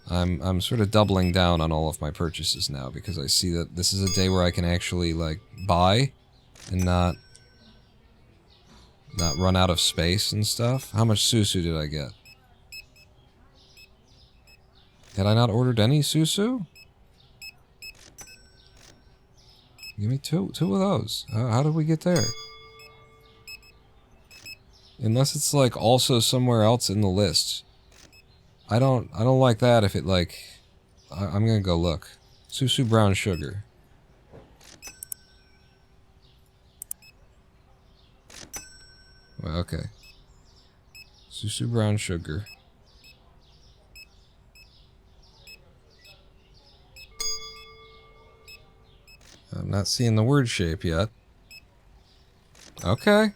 I'm sort of doubling down on all of my purchases now because I see that this is a day where I can actually like buy and not run out of space and stuff. How much susu did I get? Had I not ordered any susu? Give me two of those. How did we get there? Unless it's like also somewhere else in the list. I don't like that if it like... I'm gonna go look. Susu brown sugar. Well, okay. Susu brown sugar. I'm not seeing the word shape yet. Okay.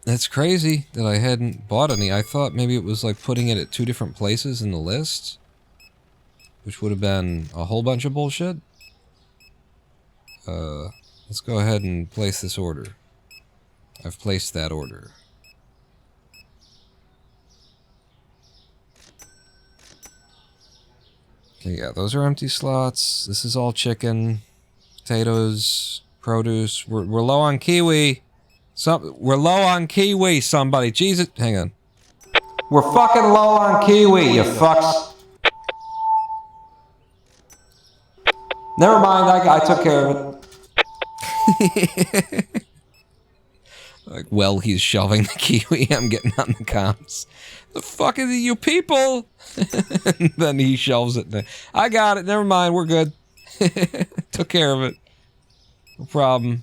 That's crazy that I hadn't bought any. I thought maybe it was like putting it at 2 different places in the list, which would have been a whole bunch of bullshit. Let's go ahead and place this order. I've placed that order. Okay, yeah, those are empty slots. This is all chicken, potatoes, produce. We're low on kiwi. We're low on kiwi, somebody. Jesus, hang on. We're fucking low on kiwi, you fucks. Never mind, I took care of it. Like, well, he's shoving the kiwi. I'm getting on the comms. The fuck is it, you people? And then he shelves it. I got it. Never mind. We're good. Took care of it. No problem.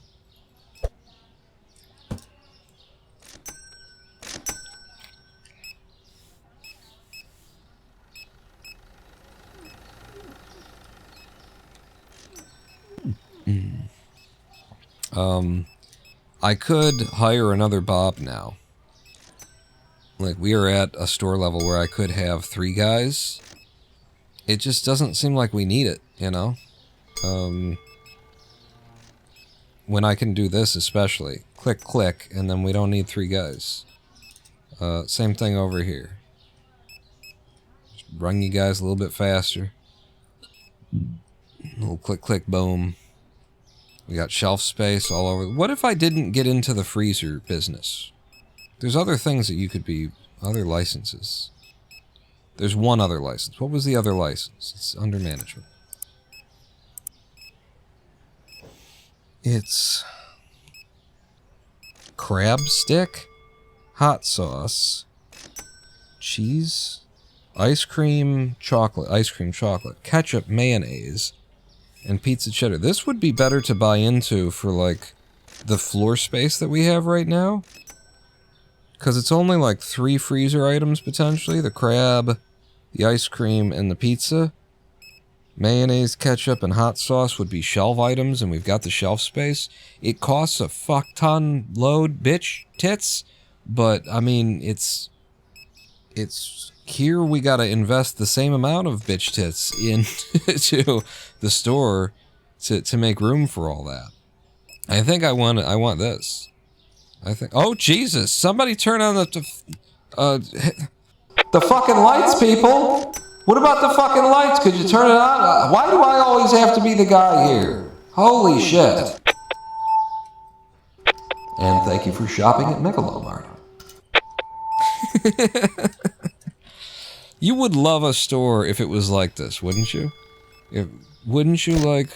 I could hire another Bob now. Like, we are at a store level where I could have 3 guys. It just doesn't seem like we need it, you know? When I can do this especially. Click, click, and then we don't need 3 guys. Same thing over here. Just run you guys a little bit faster. A little click, click, boom. We got shelf space all over. What if I didn't get into the freezer business? There's other things that you could be, other licenses. There's one other license. What was the other license? It's under management. It's crab stick, hot sauce, cheese, ice cream chocolate, ketchup, mayonnaise, and pizza cheddar. This would be better to buy into for, like, the floor space that we have right now. Because it's only, like, 3 freezer items, potentially. The crab, the ice cream, and the pizza. Mayonnaise, ketchup, and hot sauce would be shelf items, and we've got the shelf space. It costs a fuck-ton load, bitch, tits. But, I mean, it's... Here we gotta invest the same amount of bitch tits into the store to make room for all that. I think I want this. I think. Oh Jesus! Somebody turn on the fucking lights, people. What about the fucking lights? Could you turn it on? Why do I always have to be the guy here? Holy shit! And thank you for shopping at mini-mart. You would love a store if it was like this, wouldn't you? Wouldn't you, like,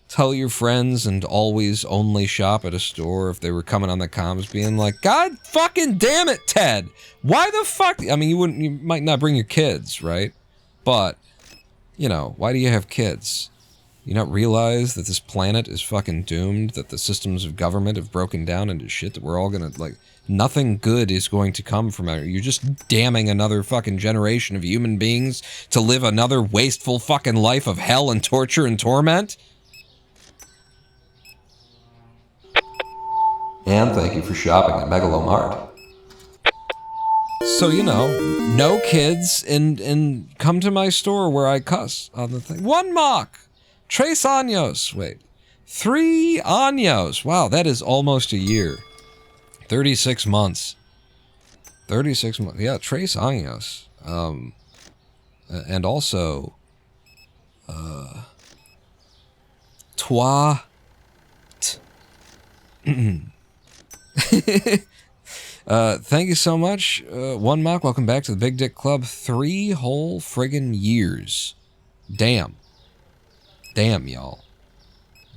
tell your friends and always only shop at a store if they were coming on the comms being like, God fucking damn it, Ted! Why the fuck? I mean, you might not bring your kids, right? But, you know, why do you have kids? You not realize that this planet is fucking doomed, that the systems of government have broken down into shit, that we're all gonna, like, nothing good is going to come from it. You're just damning another fucking generation of human beings to live another wasteful fucking life of hell and torture and torment? And thank you for shopping at mini-mart. So, you know, no kids and come to my store where I cuss on the thing. 1 mock! Tres años. Wait. 3 años. Wow, that is almost a year. 36 months. 36 months. Yeah, tres años. And also, trois. Thank you so much. 1 mock, welcome back to the Big Dick Club. 3 whole friggin' years. Damn. Damn, y'all.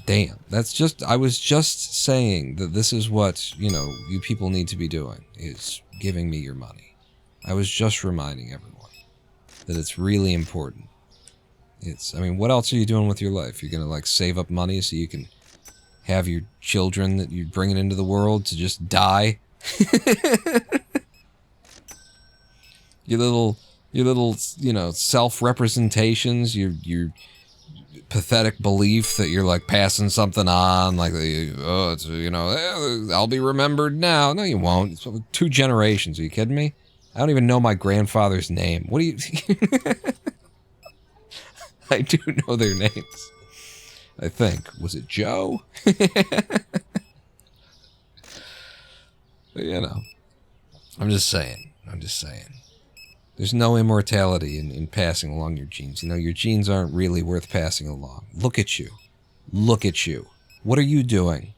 Damn. That's just, I was just saying that this is what, you know, you people need to be doing, is giving me your money. I was just reminding everyone that it's really important. I mean, what else are you doing with your life? You're gonna, like, save up money so you can have your children that you're bringing into the world to just die? Your little, you know, self-representations, your pathetic belief that you're, like, passing something on, like, oh, it's, you know, I'll be remembered now. No, you won't. It's 2 generations. Are you kidding me? I don't even know my grandfather's name. What do you... I do know their names. I think. Was it Joe? But, you know. I'm just saying. There's no immortality in passing along your genes. You know, your genes aren't really worth passing along. Look at you. Look at you. What are you doing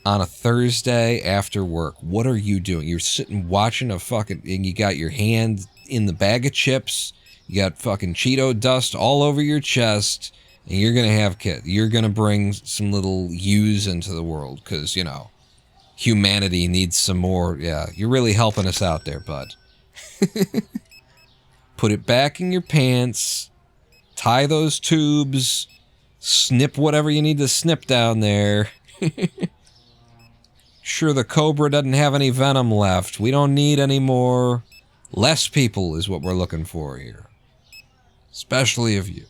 on a Thursday after work? What are you doing? You're sitting watching a fucking... And you got your hand in the bag of chips. You got fucking Cheeto dust all over your chest. And you're going to have kids. You're going to bring some little yous into the world. Because, you know, humanity needs some more... Yeah, you're really helping us out there, bud. Put it back in your pants, tie those tubes, snip whatever you need to snip down there. Sure, the cobra doesn't have any venom left. We don't need any more. Less people is what we're looking for here. Especially of you.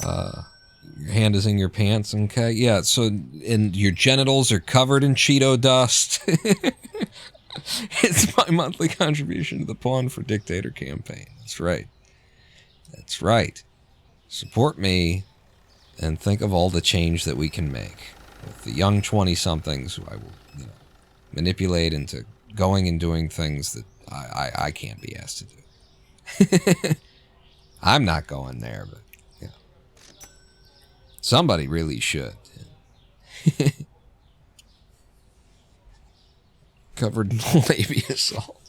Your hand is in your pants, okay? Yeah, so, and your genitals are covered in Cheeto dust. It's my monthly contribution to the Pawn for Dictator campaign. That's right. That's right. Support me and think of all the change that we can make with the young 20-somethings who I will, you know, manipulate into going and doing things that I can't be asked to do. I'm not going there, but, yeah. Somebody really should. Covered in labia salt.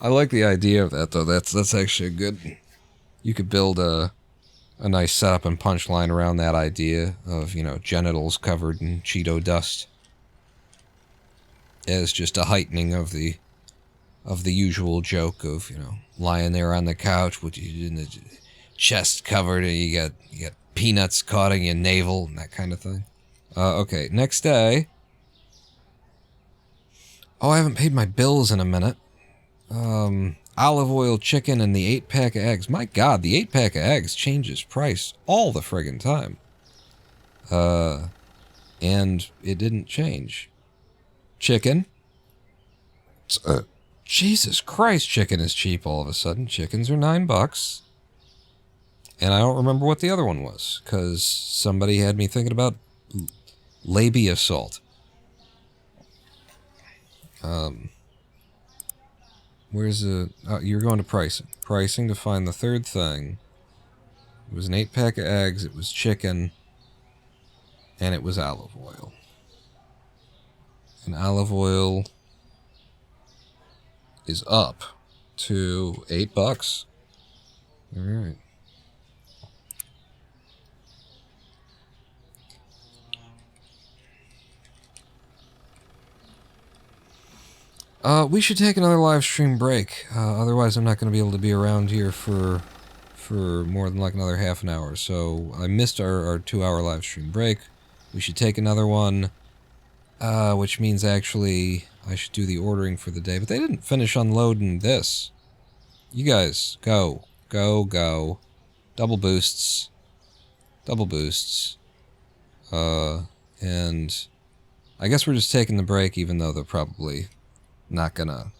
I like the idea of that, though. That's actually a good... You could build a nice setup and punchline around that idea of, you know, genitals covered in Cheeto dust. As just a heightening of the usual joke of, you know, lying there on the couch with you in the chest covered and you got peanuts caught in your navel and that kind of thing. Okay, next day. Oh, I haven't paid my bills in a minute. Olive oil, chicken, and the 8-pack of eggs. My God, the 8-pack of eggs changes price all the friggin' time. And it didn't change. Chicken. Jesus Christ, chicken is cheap all of a sudden. Chickens are $9. And I don't remember what the other one was, because somebody had me thinking about labia salt. Where's the... Oh, you're going to pricing. Pricing to find the third thing. It was an 8-pack of eggs, it was chicken, and it was olive oil. And olive oil is up to $8. Alright. We should take another live stream break. Otherwise, I'm not going to be able to be around here for more than like another half an hour. So I missed our 2-hour live stream break. We should take another one, which means actually I should do the ordering for the day. But they didn't finish unloading this. You guys, go. Go, go. Double boosts. Double boosts. And I guess we're just taking the break, even though they're probably not gonna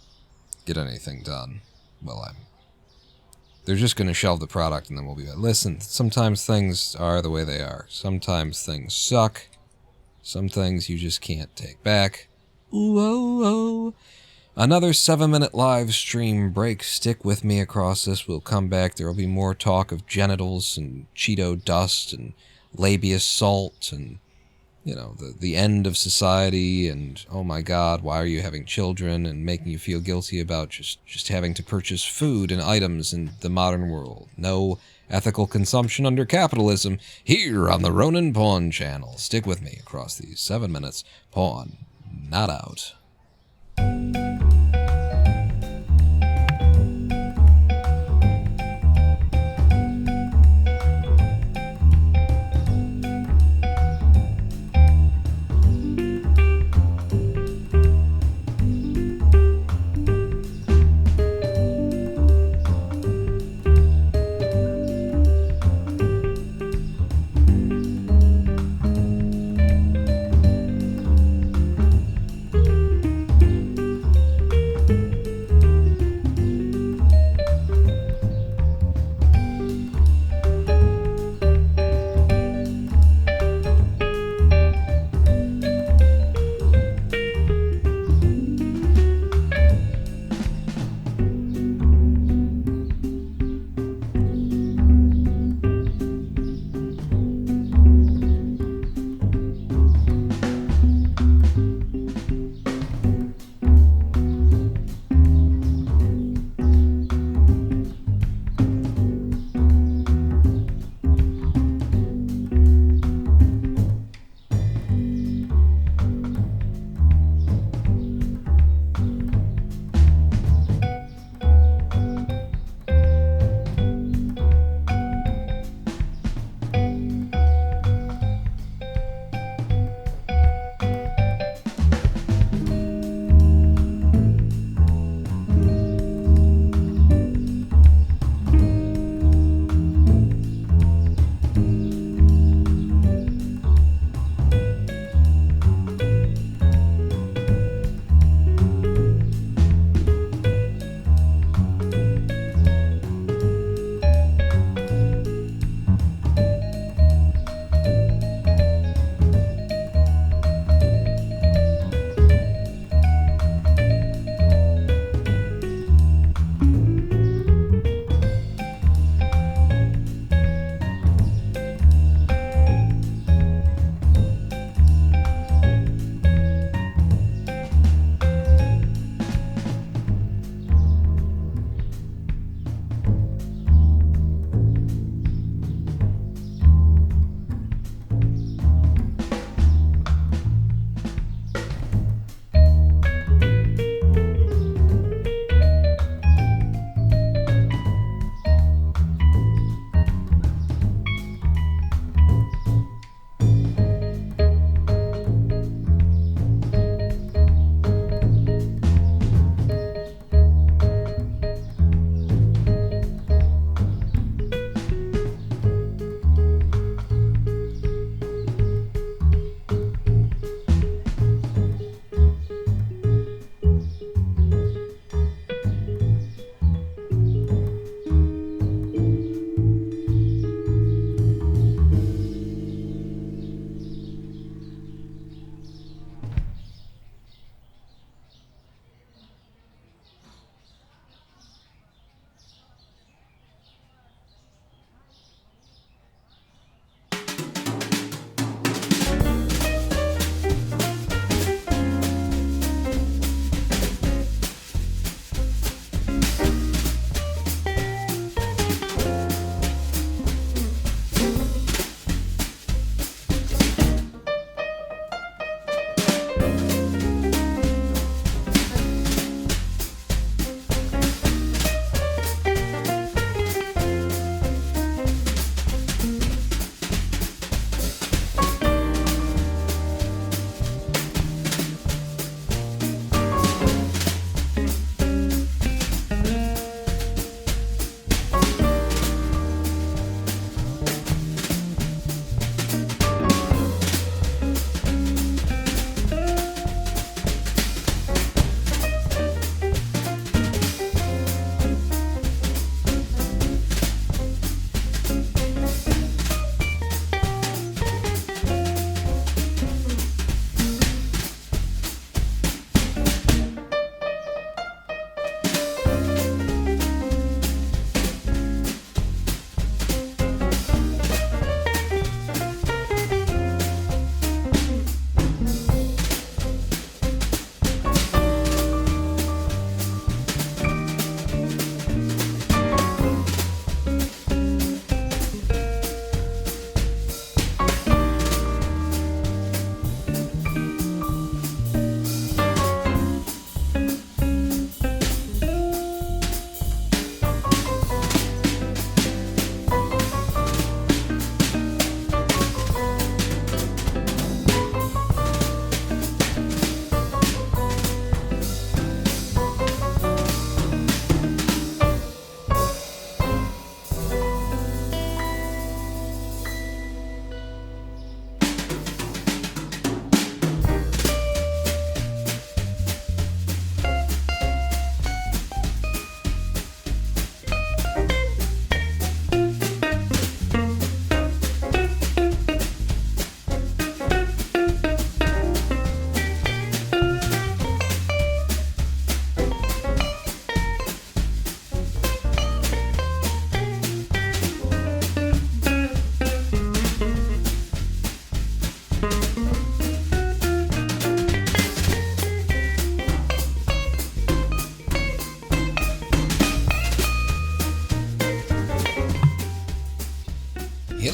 get anything done. Well, they're just gonna shelve the product and then we'll be back. Listen, sometimes things are the way they are. Sometimes things suck. Some things you just can't take back. Ooh, oh, oh. Another 7-minute live stream break. Stick with me across this. We'll come back. There will be more talk of genitals and Cheeto dust and labia salt and, you know, the end of society and, oh my God, why are you having children, and making you feel guilty about just having to purchase food and items in the modern world. No ethical consumption under capitalism here on the Ronin Pawn channel. Stick with me across these 7 minutes. Pawn not out.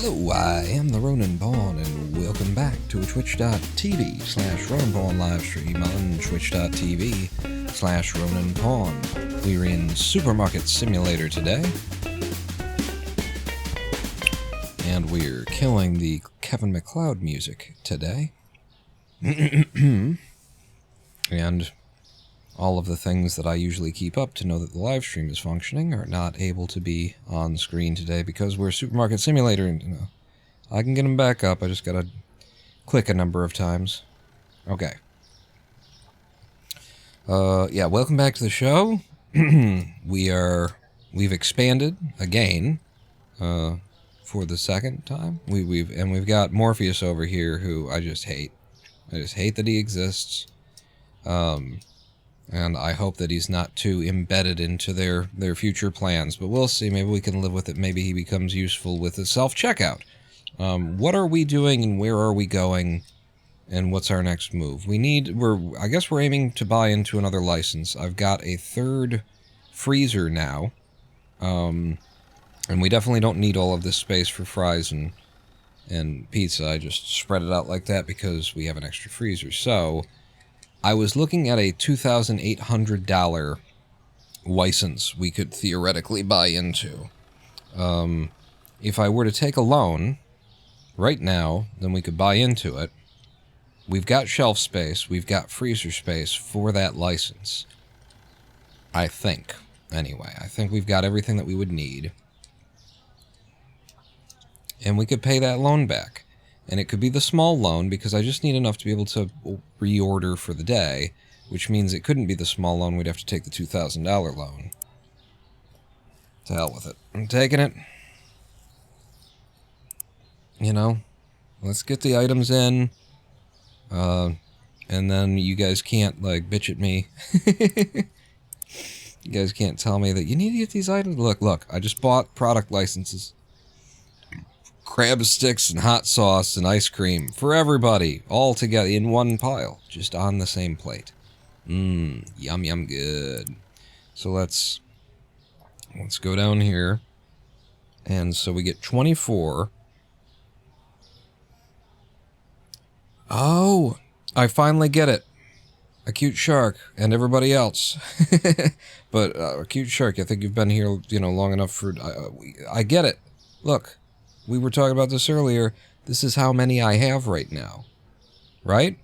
Hello, I am the Ronan Pawn, and welcome back to a twitch.tv/Ronan Pawn live stream on twitch.tv/Ronan Pawn. We're in Supermarket Simulator today, and we're killing the Kevin MacLeod music today. And all of the things that I usually keep up to know that the live stream is functioning are not able to be on screen today because we're Supermarket Simulator, and I can get them back up. I just gotta click a number of times. Okay. Yeah, welcome back to the show. We've expanded again, for the second time. We've got Morpheus over here, who I just hate. I just hate that he exists. And I hope that he's not too embedded into their future plans. But we'll see. Maybe we can live with it. Maybe he becomes useful with the self-checkout. What are we doing and where are we going? And what's our next move? I guess we're aiming to buy into another license. I've got a third freezer now. And we definitely don't need all of this space for fries and pizza. I just spread it out like that because we have an extra freezer. So I was looking at a $2,800 license we could theoretically buy into. If I were to take a loan right now, then we could buy into it. We've got shelf space, we've got freezer space for that license. I think. Anyway, I think we've got everything that we would need. And we could pay that loan back. And it could be the small loan, because I just need enough to be able to reorder for the day, which means it couldn't be the small loan. We'd have to take the $2,000 loan. To hell with it. I'm taking it. You know, let's get the items in, and then you guys can't, like, bitch at me. You guys can't tell me that you need to get these items. Look, I just bought product licenses. Crab sticks and hot sauce and ice cream for everybody, all together in one pile, just on the same plate. Yum yum good. So let's go down here, and so we get 24. Oh, I finally get it. A cute shark and everybody else. But a cute shark, I think you've been here, long enough for. I get it. Look. We were talking about this earlier. This is how many I have right now. Right?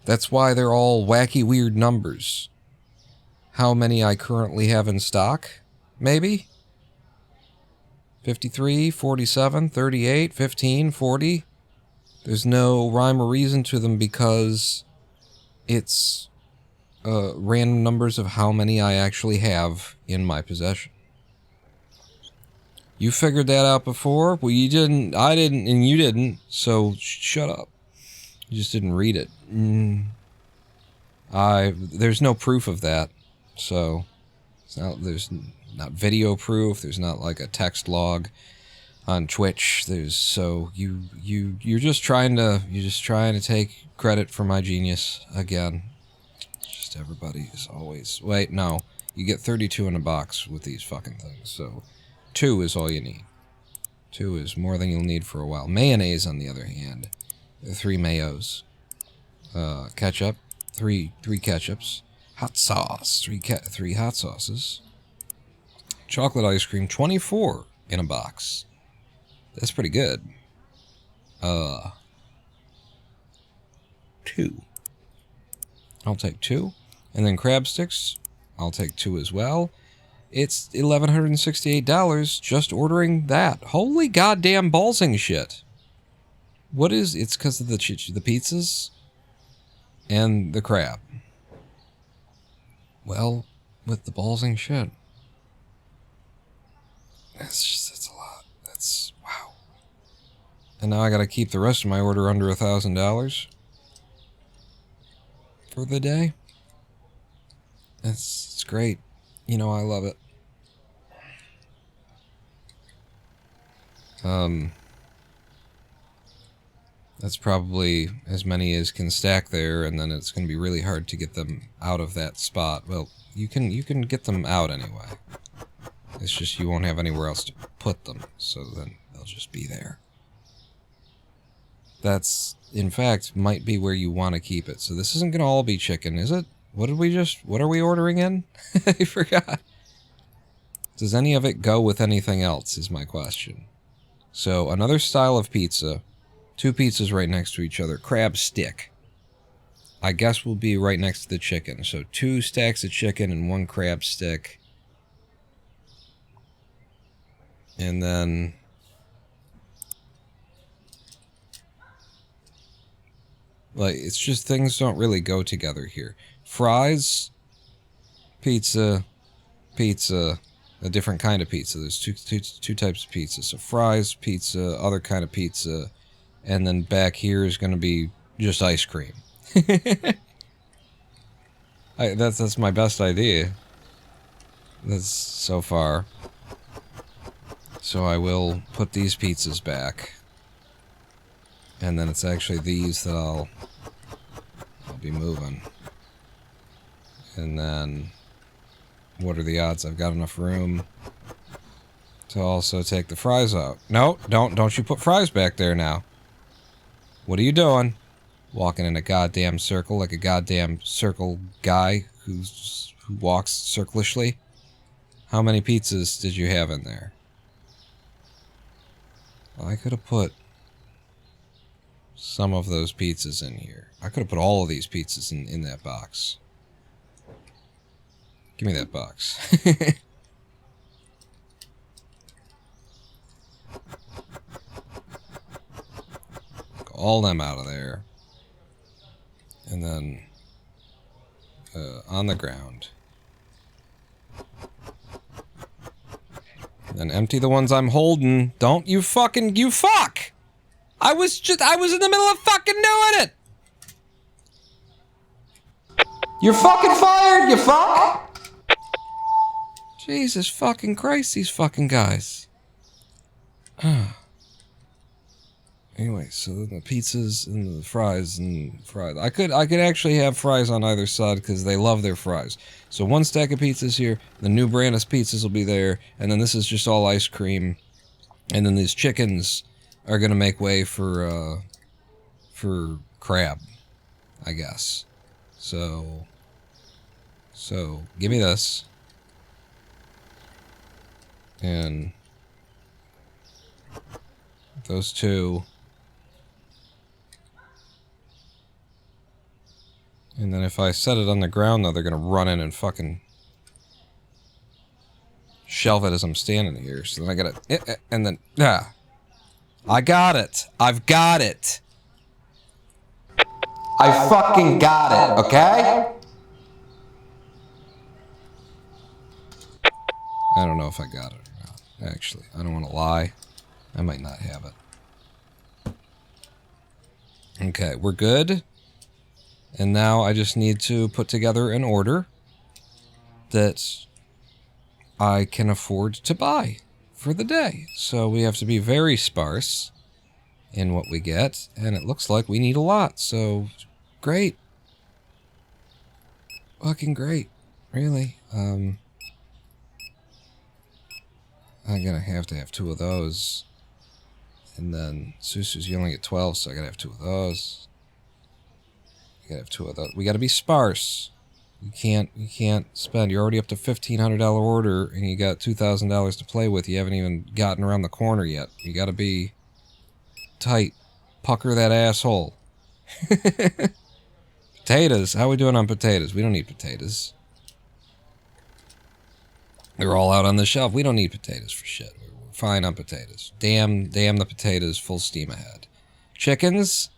That's why they're all wacky, weird numbers. How many I currently have in stock? Maybe? 53, 47, 38, 15, 40. There's no rhyme or reason to them because it's random numbers of how many I actually have in my possession. You figured that out before? Well, you didn't, I didn't, and you didn't, so shut up. You just didn't read it. There's no proof of that, so there's not video proof, there's not like a text log on Twitch, you're just trying to take credit for my genius again. Just everybody is always, wait, no, you get 32 in a box with these fucking things, so 2 is all you need. 2 is more than you'll need for a while. Mayonnaise, on the other hand, 3 mayos. Ketchup, 3 ketchups. Hot sauce, 3 hot sauces. Chocolate ice cream, 24 in a box. That's pretty good. 2. I'll take 2. And then crab sticks, I'll take 2 as well. It's $1,168 just ordering that. Holy goddamn ballsing shit. What is... It's because of the pizzas and the crab. Well, with the ballsing shit. That's a lot. That's... Wow. And now I gotta keep the rest of my order under $1,000 for the day. It's great. I love it. That's probably as many as can stack there, and then it's going to be really hard to get them out of that spot. Well, you can get them out anyway. It's just you won't have anywhere else to put them, so then They'll just be there. That's, in fact, might be where you want to keep it. So this isn't going to all be chicken, is it? What are we ordering in? I forgot. Does any of it go with anything else, is my question. So, another style of pizza. 2 pizzas right next to each other. Crab stick. I guess will be right next to the chicken. So, 2 stacks of chicken and 1 crab stick. And then... like, it's just things don't really go together here. Fries, pizza, pizza, a different kind of pizza. There's two types of pizza. So fries, pizza, other kind of pizza, and then back here is going to be just ice cream. That's my best idea. That's so far. So I will put these pizzas back. And then it's actually these that I'll be moving. And then, what are the odds I've got enough room to also take the fries out? No, don't you put fries back there now. What are you doing? Walking in a goddamn circle like a goddamn circle guy who walks circlishly? How many pizzas did you have in there? Well, I could have put some of those pizzas in here. I could have put all of these pizzas in that box. Give me that box. All them out of there. And then on the ground. And then empty the ones I'm holding. Don't you fuck! I was in the middle of fucking doing it! You're fucking fired, you fuck! Jesus fucking Christ, these fucking guys. Anyway, so the pizzas and the fries and fries. I could actually have fries on either side because they love their fries. So 1 stack of pizzas here, the new Brandis pizzas will be there, and then this is just all ice cream. And then these chickens are gonna make way for crab, I guess. So give me this. And those 2. And then if I set it on the ground, though, they're gonna run in and fucking shelve it as I'm standing here. So then I gotta... and then... I got it. I've got it. I fucking got it, okay? I don't know if I got it or not, actually. I don't want to lie. I might not have it. Okay, we're good. And now I just need to put together an order that I can afford to buy for the day. So we have to be very sparse in what we get, and it looks like we need a lot. So, great. Fucking great. Really. I'm gonna have to have 2 of those. And then, Susu's, you only get 12, so I gotta have 2 of those. I gotta have 2 of those. We gotta be sparse. You can't spend. You're already up to $1,500 order, and you got $2,000 to play with. You haven't even gotten around the corner yet. You gotta be tight. Pucker that asshole. Potatoes. How are we doing on potatoes? We don't need potatoes. They're all out on the shelf. We don't need potatoes for shit. We're fine on potatoes. Damn the potatoes. Full steam ahead. Chickens.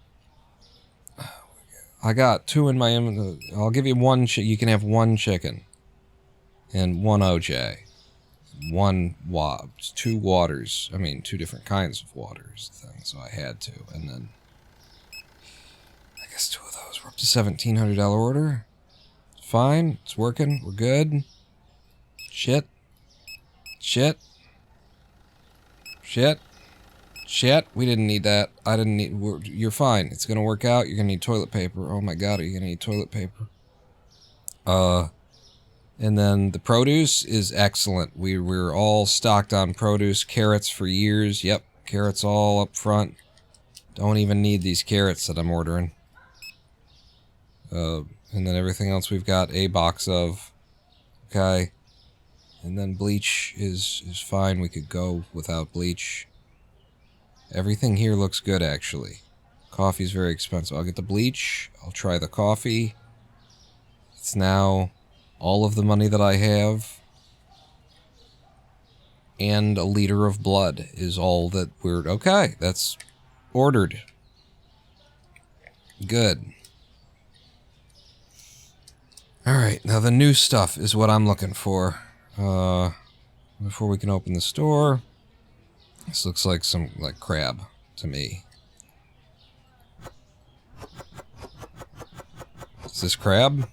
I got 2 in my inventory. I'll give you 1. You can have 1 chicken. And 1 OJ. 1 Wobbs. 2 waters. I mean, 2 different kinds of waters. So I had to. And then... I guess 2 of those. We're up to $1,700 order. It's fine. It's working. We're good. Shit. We didn't need that. I didn't need... You're fine. It's gonna work out. You're gonna need toilet paper. Oh my god, are you gonna need toilet paper? And then the produce is excellent. We're all stocked on produce. Carrots for years. Yep. Carrots all up front. Don't even need these carrots that I'm ordering. And then everything else we've got a box of. Okay. And then bleach is fine. We could go without bleach. Everything here looks good, actually. Coffee's very expensive. I'll get the bleach. I'll try the coffee. It's now all of the money that I have. And a liter of blood is all that we're... Okay, that's ordered. Good. Alright, now the new stuff is what I'm looking for. Before we can open the store... This looks like some, like, crab to me. Is this crab?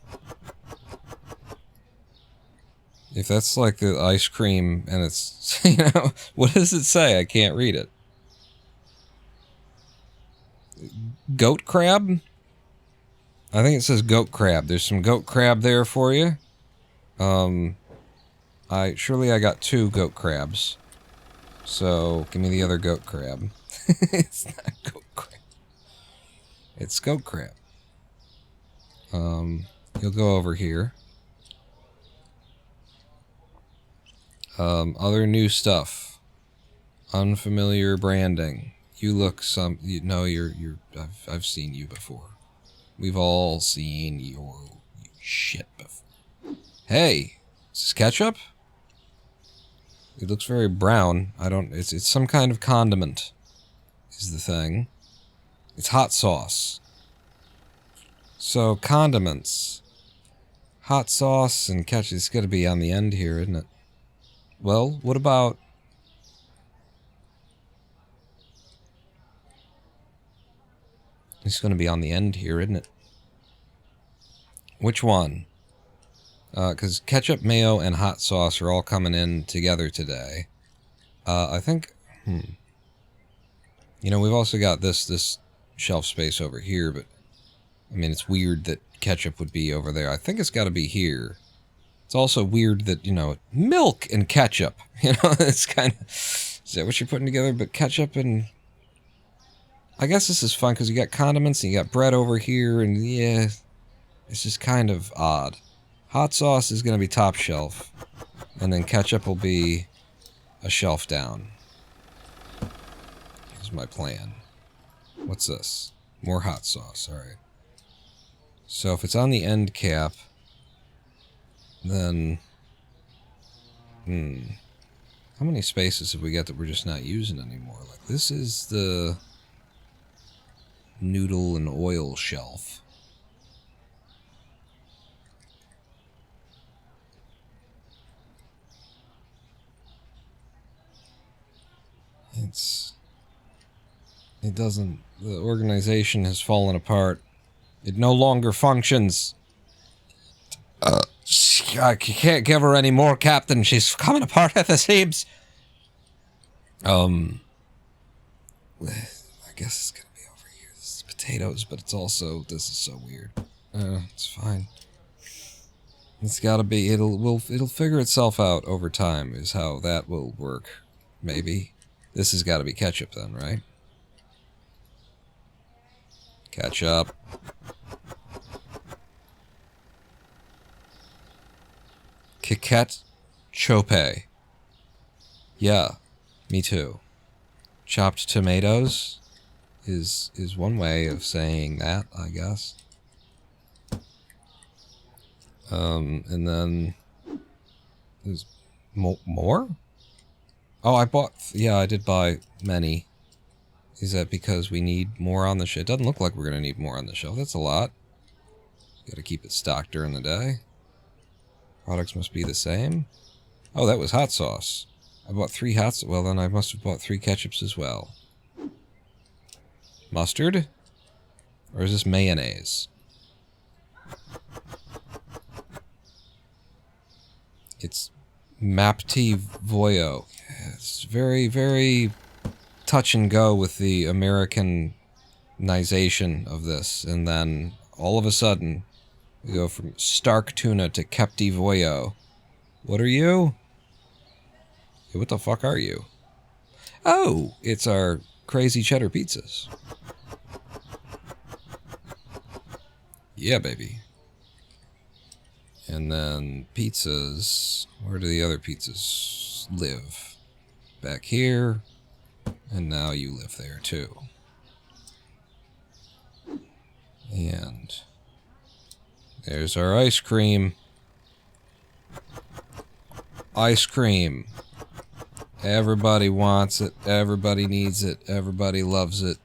If that's like the ice cream and it's, you know, what does it say? I can't read it. Goat crab? I think it says goat crab. There's some goat crab there for you. Surely I got 2 goat crabs. So, give me the other goat crab. It's not goat crab. It's goat crab. You'll go over here. Other new stuff. Unfamiliar branding. You look I've seen you before. We've all seen your shit before. Hey! Is this ketchup? It looks very brown. It's some kind of condiment, is the thing. It's hot sauce. So, condiments. Hot sauce and ketchup. It's gotta be on the end here, isn't it? Well, what about... It's gonna be on the end here, isn't it? Which one? Because ketchup, mayo, and hot sauce are all coming in together today. I think... You know, we've also got this shelf space over here, but... I mean, it's weird that ketchup would be over there. I think it's gotta be here. It's also weird that, you know, milk and ketchup. You know, it's kind of... Is that what you're putting together? But ketchup and... I guess this is fun, because you got condiments, and you got bread over here, and yeah... It's just kind of odd. Hot sauce is going to be top shelf. And then ketchup will be a shelf down. Here's my plan. What's this? More hot sauce, alright. So if it's on the end cap, then... How many spaces have we got that we're just not using anymore? Like, this is the noodle and oil shelf. The organization has fallen apart. It no longer functions. I can't give her any more, Captain. She's coming apart at the seams. I guess it's gonna be over here. This is potatoes, but it's also, this is so weird. It's fine. It's gotta be, it'll figure itself out over time, is how that will work. Maybe. This has gotta be ketchup then, right? Ketchup. Kiket chope. Yeah, me too. Chopped tomatoes is one way of saying that, I guess. And then there's more? Oh, I did buy many. Is that because we need more on the shelf? It doesn't look like we're going to need more on the shelf. That's a lot. Gotta keep it stocked during the day. Products must be the same. Oh, that was hot sauce. I bought 3 hot sauce. Well, then I must have bought 3 ketchups as well. Mustard? Or is this mayonnaise? It's Mapti Voyo. It's very, very touch and go with the Americanization of this. And then, all of a sudden, we go from Stark Tuna to Kepti Voyo. What are you? Hey, what the fuck are you? Oh, it's our crazy cheddar pizzas. Yeah, baby. And then pizzas. Where do the other pizzas live? Back here. And now you live there too. And there's our ice cream. Ice cream. Everybody wants it. Everybody needs it. Everybody loves it.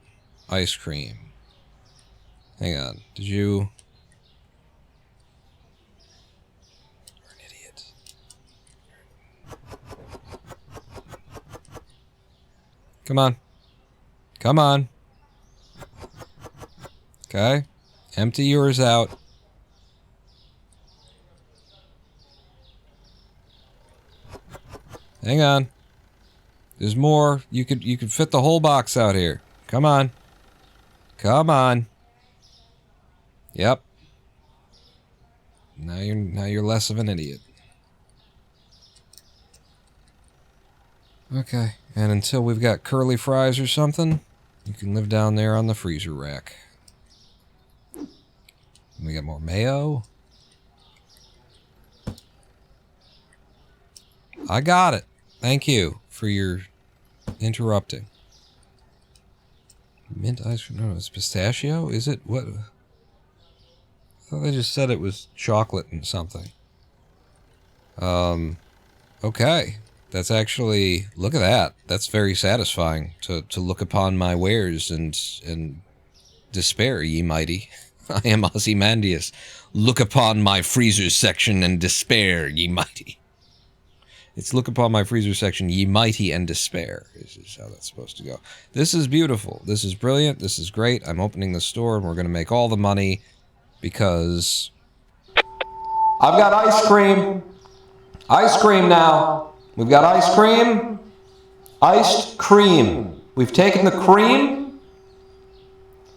Ice cream. Hang on. Did you... You're an idiot. Come on. Come on. Okay. Empty yours out. Hang on. There's more. You could fit the whole box out here. Come on. Come on. Yep. Now you're less of an idiot. Okay. And until we've got curly fries or something, you can live down there on the freezer rack. We got more mayo. I got it. Thank you for your interrupting. Mint ice cream? No, it's pistachio? Is it? What? I thought they just said it was chocolate and something. Okay. That's actually... Look at that. That's very satisfying to look upon my wares and despair, ye mighty. I am Ozymandias. Look upon my freezer section and despair, ye mighty. It's look upon my freezer section, ye mighty, and despair. This is how that's supposed to go. This is beautiful. This is brilliant. This is great. I'm opening the store, and we're going to make all the money because... I've got ice cream. Ice cream now. We've got ice cream. Iced cream. We've taken the cream.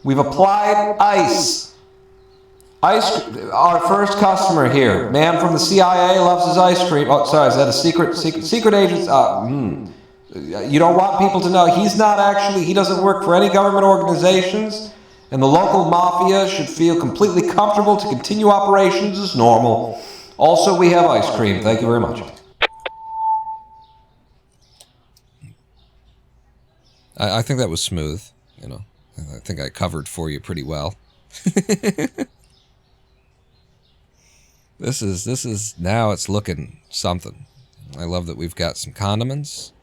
We've applied ice. Our first customer here, man from the CIA, loves his ice cream. Oh, sorry, is that a secret agent? You don't want people to know. He's not actually, he doesn't work for any government organizations, and the local mafia should feel completely comfortable to continue operations as normal. Also, we have ice cream. Thank you very much. I think that was smooth, you know. I think I covered for you pretty well. This is now it's looking something. I love that we've got some condiments.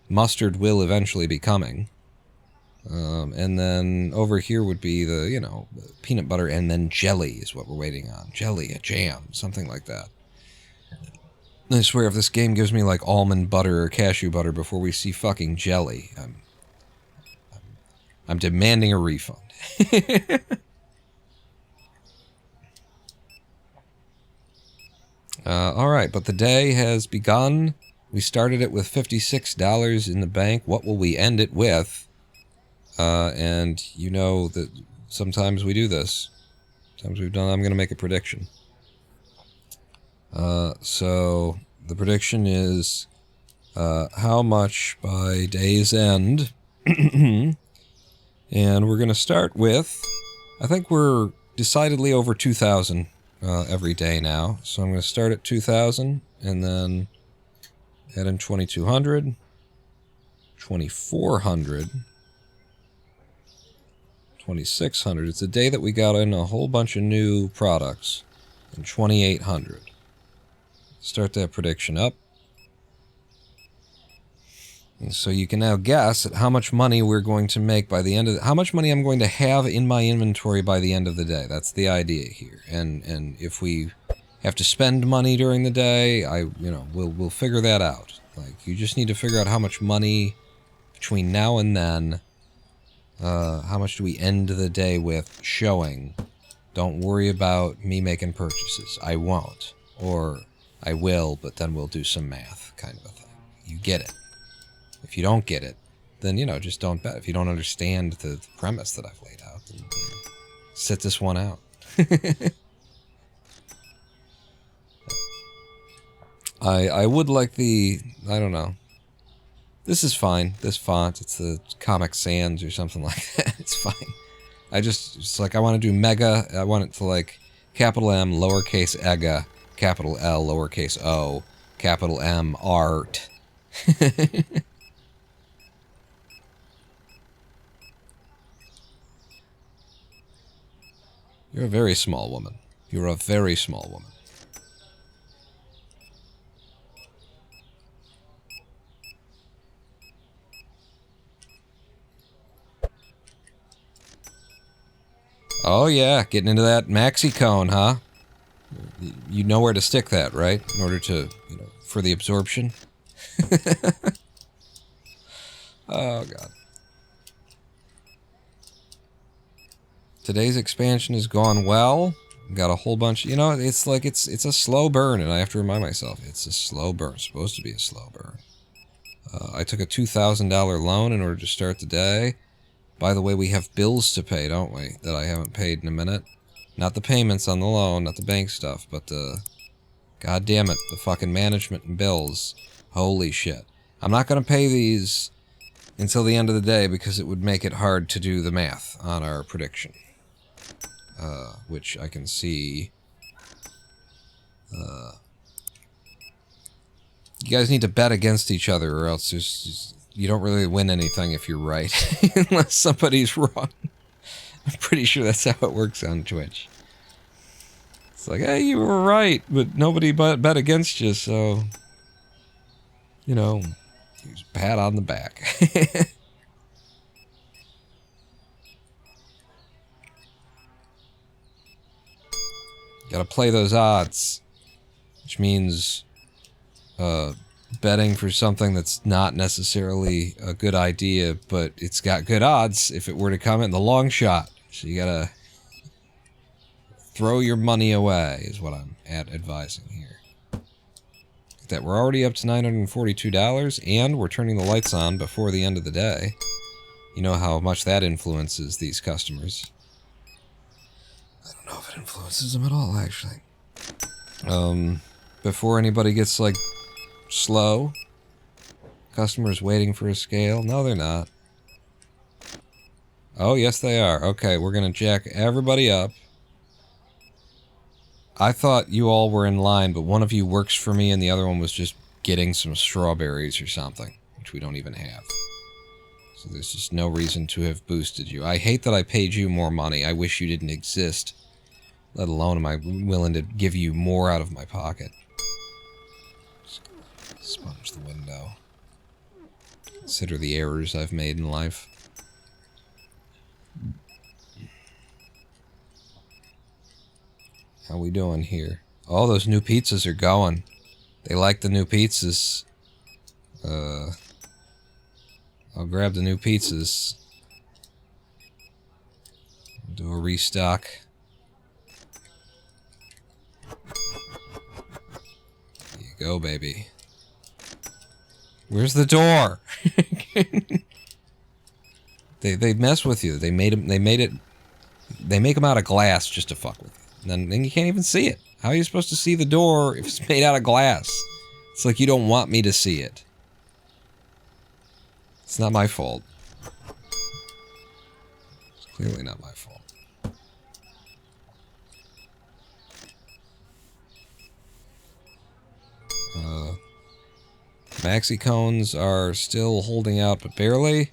Mustard will eventually be coming. And then over here would be the, you know, peanut butter, and then jelly is what we're waiting on. Jelly, a jam, something like that. I swear if this game gives me like almond butter or cashew butter before we see fucking jelly, I'm demanding a refund. Alright, but the day has begun. We started it with $56 in the bank. What will we end it with? And you know that sometimes we do this. Sometimes we've done, I'm going to make a prediction. So the prediction is how much by day's end. And we're going to start with, I think we're decidedly over 2,000 every day now. So I'm going to start at 2,000 and then add in 2,200, 2,400, 2,600. It's a day that we got in a whole bunch of new products, and 2,800. Start that prediction up. And so you can now guess at how much money we're going to make by the end of how much money I'm going to have in my inventory by the end of the day. That's the idea here. And if we have to spend money during the day, we'll figure that out. Like, you just need to figure out how much money between now and then, how much do we end the day with showing. Don't worry about me making purchases. I won't. Or I will, but then we'll do some math kind of a thing. You get it. If you don't get it, then, just don't bet. If you don't understand the premise that I've laid out, then sit this one out. I would like I don't know. This is fine. This font, it's the Comic Sans or something like that. It's fine. It's like I want to do mega. I want it to like capital M, lowercase ega, capital L, lowercase o, capital M, art. You're a very small woman. You're a very small woman. Oh yeah, getting into that maxi cone, huh? You know where to stick that, right? In order to, you know, for the absorption. Oh god. Today's expansion has gone well. Got a whole bunch, you know, it's like it's a slow burn, and I have to remind myself, it's a slow burn. It's supposed to be a slow burn. I took a $2,000 loan in order to start the day. By the way, we have bills to pay, don't we? That I haven't paid in a minute. Not the payments on the loan, not the bank stuff, but god damn it, the fucking management and bills. Holy shit. I'm not gonna pay these until the end of the day because it would make it hard to do the math on our prediction. Which I can see. You guys need to bet against each other, or else you don't really win anything if you're right, unless somebody's wrong. I'm pretty sure that's how it works on Twitch. It's like, hey, you were right, but nobody bet against you, so, you know, just pat on the back. Gotta play those odds, which means betting for something that's not necessarily a good idea, but it's got good odds if it were to come in the long shot. So you gotta throw your money away, is what I'm advising here. That we're already up to $942, and we're turning the lights on before the end of the day. You know how much that influences these customers. I don't know if it influences them at all, actually. Before anybody gets, like, slow. Customers waiting for a scale. No, they're not. Oh, yes, they are. Okay, we're gonna jack everybody up. I thought you all were in line, but one of you works for me and the other one was just getting some strawberries or something, which we don't even have. So there's just no reason to have boosted you. I hate that I paid you more money. I wish you didn't exist. Let alone am I willing to give you more out of my pocket. Sponge the window. Consider the errors I've made in life. How we doing here? Oh, those new pizzas are going. They like the new pizzas. I'll grab the new pizzas. Do a restock. There you go, baby. Where's the door? They mess with you. They make them out of glass just to fuck with you. And then you can't even see it. How are you supposed to see the door if it's made out of glass? It's like you don't want me to see it. It's not my fault. It's clearly not my fault. Maxi cones are still holding out, but barely.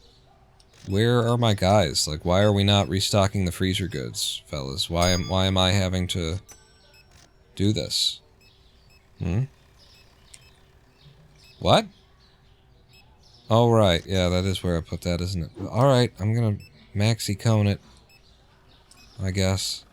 Where are my guys? Like, why are we not restocking the freezer goods, fellas? Why am I having to do this? What? Oh, right. Yeah, that is where I put that, isn't it? Alright, I'm gonna maxi cone it, I guess.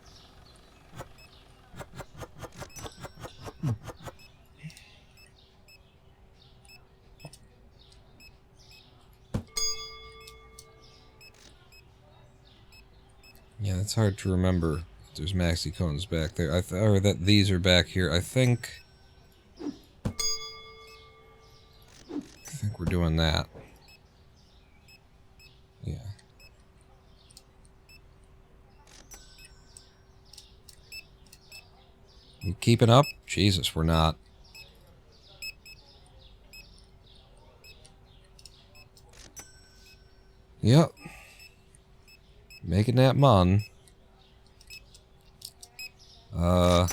Yeah, it's hard to remember. There's maxi cones back there. Or that these are back here. I think we're doing that. Yeah. We keeping up? Jesus, we're not. Yep. Making that mon. I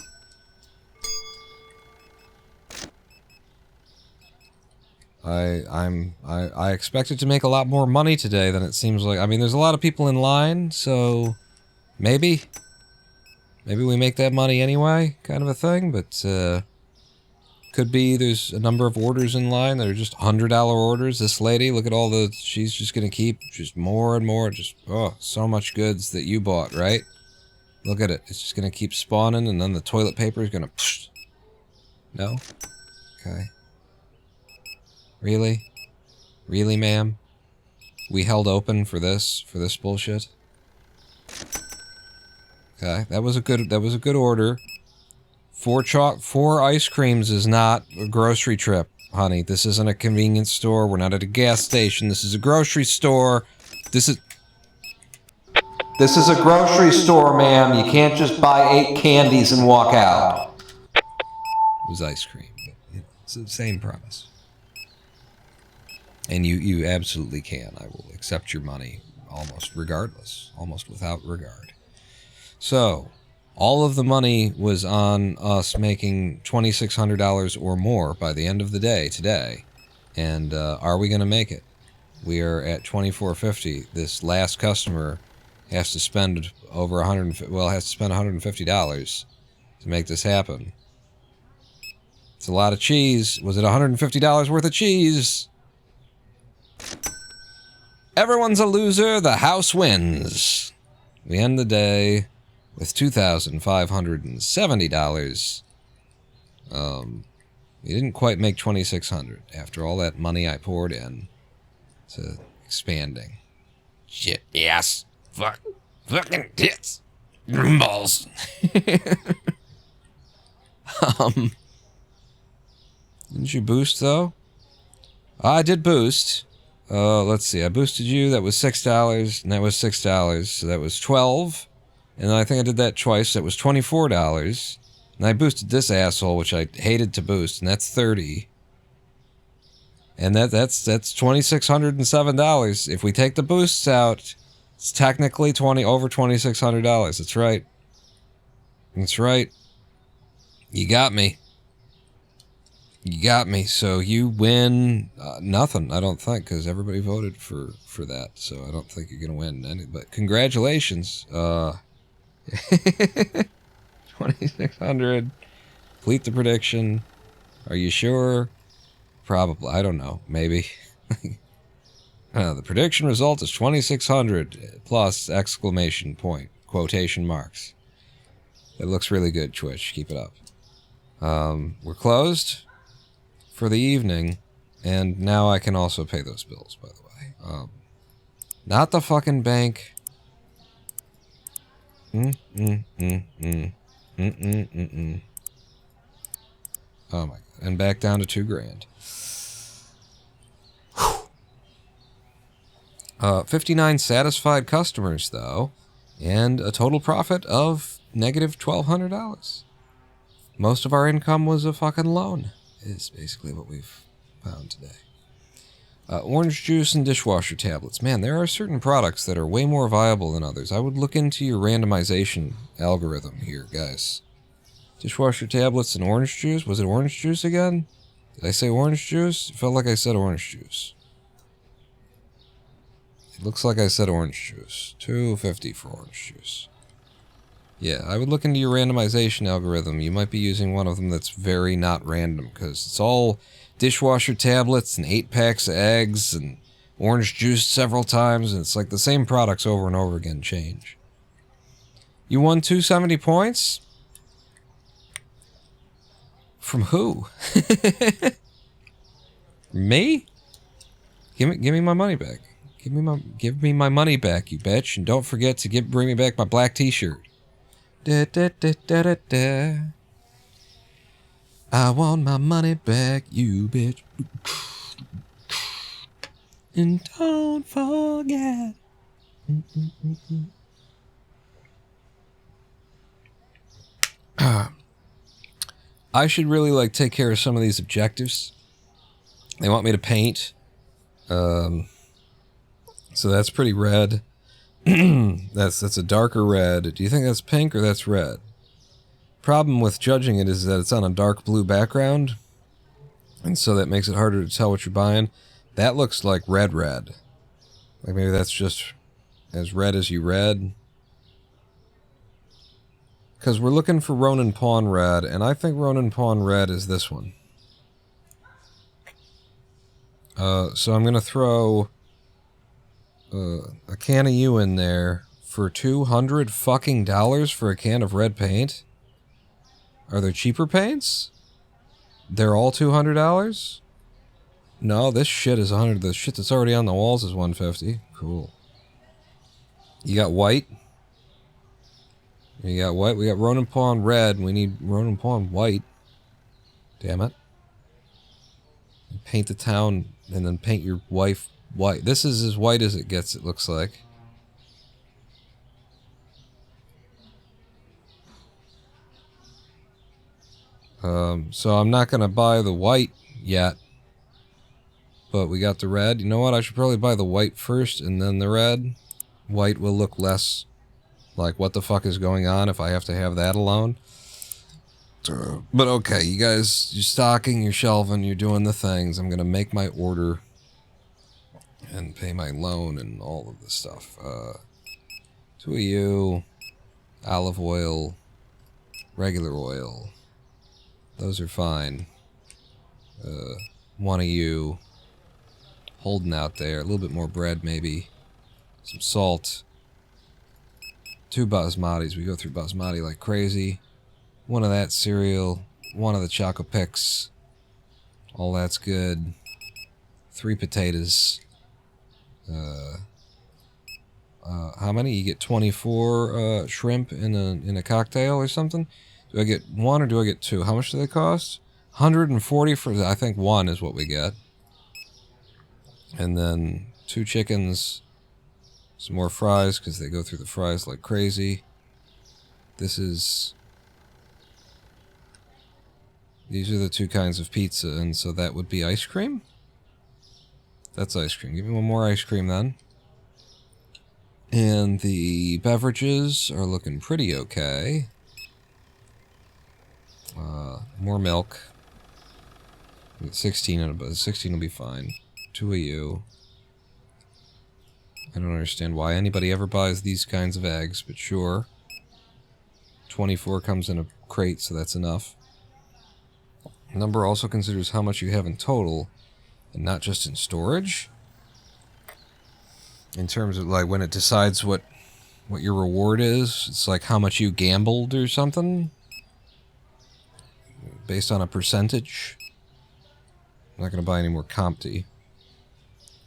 expected to make a lot more money today than it seems like. I mean, there's a lot of people in line, so maybe we make that money anyway, kind of a thing, but could be there's a number of orders in line that are just $100 orders. This lady, look at all the, she's just gonna keep just more and more, just, oh, so much goods that you bought, right? Look at it, it's just gonna keep spawning, and then the toilet paper is gonna, psh. No? Okay. Really? Really, ma'am? We held open for this bullshit? Okay, that was a good order. 4 ice creams is not a grocery trip, honey. This isn't a convenience store. We're not at a gas station. This is a grocery store. This is a grocery store, ma'am. You can't just buy 8 candies and walk out. It was ice cream. It's the same premise. And you absolutely can. I will accept your money almost regardless. Almost without regard. So, all of the money was on us making $2,600 or more by the end of the day today. And are we going to make it? We are at $2,450. This last customer has to spend over has to spend $150 to make this happen. It's a lot of cheese. Was it $150 worth of cheese? Everyone's a loser. The house wins. We end the day with $2,570. We didn't quite make $2,600 after all that money I poured in to expanding. Shit, yes. Fucking tits. Balls. Didn't you boost, though? I did boost. Let's see. I boosted you. That was $6, and that was $6, so that was $12. And then I think I did that twice. That was $24. And I boosted this asshole, which I hated to boost, and that's $30. And that's $2,607. If we take the boosts out, it's technically over $2,600. That's right. That's right. You got me. You got me. So you win nothing, I don't think, because everybody voted for that. So I don't think you're gonna win any. But congratulations. 2,600. Complete the prediction. Are you sure? Probably. I don't know. Maybe. The prediction result is 2,600 plus exclamation point, quotation marks. It looks really good, Twitch. Keep it up. We're closed for the evening, and now I can also pay those bills, by the way. Not the fucking bank. Oh my god. And back down to $2,000. 59 satisfied customers, though, and a total profit of negative $1,200. Most of our income was a fucking loan, is basically what we've found today. Orange juice and dishwasher tablets. Man, there are certain products that are way more viable than others. I would look into your randomization algorithm here, guys. Dishwasher tablets and orange juice? Was it orange juice again? Did I say orange juice? It felt like I said orange juice. It looks like I said orange juice. $2.50 for orange juice. Yeah, I would look into your randomization algorithm. You might be using one of them that's very not random, because it's all dishwasher tablets and 8 packs of eggs and orange juice several times, and it's like the same products over and over again change. You won 270 points? From who? Me? Give me my money back. Give me my money back, you bitch, and don't forget to bring me back my black t-shirt. Da, da, da, da, da, da. I want my money back, you bitch. And don't forget. I should really take care of some of these objectives. They want me to paint So that's pretty red. That's a darker red. Do you think that's pink or that's red? Problem with judging it is that it's on a dark blue background, and so that makes it harder to tell what you're buying. That looks like red. Like maybe that's just as red as you read. Because we're looking for Ronin Pawn Red, and I think Ronin Pawn Red is this one. So I'm going to throw a can of you in there for $200 fucking dollars for a can of red paint. Are there cheaper paints? They're all $200? No, this shit is 100. The shit that's already on the walls is 150. Cool. You got white? You got white? We got Ronin Pawn Red. We need Ronin Pawn White. Damn it. Paint the town and then paint your wife white. This is as white as it gets, it looks like. So I'm not going to buy the white yet. But we got the red. You know what? I should probably buy the white first and then the red. White will look less like what the fuck is going on if I have to have that alone. But okay, you guys, you're stocking, you're shelving, you're doing the things. I'm going to make my order and pay my loan and all of this stuff. 2 of you, olive oil, regular oil. Those are fine. 1 of you, holding out there. A little bit more bread, maybe. Some salt. 2 basmatis. We go through basmati like crazy. 1 of that cereal. 1 of the Choco Picks. All that's good. 3 potatoes. How many? You get 24 shrimp in a cocktail or something? Do I get 1 or do I get 2? How much do they cost? 140 for... I think 1 is what we get. And then 2 chickens. Some more fries, because they go through the fries like crazy. This is... These are the 2 kinds of pizza, and so that would be ice cream? That's ice cream. Give me 1 more ice cream, then. And the beverages are looking pretty okay. More milk. 16, but 16 will be fine. 2 of you. I don't understand why anybody ever buys these kinds of eggs, but sure. 24 comes in a crate, so that's enough. Number also considers how much you have in total, and not just in storage. In terms of, like, when it decides what your reward is, it's like how much you gambled or something. Based on a percentage. I'm not going to buy any more Compty.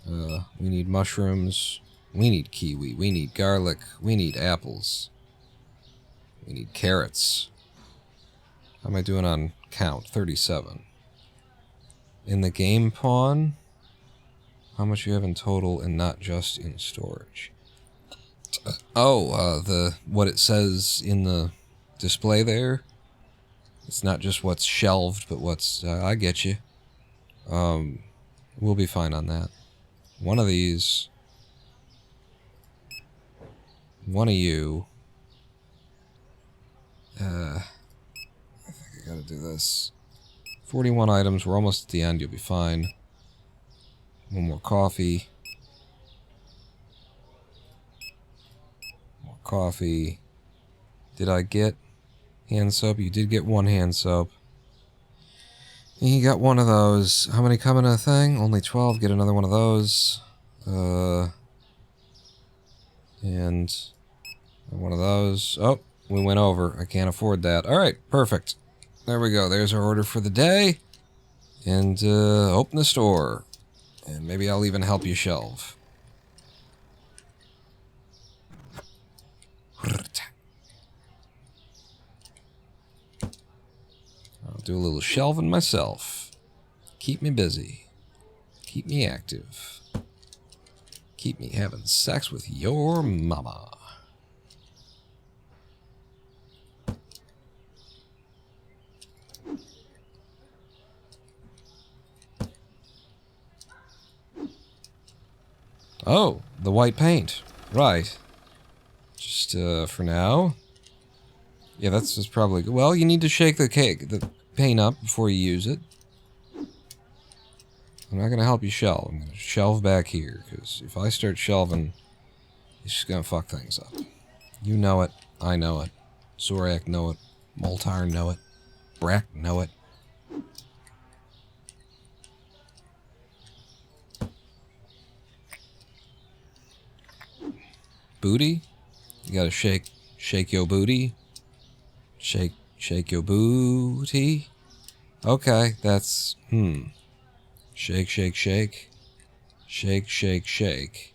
We need mushrooms. We need kiwi. We need garlic. We need apples. We need carrots. How am I doing on count? 37. In the game pawn, how much you have in total and not just in storage? What it says in the display there. It's not just what's shelved, but what's... I get you. We'll be fine on that. 1 of these. 1 of you. I think I gotta do this. 41 items. We're almost at the end. You'll be fine. 1 more coffee. More coffee. Did I get hand soap? You did get 1 hand soap. And you got 1 of those. How many come in a thing? Only 12. Get another 1 of those. And 1 of those. Oh, we went over. I can't afford that. Alright, perfect. There we go. There's our order for the day. And open the store. And maybe I'll even help you shelve. I'll do a little shelving myself. Keep me busy. Keep me active. Keep me having sex with your mama. Oh, the white paint. Right. Just, for now. Yeah, that's probably good. Well, you need to shake the paint up before you use it. I'm not going to help you shelve. I'm going to shelve back here, because if I start shelving, it's just going to fuck things up. You know it. I know it. Zorak know it. Moltar know it. Brack know it. Booty? You gotta shake your booty. Shake your booty. Okay, that's, Shake, shake, shake. Shake, shake, shake.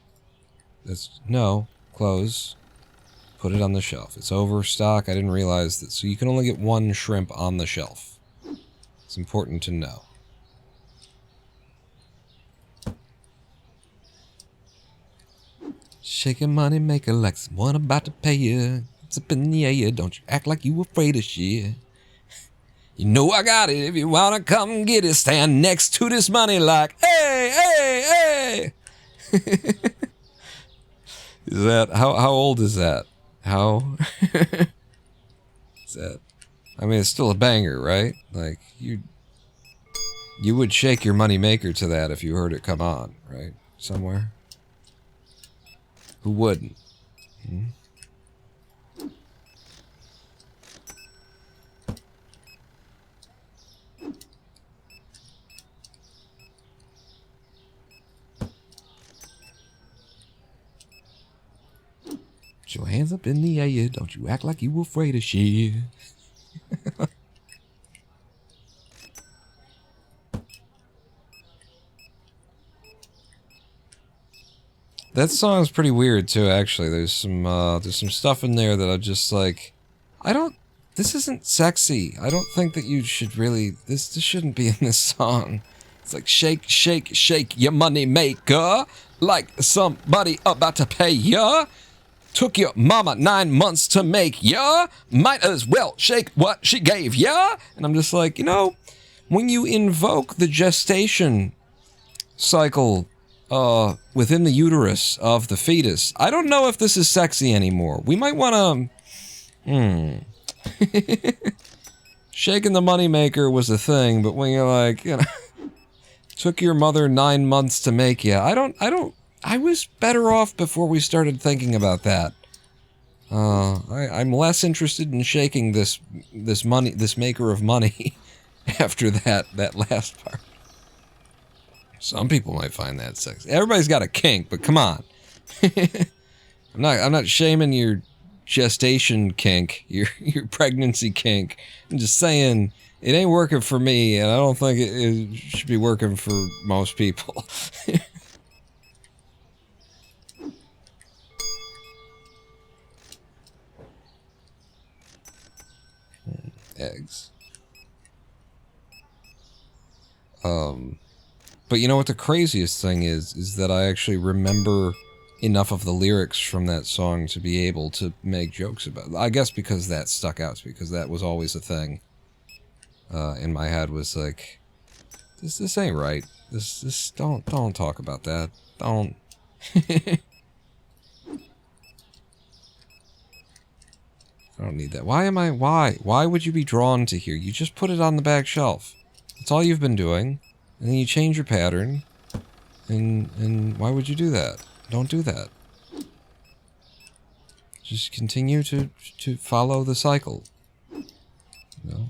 That's, no, close. Put it on the shelf. It's overstock. I didn't realize that. So you can only get one shrimp on the shelf. It's important to know. Shake your money, maker like someone about to pay you. It's up in the air, don't you act like you afraid of shit. You know I got it, if you wanna come get it, stand next to this money like, hey, hey, hey! Is that, how old is that? How? Is that, I mean, it's still a banger, right? Like, you would shake your money maker to that if you heard it come on, right? Somewhere. Who wouldn't? Put your hands up in the air, don't you act like you afraid of shit. That song's pretty weird too, actually. There's some stuff in there that I'm just like, this isn't sexy. I don't think that you should really, this shouldn't be in this song. It's like, shake, shake, shake your money maker, like somebody about to pay ya. Took your mama 9 months to make ya. Might as well shake what she gave ya. And I'm just like, you know, when you invoke the gestation cycle within the uterus of the fetus, I don't know if this is sexy anymore. We might want to, Shaking the moneymaker was a thing, but when you're like, you know, took your mother 9 months to make ya, I was better off before we started thinking about that. I'm less interested in shaking this maker of money after that last part. Some people might find that sexy. Everybody's got a kink, but come on. I'm not shaming your gestation kink, your pregnancy kink. I'm just saying it ain't working for me, and I don't think it should be working for most people. Eggs. But you know what the craziest thing is that I actually remember enough of the lyrics from that song to be able to make jokes about it. I guess because that stuck out to me, because that was always a thing in my head, was like, this ain't right. This don't talk about that. Don't. I don't need that. Why would you be drawn to here? You just put it on the back shelf. That's all you've been doing. And then you change your pattern. And why would you do that? Don't do that. Just continue to follow the cycle. You know?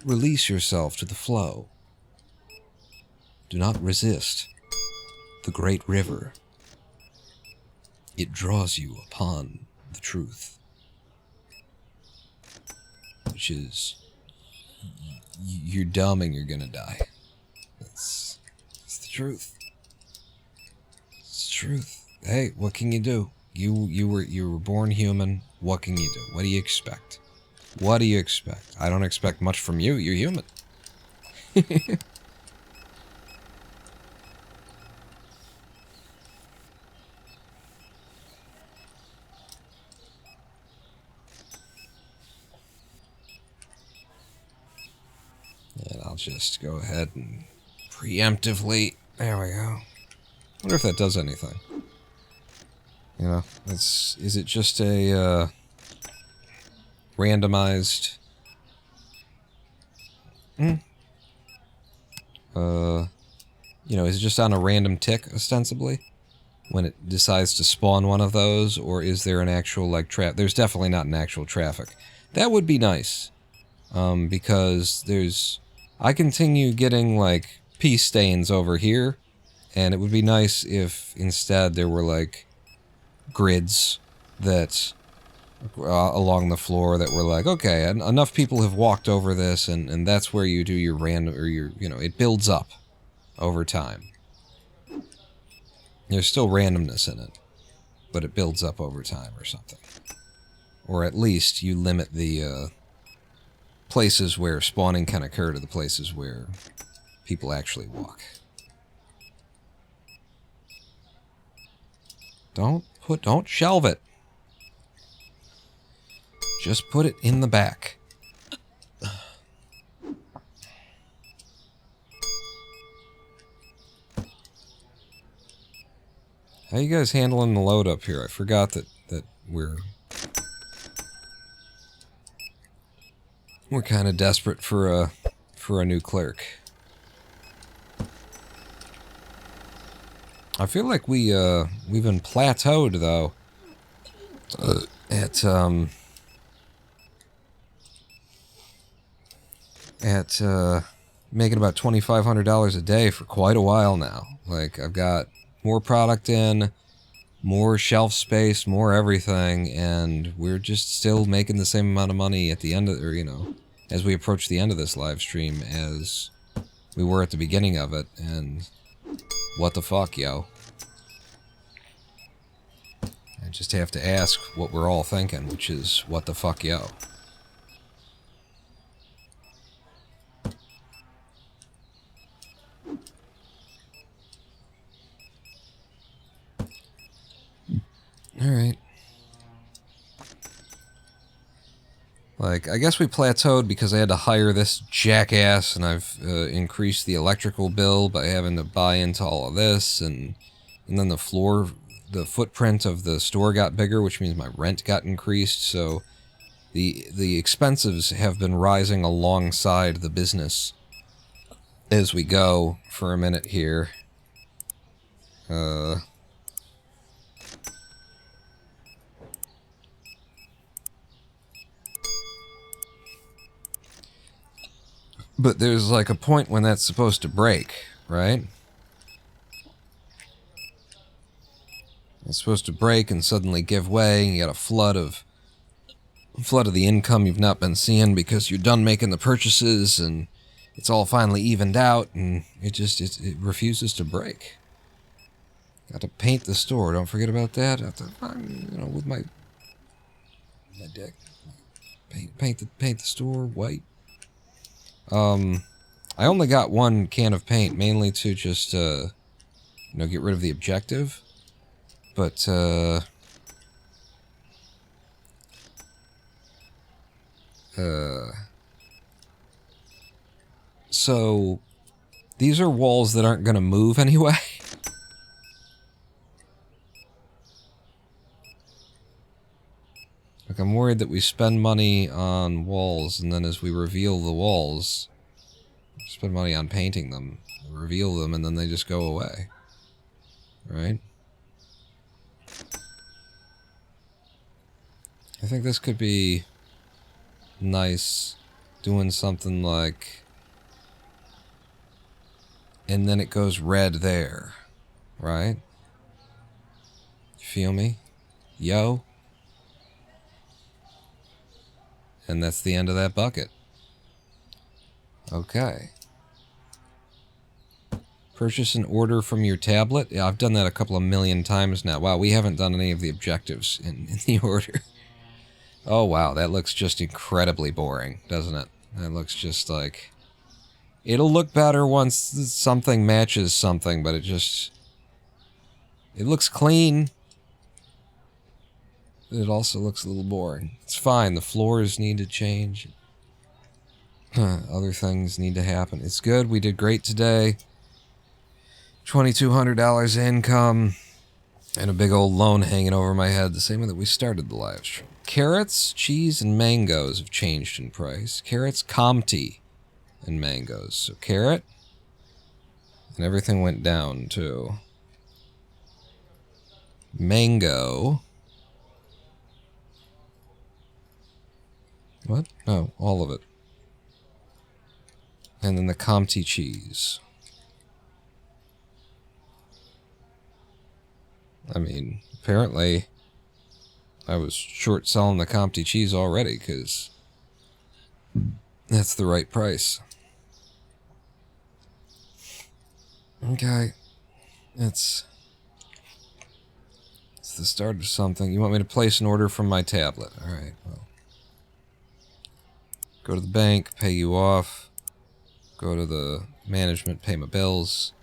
Release yourself to the flow. Do not resist the great river. It draws you upon the truth, which is, you're dumb and you're gonna die. That's the truth. It's the truth. Hey, what can you do? You were born human. What can you do? What do you expect? What do you expect? I don't expect much from you. You're human. And I'll just go ahead and preemptively There we go. Wonder if that does anything. You know, is it just a randomized? You know, is it just on a random tick ostensibly when it decides to spawn one of those, or is there an actual like trap? There's definitely not an actual traffic. That would be nice, because I continue getting like pee stains over here, and it would be nice if instead there were like grids that along the floor that were like, okay, enough people have walked over this, and that's where you do your random, or your, you know, it builds up over time. There's still randomness in it, but it builds up over time or something. Or at least you limit the places where spawning can occur to the places where people actually walk. Don't shelve it. Just put it in the back. How you guys handling the load up here? I forgot that we're kind of desperate for a new clerk. I feel like we've been plateaued though at making about $2,500 a day for quite a while now. Like, I've got more product in, more shelf space, more everything, and we're just still making the same amount of money at the end of, or, you know, as we approach the end of this live stream as we were at the beginning of it, and what the fuck, yo? I just have to ask what we're all thinking, which is, what the fuck, yo? Alright. Like, I guess we plateaued because I had to hire this jackass, and I've increased the electrical bill by having to buy into all of this, and then the footprint of the store got bigger, which means my rent got increased, so the expenses have been rising alongside the business as we go for a minute here. But there's like a point when that's supposed to break, right? It's supposed to break and suddenly give way, and you got a flood of the income you've not been seeing because you're done making the purchases, and it's all finally evened out, and it refuses to break. Got to paint the store. Don't forget about that. Have to, you know, with my deck, paint the store white. I only got one can of paint, mainly to just, you know, get rid of the objective. But, so, these are walls that aren't gonna move anyway. Like, I'm worried that we spend money on walls, and then as we reveal the walls, spend money on painting them, reveal them, and then they just go away. Right? I think this could be nice, doing something like, and then it goes red there, right? You feel me? Yo? And that's the end of that bucket. Okay. Purchase an order from your tablet. Yeah, I've done that a couple of million times now. Wow, we haven't done any of the objectives in the order. Oh, wow, that looks just incredibly boring, doesn't it? That looks just like... It'll look better once something matches something, but it looks clean. It also looks a little boring. It's fine, the floors need to change. Other things need to happen. It's good, we did great today. $2,200 income, and a big old loan hanging over my head, the same way that we started the live stream. Carrots, cheese, and mangoes have changed in price. Carrots, Comté, and mangoes. So carrot, and everything went down too. Mango. What? No, all of it. And then the Comté cheese. I mean, apparently I was short selling the Comté cheese already because that's the right price. Okay. It's the start of something. You want me to place an order from my tablet? Alright, well. Go to the bank, pay you off. Go to the management, pay my bills.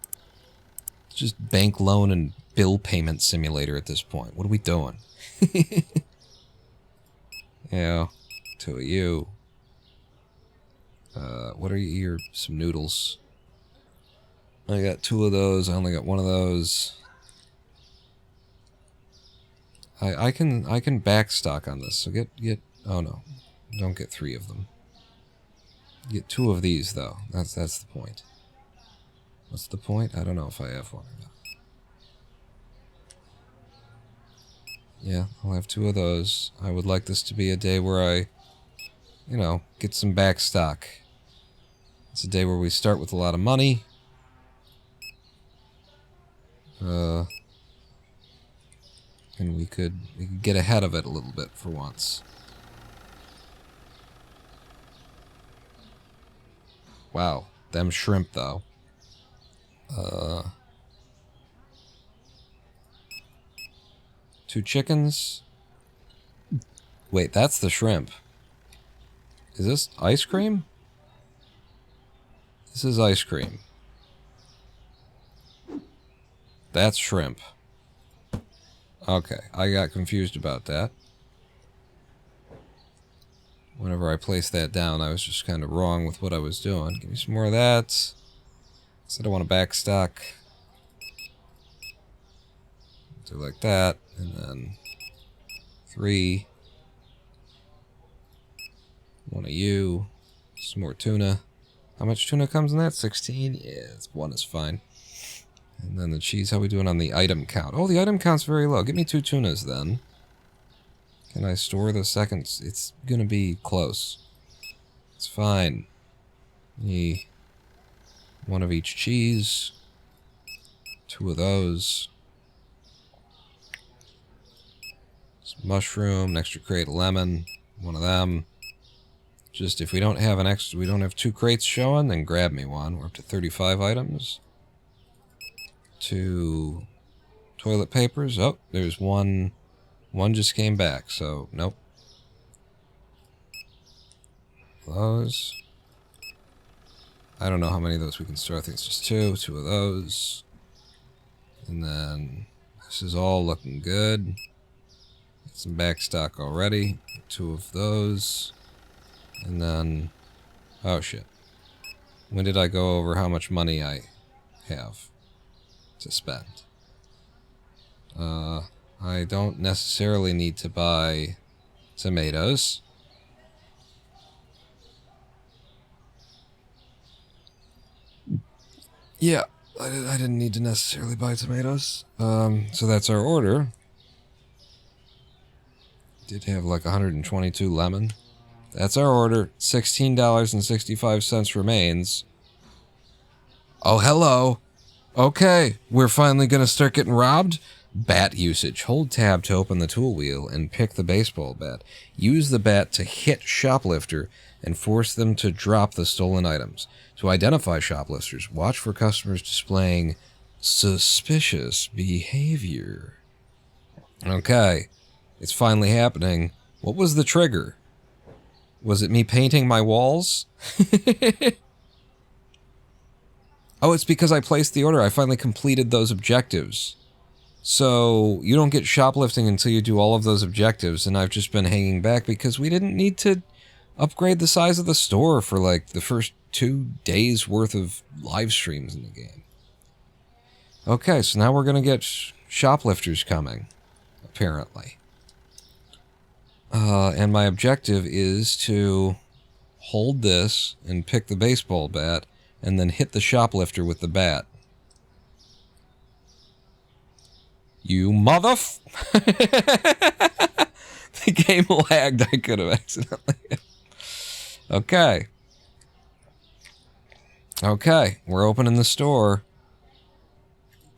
It's just bank loan and bill payment simulator at this point. What are we doing? Yeah, two of you. What are you? Some noodles. I got two of those. I only got one of those. I can back stock on this. So get. Oh no, don't get three of them. Get two of these though. That's the point. What's the point? I don't know if I have one or not. Yeah, I'll have two of those. I would like this to be a day where I, you know, get some back stock. It's a day where we start with a lot of money. And we could get ahead of it a little bit for once. Wow, them shrimp though. Two chickens. Wait, that's the shrimp. Is this ice cream? This is ice cream. That's shrimp. Okay, I got confused about that. Whenever I placed that down, I was just kind of wrong with what I was doing. Give me some more of that. Said I want to back stock. Do like that, and then 3. One of you. Some more tuna. How much tuna comes in that? 16? Yeah, one is fine. And then the cheese, how we doing on the item count? Oh, the item count's very low. Give me 2 tunas then. Can I store the second? It's gonna be close. It's fine. One of each cheese. 2 of those. Some mushroom, an extra crate of lemon. 1 of them. Just if we don't have an extra, we don't have 2 crates showing, then grab me one. We're up to 35 items. 2 toilet papers. Oh, there's one. One just came back, so nope. Those. I don't know how many of those we can store. I think it's just 2. 2 of those. And then this is all looking good. Get some back stock already. 2 of those. And then, oh shit. When did I go over how much money I have to spend? I don't necessarily need to buy tomatoes. Yeah, I didn't need to necessarily buy tomatoes. So that's our order. Did have like 122 lemon. That's our order. $16.65 remains. Oh, hello. Okay, we're finally gonna start getting robbed? Bat usage. Hold tab to open the tool wheel and pick the baseball bat. Use the bat to hit shoplifter and force them to drop the stolen items. To identify shoplifters, watch for customers displaying suspicious behavior. Okay, it's finally happening. What was the trigger? Was it me painting my walls? Oh, it's because I placed the order. I finally completed those objectives. So, you don't get shoplifting until you do all of those objectives, and I've just been hanging back because we didn't need to upgrade the size of the store for, like, the first 2 days worth of live streams in the game. Okay, so now we're gonna get shoplifters coming, apparently. And my objective is to hold this and pick the baseball bat and then hit the shoplifter with the bat. You The game lagged. I could have accidentally. Okay. Okay, we're opening the store.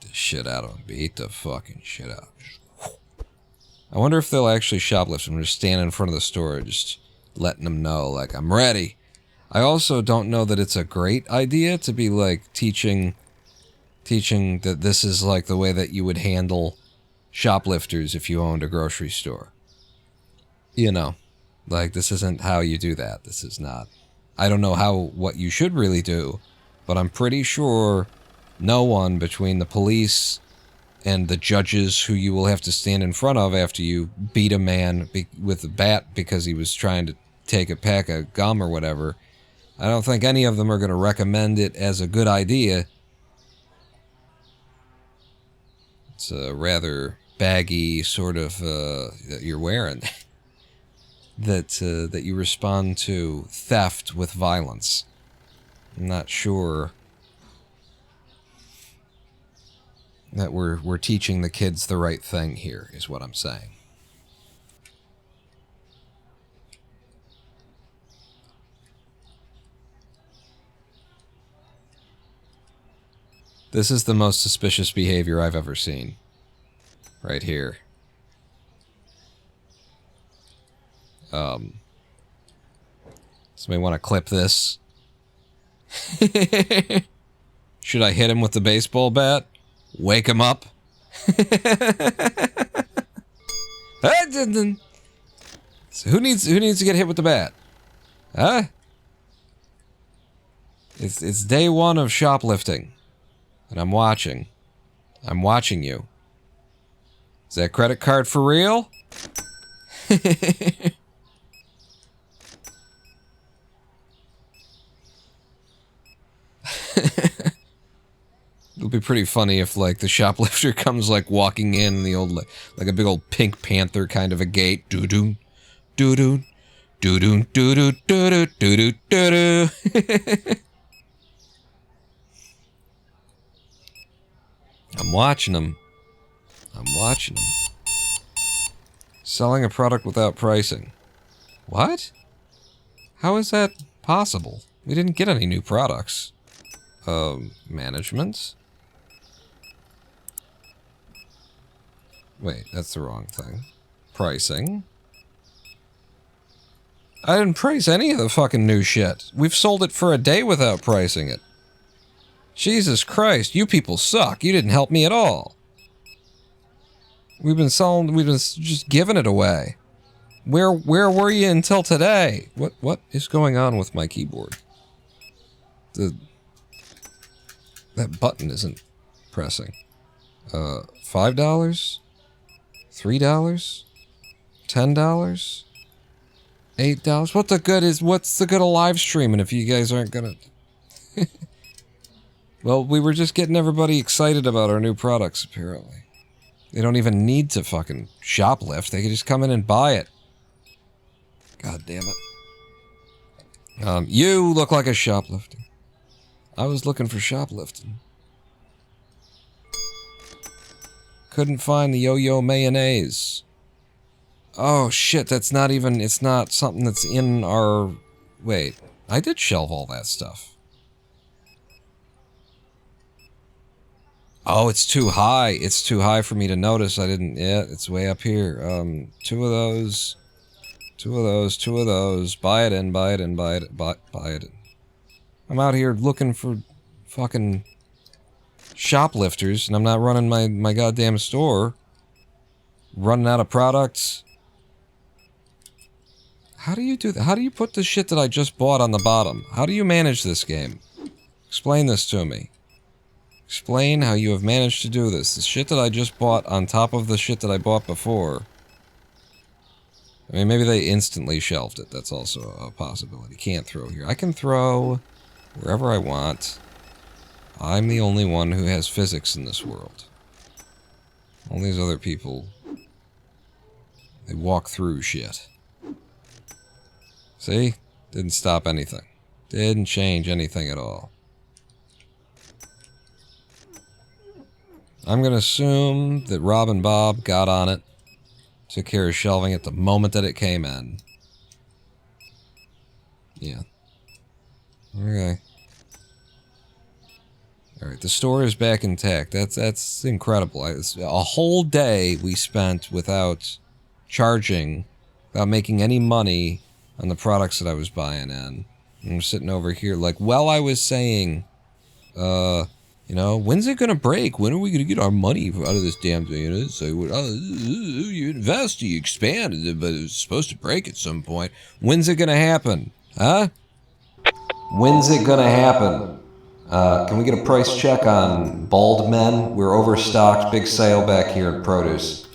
Beat the shit out of them. Beat the fucking shit out of them. I wonder if they'll actually shoplift them. Just stand in front of the store, just letting them know, like, I'm ready. I also don't know that it's a great idea to be, like, teaching that this is, like, the way that you would handle shoplifters if you owned a grocery store. You know, like, this isn't how you do that. This is not. I don't know what you should really do, but I'm pretty sure no one between the police and the judges who you will have to stand in front of after you beat a man with a bat because he was trying to take a pack of gum or whatever, I don't think any of them are going to recommend it as a good idea. It's a rather baggy sort of that you're wearing. that you respond to theft with violence. I'm not sure that we're teaching the kids the right thing here, is what I'm saying. This is the most suspicious behavior I've ever seen. Right here. Somebody want to clip this? Should I hit him with the baseball bat? Wake him up? So who needs to get hit with the bat? Huh? It's day one of shoplifting. And I'm watching. I'm watching you. Is that credit card for real? It'll be pretty funny if, like, the shoplifter comes, like, walking in the old, like a big old Pink Panther kind of a gate. Doo-doo, doo-doo, doo-doo, doo-doo, doo-doo, doo-doo, doo-doo. I'm watching them. I'm watching them. Selling a product without pricing. What? How is that possible? We didn't get any new products. Management? Wait, that's the wrong thing. Pricing. I didn't price any of the fucking new shit. We've sold it for a day without pricing it. Jesus Christ, you people suck. You didn't help me at all. We've been just giving it away. Where were you until today? What is going on with my keyboard? That button isn't pressing. $5? $3? $10? $8? What's the good of live streaming if you guys aren't gonna... Well, we were just getting everybody excited about our new products, apparently. They don't even need to fucking shoplift. They can just come in and buy it. God damn it. You look like a shoplifter. I was looking for shoplifting. Couldn't find the yo-yo mayonnaise. Oh shit, that's not even, it's not something that's in our... Wait, I did shelve all that stuff. Oh, it's too high. It's too high for me to notice. I didn't... Yeah, it's way up here. Two of those. Buy it in. Buy it in. I'm out here looking for fucking shoplifters, and I'm not running my goddamn store. Running out of products. How do you do that? How do you put the shit that I just bought on the bottom? How do you manage this game? Explain this to me. Explain how you have managed to do this. The shit that I just bought on top of the shit that I bought before. I mean, maybe they instantly shelved it. That's also a possibility. Can't throw here. I can throw wherever I want. I'm the only one who has physics in this world. All these other people, they walk through shit. See? Didn't stop anything. Didn't change anything at all. I'm gonna assume that Rob and Bob got on it, took care of shelving it the moment that it came in. Yeah. Okay. Alright, the store is back intact. That's incredible. A whole day we spent without charging, without making any money on the products that I was buying in. And I'm sitting over here like, well, I was saying, you know, when's it gonna break? When are we gonna get our money out of this damn thing? You know, so you invest, you expand, but it's supposed to break at some point. When's it gonna happen? Huh? When's it gonna happen? Can we get a price check on bald men? We're overstocked. Big sale back here at produce.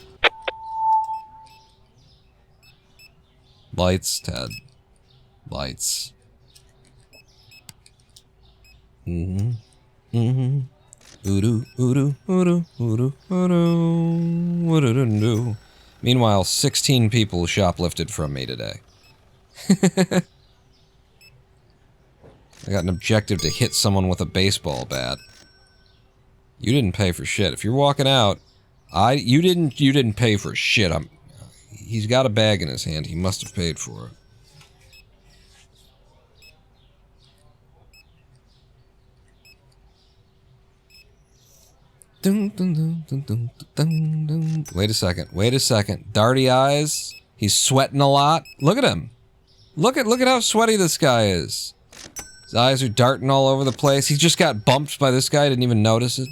Lights, Ted. Lights. Mm-hmm. Mm-hmm. Oodoo, oodoo, oodoo, oodoo, oodoo, oodoo. Meanwhile, 16 people shoplifted from me today. I got an objective to hit someone with a baseball bat. You didn't pay for shit. If you're walking out, you didn't pay for shit. He's got a bag in his hand. He must have paid for it. Wait a second. Wait a second. Darty eyes. He's sweating a lot. Look at him. Look at how sweaty this guy is. His eyes are darting all over the place. He just got bumped by this guy. Didn't even notice it.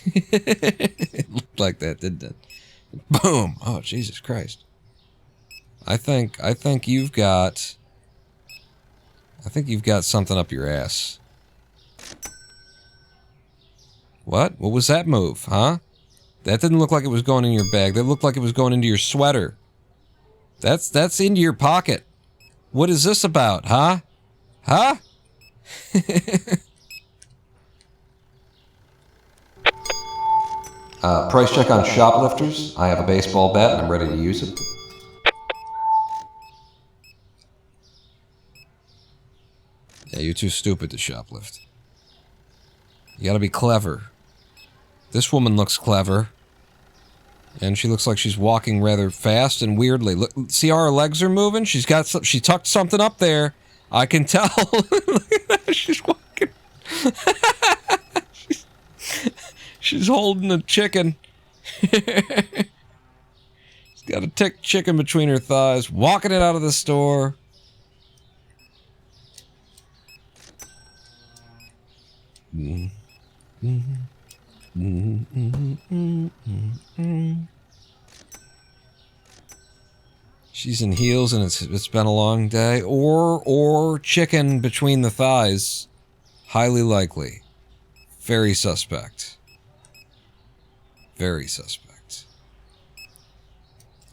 It looked like that, didn't it? Boom. Oh, Jesus Christ. I think you've got something up your ass. What? What was that move, huh? That didn't look like it was going in your bag. That looked like it was going into your sweater. That's into your pocket. What is this about, huh? Huh? Price check on shoplifters. I have a baseball bat and I'm ready to use it. Yeah, you're too stupid to shoplift. You gotta be clever. This woman looks clever. And she looks like she's walking rather fast and weirdly. Look, see how her legs are moving? She tucked something up there. I can tell. Look at how she's walking. she's holding a chicken. She's got a tick chicken between her thighs, walking it out of the store. She's in heels and it's been a long day. Or chicken between the thighs. Highly likely. Very suspect. Very suspect.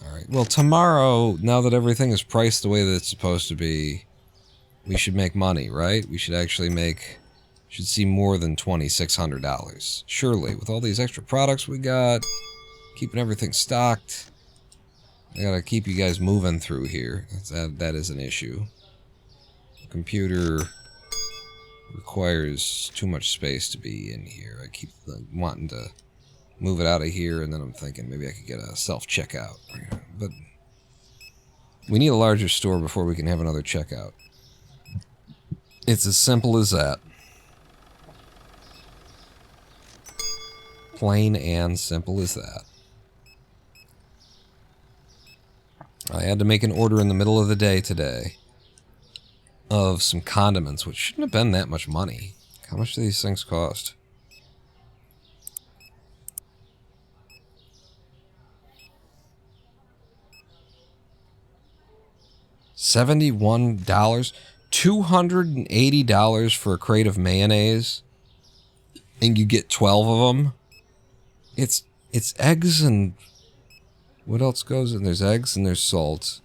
Alright, well tomorrow, now that everything is priced the way that it's supposed to be, we should make money, right? We should actually should see more than $2,600. Surely, with all these extra products we got, keeping everything stocked, I gotta keep you guys moving through here. That is an issue. The computer requires too much space to be in here. I keep wanting to move it out of here, and then I'm thinking maybe I could get a self-checkout. But we need a larger store before we can have another checkout. It's as simple as that. Plain and simple as that. I had to make an order in the middle of the day today of some condiments, which shouldn't have been that much money. How much do these things cost? $71? $280 for a crate of mayonnaise? And you get 12 of them? It's eggs and... What else goes in? There's eggs and there's salt.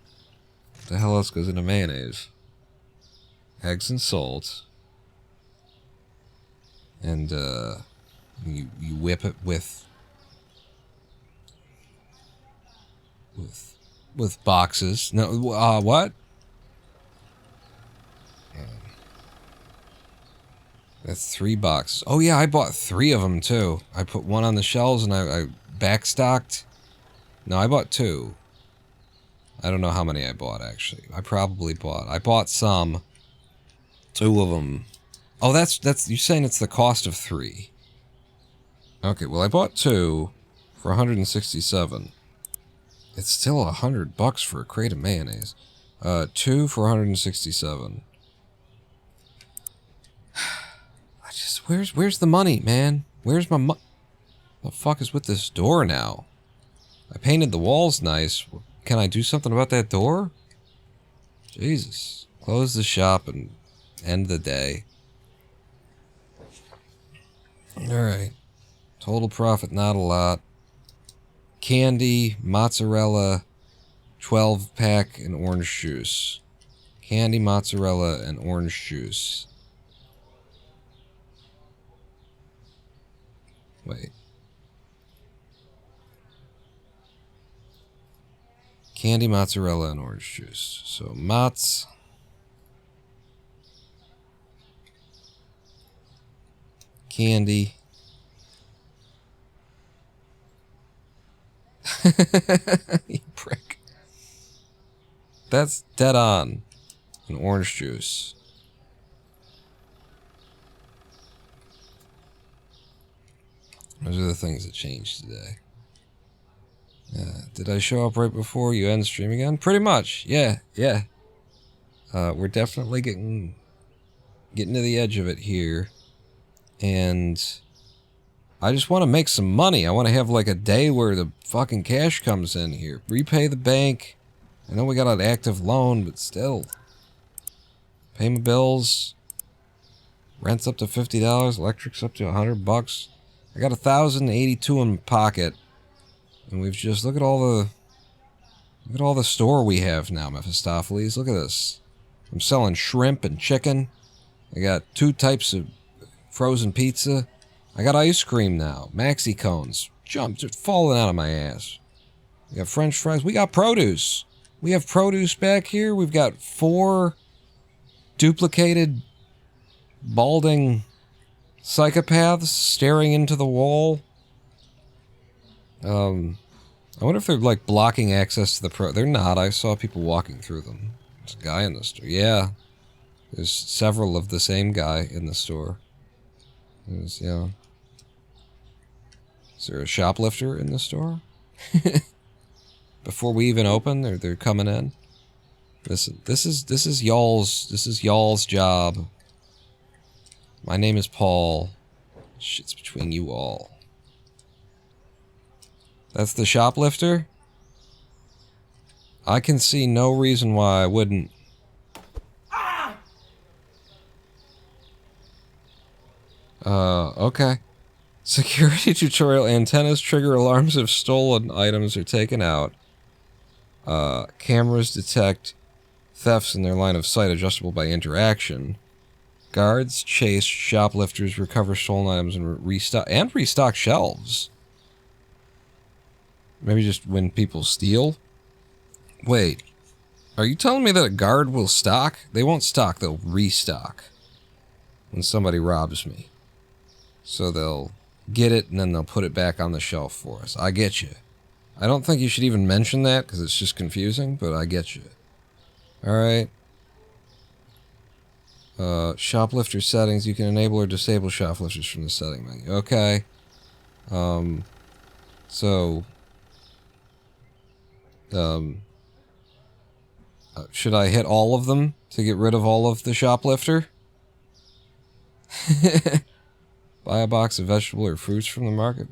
What the hell else goes into mayonnaise? Eggs and salt. And you whip it with boxes. No, what? That's 3 boxes. Oh yeah, I bought 3 of them too. I put one on the shelves and I backstocked. No, I bought 2. I don't know how many I bought actually. I bought some. 2 of them. Oh, that's you're saying it's the cost of 3. Okay, well I bought 2 for 167. It's still $100 for a crate of mayonnaise. 2 for 167. Where's the money, man? Where's my what the fuck is with this door now? I painted the walls nice. Can I do something about that door? Jesus. Close the shop and end the day. Alright. Total profit, not a lot. Candy, mozzarella, 12-pack, and orange juice. Candy, mozzarella, and orange juice. Wait. Candy, mozzarella, and orange juice. So, mozz. Candy. You prick. That's dead on. And orange juice. Those are the things that changed today. Did I show up right before you end stream again? Pretty much. Yeah. We're definitely getting to the edge of it here. And I just want to make some money. I want to have like a day where the fucking cash comes in here. Repay the bank. I know we got an active loan, but still. Pay my bills. Rent's up to $50. Electric's up to $100. I got 1,082 in my pocket. And we've just, look at all the store we have now, Mephistopheles. Look at this. I'm selling shrimp and chicken. I got 2 types of frozen pizza. I got ice cream now. Maxi cones. Just falling out of my ass. We got French fries. We got produce. We have produce back here. We've got 4 duplicated, balding psychopaths staring into the wall. I wonder if they're like blocking access to the They're not. I saw people walking through them. There's a guy in the store. Yeah. There's several of the same guy in the store. Yeah. Is there a shoplifter in the store? Before we even open, they're coming in. Listen, this is y'all's job. My name is Paul. Shit's between you all. That's the shoplifter? I can see no reason why I wouldn't. Okay. Security tutorial. Antennas trigger alarms if stolen items are taken out. Cameras detect thefts in their line of sight, adjustable by interaction. Guards chase shoplifters, recover stolen items, and restock shelves. Maybe just when people steal? Wait. Are you telling me that a guard will stock? They won't stock, they'll restock. When somebody robs me. So they'll get it and then they'll put it back on the shelf for us. I get you. I don't think you should even mention that because it's just confusing, but I get you. Alright. Shoplifter settings. You can enable or disable shoplifters from the setting menu. Okay. Should I hit all of them to get rid of all of the shoplifter? Buy a box of vegetable or fruits from the market.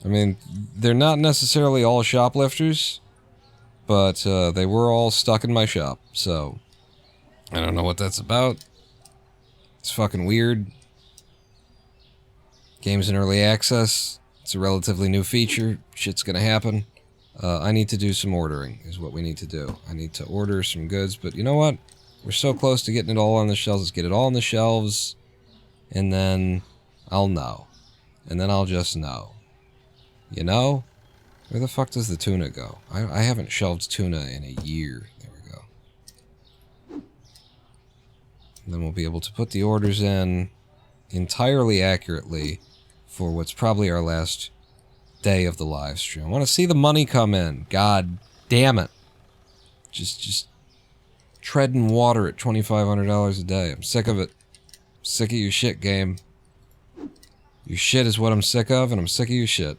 I mean, they're not necessarily all shoplifters, but they were all stuck in my shop, so I don't know what that's about. It's fucking weird. Game's in early access. It's a relatively new feature. Shit's gonna happen. I need to do some ordering, is what we need to do. I need to order some goods, but you know what? We're so close to getting it all on the shelves. Let's get it all on the shelves, and then I'll know. And then I'll just know. You know? Where the fuck does the tuna go? I haven't shelved tuna in a year. There we go. And then we'll be able to put the orders in entirely accurately for what's probably our last day of the live stream. I want to see the money come in. God damn it. Just treading water at $2,500 a day. I'm sick of it. I'm sick of your shit, game. Your shit is what I'm sick of, and I'm sick of your shit.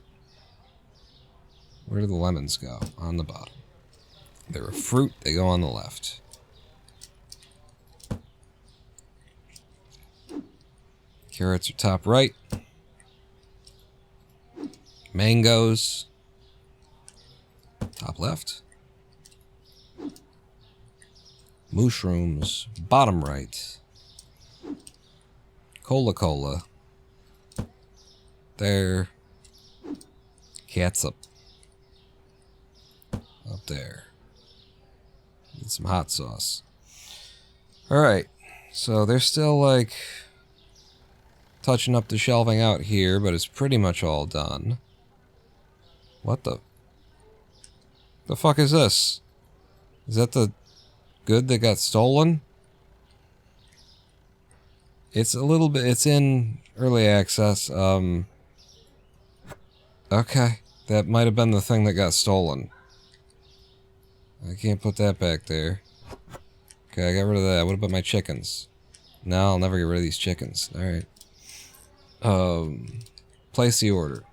Where do the lemons go? On the bottom. They're a fruit. They go on the left. Carrots are top right. Mangoes. Top left. Mushrooms. Bottom right. Cola. There. Catsup. Up there. Need some hot sauce. Alright. So they're still like touching up the shelving out here, but it's pretty much all done. What the fuck is this? Is that the good that got stolen? It's a little bit, it's in early access. Okay. That might have been the thing that got stolen. I can't put that back there. Okay, I got rid of that. What about my chickens? No, I'll never get rid of these chickens. Alright. Place the order.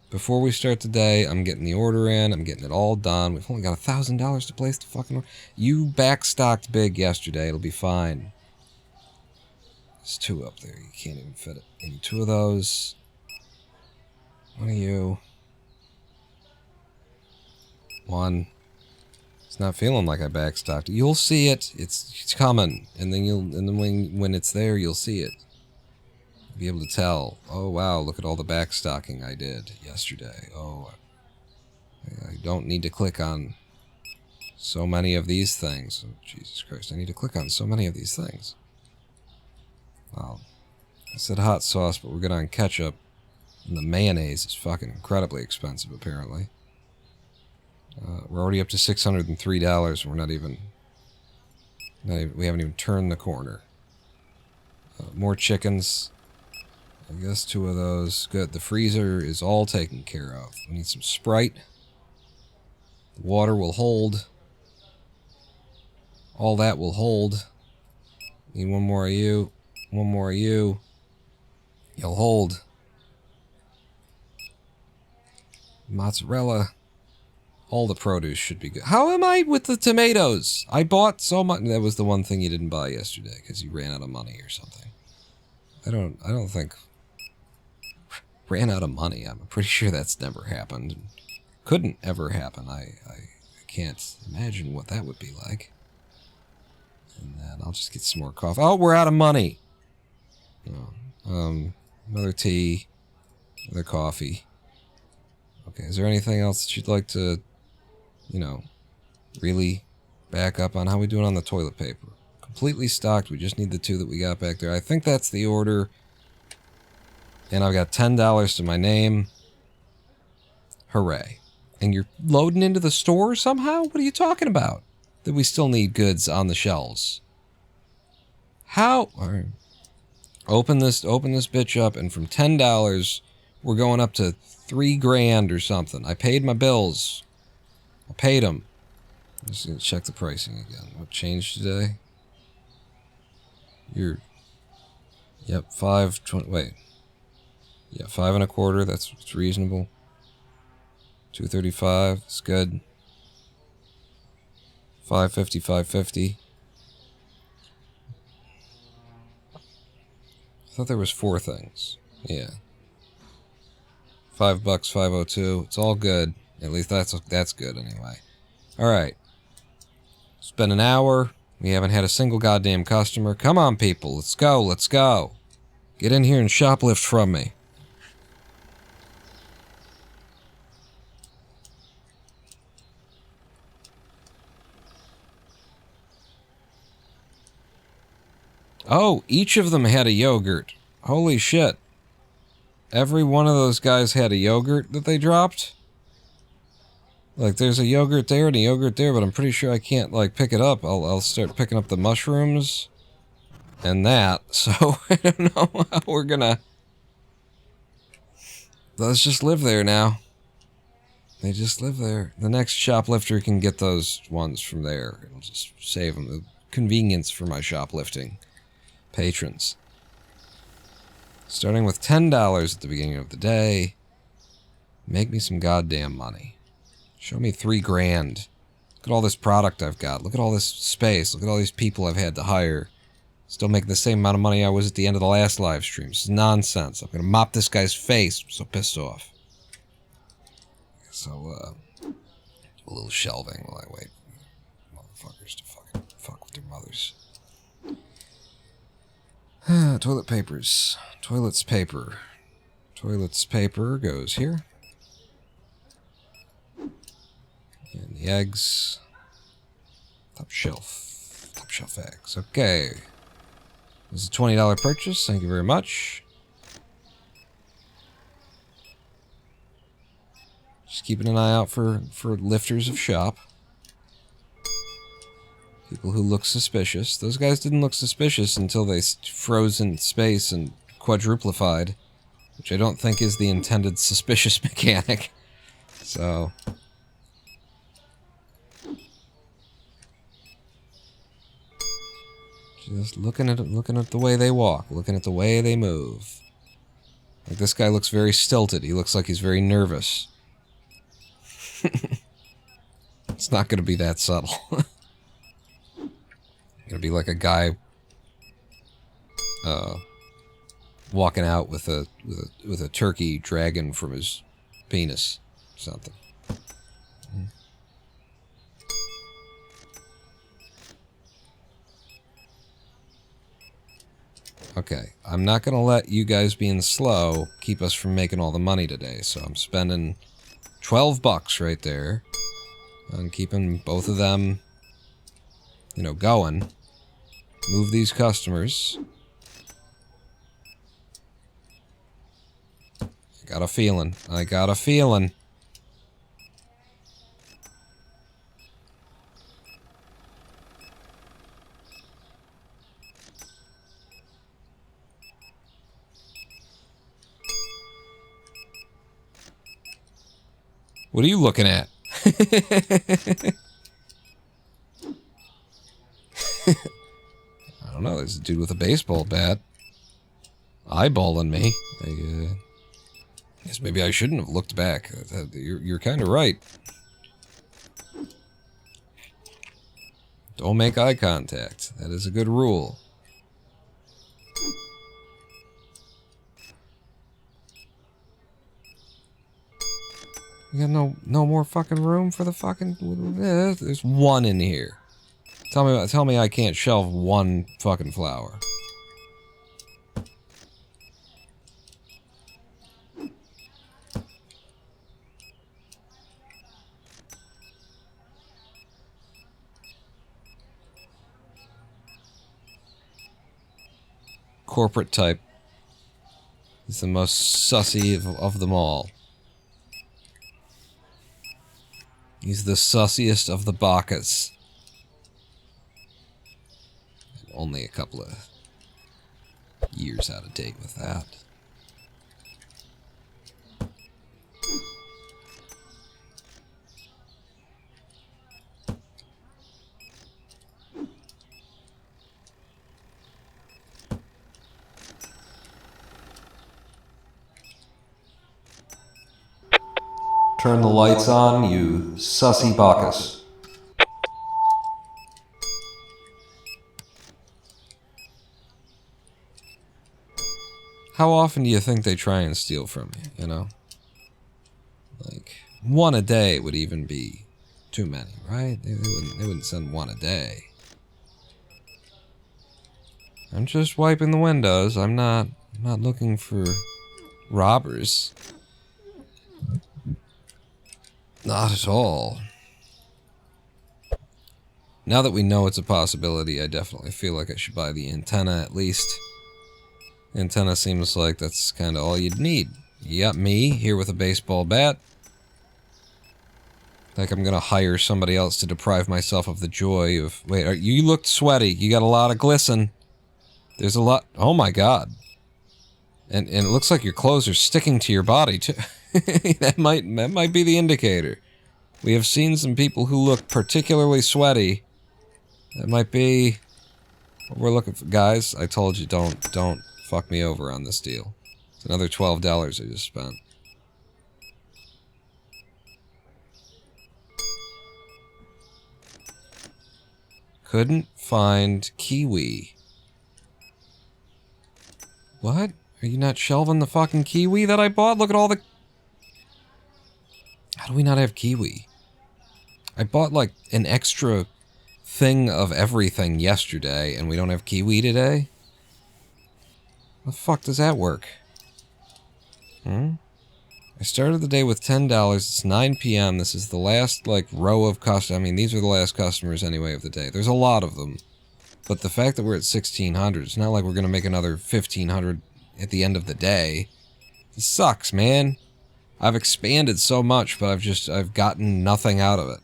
Before we start the day, I'm getting the order in. I'm getting it all done. We've only got $1,000 to place the fucking order. You backstocked big yesterday. It'll be fine. There's 2 up there. You can't even fit it. I need 2 of those. 1 of you. 1. It's not feeling like I backstocked. You'll see it. It's coming, and then when it's there, you'll see it. You'll be able to tell. Oh wow, look at all the backstocking I did yesterday. Oh, I don't need to click on so many of these things. Oh, Jesus Christ, I need to click on so many of these things. Wow. I said hot sauce, but we're good on ketchup, and the mayonnaise is fucking incredibly expensive apparently. We're already up to $603, and we're not even, we haven't even turned the corner. More chickens. I guess 2 of those. Good. The freezer is all taken care of. We need some Sprite. The water will hold. All that will hold. Need 1 more of you. 1 more of you. You'll hold. Mozzarella. All the produce should be good. How am I with the tomatoes? I bought so much. That was the one thing you didn't buy yesterday because you ran out of money or something. I don't think ran out of money. I'm pretty sure that's never happened. Couldn't ever happen. I can't imagine what that would be like. And then I'll just get some more coffee. Oh, we're out of money. Oh, another tea, another coffee. Okay, is there anything else that you'd like to, you know, really back up on? How we doing on the toilet paper? Completely stocked. We just need the 2 that we got back there. I think that's the order. And I've got $10 to my name. Hooray. And you're loading into the store somehow? What are you talking about? That we still need goods on the shelves. How? All right. Open this bitch up, and from $10, we're going up to $3 grand or something. I paid my bills. I paid them. I'm just gonna check the pricing again. What changed today? Yep, 5.20. Wait. Yeah, 5 1/4. That's reasonable. 235. It's good. 550. 550. I thought there was 4 things. Yeah. $5, 502. It's all good. At least that's good anyway. All right. It's been an hour. We haven't had a single goddamn customer. Come on, people. Let's go. Let's go. Get in here and shoplift from me. Oh, each of them had a yogurt. Holy shit. Every one of those guys had a yogurt that they dropped? Like, there's a yogurt there and a yogurt there, but I'm pretty sure I can't, like, pick it up. I'll start picking up the mushrooms and that. So, I don't know how we're gonna... Let's just live there now. They just live there. The next shoplifter can get those ones from there. It'll just save them. The convenience for my shoplifting patrons. Starting with $10 at the beginning of the day. Make me some goddamn money. Show me $3 grand. Look at all this product I've got. Look at all this space. Look at all these people I've had to hire. Still making the same amount of money I was at the end of the last live stream. This is nonsense. I'm gonna mop this guy's face. I'm so pissed off. So, do a little shelving while I wait for motherfuckers to fucking fuck with their mothers. Toilet papers. Toilets paper. Toilets paper goes here. And the eggs. Top shelf. Top shelf eggs. Okay. This is a $20 purchase. Thank you very much. Just keeping an eye out for lifters of shop. People who look suspicious. Those guys didn't look suspicious until they froze in space and quadruplified, which I don't think is the intended suspicious mechanic. So... just looking at the way they walk, looking at the way they move. Like, this guy looks very stilted. He looks like he's very nervous. It's not going to be that subtle. It's going to be like a guy walking out with a turkey dragging from his penis, something. Okay, I'm not going to let you guys being slow keep us from making all the money today, so I'm spending $12 right there on keeping both of them, you know, going. Move these customers. I got a feeling. What are you looking at? I don't know. There's a dude with a baseball bat eyeballing me. I guess maybe I shouldn't have looked back. You're kind of right. Don't make eye contact. That is a good rule. You got no more fucking room for the fucking... There's one in here. Tell me I can't shelve one fucking flower. Corporate type is the most sussy of them all. He's the sussiest of the Bacchus. Only a couple of years out of date with that. Turn the lights on, you sussy Bacchus. How often do you think they try and steal from you, you know? Like, one a day would even be too many, right? They wouldn't send one a day. I'm just wiping the windows. I'm not looking for robbers. Not at all. Now that we know it's a possibility, I definitely feel like I should buy the antenna at least. Antenna seems like that's kind of all you'd need. You got me here with a baseball bat. Like I'm gonna hire somebody else to deprive myself of the joy of... Wait, you looked sweaty. You got a lot of glisten. There's a lot... Oh my god. And it looks like your clothes are sticking to your body too. that might be the indicator. We have seen some people who look particularly sweaty. That might be what we're looking for. Guys, I told you, don't fuck me over on this deal. It's another $12 I just spent. Couldn't find kiwi. What? Are you not shelving the fucking kiwi that I bought? Look at all the... How do we not have kiwi? I bought like an extra thing of everything yesterday and we don't have kiwi today? How the fuck does that work? I started the day with $10. It's 9 p.m. This is the last, like, row of customers. I mean, these are the last customers anyway of the day. There's a lot of them. But the fact that we're at 1,600, it's not like we're going to make another 1,500 at the end of the day. It sucks, man. I've expanded so much, but I've gotten nothing out of it.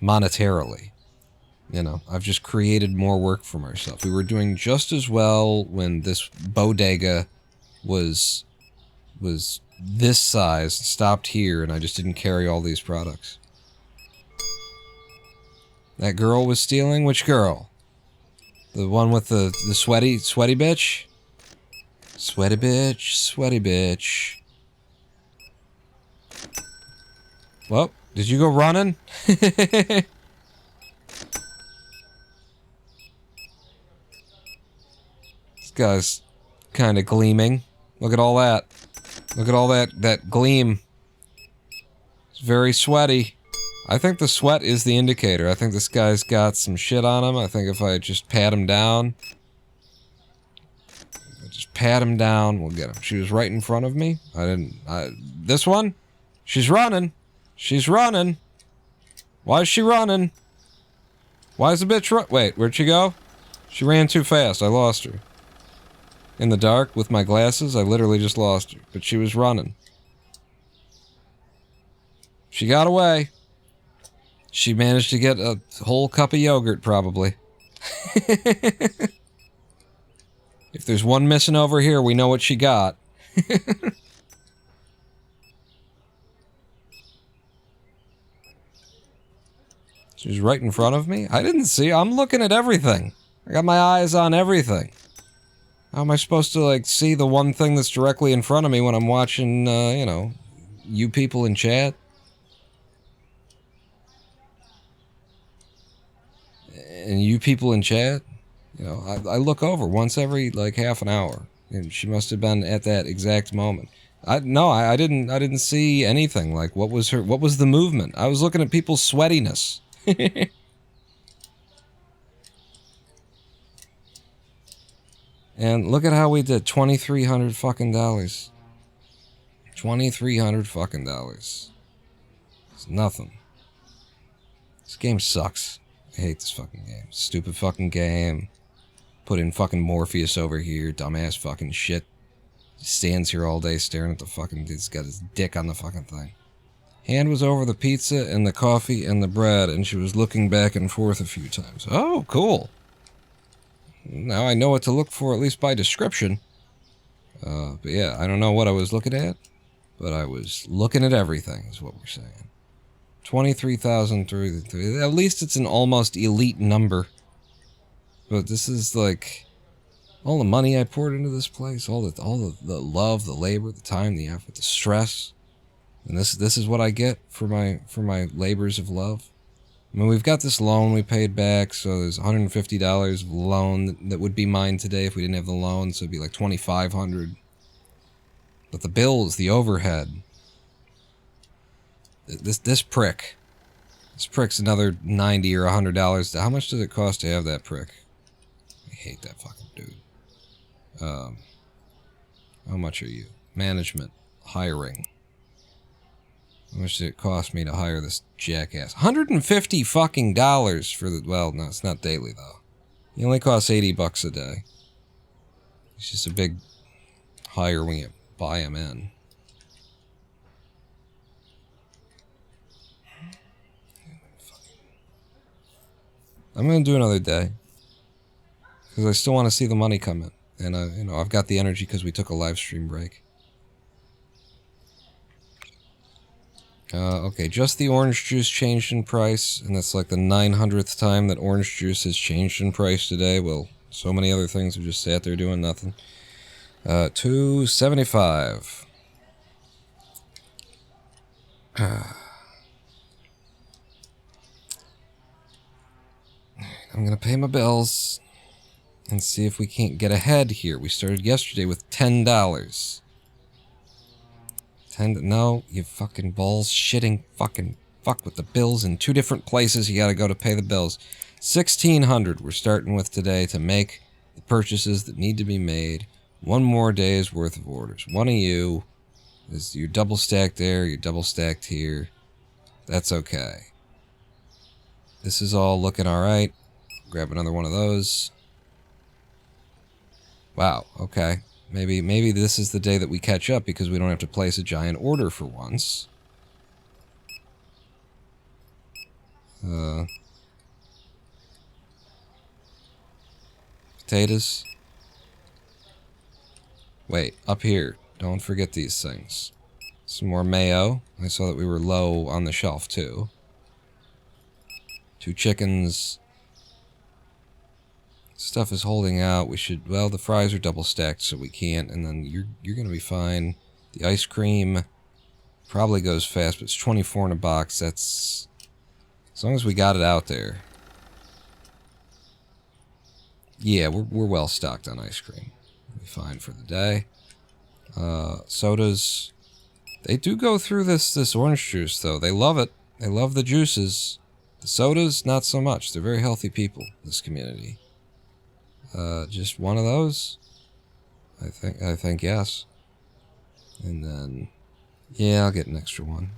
Monetarily. You know, I've just created more work for myself. We were doing just as well when this bodega was this size, stopped here, and I just didn't carry all these products. That girl was stealing? Which girl? The one with the sweaty bitch? Sweaty bitch, sweaty bitch. Well, did you go running? This guy's kind of gleaming. Look at all that. Look at all that gleam. It's very sweaty. I think the sweat is the indicator. I think this guy's got some shit on him. I think if I just pat him down... Pat him down, we'll get him. She was right in front of me. This one? She's running. She's running. Why is she running? Why is the bitch Wait, where'd she go? She ran too fast. I lost her. In the dark, with my glasses, I literally just lost her. But she was running. She got away. She managed to get a whole cup of yogurt, probably. If there's one missing over here, we know what she got. She was right in front of me? I didn't see. I'm looking at everything. I got my eyes on everything. How am I supposed to, like, see the one thing that's directly in front of me when I'm watching, you know, you people in chat? And you people in chat? You know, I look over once every, like, half an hour. And she must have been at that exact moment. I didn't see anything. Like, what was the movement? I was looking at people's sweatiness. And look at how we did. $2,300 fucking dollars. $2,300 fucking dollars. It's nothing. This game sucks. I hate this fucking game. Stupid fucking game. Put in fucking Morpheus over here, dumbass fucking shit. Stands here all day staring at the fucking... He's got his dick on the fucking thing. Hand was over the pizza and the coffee and the bread, and she was looking back and forth a few times. Oh, cool. Now I know what to look for, at least by description. But yeah, I don't know what I was looking at, but I was looking at everything, is what we're saying. 23,000 at least it's an almost elite number. But this is like all the money I poured into this place, all the love, the labor, the time, the effort, the stress, and this is what I get for my labors of love. I mean, we've got this loan we paid back, so there's $150 of loan that would be mine today if we didn't have the loan, so it'd be like $2,500. But the bills, the overhead, this prick's another $90 or $100. How much does it cost to have that prick? I hate that fucking dude. How much are you? Management. Hiring. How much did it cost me to hire this jackass? $150 fucking dollars for the... Well, no, it's not daily, though. He only costs $80 a day. It's just a big hire when you buy him in. I'm gonna do another day. Because I still want to see the money come in. And, you know, I've got the energy because we took a live stream break. Okay, just the orange juice changed in price, and that's like the 900th time that orange juice has changed in price today. Well, so many other things have just sat there doing nothing. $2.75. I'm gonna pay my bills and see if we can't get ahead here. We started yesterday with $10. No, you fucking balls shitting fucking fuck with the bills in two different places you gotta go to pay the bills. $1,600 we're starting with today to make the purchases that need to be made. One more day's worth of orders. One of you is you're double stacked there, you're double stacked here. That's okay. This is all looking alright. Grab another one of those. Wow, okay. Maybe this is the day that we catch up because we don't have to place a giant order for once. Potatoes. Wait, up here. Don't forget these things. Some more mayo. I saw that we were low on the shelf too. 2 chickens. Stuff is holding out. We should... Well, the fries are double stacked, so we can't. And then you're gonna be fine. The ice cream probably goes fast, but it's 24 in a box. That's... As long as we got it out there. Yeah, we're well stocked on ice cream. We'll be fine for the day. Sodas. They do go through this orange juice, though. They love it. They love the juices. The sodas, not so much. They're very healthy people, this community. Just one of those? I think yes. And then, yeah, I'll get an extra one.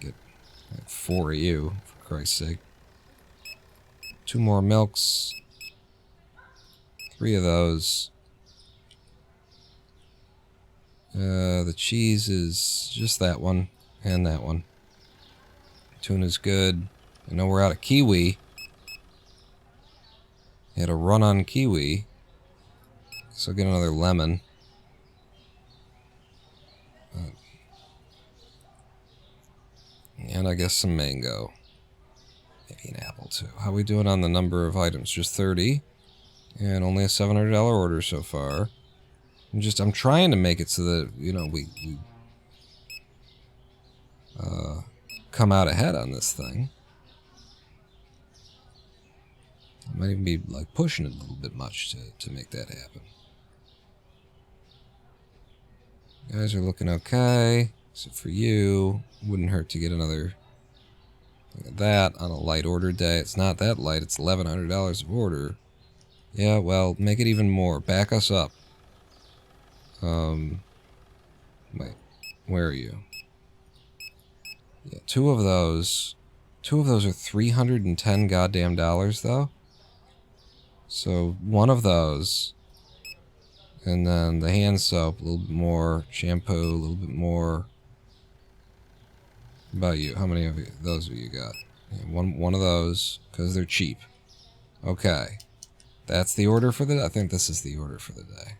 Get like 4 of you, for Christ's sake. 2 more milks. 3 of those. The cheese is just that one, and that one. Tuna's good. I know we're out of kiwi. Had a run on kiwi. So I'll get another lemon. And I guess some mango. Maybe an apple too. How we doing on the number of items? Just 30. And only a $700 order so far. I'm trying to make it so that, you know, we come out ahead on this thing. I might even be like pushing it a little bit much to make that happen. You guys are looking okay. Except for you. Wouldn't hurt to get another look at that on a light order day. It's not that light, it's $1,100 of order. Yeah, well, make it even more. Back us up. Wait, where are you? Yeah, 2 of those. 2 of those are $310 goddamn dollars, though. So, 1 of those. And then the hand soap, a little bit more. Shampoo, a little bit more. How about you? How many of those have you got? Yeah, one of those, because they're cheap. Okay. That's the order for the day? I think this is the order for the day.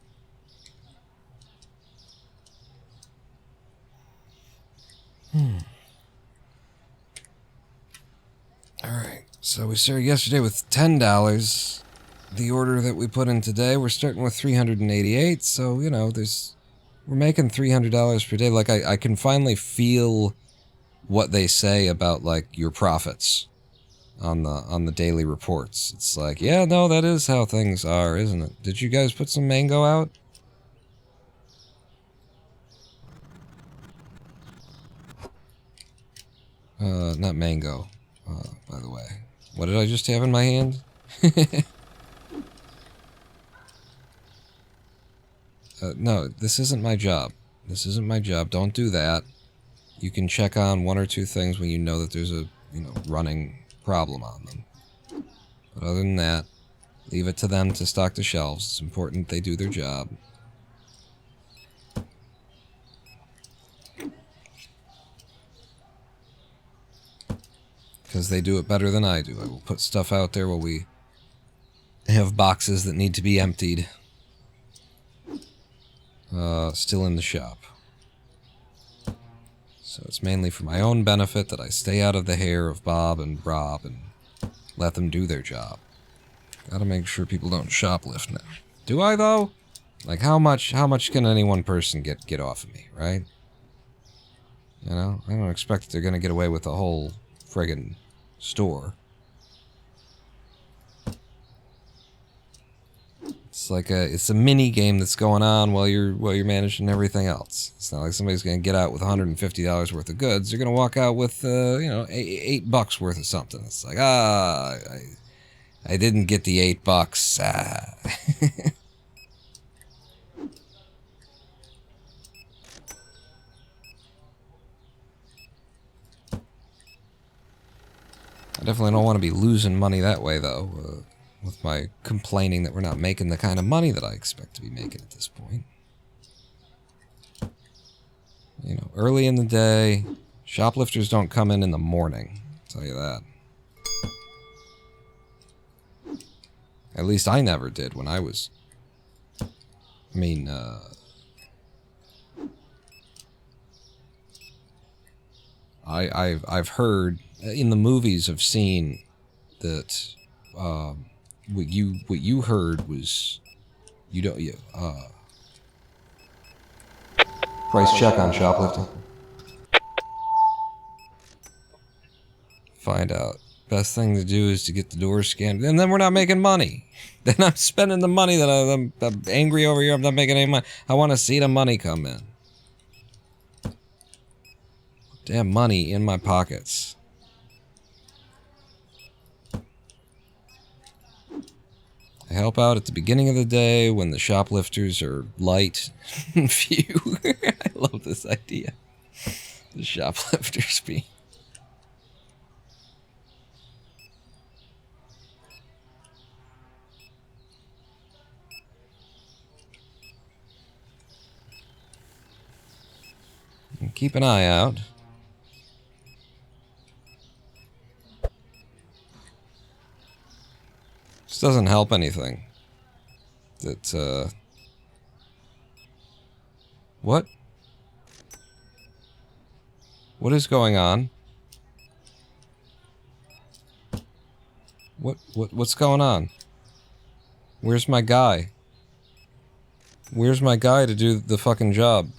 Alright, so we started yesterday with $10. The order that we put in today, we're starting with $388, so, you know, we're making $300 per day. Like, I can finally feel what they say about, like, your profits on the daily reports. It's like, yeah, no, that is how things are, isn't it? Did you guys put some mango out? Not mango, by the way. What did I just have in my hand? No, this isn't my job. This isn't my job. Don't do that. you can check on one or two things when you know that there's a, running problem on them. But other than that, leave it to them to stock the shelves. It's important they do their job. Because they do it better than I do. I will put stuff out there while we have boxes that need to be emptied. Still in the shop. So it's mainly for my own benefit that I stay out of the hair of Bob and Rob and let them do their job. Gotta make sure people don't shoplift now. Do I, though? Like, how much can any one person get off of me, right? You know? I don't expect that they're gonna get away with the whole friggin' store. It's a mini game that's going on while you're managing everything else. It's not like somebody's gonna get out with $150 worth of goods. They're gonna walk out with $8 worth of something. It's like, I didn't get the $8. I definitely don't want to be losing money that way, though. With my complaining that we're not making the kind of money that I expect to be making at this point. Early in the day, shoplifters don't come in the morning, I'll tell you that. At least I never did when I was... I've heard, in the movies I've seen, that... what you heard was Price check on shoplifting. Find out. Best thing to do is to get the door scanned, and then we're not making money. Then I'm spending the money that I'm angry over here. I'm not making any money. I want to see the money come in. Damn money in my pockets. I help out at the beginning of the day when the shoplifters are light and few. I love this idea. The shoplifters be. And keep an eye out. This doesn't help anything. That, What? What is going on? What's going on? Where's my guy? Where's my guy to do the fucking job?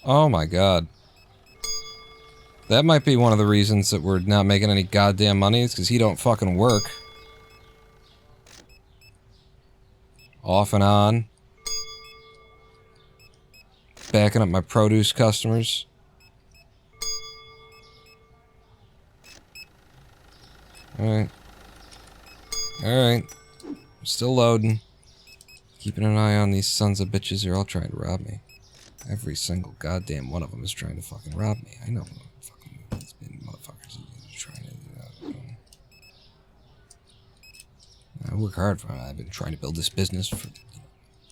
Oh my god. That might be one of the reasons that we're not making any goddamn money, is because he don't fucking work. Off and on. Backing up my produce customers. Alright. Alright. Still loading. Keeping an eye on these sons of bitches. They're all trying to rob me. Every single goddamn one of them is trying to fucking rob me. I know fucking these motherfuckers are trying to. I work hard for it. I've been trying to build this business for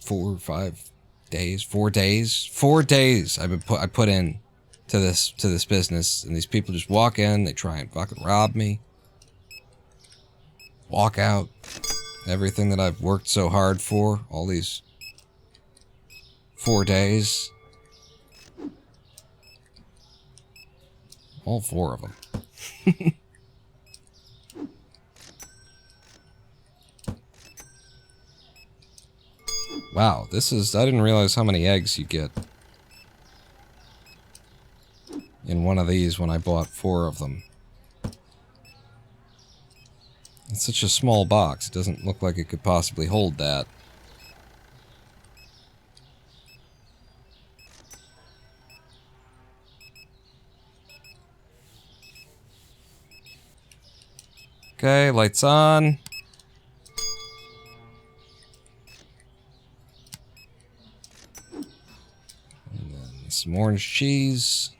4 or 5 days. 4 days. 4 days. I put in to this business, and these people just walk in. They try and fucking rob me. Walk out. Everything that I've worked so hard for. All these 4 days. All 4 of them. Wow, I didn't realize how many eggs you get in one of these when I bought 4 of them. It's such a small box, it doesn't look like it could possibly hold that. Okay, lights on. Some orange cheese.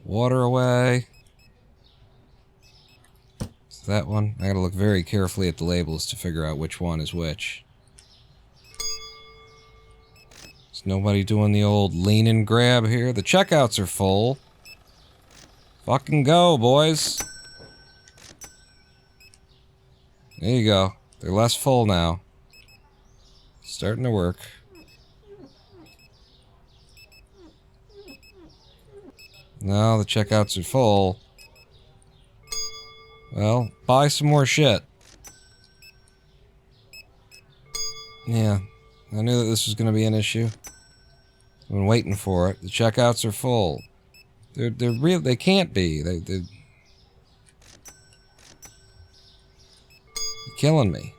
Water away. Is that one? I gotta look very carefully at the labels to figure out which one is which. Is nobody doing the old lean and grab here? The checkouts are full. Fucking go, boys. There you go. They're less full now. Starting to work. No, the checkouts are full. Well, buy some more shit. Yeah, I knew that this was going to be an issue. I've been waiting for it. The checkouts are full. They're real. They can't be. They're killing me.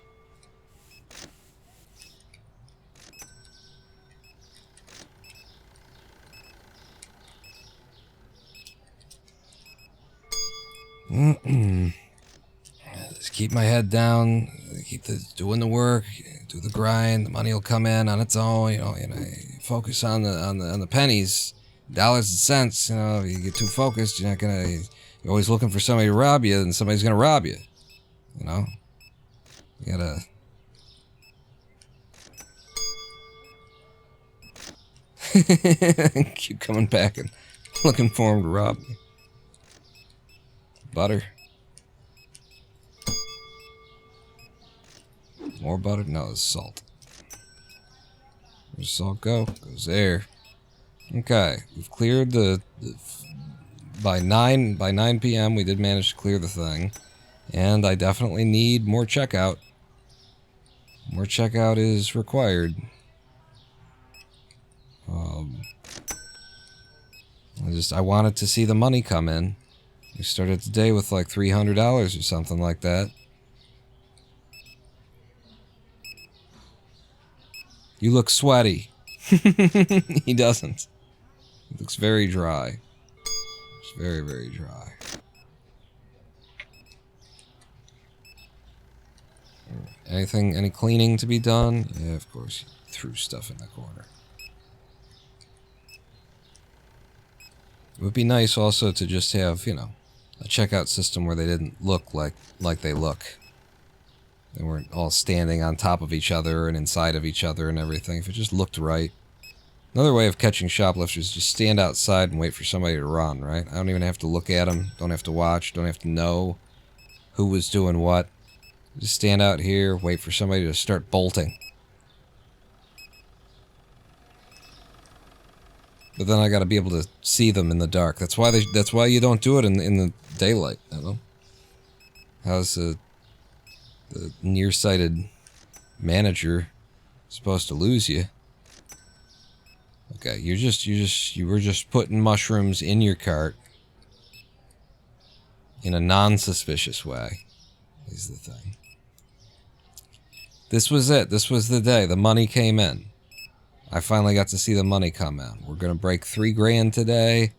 Just keep my head down, keep doing the work, do the grind. The money will come in on its own. You know, focus on the pennies, dollars and cents. You know, if you get too focused, you're not gonna. You're always looking for somebody to rob you, and somebody's gonna rob you. You know, you gotta. Keep coming back and looking for him to rob me. Butter. More butter? No, it's salt. Where's salt go? Goes there. Okay, we've cleared by 9 p.m. we did manage to clear the thing, and I definitely need more checkout. More checkout is required. I wanted to see the money come in. We started the day with like $300 or something like that. You look sweaty. He doesn't. He looks very dry. It's very, very dry. Any cleaning to be done? Yeah, of course. You threw stuff in the corner. It would be nice also to just have, you know, a checkout system where they didn't look like they look. They weren't all standing on top of each other and inside of each other and everything. If it just looked right. Another way of catching shoplifters is just stand outside and wait for somebody to run, right? I don't even have to look at them. Don't have to watch. Don't have to know who was doing what. Just stand out here, wait for somebody to start bolting. But then I gotta be able to see them in the dark. That's why you don't do it in the daylight, you know? How's the nearsighted manager supposed to lose you? Okay, you were just putting mushrooms in your cart in a non-suspicious way, is the thing. This was it. This was the day. The money came in. I finally got to see the money come in. We're gonna break $3,000 today.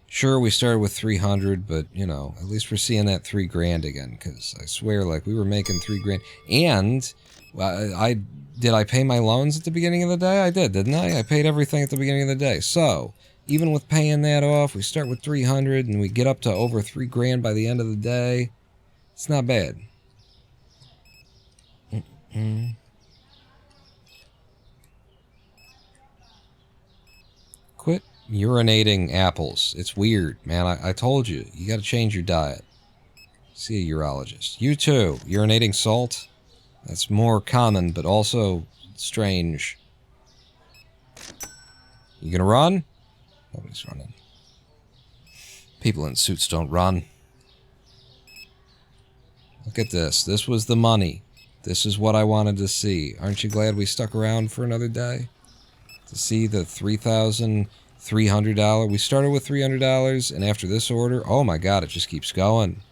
Sure, we started with 300, but you know, at least we're seeing that $3,000 again. Because I swear, like we were making $3,000. And did I pay my loans at the beginning of the day? I did, didn't I? I paid everything at the beginning of the day. So even with paying that off, we start with 300 and we get up to over $3,000 by the end of the day. It's not bad. Quit urinating apples. It's weird, man. I told you. You gotta change your diet. See a urologist. You too. Urinating salt? That's more common, but also strange. You gonna run? Nobody's running. People in suits don't run. Look at this. This was the money. This is what I wanted to see. Aren't you glad we stuck around for another day? To see the $3,300. We started with $300, and after this order, oh my god, it just keeps going.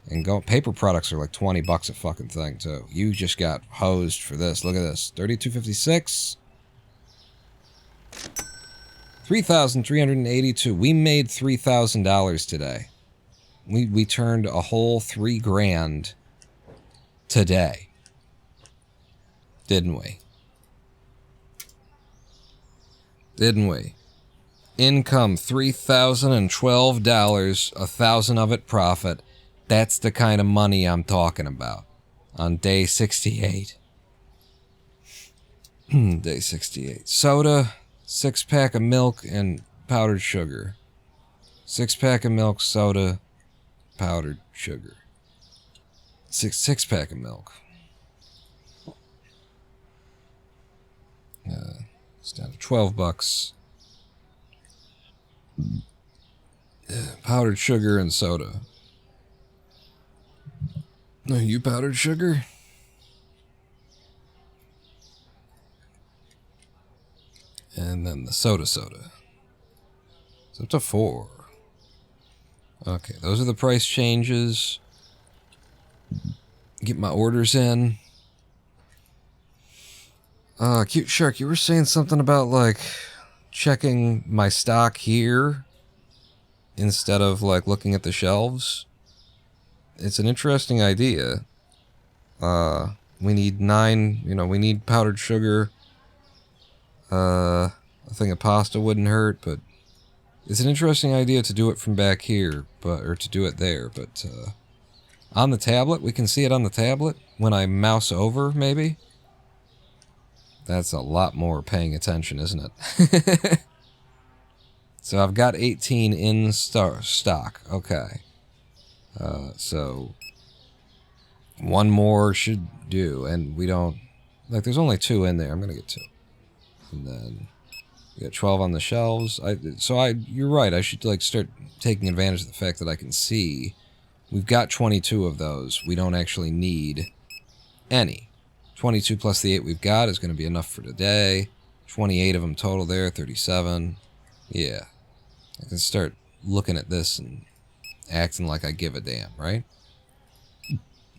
And go. Paper products are like $20 a fucking thing, too. You just got hosed for this. Look at this. $32.56. $3,382. We made $3,000 today. We turned a whole $3,000 today. Didn't we? Didn't we? Income $3,012, $1,000 of it profit. That's the kind of money I'm talking about. On day 68. Day 68. Soda, 6-pack of milk, and powdered sugar. 6-pack of milk, soda, powdered sugar. Six-pack of milk. It's down to $12. Powdered sugar and soda. No, you powdered sugar? And then the soda. It's up to 4. Okay, those are the price changes. Get my orders in. Cute Shark, you were saying something about, like, checking my stock here instead of, like, looking at the shelves. It's an interesting idea. We need 9, we need powdered sugar. A thing of pasta wouldn't hurt, but it's an interesting idea to do it from back here, or to do it there, but, on the tablet, we can see it on the tablet when I mouse over, maybe. That's a lot more paying attention, isn't it? So I've got 18 in stock. Okay. So one more should do, and we don't... Like, there's only 2 in there. I'm going to get 2. And then we got 12 on the shelves. You're right. I should, like, start taking advantage of the fact that I can see. We've got 22 of those. We don't actually need any. 22 plus the 8 we've got is going to be enough for today. 28 of them total there, 37. Yeah. I can start looking at this and acting like I give a damn, right?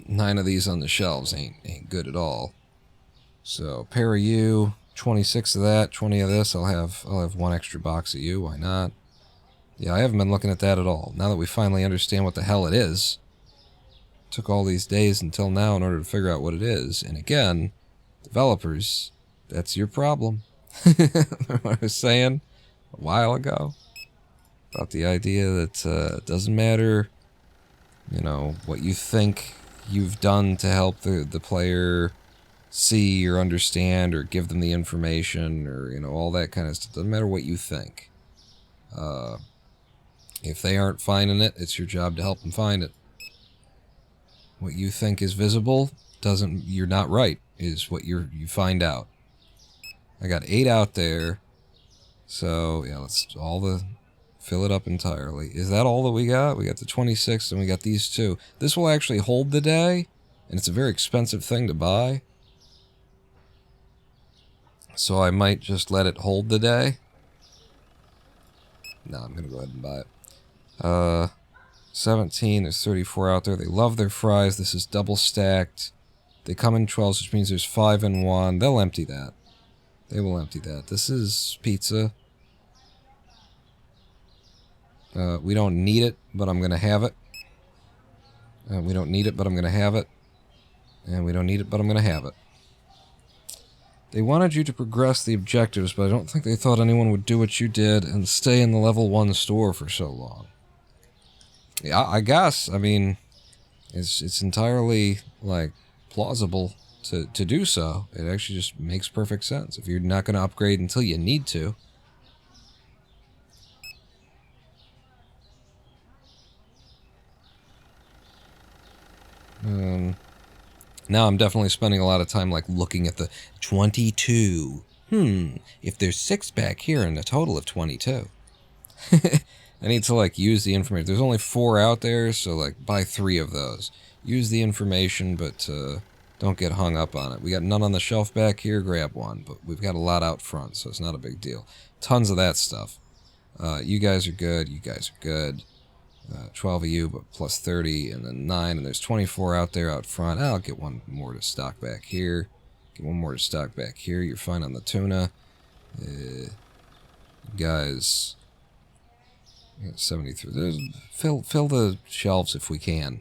9 of these on the shelves ain't good at all. So, pair of you, 26 of that, 20 of this. I'll have 1 extra box of you, why not? Yeah, I haven't been looking at that at all. Now that we finally understand what the hell it is. Took all these days until now in order to figure out what it is. And again, developers, that's your problem. What I was saying a while ago about the idea that it doesn't matter, what you think you've done to help the player see or understand or give them the information or, all that kind of stuff. Doesn't matter what you think. If they aren't finding it, it's your job to help them find it. What you think is visible you're not right, is what you find out. I got 8 out there. So, yeah, let's fill it up entirely. Is that all that we got? We got the 26 and we got these 2. This will actually hold the day, and it's a very expensive thing to buy. So I might just let it hold the day. No, I'm going to go ahead and buy it. 17, there's 34 out there. They love their fries. This is double stacked. They come in 12s, which means there's 5 in 1. They'll empty that. They will empty that. This is pizza. We don't need it, but I'm going to have it. We don't need it, but I'm going to have it. And we don't need it, but I'm going to have it. They wanted you to progress the objectives, but I don't think they thought anyone would do what you did and stay in the level 1 store for so long. Yeah, I guess. I mean, it's entirely, like, plausible to do so. It actually just makes perfect sense. If you're not going to upgrade until you need to. Now I'm definitely spending a lot of time, like, looking at the 22. If there's 6 back here and a total of 22. I need to, like, use the information. There's only 4 out there, so, like, buy 3 of those. Use the information, but don't get hung up on it. We got none on the shelf back here, grab 1. But we've got a lot out front, so it's not a big deal. Tons of that stuff. You guys are good. You guys are good. 12 of you, but plus 30, and then 9, and there's 24 out there out front. I'll get 1 more to stock back here. Get 1 more to stock back here. You're fine on the tuna. Guys... 73. Fill the shelves if we can.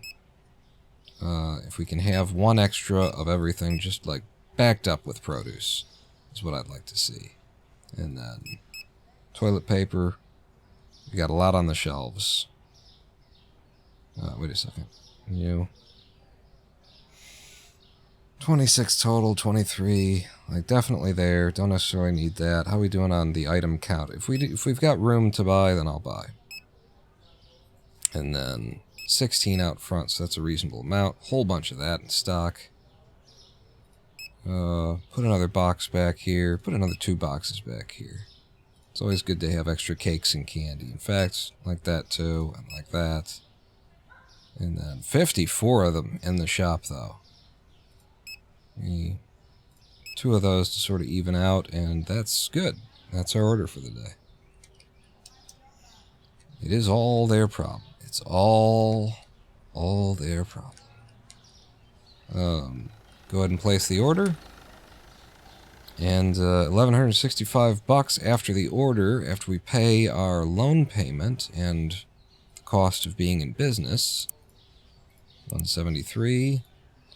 If we can have 1 extra of everything, just like backed up with produce, is what I'd like to see. And then toilet paper. We got a lot on the shelves. Wait a second. 26 total, 23. Like, definitely there. Don't necessarily need that. How are we doing on the item count? If we've got room to buy, then I'll buy. And then 16 out front, so that's a reasonable amount. Whole bunch of that in stock. Put another box back here. Put another 2 boxes back here. It's always good to have extra cakes and candy. In fact, like that too, and like that. And then 54 of them in the shop, though. 2 of those to sort of even out, and that's good. That's our order for the day. It is all their problem. It's all their problem. Go ahead and place the order. And $1,165 after the order, after we pay our loan payment and the cost of being in business. $173.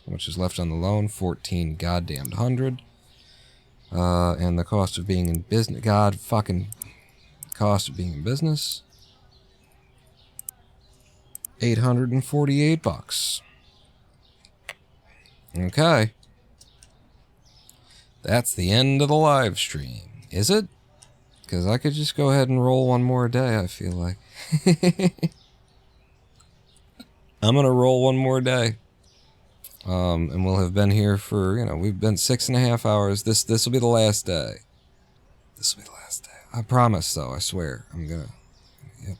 How much is left on the loan? 14 goddamned hundred. And the cost of being in business. Cost of being in business. $848. Okay. That's the end of the live stream. Is it? Because I could just go ahead and roll one more day, I feel like. I'm going to roll one more day. And we'll have been here for, we've been 6.5 hours. This will be the last day. This will be the last day. I promise, though, I swear. I'm gonna... Yep.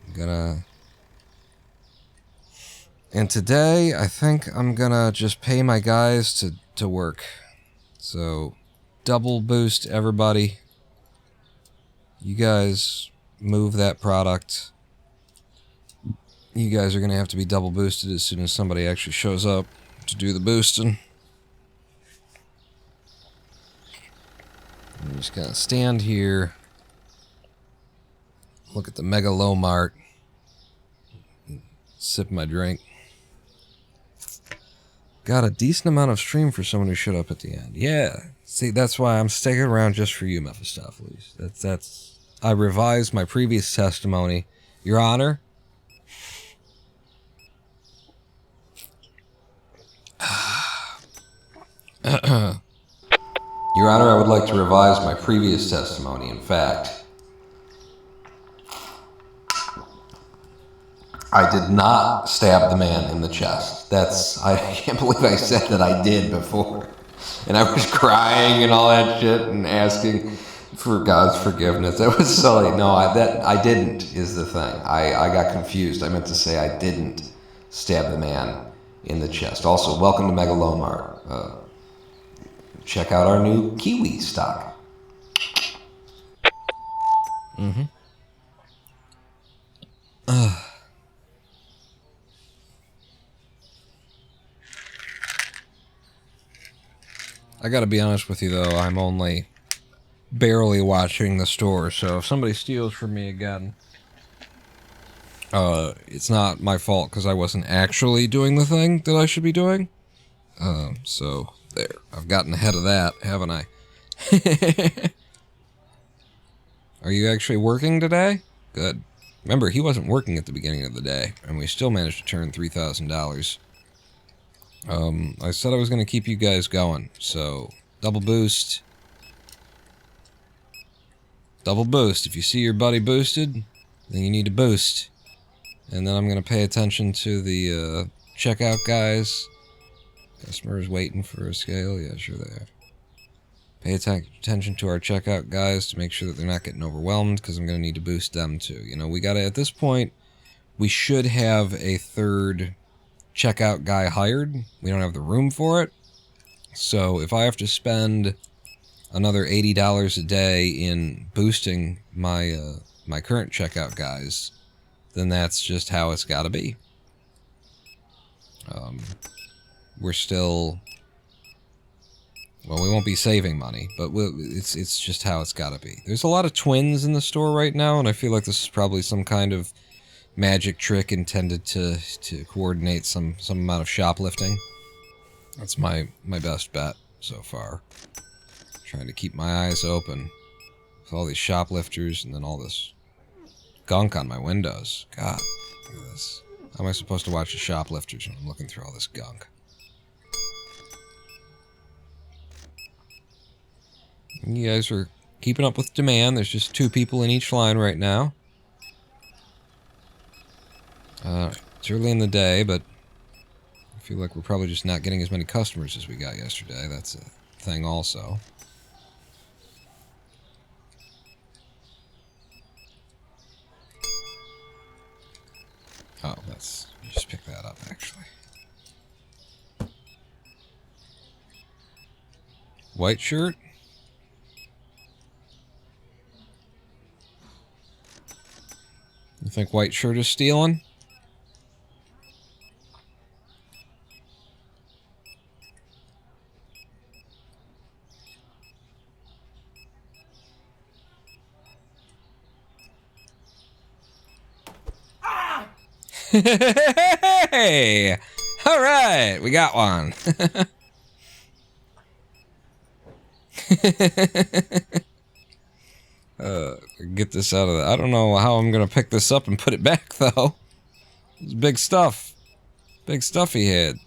I'm gonna... And today, I think I'm gonna just pay my guys to work. So, double boost everybody. You guys move that product. You guys are gonna have to be double boosted as soon as somebody actually shows up to do the boosting. I'm just gonna stand here, look at the mini-mart, sip my drink. Got a decent amount of stream for someone who showed up at the end. Yeah. See, that's why I'm sticking around just for you, Mephistopheles. That's I revised my previous testimony. Your Honor. Your Honor, I would like to revise my previous testimony. In fact, I did not stab the man in the chest. I can't believe I said that I did before. And I was crying and all that shit and asking for God's forgiveness. That was silly. No, I didn't is the thing. I got confused. I meant to say I didn't stab the man in the chest. Also, welcome to mini-mart. Check out our new kiwi stock. Mm-hmm. I gotta be honest with you, though. I'm only barely watching the store, so if somebody steals from me again, it's not my fault, because I wasn't actually doing the thing that I should be doing. So, there. I've gotten ahead of that, haven't I? Are you actually working today? Good. Remember, he wasn't working at the beginning of the day, and we still managed to turn $3,000. I said I was going to keep you guys going, so double boost. Double boost. If you see your buddy boosted, then you need to boost. And then I'm going to pay attention to the checkout guys. Customers waiting for a scale? Yeah, sure they are. Pay attention to our checkout guys to make sure that they're not getting overwhelmed, because I'm going to need to boost them too. We got to, at this point, we should have a third checkout guy hired. We don't have the room for it. So if I have to spend another $80 a day in boosting my my current checkout guys, then that's just how it's got to be. We're still... Well, we won't be saving money, but it's just how it's got to be. There's a lot of twins in the store right now, and I feel like this is probably some kind of magic trick intended to coordinate some amount of shoplifting. That's my best bet so far. Trying to keep my eyes open. With all these shoplifters and then all this gunk on my windows. God, look at this. How am I supposed to watch the shoplifters when I'm looking through all this gunk? You guys are keeping up with demand. There's just 2 people in each line right now. It's early in the day, but I feel like we're probably just not getting as many customers as we got yesterday. That's a thing also. Oh, that's... You just pick that up, actually. White shirt? You think white shirt is stealing? Hey! All right, we got one. Get this out of the... I don't know how I'm gonna pick this up and put it back, though. It's big stuff. Big stuff he had.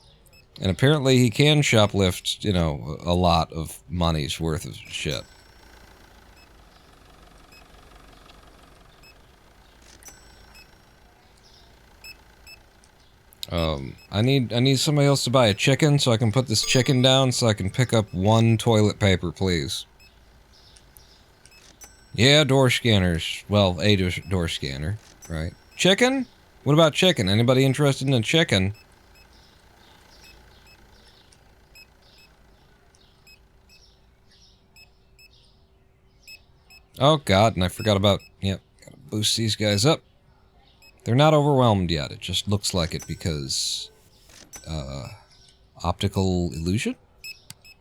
And apparently he can shoplift, you know, a lot of money's worth of shit. I need somebody else to buy a chicken so I can put this chicken down so I can pick up 1 toilet paper, please. Yeah, door scanners. Well, a door scanner, right? Chicken? What about chicken? Anybody interested in a chicken? Oh god, and I forgot about... Yep, gotta boost these guys up. They're not overwhelmed yet, it just looks like it because... optical illusion?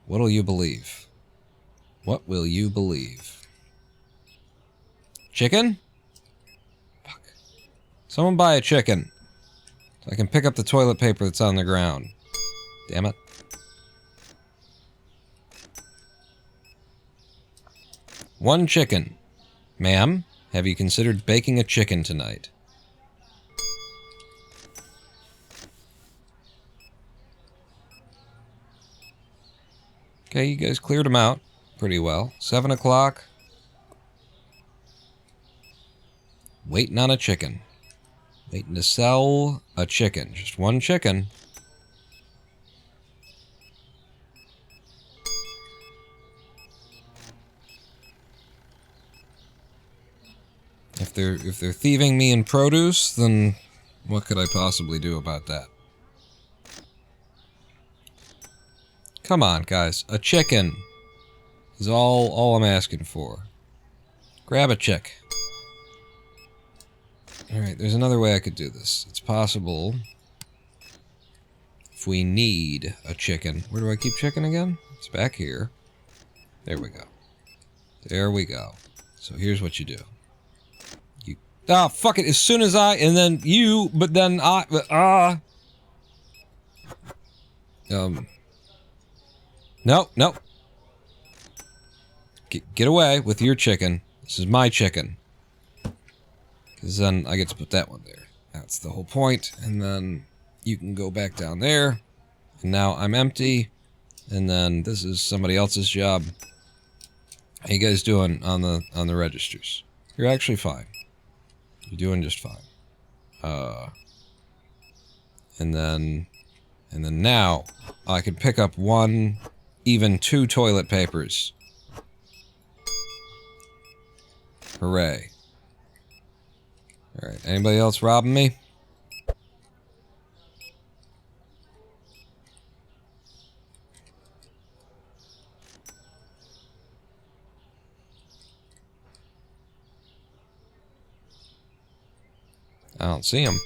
What'll you believe? What will you believe? Chicken? Fuck. Someone buy a chicken. So I can pick up the toilet paper that's on the ground. Damn it. One chicken. Ma'am, have you considered baking a chicken tonight? Okay, you guys cleared them out pretty well. 7 o'clock. Waiting on a chicken. Waiting to sell a chicken. Just 1 chicken. If they're thieving me in produce, then what could I possibly do about that? Come on, guys. A chicken is all I'm asking for. Grab a chick. Alright, there's another way I could do this. It's possible if we need a chicken. Where do I keep chicken again? It's back here. There we go. There we go. So here's what you do. You... Ah, fuck it. As soon as I... And then you... But then I... No, no. Get away with your chicken. This is my chicken. Because then I get to put that one there. That's the whole point. And then you can go back down there. And now I'm empty. And then this is somebody else's job. How you guys doing on the registers? You're actually fine. You're doing just fine. And then now I can pick up 1, even 2 toilet papers. Hooray. Alright, anybody else robbing me? I don't see him.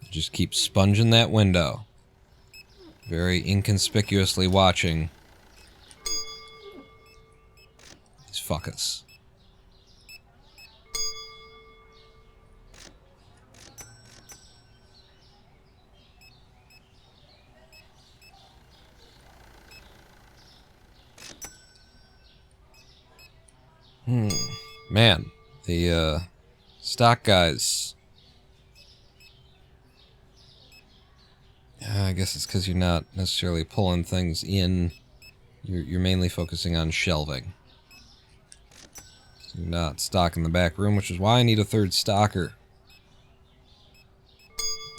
Just keep sponging that window. Very inconspicuously watching these fuckers. Man, the stock guys. I guess it's because you're not necessarily pulling things in. You're mainly focusing on shelving. So you're not stocking the back room, which is why I need a third stocker.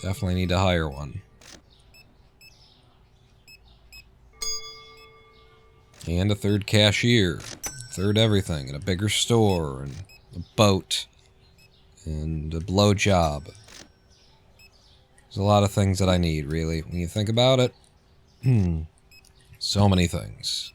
Definitely need to hire one. And a third cashier. Third everything. And a bigger store. And a boat. And a blowjob. There's a lot of things that I need, really. When you think about it. So many things.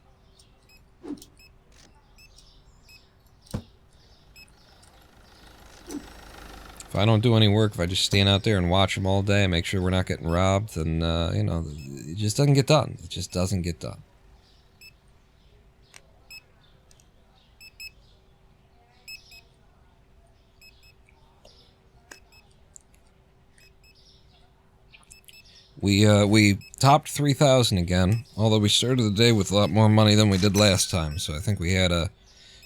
If I don't do any work, if I just stand out there and watch them all day, make sure we're not getting robbed, then, you know, it just doesn't get done. It just doesn't get done. We topped 3,000 again, although we started the day with a lot more money than we did last time, so I think we had a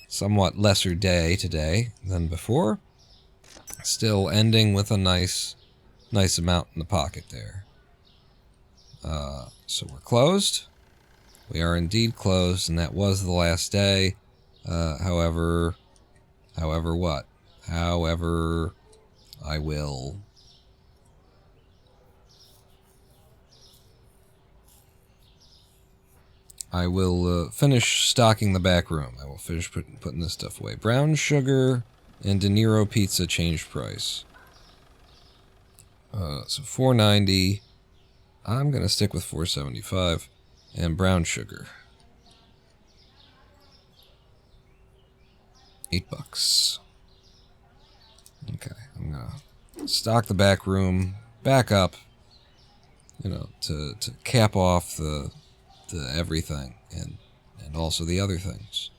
somewhat lesser day today than before. Still ending with a nice amount in the pocket there. So we're closed. We are indeed closed, and that was the last day. However what? However, I will finish stocking the back room. I will finish putting this stuff away. Brown sugar and De Niro pizza changed price. So $4.90. I'm gonna stick with $4.75. And brown sugar. $8. Okay, I'm gonna stock the back room back up. You know, to cap off the everything and also the other things.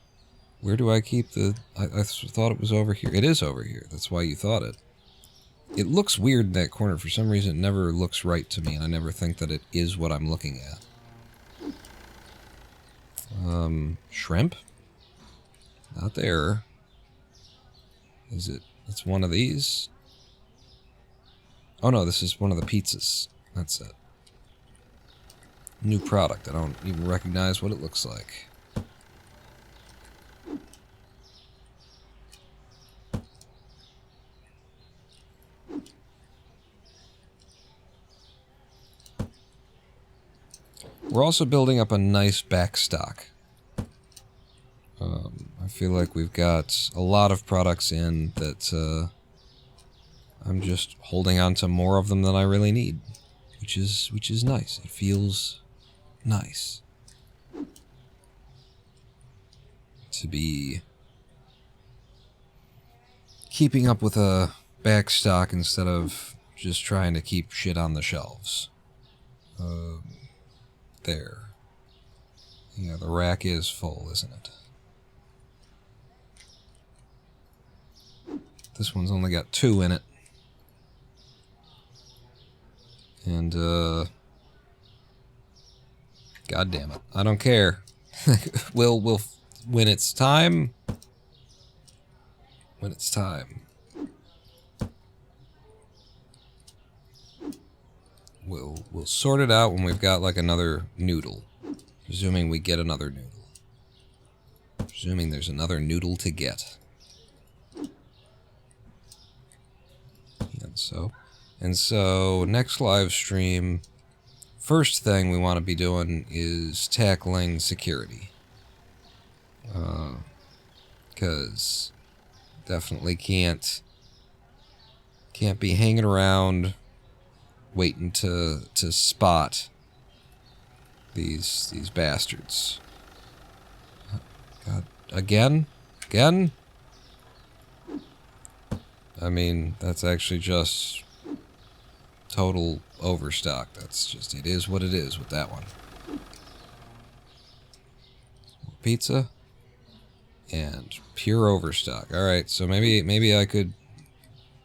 Where do I keep the... I thought it was over here. It is over here. That's why you thought it. It looks weird in that corner. For some reason, it never looks right to me, and I never think that it is what I'm looking at. Shrimp? Not there. Is it? It's one of these? Oh no, this is one of the pizzas. That's it. New product. I don't even recognize what it looks like. We're also building up a nice back stock. I feel like we've got a lot of products in that I'm just holding on to more of them than I really need, which is nice. It feels nice to be keeping up with a back stock instead of just trying to keep shit on the shelves. There. Yeah, the rack is full, isn't it? This one's only got 2 in it. And, God damn it. I don't care. We'll, when it's time... When it's time. We'll sort it out when we've got, like, another noodle. Presuming we get another noodle. Presuming there's another noodle to get. And so next live stream, first thing we want to be doing is tackling security. Because definitely can't be hanging around waiting to spot these bastards. God, again? I mean, that's actually just total overstock. That's just, it is what it is with that one. Pizza and pure overstock. All right, so maybe I could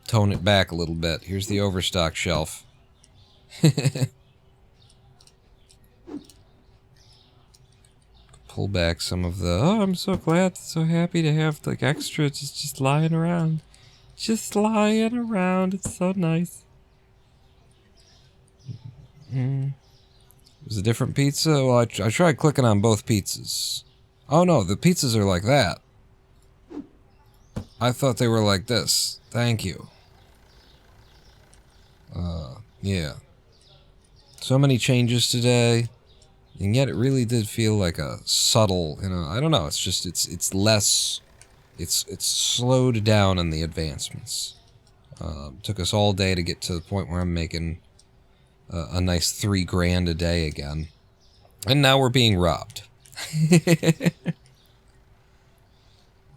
tone it back a little bit. Here's the overstock shelf. pull back some of the, oh, I'm so glad, so happy to have like extra just lying around. Just lying around. It's so nice. It was a different pizza. Well, I tried clicking on both pizzas. Oh no, the pizzas are like that. I thought they were like this. Thank you. Yeah. So many changes today, and yet it really did feel like a subtle, I don't know, it's just, it's less, it's slowed down in the advancements. Took us all day to get to the point where I'm making a nice $3,000 a day again. And now we're being robbed.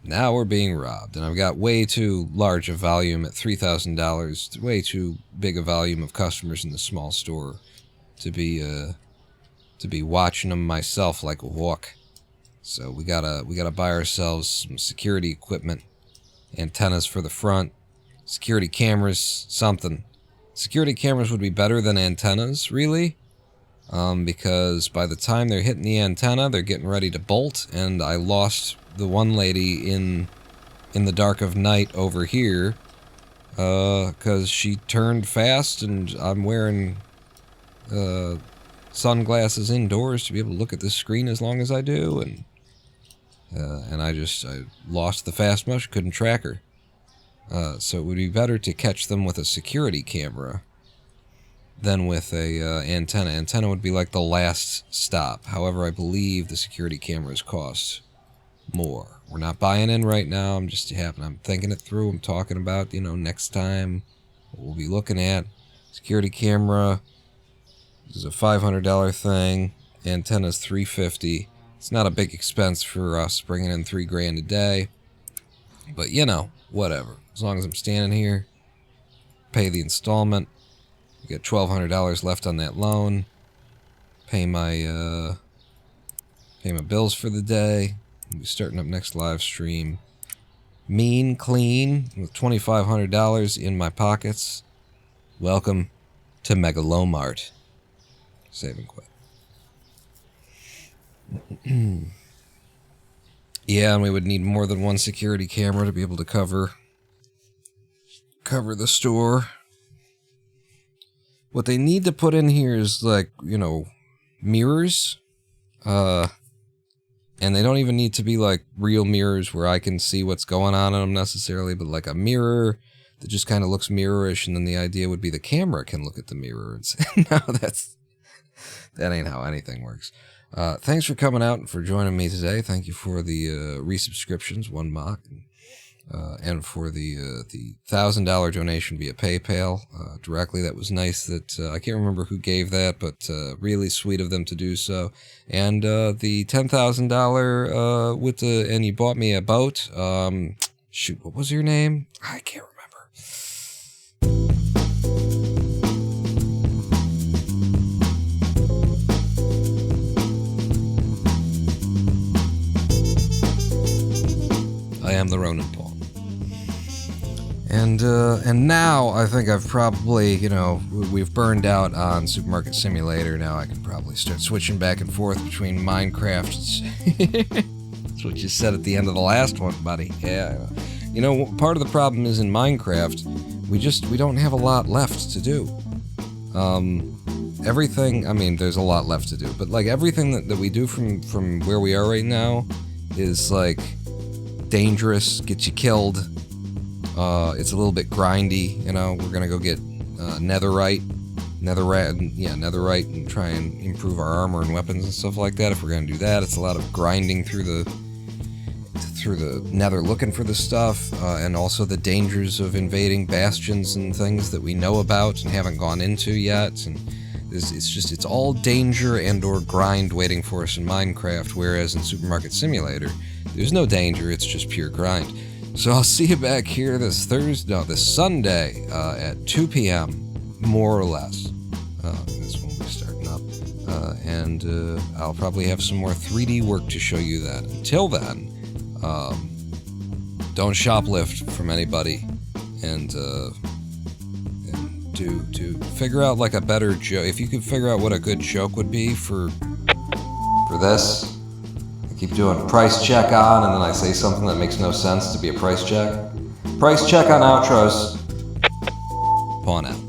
Now we're being robbed, and I've got way too large a volume at $3,000, way too big a volume of customers in the small store to be watching them myself like a hawk. So we gotta buy ourselves some security equipment, antennas for the front, security cameras, something. Security cameras would be better than antennas, really. Because by the time they're hitting the antenna, they're getting ready to bolt, and I lost the one lady in the dark of night over here, because she turned fast, and I'm wearing sunglasses indoors to be able to look at this screen as long as I do, and I lost the fast mush, couldn't track her. So it would be better to catch them with a security camera than with a antenna. Antenna would be like the last stop. However, I believe the security cameras cost more. We're not buying in right now. I'm thinking it through. I'm talking about, next time what we'll be looking at. Security camera is a $500 thing. Antenna's $350. It's not a big expense for us bringing in $3,000 a day. But, whatever. As long as I'm standing here, pay the installment. We got $1,200 left on that loan. Pay my bills for the day. We'll be starting up next live stream. Mean, clean, with $2,500 in my pockets. Welcome to mini-mart. Save and quit. Yeah, and we would need more than one security camera to be able to cover the store. What they need to put in here is, like, mirrors. And they don't even need to be, like, real mirrors where I can see what's going on in them necessarily, but, like, a mirror that just kind of looks mirrorish, and then the idea would be the camera can look at the mirror and say, no, that ain't how anything works. Thanks for coming out and for joining me today. Thank you for the resubscriptions, one mock, and for the $1,000 donation via PayPal directly. That was nice. That I can't remember who gave that, but really sweet of them to do so. And the $10,000 and you bought me a boat. Shoot, what was your name? I can't remember. I am the Ronin Paul. And now I think I've probably, we've burned out on Supermarket Simulator. Now I can probably start switching back and forth between Minecraft. That's what you said at the end of the last one, buddy. Yeah. Part of the problem is in Minecraft, we don't have a lot left to do. Everything, there's a lot left to do, but like everything that we do from where we are right now is like dangerous, gets you killed. It's a little bit grindy, we're gonna go get netherite, and try and improve our armor and weapons and stuff like that. If we're gonna do that, it's a lot of grinding through the nether looking for the stuff, and also the dangers of invading bastions and things that we know about and haven't gone into yet. And it's all danger and or grind waiting for us in Minecraft, whereas in Supermarket Simulator, there's no danger, it's just pure grind. So I'll see you back here this Sunday at 2 p.m., more or less. That's when we're starting up. And I'll probably have some more 3D work to show you then. Until then, don't shoplift from anybody, and to figure out like a better joke. If you could figure out what a good joke would be for this, Keep doing price check on, and then I say something that makes no sense to be a price check. Price check on outros. Pawn out.